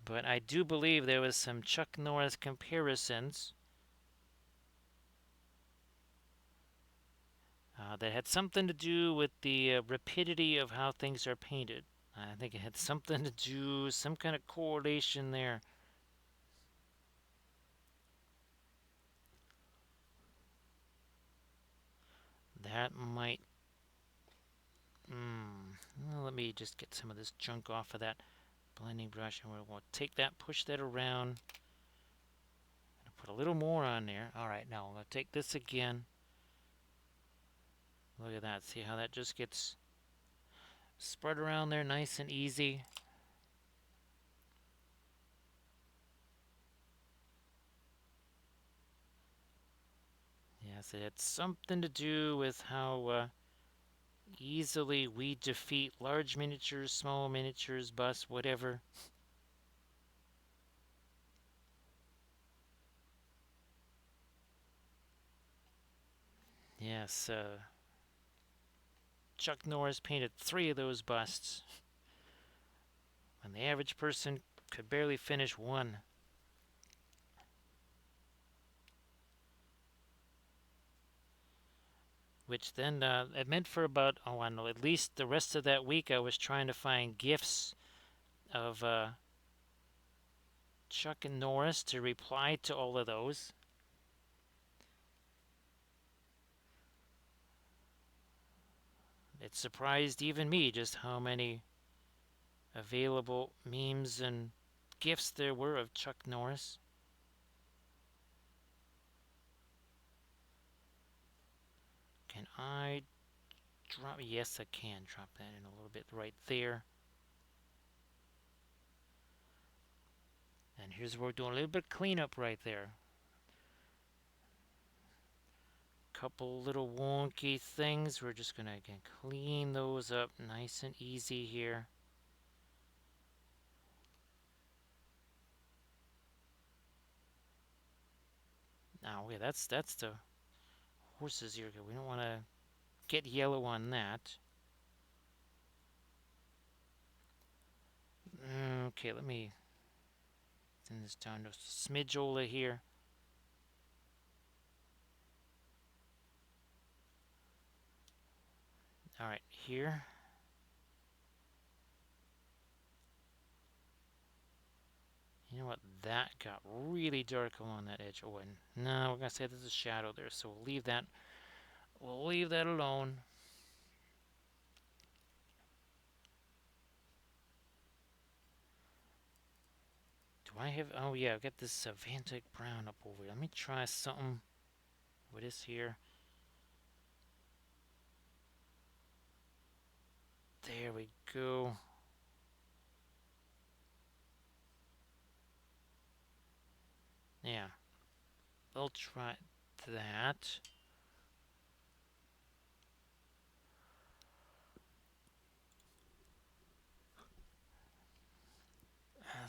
But I do believe there was some Chuck Norris comparisons that had something to do with the rapidity of how things are painted. I think it had something to do, some kind of correlation there. That might. Well, let me just get some of this junk off of that blending brush, and we'll take that, push that around, and put a little more on there. All right, now I'm going to take this again. Look at that. See how that just gets spread around there nice and easy. Yes, it had something to do with how easily we defeat large miniatures, small miniatures, busts, whatever. Yes, Chuck Norris painted 3 of those busts when the average person could barely finish 1. Which then it meant for about, oh, I don't know, at least the rest of that week I was trying to find gifs of Chuck and Norris to reply to all of those. It surprised even me just how many available memes and gifs there were of Chuck Norris. Can I drop? Yes, I can drop that in a little bit right there. And here's where we're doing a little bit of cleanup right there. Couple little wonky things. We're just gonna again clean those up nice and easy here. Now, yeah, that's the horses here. We don't want to get yellow on that. Okay, let me thin this down to a smidgeola here. All right, here. You know what? That got really dark along that edge. Oh, and no, we're gonna say there's a shadow there, so we'll leave that. We'll leave that alone. Do I have? Oh yeah, I've got this Vantic brown up over here. Let me try something with this here. There we go. Yeah, we'll try that.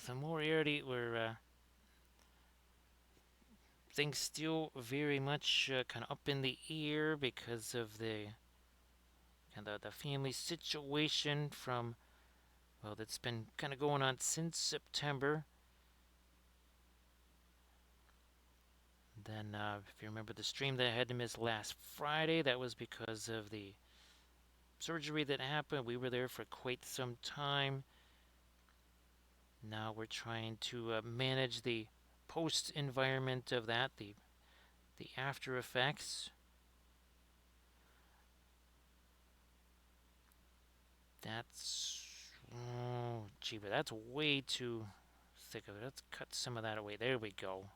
The Moriarty were things still very much kind of up in the air because of the kind of the family situation from, well, that's been kind of going on since September. Then, if you remember the stream that I had to miss last Friday, that was because of the surgery that happened. We were there for quite some time. Now we're trying to manage the post environment of that, the after effects. That's, oh, gee, but that's way too thick of it. Let's cut some of that away. There we go.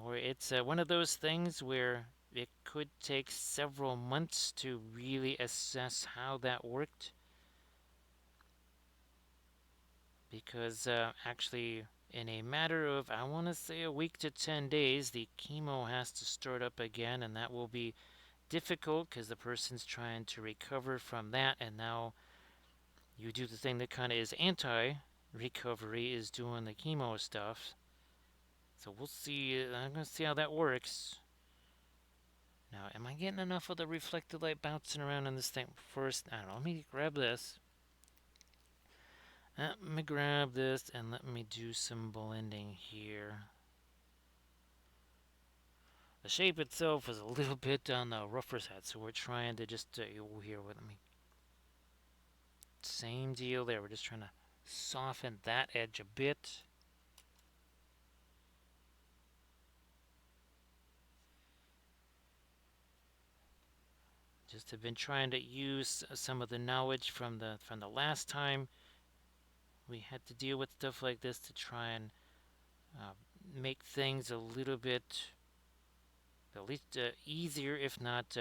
Or it's one of those things where it could take several months to really assess how that worked. Because actually, in a matter of, I want to say, a week to 10 days, the chemo has to start up again, and that will be difficult because the person's trying to recover from that, and now you do the thing that kind of is anti recovery, is doing the chemo stuff. So we'll see. I'm going to see how that works. Now, am I getting enough of the reflected light bouncing around on this thing? First, I don't know. Let me grab this. Let me grab this and let me do some blending here. The shape itself is a little bit on the rougher side, so we're trying to just here with me. Same deal there. We're just trying to soften that edge a bit. Just have been trying to use some of the knowledge from the last time we had to deal with stuff like this to try and uh, make things a little bit at least easier, if not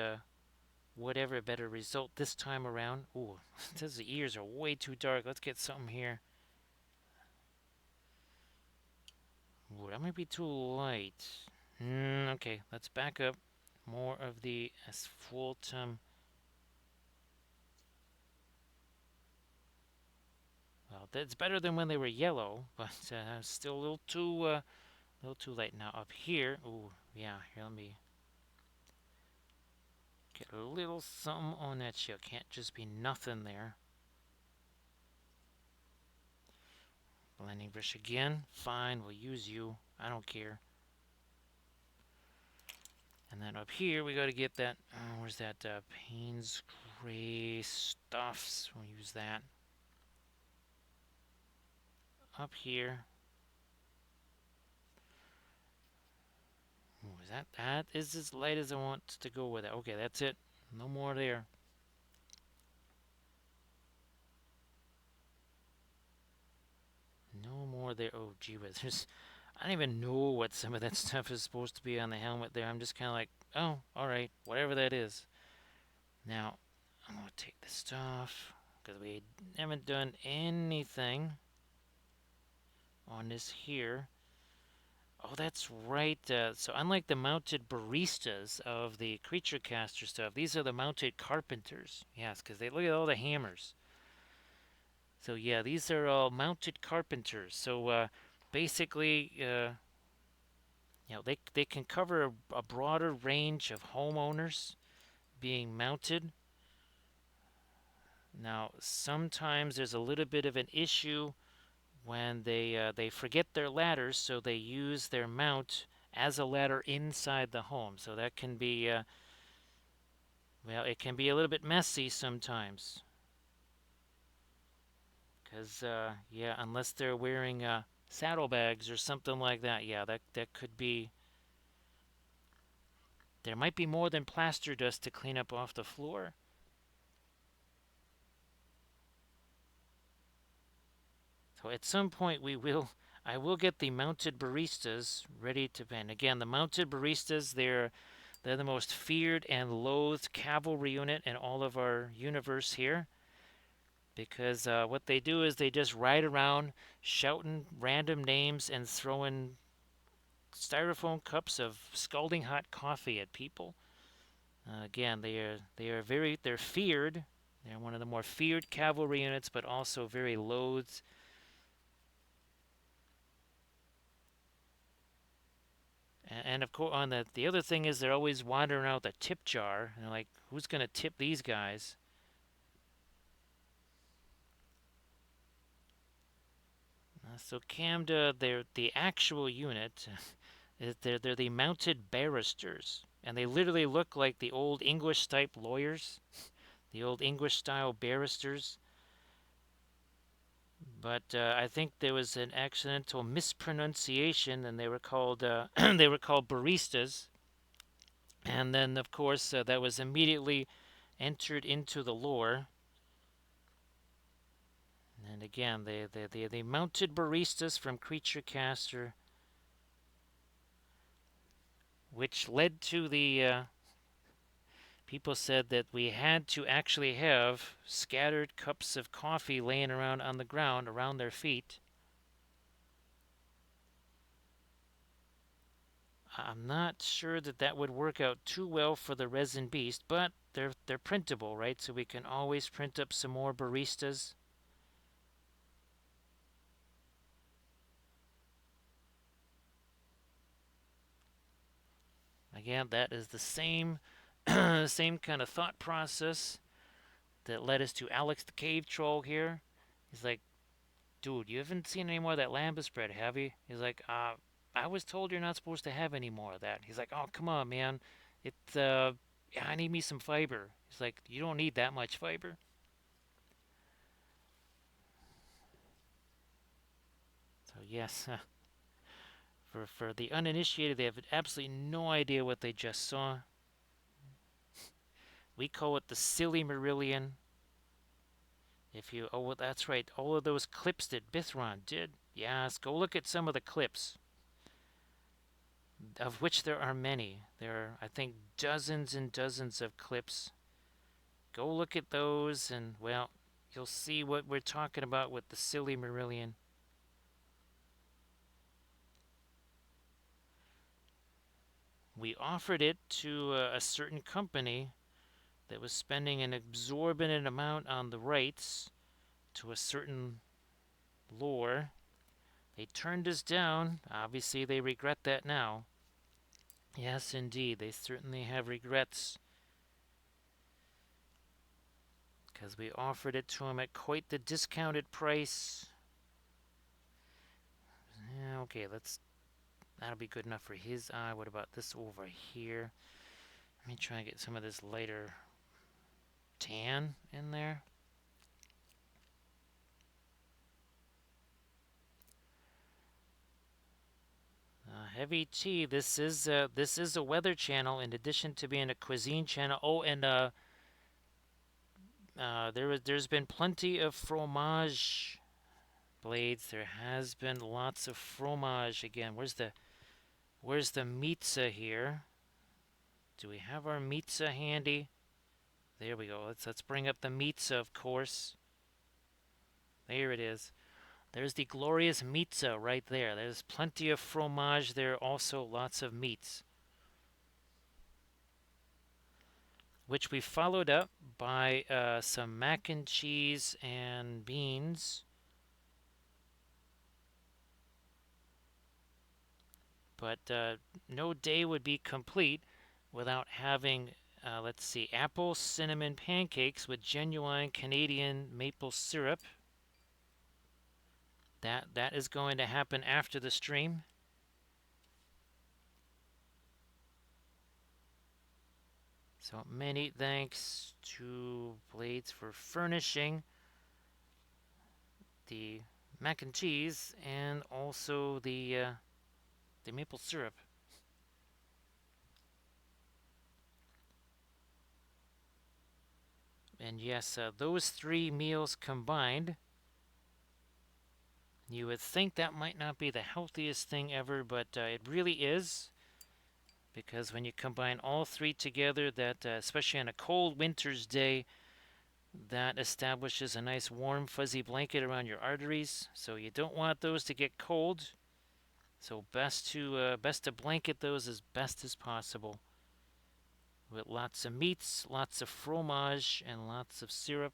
whatever better result this time around. Ooh, those ears are way too dark. Let's get something here. Ooh, that might be too light. Okay, let's back up. More of the asphaltum. Well, that's better than when they were yellow, but still a little too light. Now up here, ooh, yeah. Here, let me get a little something on that shell. Can't just be nothing there. Blending brush again. Fine, we'll use you. I don't care. And then up here, we got to get that. Where's that Payne's Gray Stuffs? We'll use that. Up here. Ooh, that is as light as I want to go with it. Okay, that's it. No more there. No more there. Oh, gee whiz. I don't even know what some of that stuff is supposed to be on the helmet there. I'm just kind of like, oh, alright, whatever that is. Now, I'm going to take this stuff because we haven't done anything on this here. Oh, that's right. So unlike the mounted baristas of the creature caster stuff, these are the mounted carpenters. Yes, because they look at all the hammers. So yeah, these are all mounted carpenters. So basically, they can cover a broader range of homeowners being mounted. Now, sometimes there's a little bit of an issue when they forget their ladders, so they use their mount as a ladder inside the home. So that can be well, it can be a little bit messy sometimes. Because yeah, unless they're wearing saddlebags or something like that, yeah, that could be. There might be more than plaster dust to clean up off the floor. So at some point I will get the mounted baristas ready to pen. Again, the mounted baristas, they're the most feared and loathed cavalry unit in all of our universe here. Because what they do is they just ride around shouting random names and throwing styrofoam cups of scalding hot coffee at people. Again, they're feared. They're one of the more feared cavalry units, but also very loathed. And of course, on the other thing is they're always wandering out the tip jar, and they're like, who's gonna tip these guys? So Camda, they're the actual unit. They're the mounted barristers, and they literally look like the old English type lawyers, the old English style barristers. But I think there was an accidental mispronunciation, and they were called they were called baristas. And then, of course, that was immediately entered into the lore. And again, they mounted baristas from Creature Caster. which led to the people said that we had to actually have scattered cups of coffee laying around on the ground around their feet. I'm not sure that that would work out too well for the resin beast, but they're printable, right? So we can always print up some more baristas. Again, that is the same same kind of thought process that led us to Alex the Cave Troll here. He's like, dude, you haven't seen any more of that lambus bread, have you? He's like, I was told you're not supposed to have any more of that. He's like, oh, come on, man. Yeah, I need me some fiber. He's like, you don't need that much fiber. So, yes, for the uninitiated, they have absolutely no idea what they just saw. We call it the silly Marillion. If you, oh, well, that's right, all of those clips that Bithron did. Yes, go look at some of the clips, of which there are many. There are, I think, dozens and dozens of clips. Go look at those, and, well, you'll see what we're talking about with the silly Marillion. We offered it to a certain company that was spending an exorbitant amount on the rights to a certain lore. They turned us down. Obviously, they regret that now. Yes, indeed, they certainly have regrets because we offered it to him at quite the discounted price. Yeah, okay, that'll be good enough for his eye. What about this over here? Let me try and get some of this lighter tan in there. Heavy tea. This is a weather channel in addition to being a cuisine channel. Oh, and there's been plenty of fromage blades. There has been lots of fromage. Again, where's the pizza here? Do we have our pizza handy? There we go. Let's bring up the pizza, of course. There it is. There's the glorious pizza right there. There's plenty of fromage there. Also, lots of meats, which we followed up by some mac and cheese and beans. But no day would be complete without having, let's see, apple cinnamon pancakes with genuine Canadian maple syrup. That is going to happen after the stream. So many thanks to Blades for furnishing the mac and cheese and also the maple syrup. And yes, those three meals combined, you would think that might not be the healthiest thing ever, but it really is. Because when you combine all three together, that especially on a cold winter's day, that establishes a nice warm fuzzy blanket around your arteries. So you don't want those to get cold. So best to blanket those as best as possible with lots of meats, lots of fromage, and lots of syrup.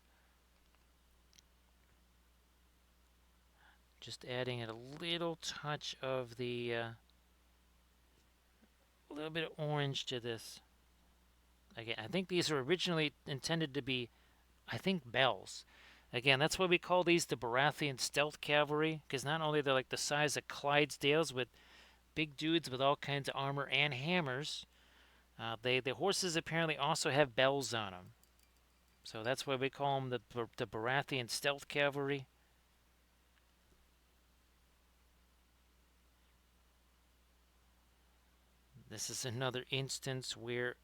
Just adding a little touch of the a little bit of orange to this. Again, I think these were originally intended to be, I think, bells. Again, that's why we call these the Baratheon Stealth Cavalry, because not only they're like the size of Clydesdales with big dudes with all kinds of armor and hammers, the horses apparently also have bells on them. So that's why we call them the Baratheon Stealth Cavalry. This is another instance where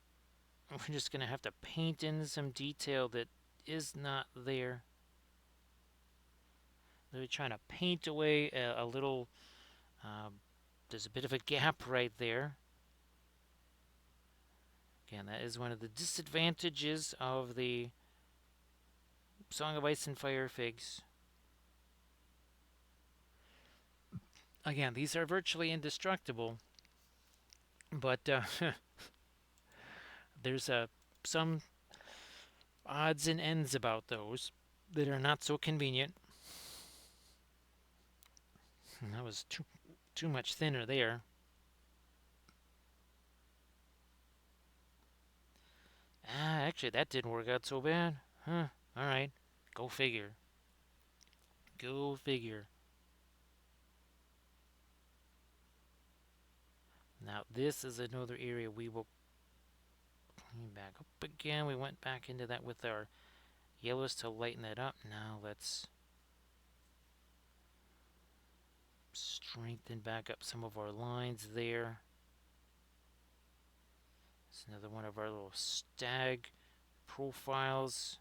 we're just going to have to paint in some detail that is not there. They're trying to paint away a little. There's a bit of a gap right there. Again, that is one of the disadvantages of the Song of Ice and Fire figs. Again, these are virtually indestructible, but there's some odds and ends about those that are not so convenient. And that was too much thinner there. Actually, that didn't work out so bad. Huh. All right. Go figure. Go figure. Now, this is another area we will clean back up again. We went back into that with our yellows to lighten that up. Now, let's strengthen back up some of our lines there. It's another one of our little stag profiles.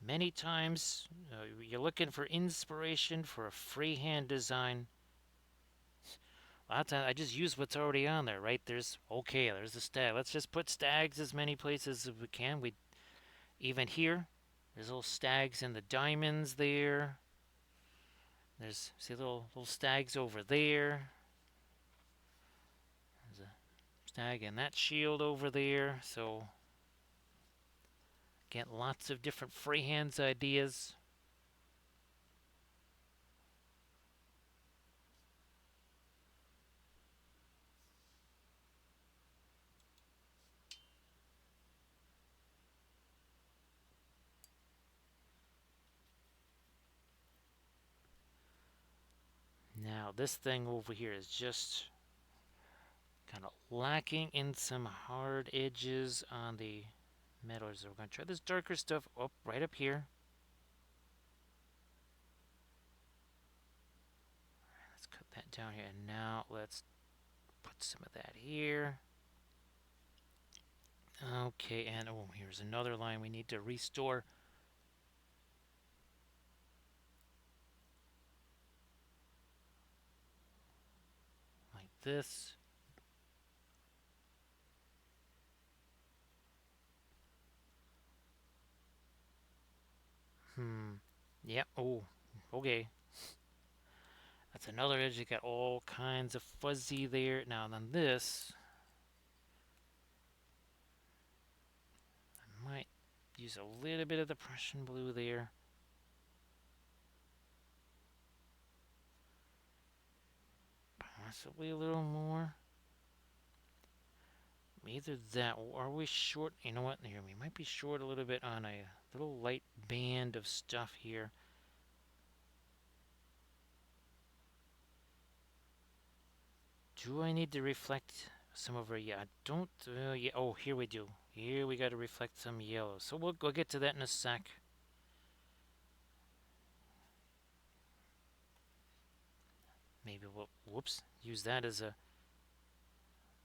Many times you're looking for inspiration for a freehand design. A lot of times I just use what's already on there, right? There's the stag. Let's just put stags as many places as we can. We even here, there's little stags in the diamonds there. There's see little stags over there. There's a stag in that shield over there. So get lots of different freehands ideas. Now this thing over here is just kind of lacking in some hard edges on the metals. So we're going to try this darker stuff up right up here. Let's cut that down here. And now let's put some of that here. Okay, and oh, here's another line we need to restore. Like this. Yep. Oh, okay. That's another edge. You got all kinds of fuzzy there. Now then this, I might use a little bit of the Prussian blue there. Possibly a little more. Either that or are we short? You know what? Here, we might be short a little bit on a little light band of stuff here. Do I need to reflect some of our, yeah, I don't, yeah, oh, here we do. Here we got to reflect some yellow. So we'll go get to that in a sec. Maybe we'll, whoops, use that as a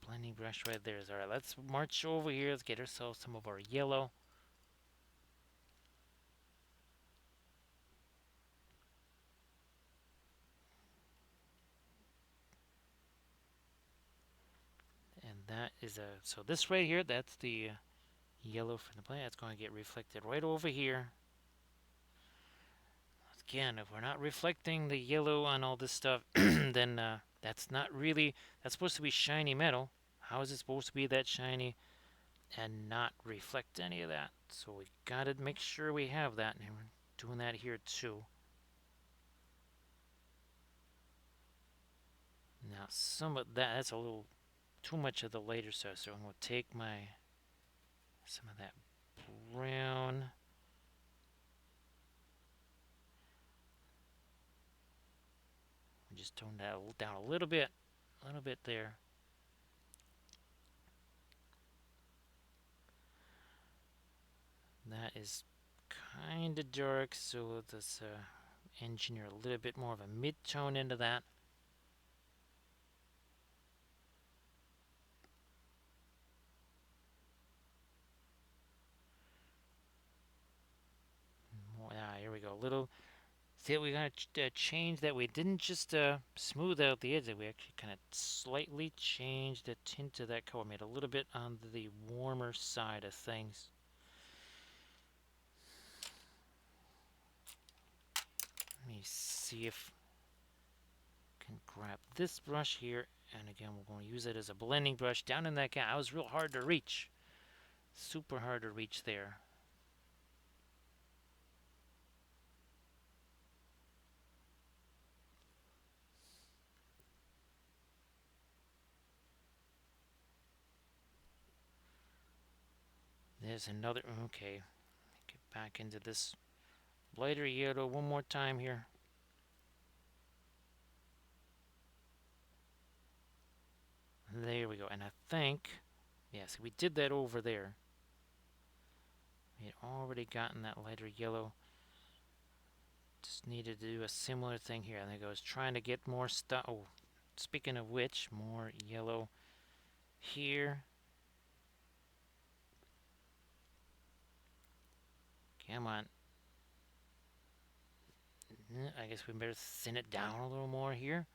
blending brush right there. All right, let's march over here. Let's get ourselves some of our yellow. And that is a, so this right here, that's the yellow from the plant. It's going to get reflected right over here. Again, if we're not reflecting the yellow on all this stuff, then that's not really, that's supposed to be shiny metal. How is it supposed to be that shiny and not reflect any of that? So we got to make sure we have that, and we're doing that here too. Now some of that, that's a little too much of the later stuff, so I'm going to take some of that brown. Just tone that down a little bit there. That is kind of dark, so let's engineer a little bit more of a mid-tone into that. More, here we go. A little See, we gotta change that. We didn't just smooth out the edge. We actually kind of slightly changed the tint of that color. Made a little bit on the warmer side of things. Let me see if I can grab this brush here. And again, we're going to use it as a blending brush down in that gap. It was real hard to reach. Super hard to reach there. There's another. Okay. Get back into this lighter yellow one more time here. There we go. And I think, yes, we did that over there. We had already gotten that lighter yellow. Just needed to do a similar thing here. And there goes trying to get more stuff. Oh, speaking of which, more yellow here. Come on. I guess we better thin it down a little more here.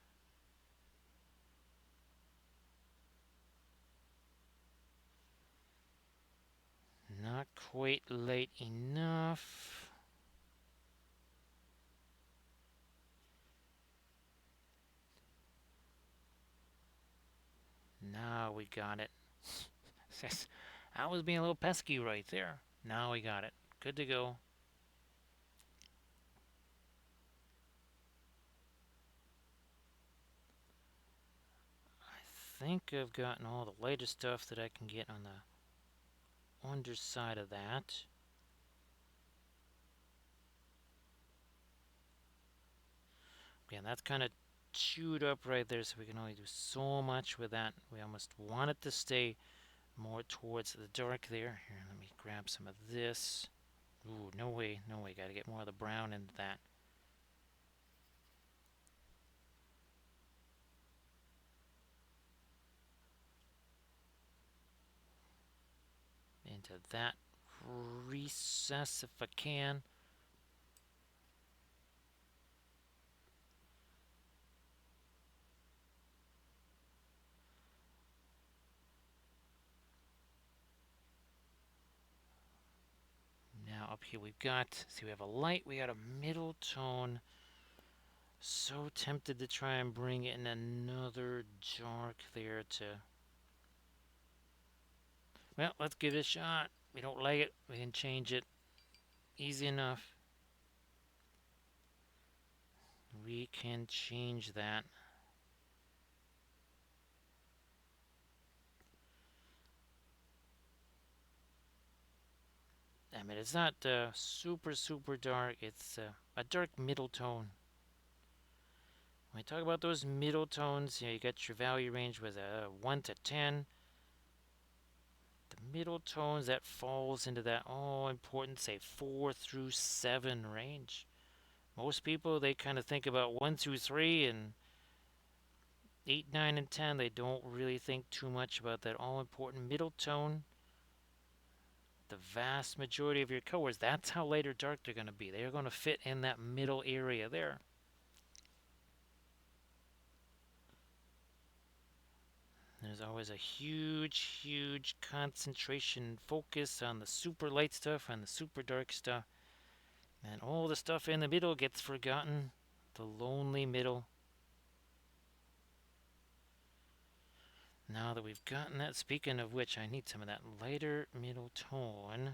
Not quite light enough. Now we got it. I was being a little pesky right there. Now we got it. Good to go. I think I've gotten all the latest stuff that I can get on the underside of that. Again, that's kind of chewed up right there, so we can only do so much with that. We almost want it to stay more towards the dark there. Here, let me grab some of this. Ooh, no way, no way. Got to get more of the brown into that. Into that recess if I can. Now up here we've got, see, we have a light, we got a middle tone. So tempted to try and bring in another dark there to, well, let's give it a shot. We don't like it, we can change it. Easy enough. We can change that. I mean, it's not super dark. It's a dark middle tone. When we talk about those middle tones, you got your value range with a 1 to 10. The middle tones, that falls into that all important, say, 4 through 7 range. Most people, they kind of think about 1 through 3, and 8, 9, and 10, they don't really think too much about that all important middle tone. The vast majority of your colors, that's how light or dark they're going to be. They're going to fit in that middle area there. There's always a huge concentration focus on the super light stuff and the super dark stuff. And all the stuff in the middle gets forgotten. The lonely middle. Now that we've gotten that, speaking of which, I need some of that lighter middle tone.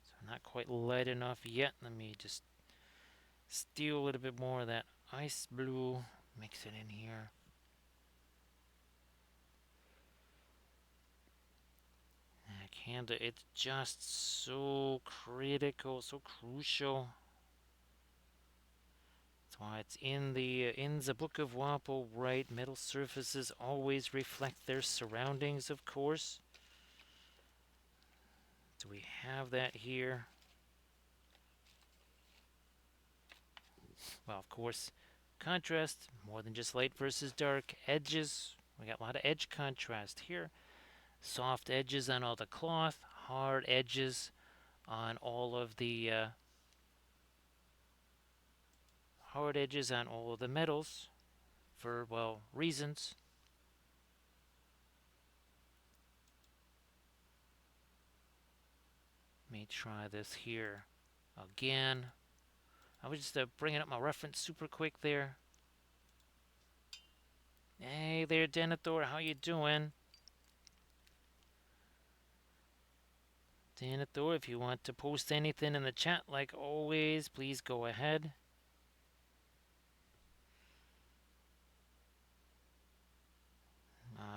So not quite light enough yet. Let me just steal a little bit more of that ice blue. Mix it in here. Canada, it's just so critical, so crucial. That's why it's in the Book of Wappo, right? Metal surfaces always reflect their surroundings, of course. So we have that here. Well, of course, contrast, more than just light versus dark. Edges, we got a lot of edge contrast here. Soft edges on all the cloth, hard edges on all of the hard edges on all of the metals for, well, reasons. Let me try this here again. I was just bringing up my reference super quick there. Hey there, Denethor, how you doing? Denethor, if you want to post anything in the chat, like always, please go ahead.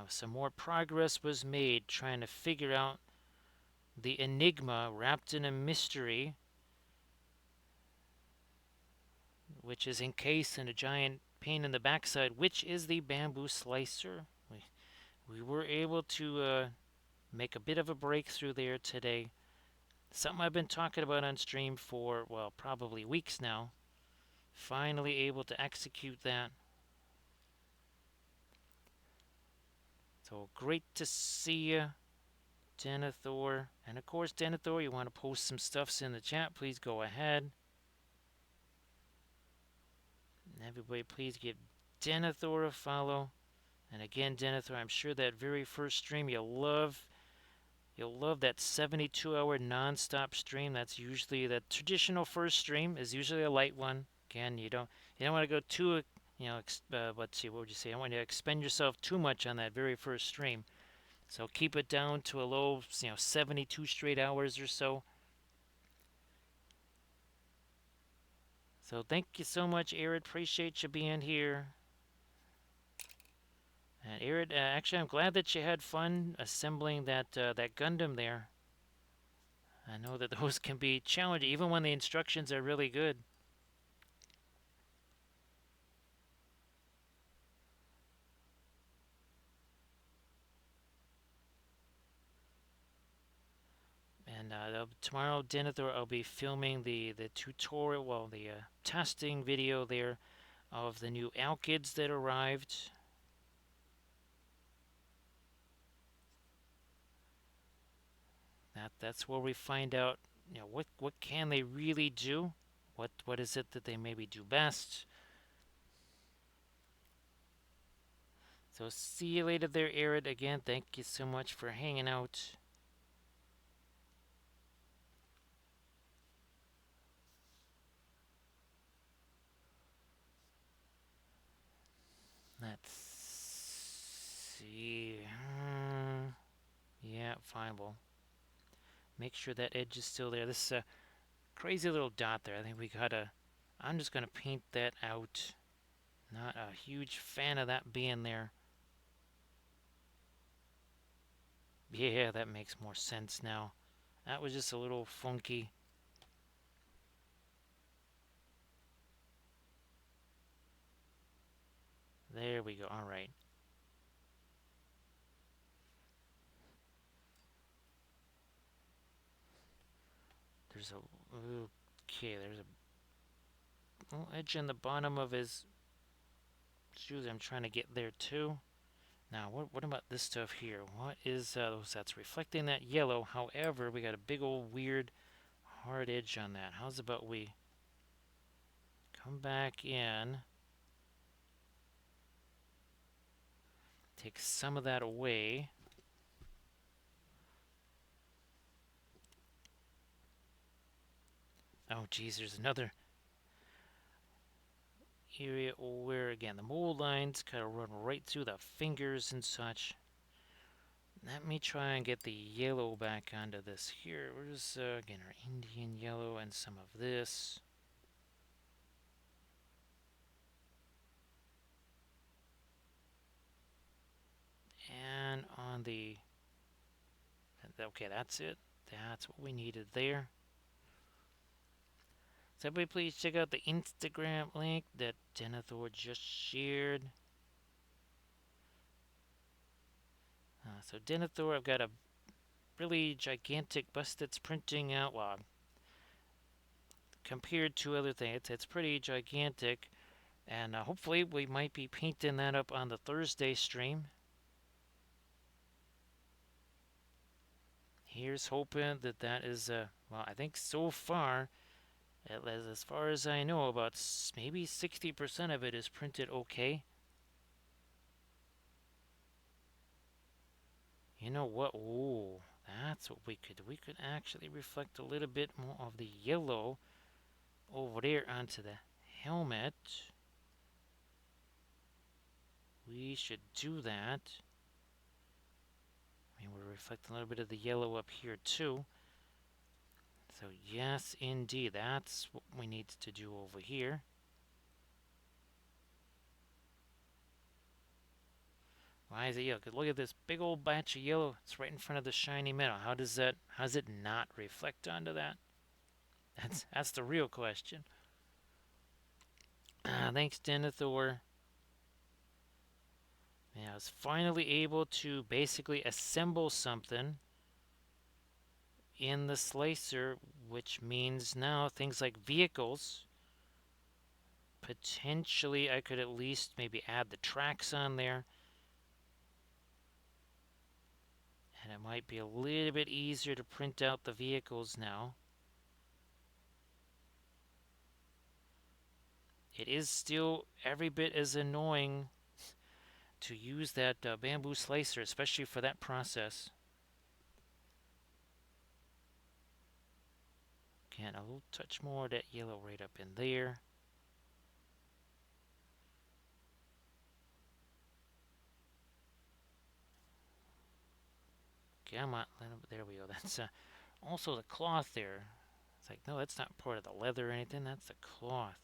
Some more progress was made trying to figure out the enigma wrapped in a mystery, which is encased in a giant pain in the backside, which is the bamboo slicer. We were able to make a bit of a breakthrough there today. Something I've been talking about on stream for, well, probably weeks now. Finally able to execute that. So great to see you, Denethor. And of course, Denethor, you want to post some stuffs in the chat, please go ahead. And everybody, please give Denethor a follow. And again, Denethor, I'm sure that very first stream you'll love that 72-hour non-stop stream. That's usually the traditional first stream is usually a light one. Again, you don't want to go too, let's see, what would you say? I don't want you to expend yourself too much on that very first stream. So keep it down to a low, 72 straight hours or so. So thank you so much, Arid. Appreciate you being here. And Arid, actually, I'm glad that you had fun assembling that Gundam there. I know that those can be challenging, even when the instructions are really good. And tomorrow, Denethor, I'll be filming the tutorial, well, the testing video there of the new Alkids that arrived. That's where we find out, what can they really do? What is it that they maybe do best? So see you later there, Arid. Again, thank you so much for hanging out. Let's see. Yeah, fine. Well, make sure that edge is still there. This crazy little dot there. I think we gotta. I'm just gonna paint that out. Not a huge fan of that being there. Yeah, that makes more sense now. That was just a little funky. There we go. All right. There's a okay. There's a little edge in the bottom of his shoes. I'm trying to get there too. Now, what about this stuff here? What is that's reflecting that yellow? However, we got a big old weird hard edge on that. How's about we come back in, take some of that away. Oh, geez, there's another area where, again, the mold lines kind of run right through the fingers and such. Let me try and get the yellow back onto this here. Where's, again, our Indian yellow and some of this. And on the... Okay, that's it. That's what we needed there. So everybody please check out the Instagram link that Denethor just shared. So Denethor, I've got a really gigantic bust that's printing out. Well, compared to other things, it's pretty gigantic. And hopefully we might be painting that up on the Thursday stream. Here's hoping that is, well, I think so far As far as I know, about maybe 60% of it is printed okay. You know what? Oh, that's what we could. We could actually reflect a little bit more of the yellow over there onto the helmet. We should do that. I mean, we're reflecting a little bit of the yellow up here too. So yes, indeed, that's what we need to do over here. Why is it yellow? Because look at this big old batch of yellow. It's right in front of the shiny metal. How does it not reflect onto that? That's the real question. Thanks, Denethor. Yeah, I was finally able to basically assemble something in the slicer, which means now things like vehicles. Potentially, I could at least maybe add the tracks on there. And it might be a little bit easier to print out the vehicles now. It is still every bit as annoying to use that bamboo slicer, especially for that process. Again, a little touch more of that yellow right up in there. Come on, there we go. That's also the cloth there. It's like, no, that's not part of the leather or anything. That's the cloth.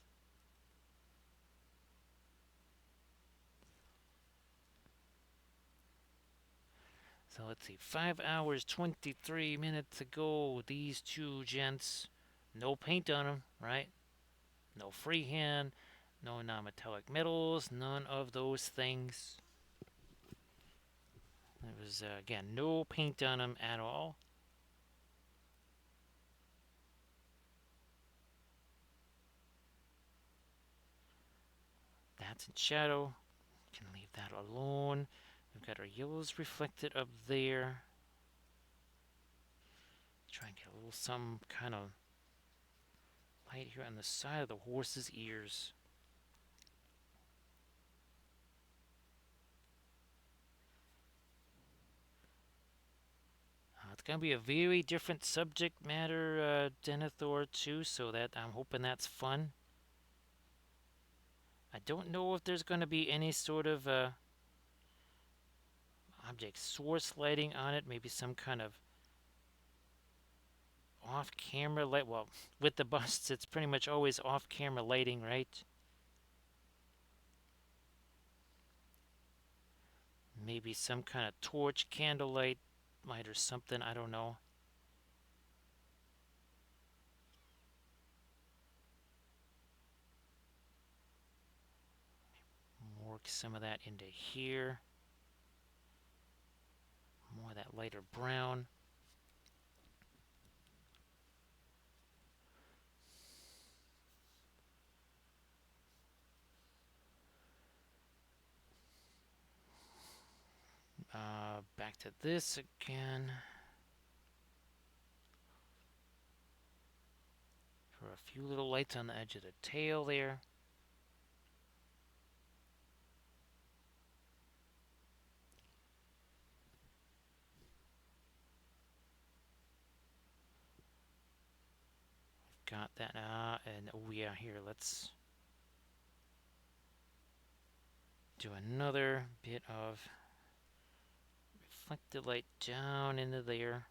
So let's see, 5 hours, 23 minutes ago, these two gents, no paint on them, right? No freehand, no non-metallic metals, none of those things. There was, again, no paint on them at all. That's in shadow. Can leave that alone. We've got our yellows reflected up there. Try and get a little some kind of light here on the side of the horse's ears. It's going to be a very different subject matter, Denethor, too, so that I'm hoping that's fun. I don't know if there's going to be any sort of object source lighting on it, maybe some kind of off-camera light. Well, with the busts, it's pretty much always off-camera lighting, right? Maybe some kind of torch, candlelight light or something, I don't know. Work some of that into here. More of that lighter brown. Back to this again. For a few little lights on the edge of the tail there. Got that. And oh yeah, here, let's do another bit of reflected light down into there.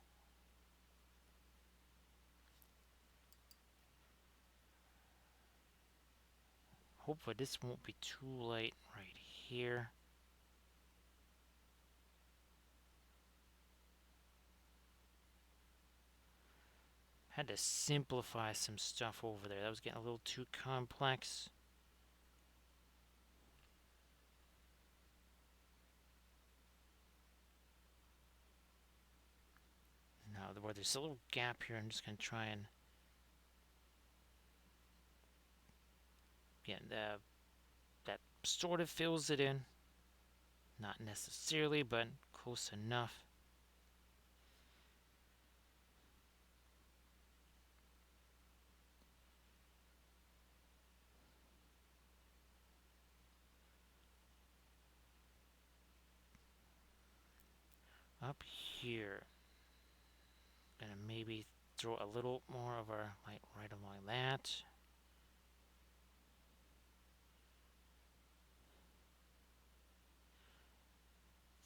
Hopefully this won't be too light right here. Had to simplify some stuff over there. That was getting a little too complex. Now, where there's a little gap here, I'm just going to try and get that sort of fills it in. Not necessarily, but close enough. up here, gonna maybe throw a little more of our light right along that.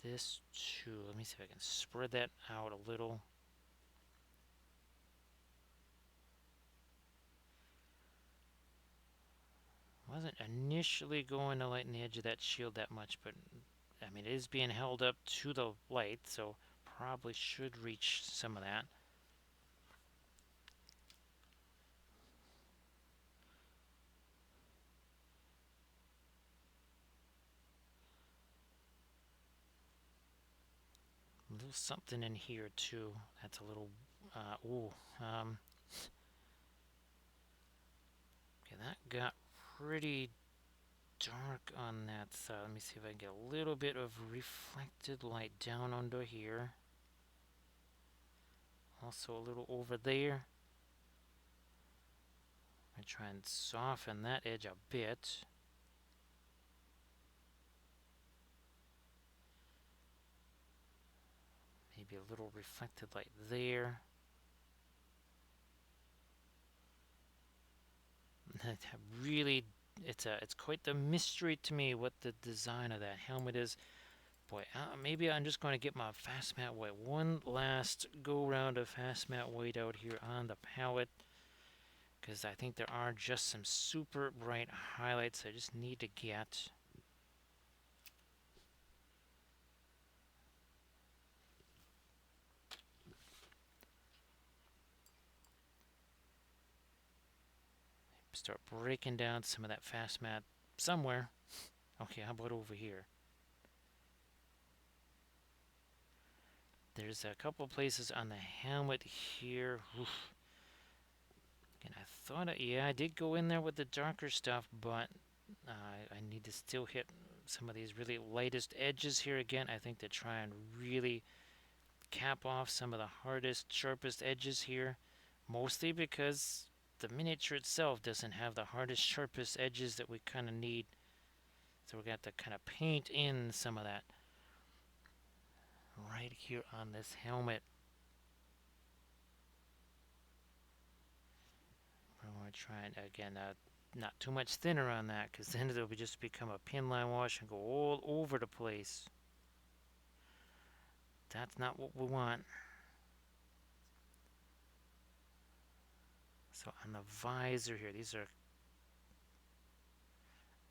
This too. Let me see if I can spread that out a little. Wasn't initially going to lighten the edge of that shield that much, but I mean, it is being held up to the light, so probably should reach some of that. A little something in here too. That's a little. Ooh. Okay, that got pretty dark on that side. Let me see if I can get a little bit of reflected light down under here. Also a little over there. I try and soften that edge a bit. Maybe a little reflected light there. Really, it's quite the mystery to me what the design of that helmet is. Boy, maybe I'm just going to get my fast matte white. One last go round of fast matte white out here on the palette, because I think there are just some super bright highlights I just need to get. Start breaking down some of that fast matte somewhere. Okay, how about over here? There's a couple places on the helmet here. Oof. And I thought, yeah, I did go in there with the darker stuff, but I need to still hit some of these really lightest edges here again. I think to try and really cap off some of the hardest, sharpest edges here. Mostly because the miniature itself doesn't have the hardest, sharpest edges that we kind of need. So we're going to have to kind of paint in some of that right here on this helmet. We're going to try and, again, not too much thinner on that, because then it'll just become a pin line wash and go all over the place. That's not what we want. So on the visor here, these are,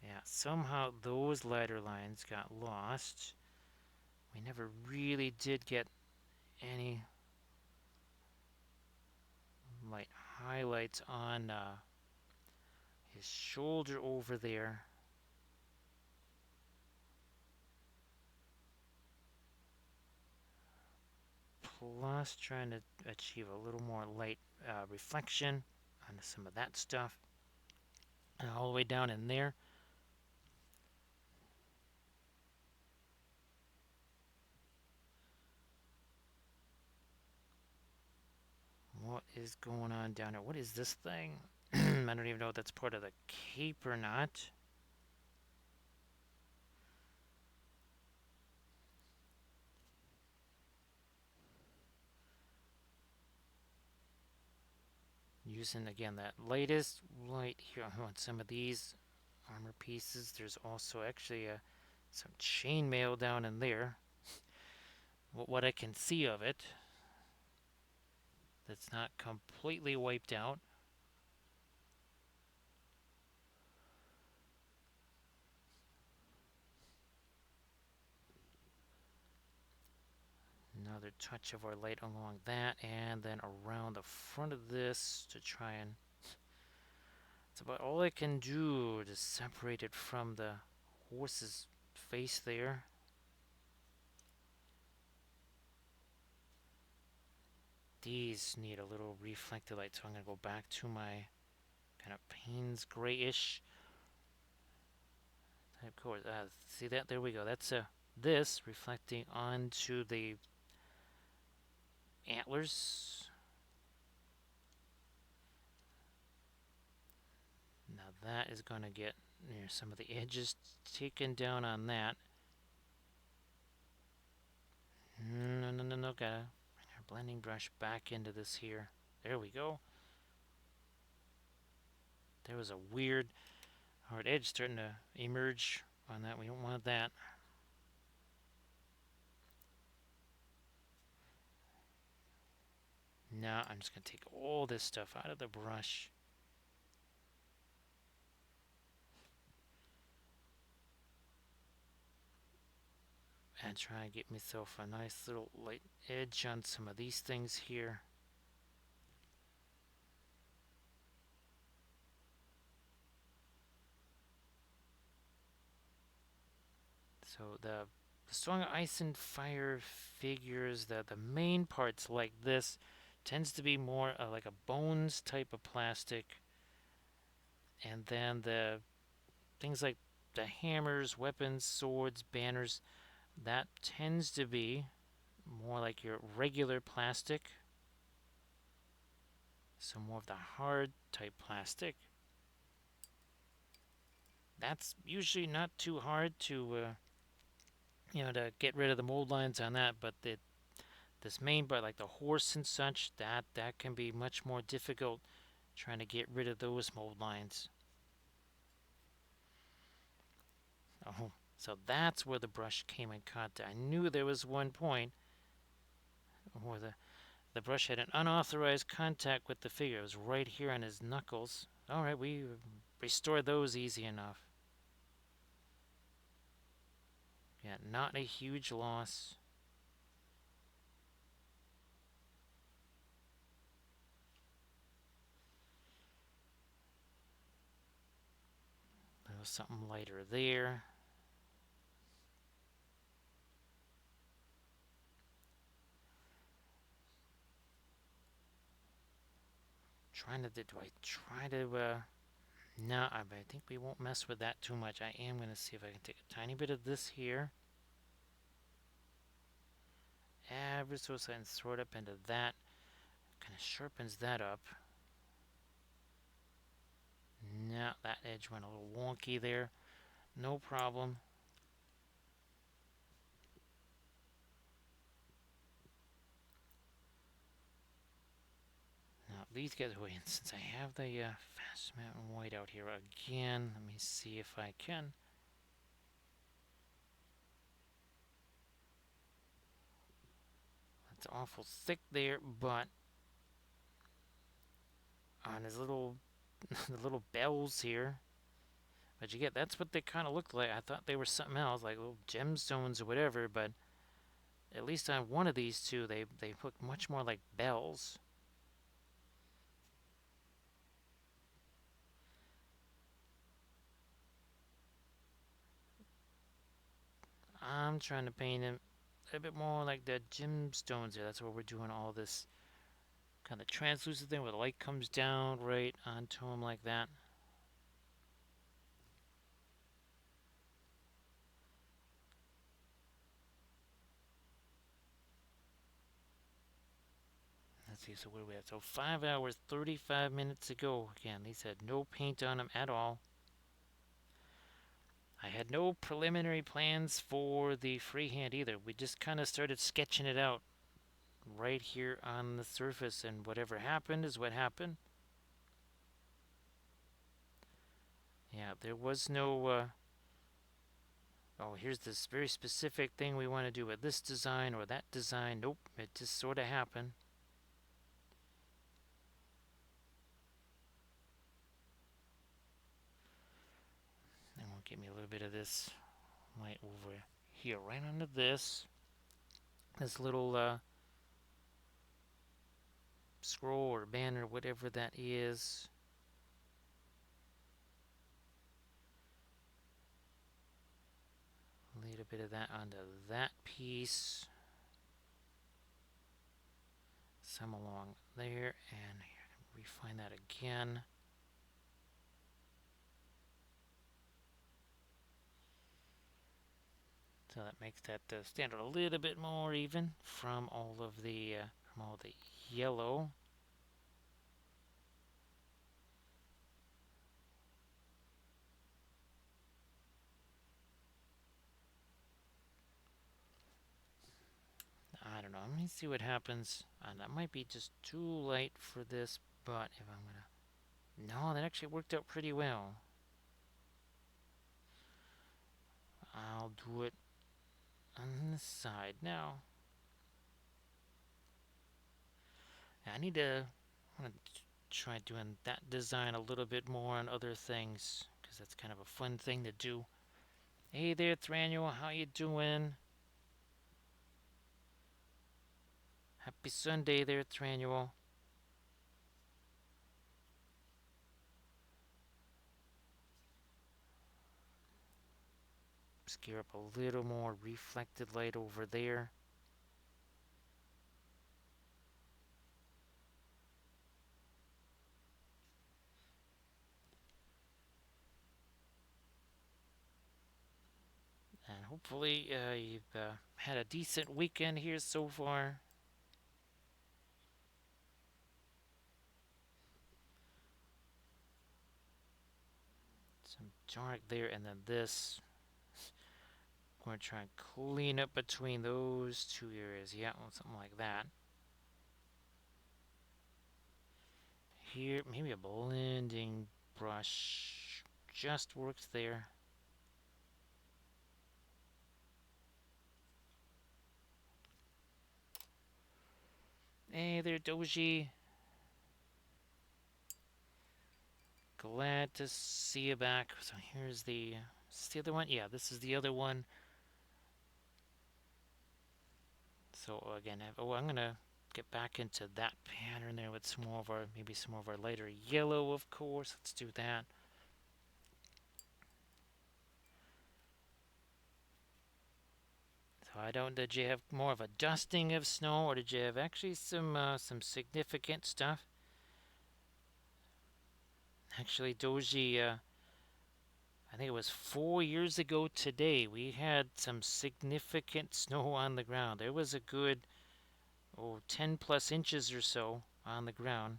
yeah, somehow those lighter lines got lost. We never really did get any light highlights on his shoulder over there. Plus trying to achieve a little more light reflection on some of that stuff. And all the way down in there. What is going on down there? What is this thing? I don't even know if that's part of the cape or not. Using again that latest light here on some of these armor pieces. There's also actually some chainmail down in there. What I can see of it, that's not completely wiped out. Another touch of our light along that, and then around the front of this to try and... It's about all I can do to separate it from the horse's face there. These need a little reflected light, so I'm going to go back to my kind of Payne's grayish type colors. See that? There we go. That's this reflecting onto the antlers. Now that is going to get near some of the edges taken down on that. No, no, no, no. Gotta bring our blending brush back into this here. There we go. There was a weird hard edge starting to emerge on that. We don't want that. Now I'm just going to take all this stuff out of the brush. And try and get myself a nice little light edge on some of these things here. So the strong ice and fire figures, the main parts like this tends to be more like a bones type of plastic, and then the things like the hammers, weapons, swords, banners, that tends to be more like your regular plastic, so more of the hard type plastic. That's usually not too hard to to get rid of the mold lines on that, but this main part, like the horse and such, that can be much more difficult trying to get rid of those mold lines. Oh, so that's where the brush came in contact. I knew there was one point where the brush had an unauthorized contact with the figure. It was right here on his knuckles. All right, we restored those easy enough. Yeah, not a huge loss. There was something lighter there. Do I try to, no, I think we won't mess with that too much. I am going to see if I can take a tiny bit of this here. Ever so slightly and throw it up into that. Kind of sharpens that up. No, that edge went a little wonky there. No problem. Now, these guys, wait, since I have the Fast Mountain White out here again, let me see if I can. It's awful thick there, but on his little, the little bells here, but you get, that's what they kind of looked like. I thought they were something else, like little gemstones or whatever, but at least on one of these two, they look much more like bells. I'm trying to paint him a bit more like the gemstones here. That's where we're doing all this kind of translucent thing where the light comes down right onto him like that. Let's see, so what do we have? So 5 hours, 35 minutes ago. Again, they said no paint on him at all. I had no preliminary plans for the freehand either. We just kind of started sketching it out right here on the surface, and whatever happened is what happened. Yeah, there was no, oh, here's this very specific thing we want to do with this design or that design. Nope, it just sort of happened. And we'll give me a little bit of this light over here, right under this little scroll or banner, whatever that is. A little bit of that onto that piece. Some along there, and here, refine that again. So that makes that stand out a little bit more even from all the yellow. don't know. Let me see what happens. That might be just too late for this, but if I'm gonna... No, that actually worked out pretty well. I'll do it on this side now. I need to... I want to try doing that design a little bit more on other things, because that's kind of a fun thing to do. Hey there, Thranuel, how you doing? Happy Sunday there, Thranuel. Scare up a little more reflected light over there. And hopefully you've had a decent weekend here so far. Some dark there, and then this. We're going to try and clean up between those two areas. Yeah, something like that. Here, maybe a blending brush just works there. Hey there, Doji. Glad to see you back. So here's the... Is this the other one? Yeah, this is the other one. So again, I'm going to get back into that pattern there with some more of our... Maybe some more of our lighter yellow, of course. Let's do that. So I don't... Did you have more of a dusting of snow, or did you have actually some significant stuff? Actually, Doji, I think it was 4 years ago today, we had some significant snow on the ground. There was a good, 10 plus inches or so on the ground.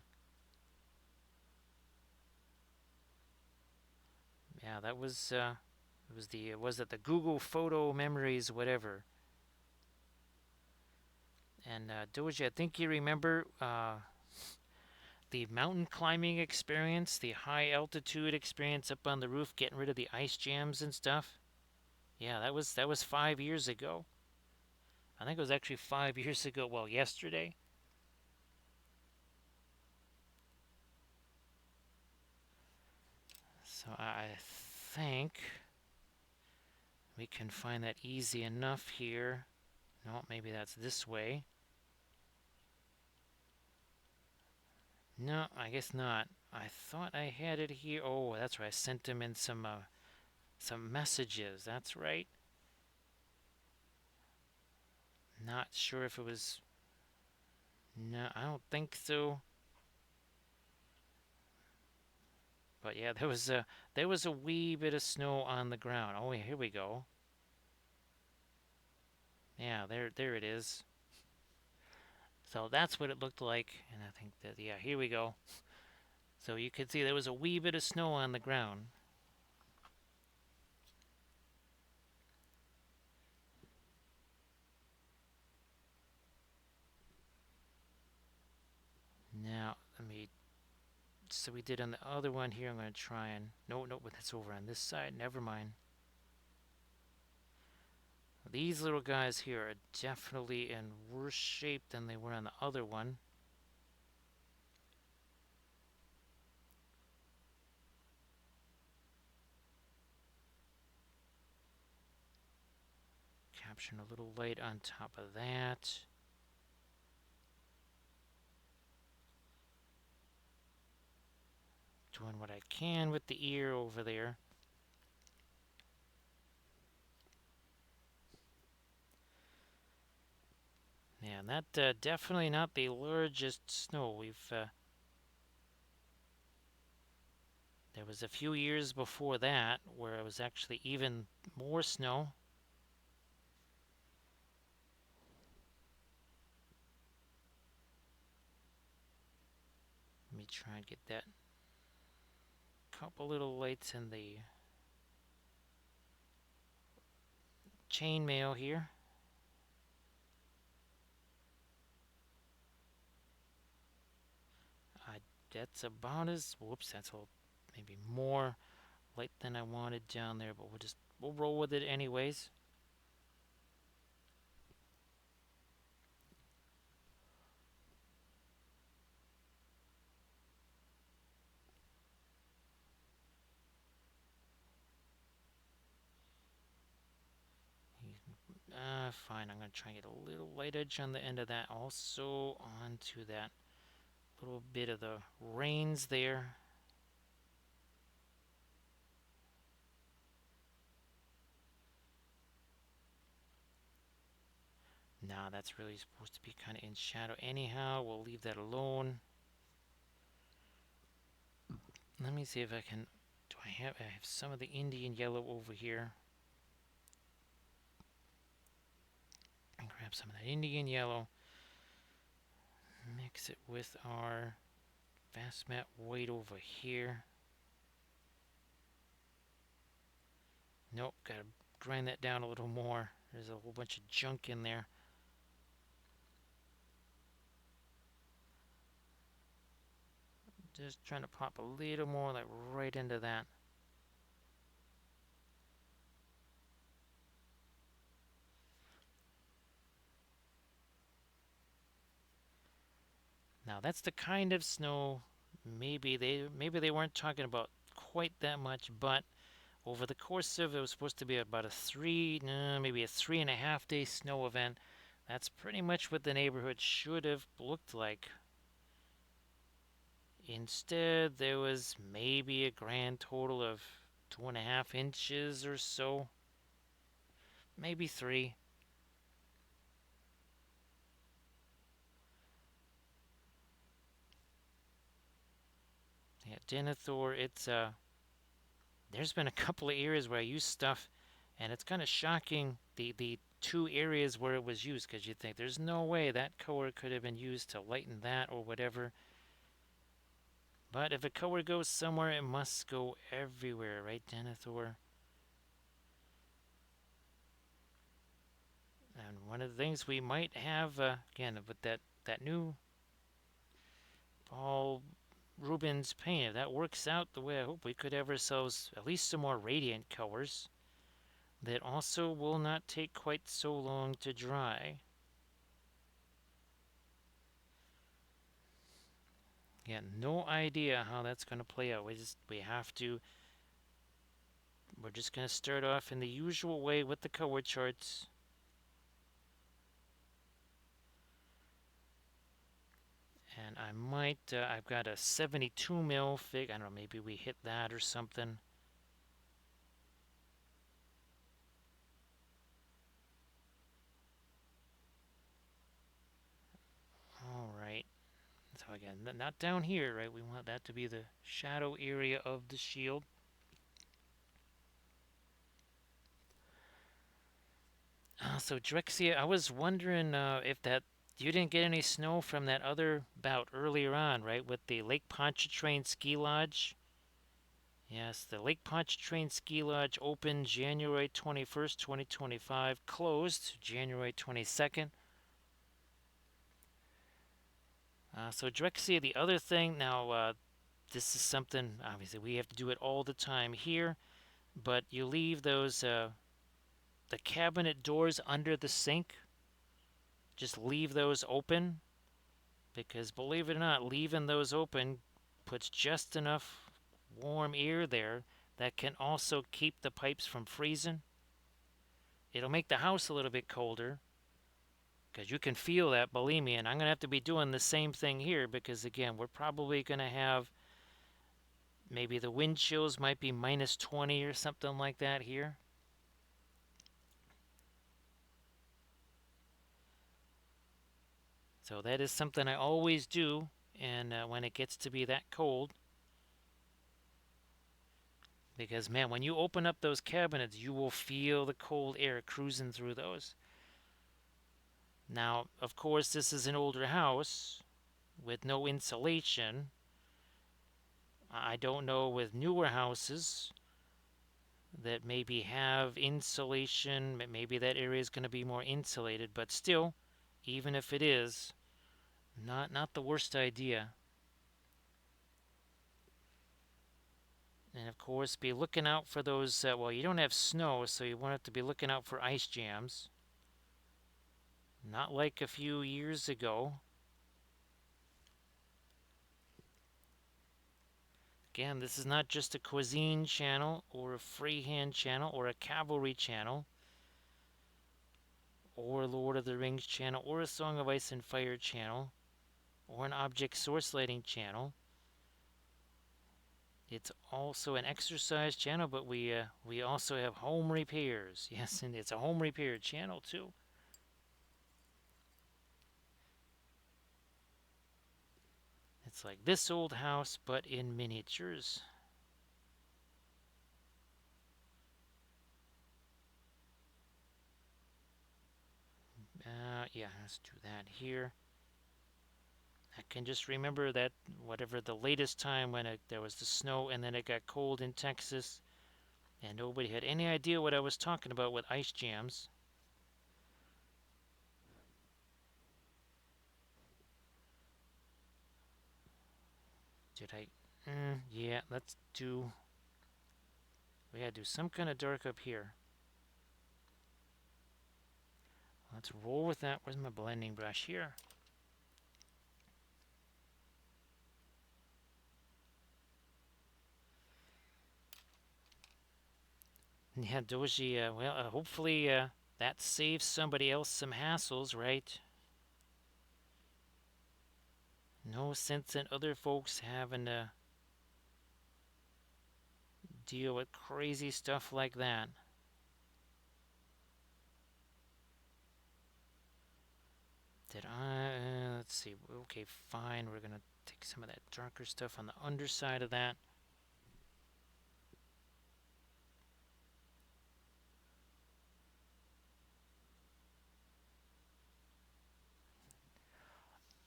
Yeah, that was, it was was it the Google Photo Memories, whatever. And Doji, I think you remember the mountain climbing experience, the high altitude experience up on the roof, getting rid of the ice jams and stuff. Yeah, that was 5 years ago. I think it was actually 5 years ago. Well, yesterday. So I think we can find that easy enough here. No, maybe that's this way. No, I guess not. I thought I had it here. Oh, that's right. I sent him in some messages. That's right. Not sure if it was. No, I don't think so. But yeah, there was a wee bit of snow on the ground. Oh, here we go. Yeah, there it is. So that's what it looked like, and I think that, yeah, here we go. So you could see there was a wee bit of snow on the ground. Now, so we did on the other one here, I'm going to try and, no, but that's over on this side, never mind. These little guys here are definitely in worse shape than they were on the other one. Capturing a little light on top of that. Doing what I can with the ear over there. Yeah, and that definitely not the largest snow we've... There was a few years before that where it was actually even more snow. Let me try and get that couple little lights in the chainmail here. that's about as, whoops, that's a little, maybe more light than I wanted down there, but we'll roll with it anyways. Fine, I'm going to try and get a little light edge on the end of that. Also onto that little bit of the reins there. Now that's really supposed to be kind of in shadow anyhow. We'll leave that alone. Let me see if I can, I have some of the Indian yellow over here. And grab some of that Indian yellow. Mix it with our fast matte white over here. Nope, gotta grind that down a little more. There's a whole bunch of junk in there. Just trying to pop a little more like right into that. Now that's the kind of snow maybe they weren't talking about quite that much, but over the course of it was supposed to be about a maybe a 3.5 day snow event. That's pretty much what the neighborhood should have looked like. Instead, there was maybe a grand total of 2.5 inches or so, maybe three. Yeah, Denethor, there's been a couple of areas where I used stuff, and it's kind of shocking the two areas where it was used, because you think there's no way that color could have been used to lighten that or whatever. But if a color goes somewhere, it must go everywhere, right, Denethor? And one of the things we might have, again, with that new Paul Rubens paint, if that works out the way I hope, we could have ourselves at least some more radiant colors that also will not take quite so long to dry. Yeah, no idea how that's going to play out. We're just going to start off in the usual way with the color charts. And I've got a 72 mil fig. I don't know, maybe we hit that or something. All right. So again, not down here, right? We want that to be the shadow area of the shield. So Drexia, I was wondering if that you didn't get any snow from that other bout earlier on, right? With the Lake Pontchartrain Ski Lodge. Yes, the Lake Pontchartrain Ski Lodge opened January 21st, 2025, closed January 22nd. So Drexia, the other thing now, this is something obviously we have to do it all the time here, but you leave those the cabinet doors under the sink. Just leave those open because believe it or not, leaving those open puts just enough warm air there that can also keep the pipes from freezing. It'll make the house a little bit colder because you can feel that, believe me, and I'm going to have to be doing the same thing here because, again, we're probably going to have maybe the wind chills might be minus 20 or something like that here. So that is something I always do, and when it gets to be that cold, because man, when you open up those cabinets, you will feel the cold air cruising through those. Now, of course, this is an older house with no insulation. I don't know with newer houses that maybe have insulation, maybe that area is going to be more insulated, but still, even if it is, not the worst idea. And of course, be looking out for those. Well, you don't have snow, so you won't have to be looking out for ice jams. Not like a few years ago. Again, this is not just a cuisine channel, or a freehand channel, or a cavalry channel, or a Lord of the Rings channel, or a Song of Ice and Fire channel, or an object source lighting channel. It's also an exercise channel, but we also have home repairs. Yes, and it's a home repair channel too. It's like this old house, but in miniatures. Yeah, let's do that here. I can just remember that whatever the latest time when there was the snow and then it got cold in Texas, and nobody had any idea what I was talking about with ice jams. Did I? Yeah, let's do. We gotta do some kind of dark up here. Let's roll with that. Where's my blending brush here? Yeah, Doji, well, hopefully that saves somebody else some hassles, right? No sense in other folks having to deal with crazy stuff like that. Did I? Let's see. Okay, fine. We're gonna take some of that darker stuff on the underside of that.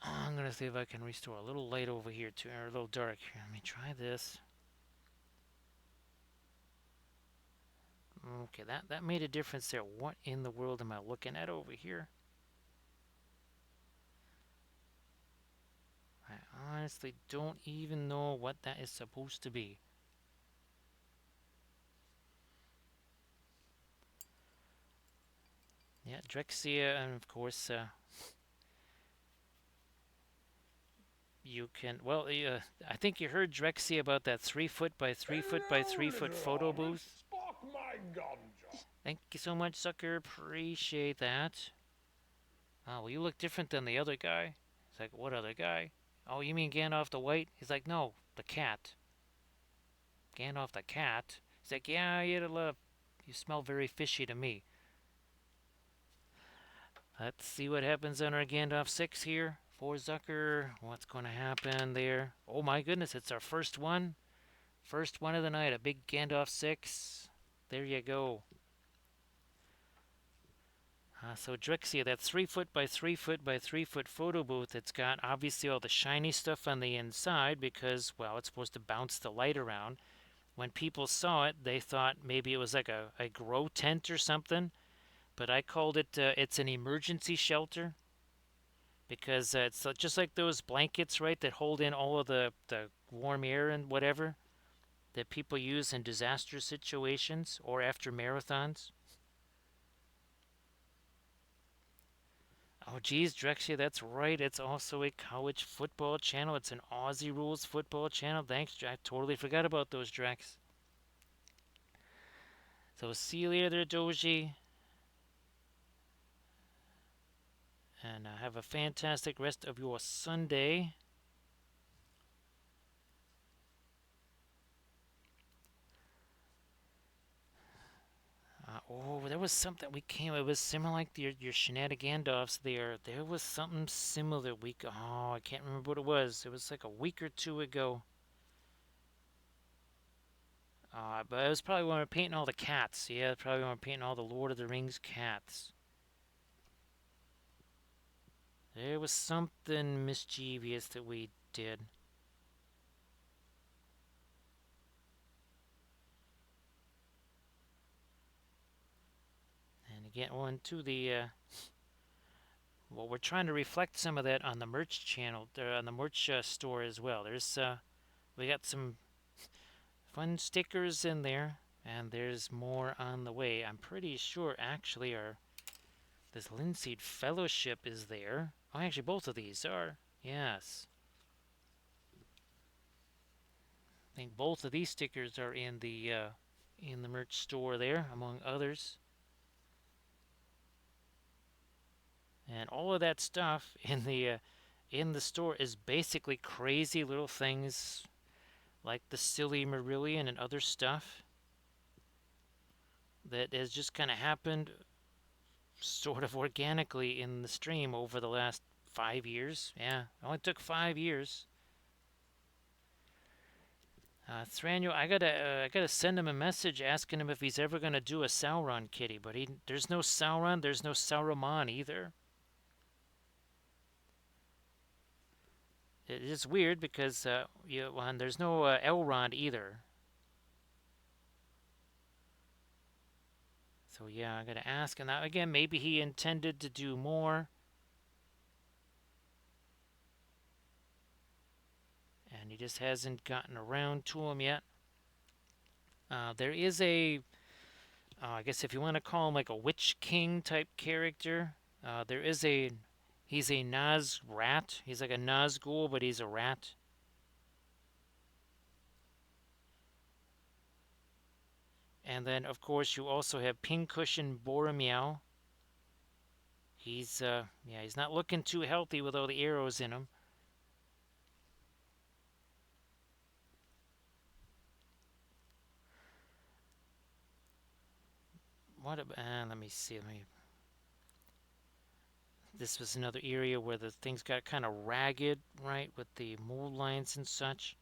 I'm gonna see if I can restore a little light over here too, or a little dark. Here, let me try this. Okay, that made a difference there. What in the world am I looking at over here? I honestly don't even know what that is supposed to be. Yeah, Drexia, and of course, you can. Well, I think you heard Drexia about that 3 foot by 3 foot by 3 foot photo booth. Spark my ganja. Thank you so much, sucker. Appreciate that. Oh, well, you look different than the other guy. He's like, what other guy? Oh, you mean Gandalf the White? He's like, no, the cat. Gandalf the cat. He's like, yeah, you smell very fishy to me. Let's see what happens on our Gandalf 6 here. For Zucker, what's going to happen there? Oh my goodness, it's our first one. First one of the night, a big Gandalf 6. There you go. So Drexia, that 3 foot by 3 foot by 3 foot photo booth, it's got obviously all the shiny stuff on the inside because, well, it's supposed to bounce the light around. When people saw it, they thought maybe it was like a grow tent or something, but I called it, it's an emergency shelter because it's just like those blankets, right, that hold in all of the warm air and whatever that people use in disaster situations or after marathons. Oh, geez, Drexia, that's right. It's also a college football channel. It's an Aussie rules football channel. Thanks, I totally forgot about those, Drex. So see you later there, Doji. And have a fantastic rest of your Sunday. Oh, there was something we came. It was similar like your shenanigans there. There was something similar. Oh, I can't remember what it was. It was like a week or two ago. But it was probably when we were painting all the cats. Yeah, probably when we were painting all the Lord of the Rings cats. There was something mischievous that we did. And again, on to the well, we're trying to reflect some of that on the merch channel, on the merch store as well. We got some fun stickers in there, and there's more on the way. I'm pretty sure actually our this Linseed Fellowship is there. Oh, actually both of these are. Yes. I think both of these stickers are in the merch store there, among others. And all of that stuff in the store is basically crazy little things like the silly Marillion and other stuff that has just kind of happened sort of organically in the stream over the last 5 years. Yeah, it only took 5 years. Thranio, I gotta send him a message asking him if he's ever gonna do a Sauron kitty, but there's no Sauron, there's no Sauron either. It is weird because and there's no Elrond either. So yeah, I gotta ask. And now again, maybe he intended to do more, and he just hasn't gotten around to them yet. There is I guess if you want to call him like a Witch King type character, there is he's a Naz rat. He's like a Nazgul, but he's a rat. And then, of course, you also have Pincushion Boromir. He's not looking too healthy with all the arrows in him. Let me see. This was another area where the things got kind of ragged, right, with the mold lines and such.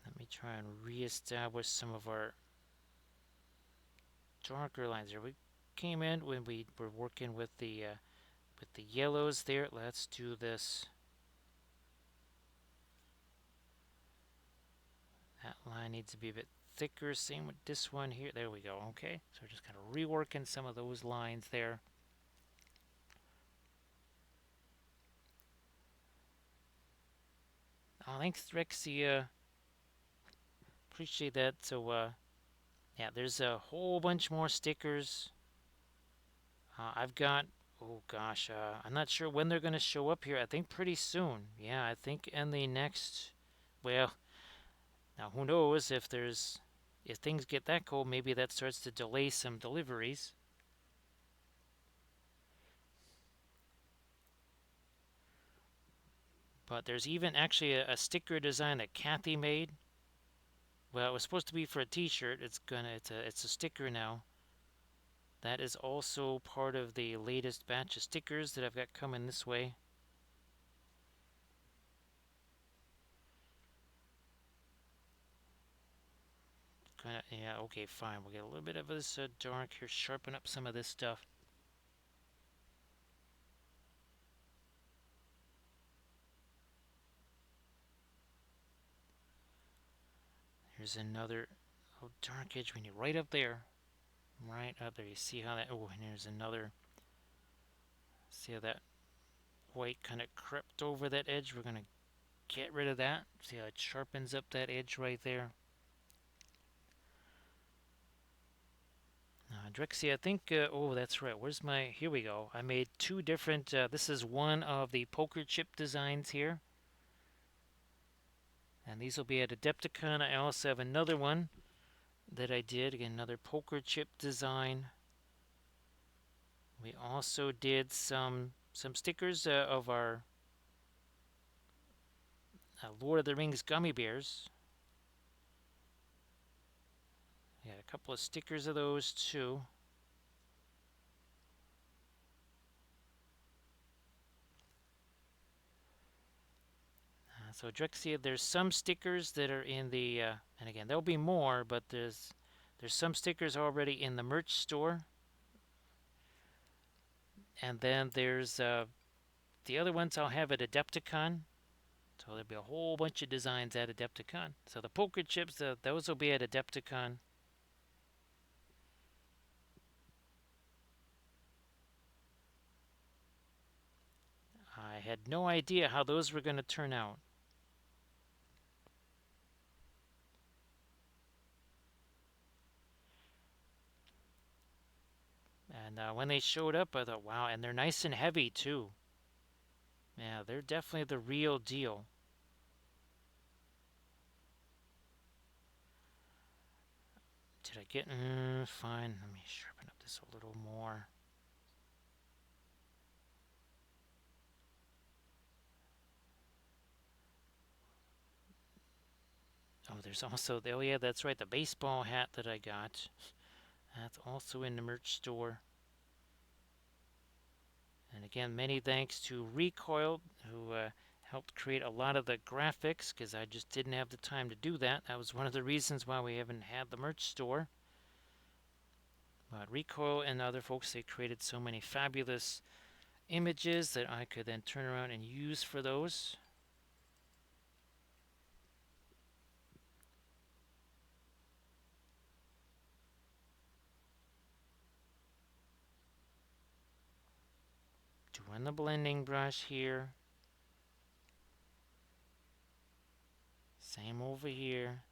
Let me try and reestablish some of our darker lines here. We came in when we were working with the yellows there. Let's do this. That line needs to be a bit thicker. Same with this one here. There we go. Okay, so we're just kind of reworking some of those lines there. Oh, thanks, Drexia. Appreciate that. So, yeah, there's a whole bunch more stickers. I've got, oh gosh, I'm not sure when they're going to show up here. I think pretty soon. Yeah, I think in the next, well, now who knows if things get that cold, maybe that starts to delay some deliveries. But there's even actually a sticker design that Kathy made. Well, it was supposed to be for a T-shirt. It's a sticker now. That is also part of the latest batch of stickers that I've got coming this way. Yeah, okay, fine. We'll get a little bit of this dark here, sharpen up some of this stuff. Here's another dark edge we need right up there. Right up there. You see how that, and here's another. See how that white kind of crept over that edge? We're going to get rid of that. See how it sharpens up that edge right there? Drexy, I think, that's right. Here we go. I made two different, this is one of the poker chip designs here. And these will be at Adepticon. I also have another one that I did. Again, another poker chip design. We also did some stickers of our Lord of the Rings gummy bears. We had a couple of stickers of those too. So Drexia, there's some stickers that are in the, and again, there'll be more, but there's some stickers already in the merch store. And then there's the other ones I'll have at Adepticon. So there'll be a whole bunch of designs at Adepticon. So the poker chips, those will be at Adepticon. I had no idea how those were going to turn out. And when they showed up, I thought, wow, and they're nice and heavy too. Yeah, they're definitely the real deal. Did I get? Fine. Let me sharpen up this a little more. Oh, there's also, oh yeah, that's right, the baseball hat that I got. That's also in the merch store. And again, many thanks to Recoil, who helped create a lot of the graphics, because I just didn't have the time to do that. That was one of the reasons why we haven't had the merch store. But Recoil and other folks, they created so many fabulous images that I could then turn around and use for those. Doing the blending brush here. Same over here.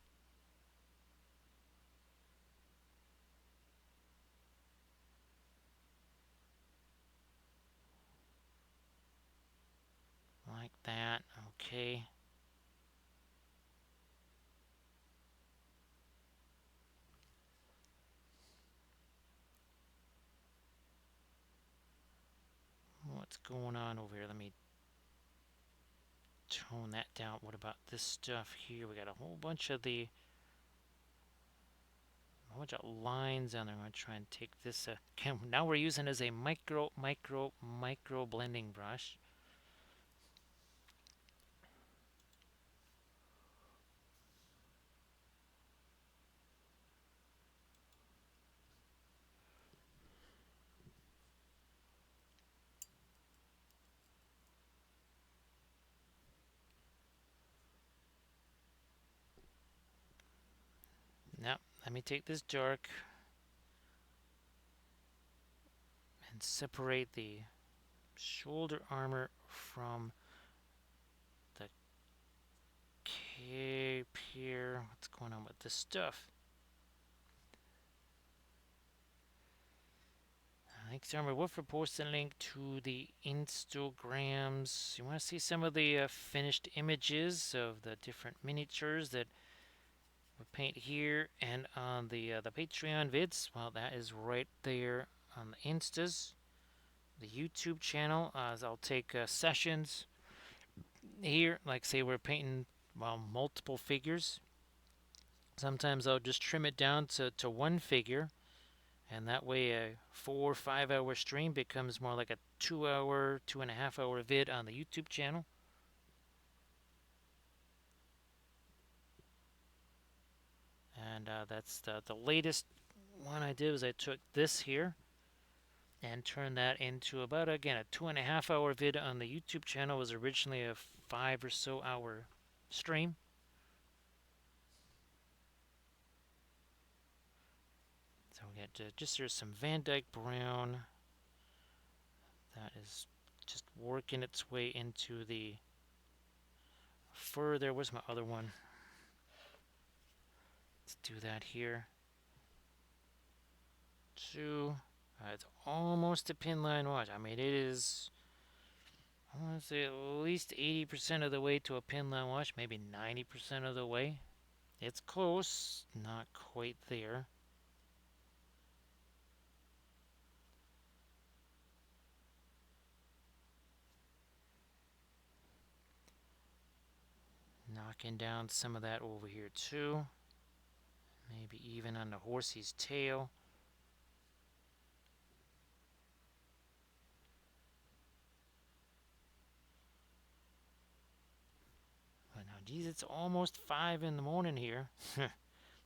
Like that. Okay. What's going on over here? Let me tone that down. What about this stuff here? We got a whole bunch of lines on there. I'm going to try and take this. Now we're using as a micro blending brush. Now, let me take this dark and separate the shoulder armor from the cape here. What's going on with this stuff? Thanks, Armor Wolf, for posting a link to the Instagrams. You want to see some of the finished images of the different miniatures that we paint here and on the Patreon vids? Well, that is right there on the Instas, the YouTube channel. As I'll take sessions here, like say we're painting multiple figures. Sometimes I'll just trim it down to one figure, and that way a 4 or 5 hour stream becomes more like a 2 hour, 2.5 hour vid on the YouTube channel. And that's the latest one I did was I took this here and turned that into about, again, a 2.5 hour vid on the YouTube channel. It was originally a 5 or so hour stream. So we got just there's some Van Dyke Brown that is just working its way into the fur there. Where's my other one? Let's do that here. Two. It's almost a pin line wash. I mean, it is, I want to say, at least 80% of the way to a pin line wash, maybe 90% of the way. It's close, not quite there. Knocking down some of that over here too. Maybe even on the horsey's tail. But now, geez, it's almost 5 in the morning here.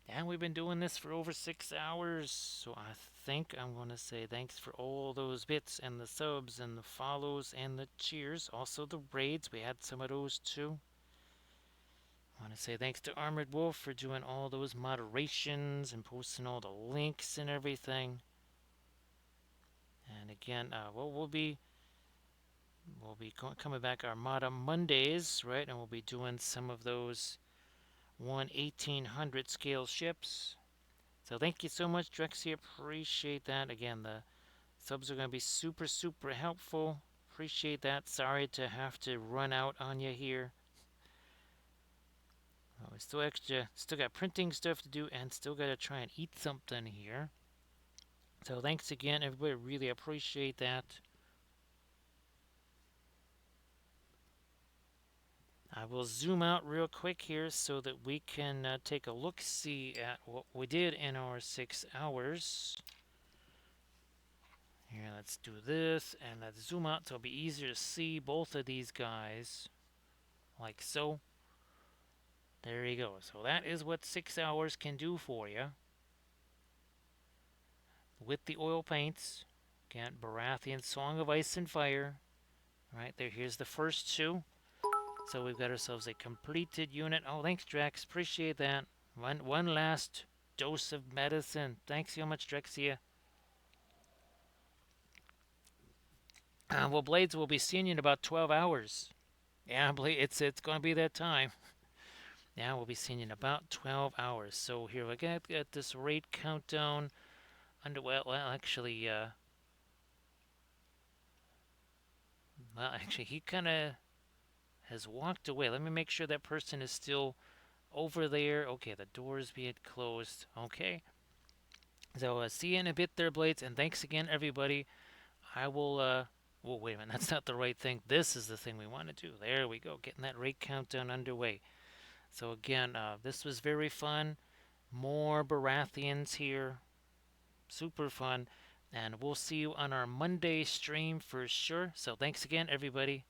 And we've been doing this for over 6 hours. So I think I'm going to say thanks for all those bits and the subs and the follows and the cheers. Also the raids. We had some of those too. I want to say thanks to Armored Wolf for doing all those moderations and posting all the links and everything. And again, we'll be coming back our Mata Mondays, right? And we'll be doing some of those 1/1800 scale ships. So thank you so much, Drexy. Appreciate that. Again, the Subs are going to be super, super helpful. Appreciate that. Sorry to have to run out on you here. Oh, we still got printing stuff to do, and still got to try and eat something here. So thanks again, everybody. Really appreciate that. I will zoom out real quick here so that we can take a look-see at what we did in our 6 hours. Here, let's do this, and let's zoom out so it'll be easier to see both of these guys, like so. There you go. So that is what 6 hours can do for you with the oil paints. Again, Baratheon Song of Ice and Fire. Right there, here's the first two. So we've got ourselves a completed unit. Oh, thanks, Drex. Appreciate that. One last dose of medicine. Thanks so much, Drexia. Well, Blades, will be seeing you in about 12 hours. Yeah, it's going to be that time. Yeah, we'll be seeing you in about 12 hours. So here we got this raid countdown. Actually, he kind of has walked away. Let me make sure that person is still over there. Okay, the door's being closed. Okay. So see you in a bit there, Blades, and thanks again, everybody. I will, well, wait a minute, that's not the right thing. This is the thing we want to do. There we go, getting that raid countdown underway. So again, this was very fun. More Baratheons here. Super fun. And we'll see you on our Monday stream for sure. So thanks again, everybody.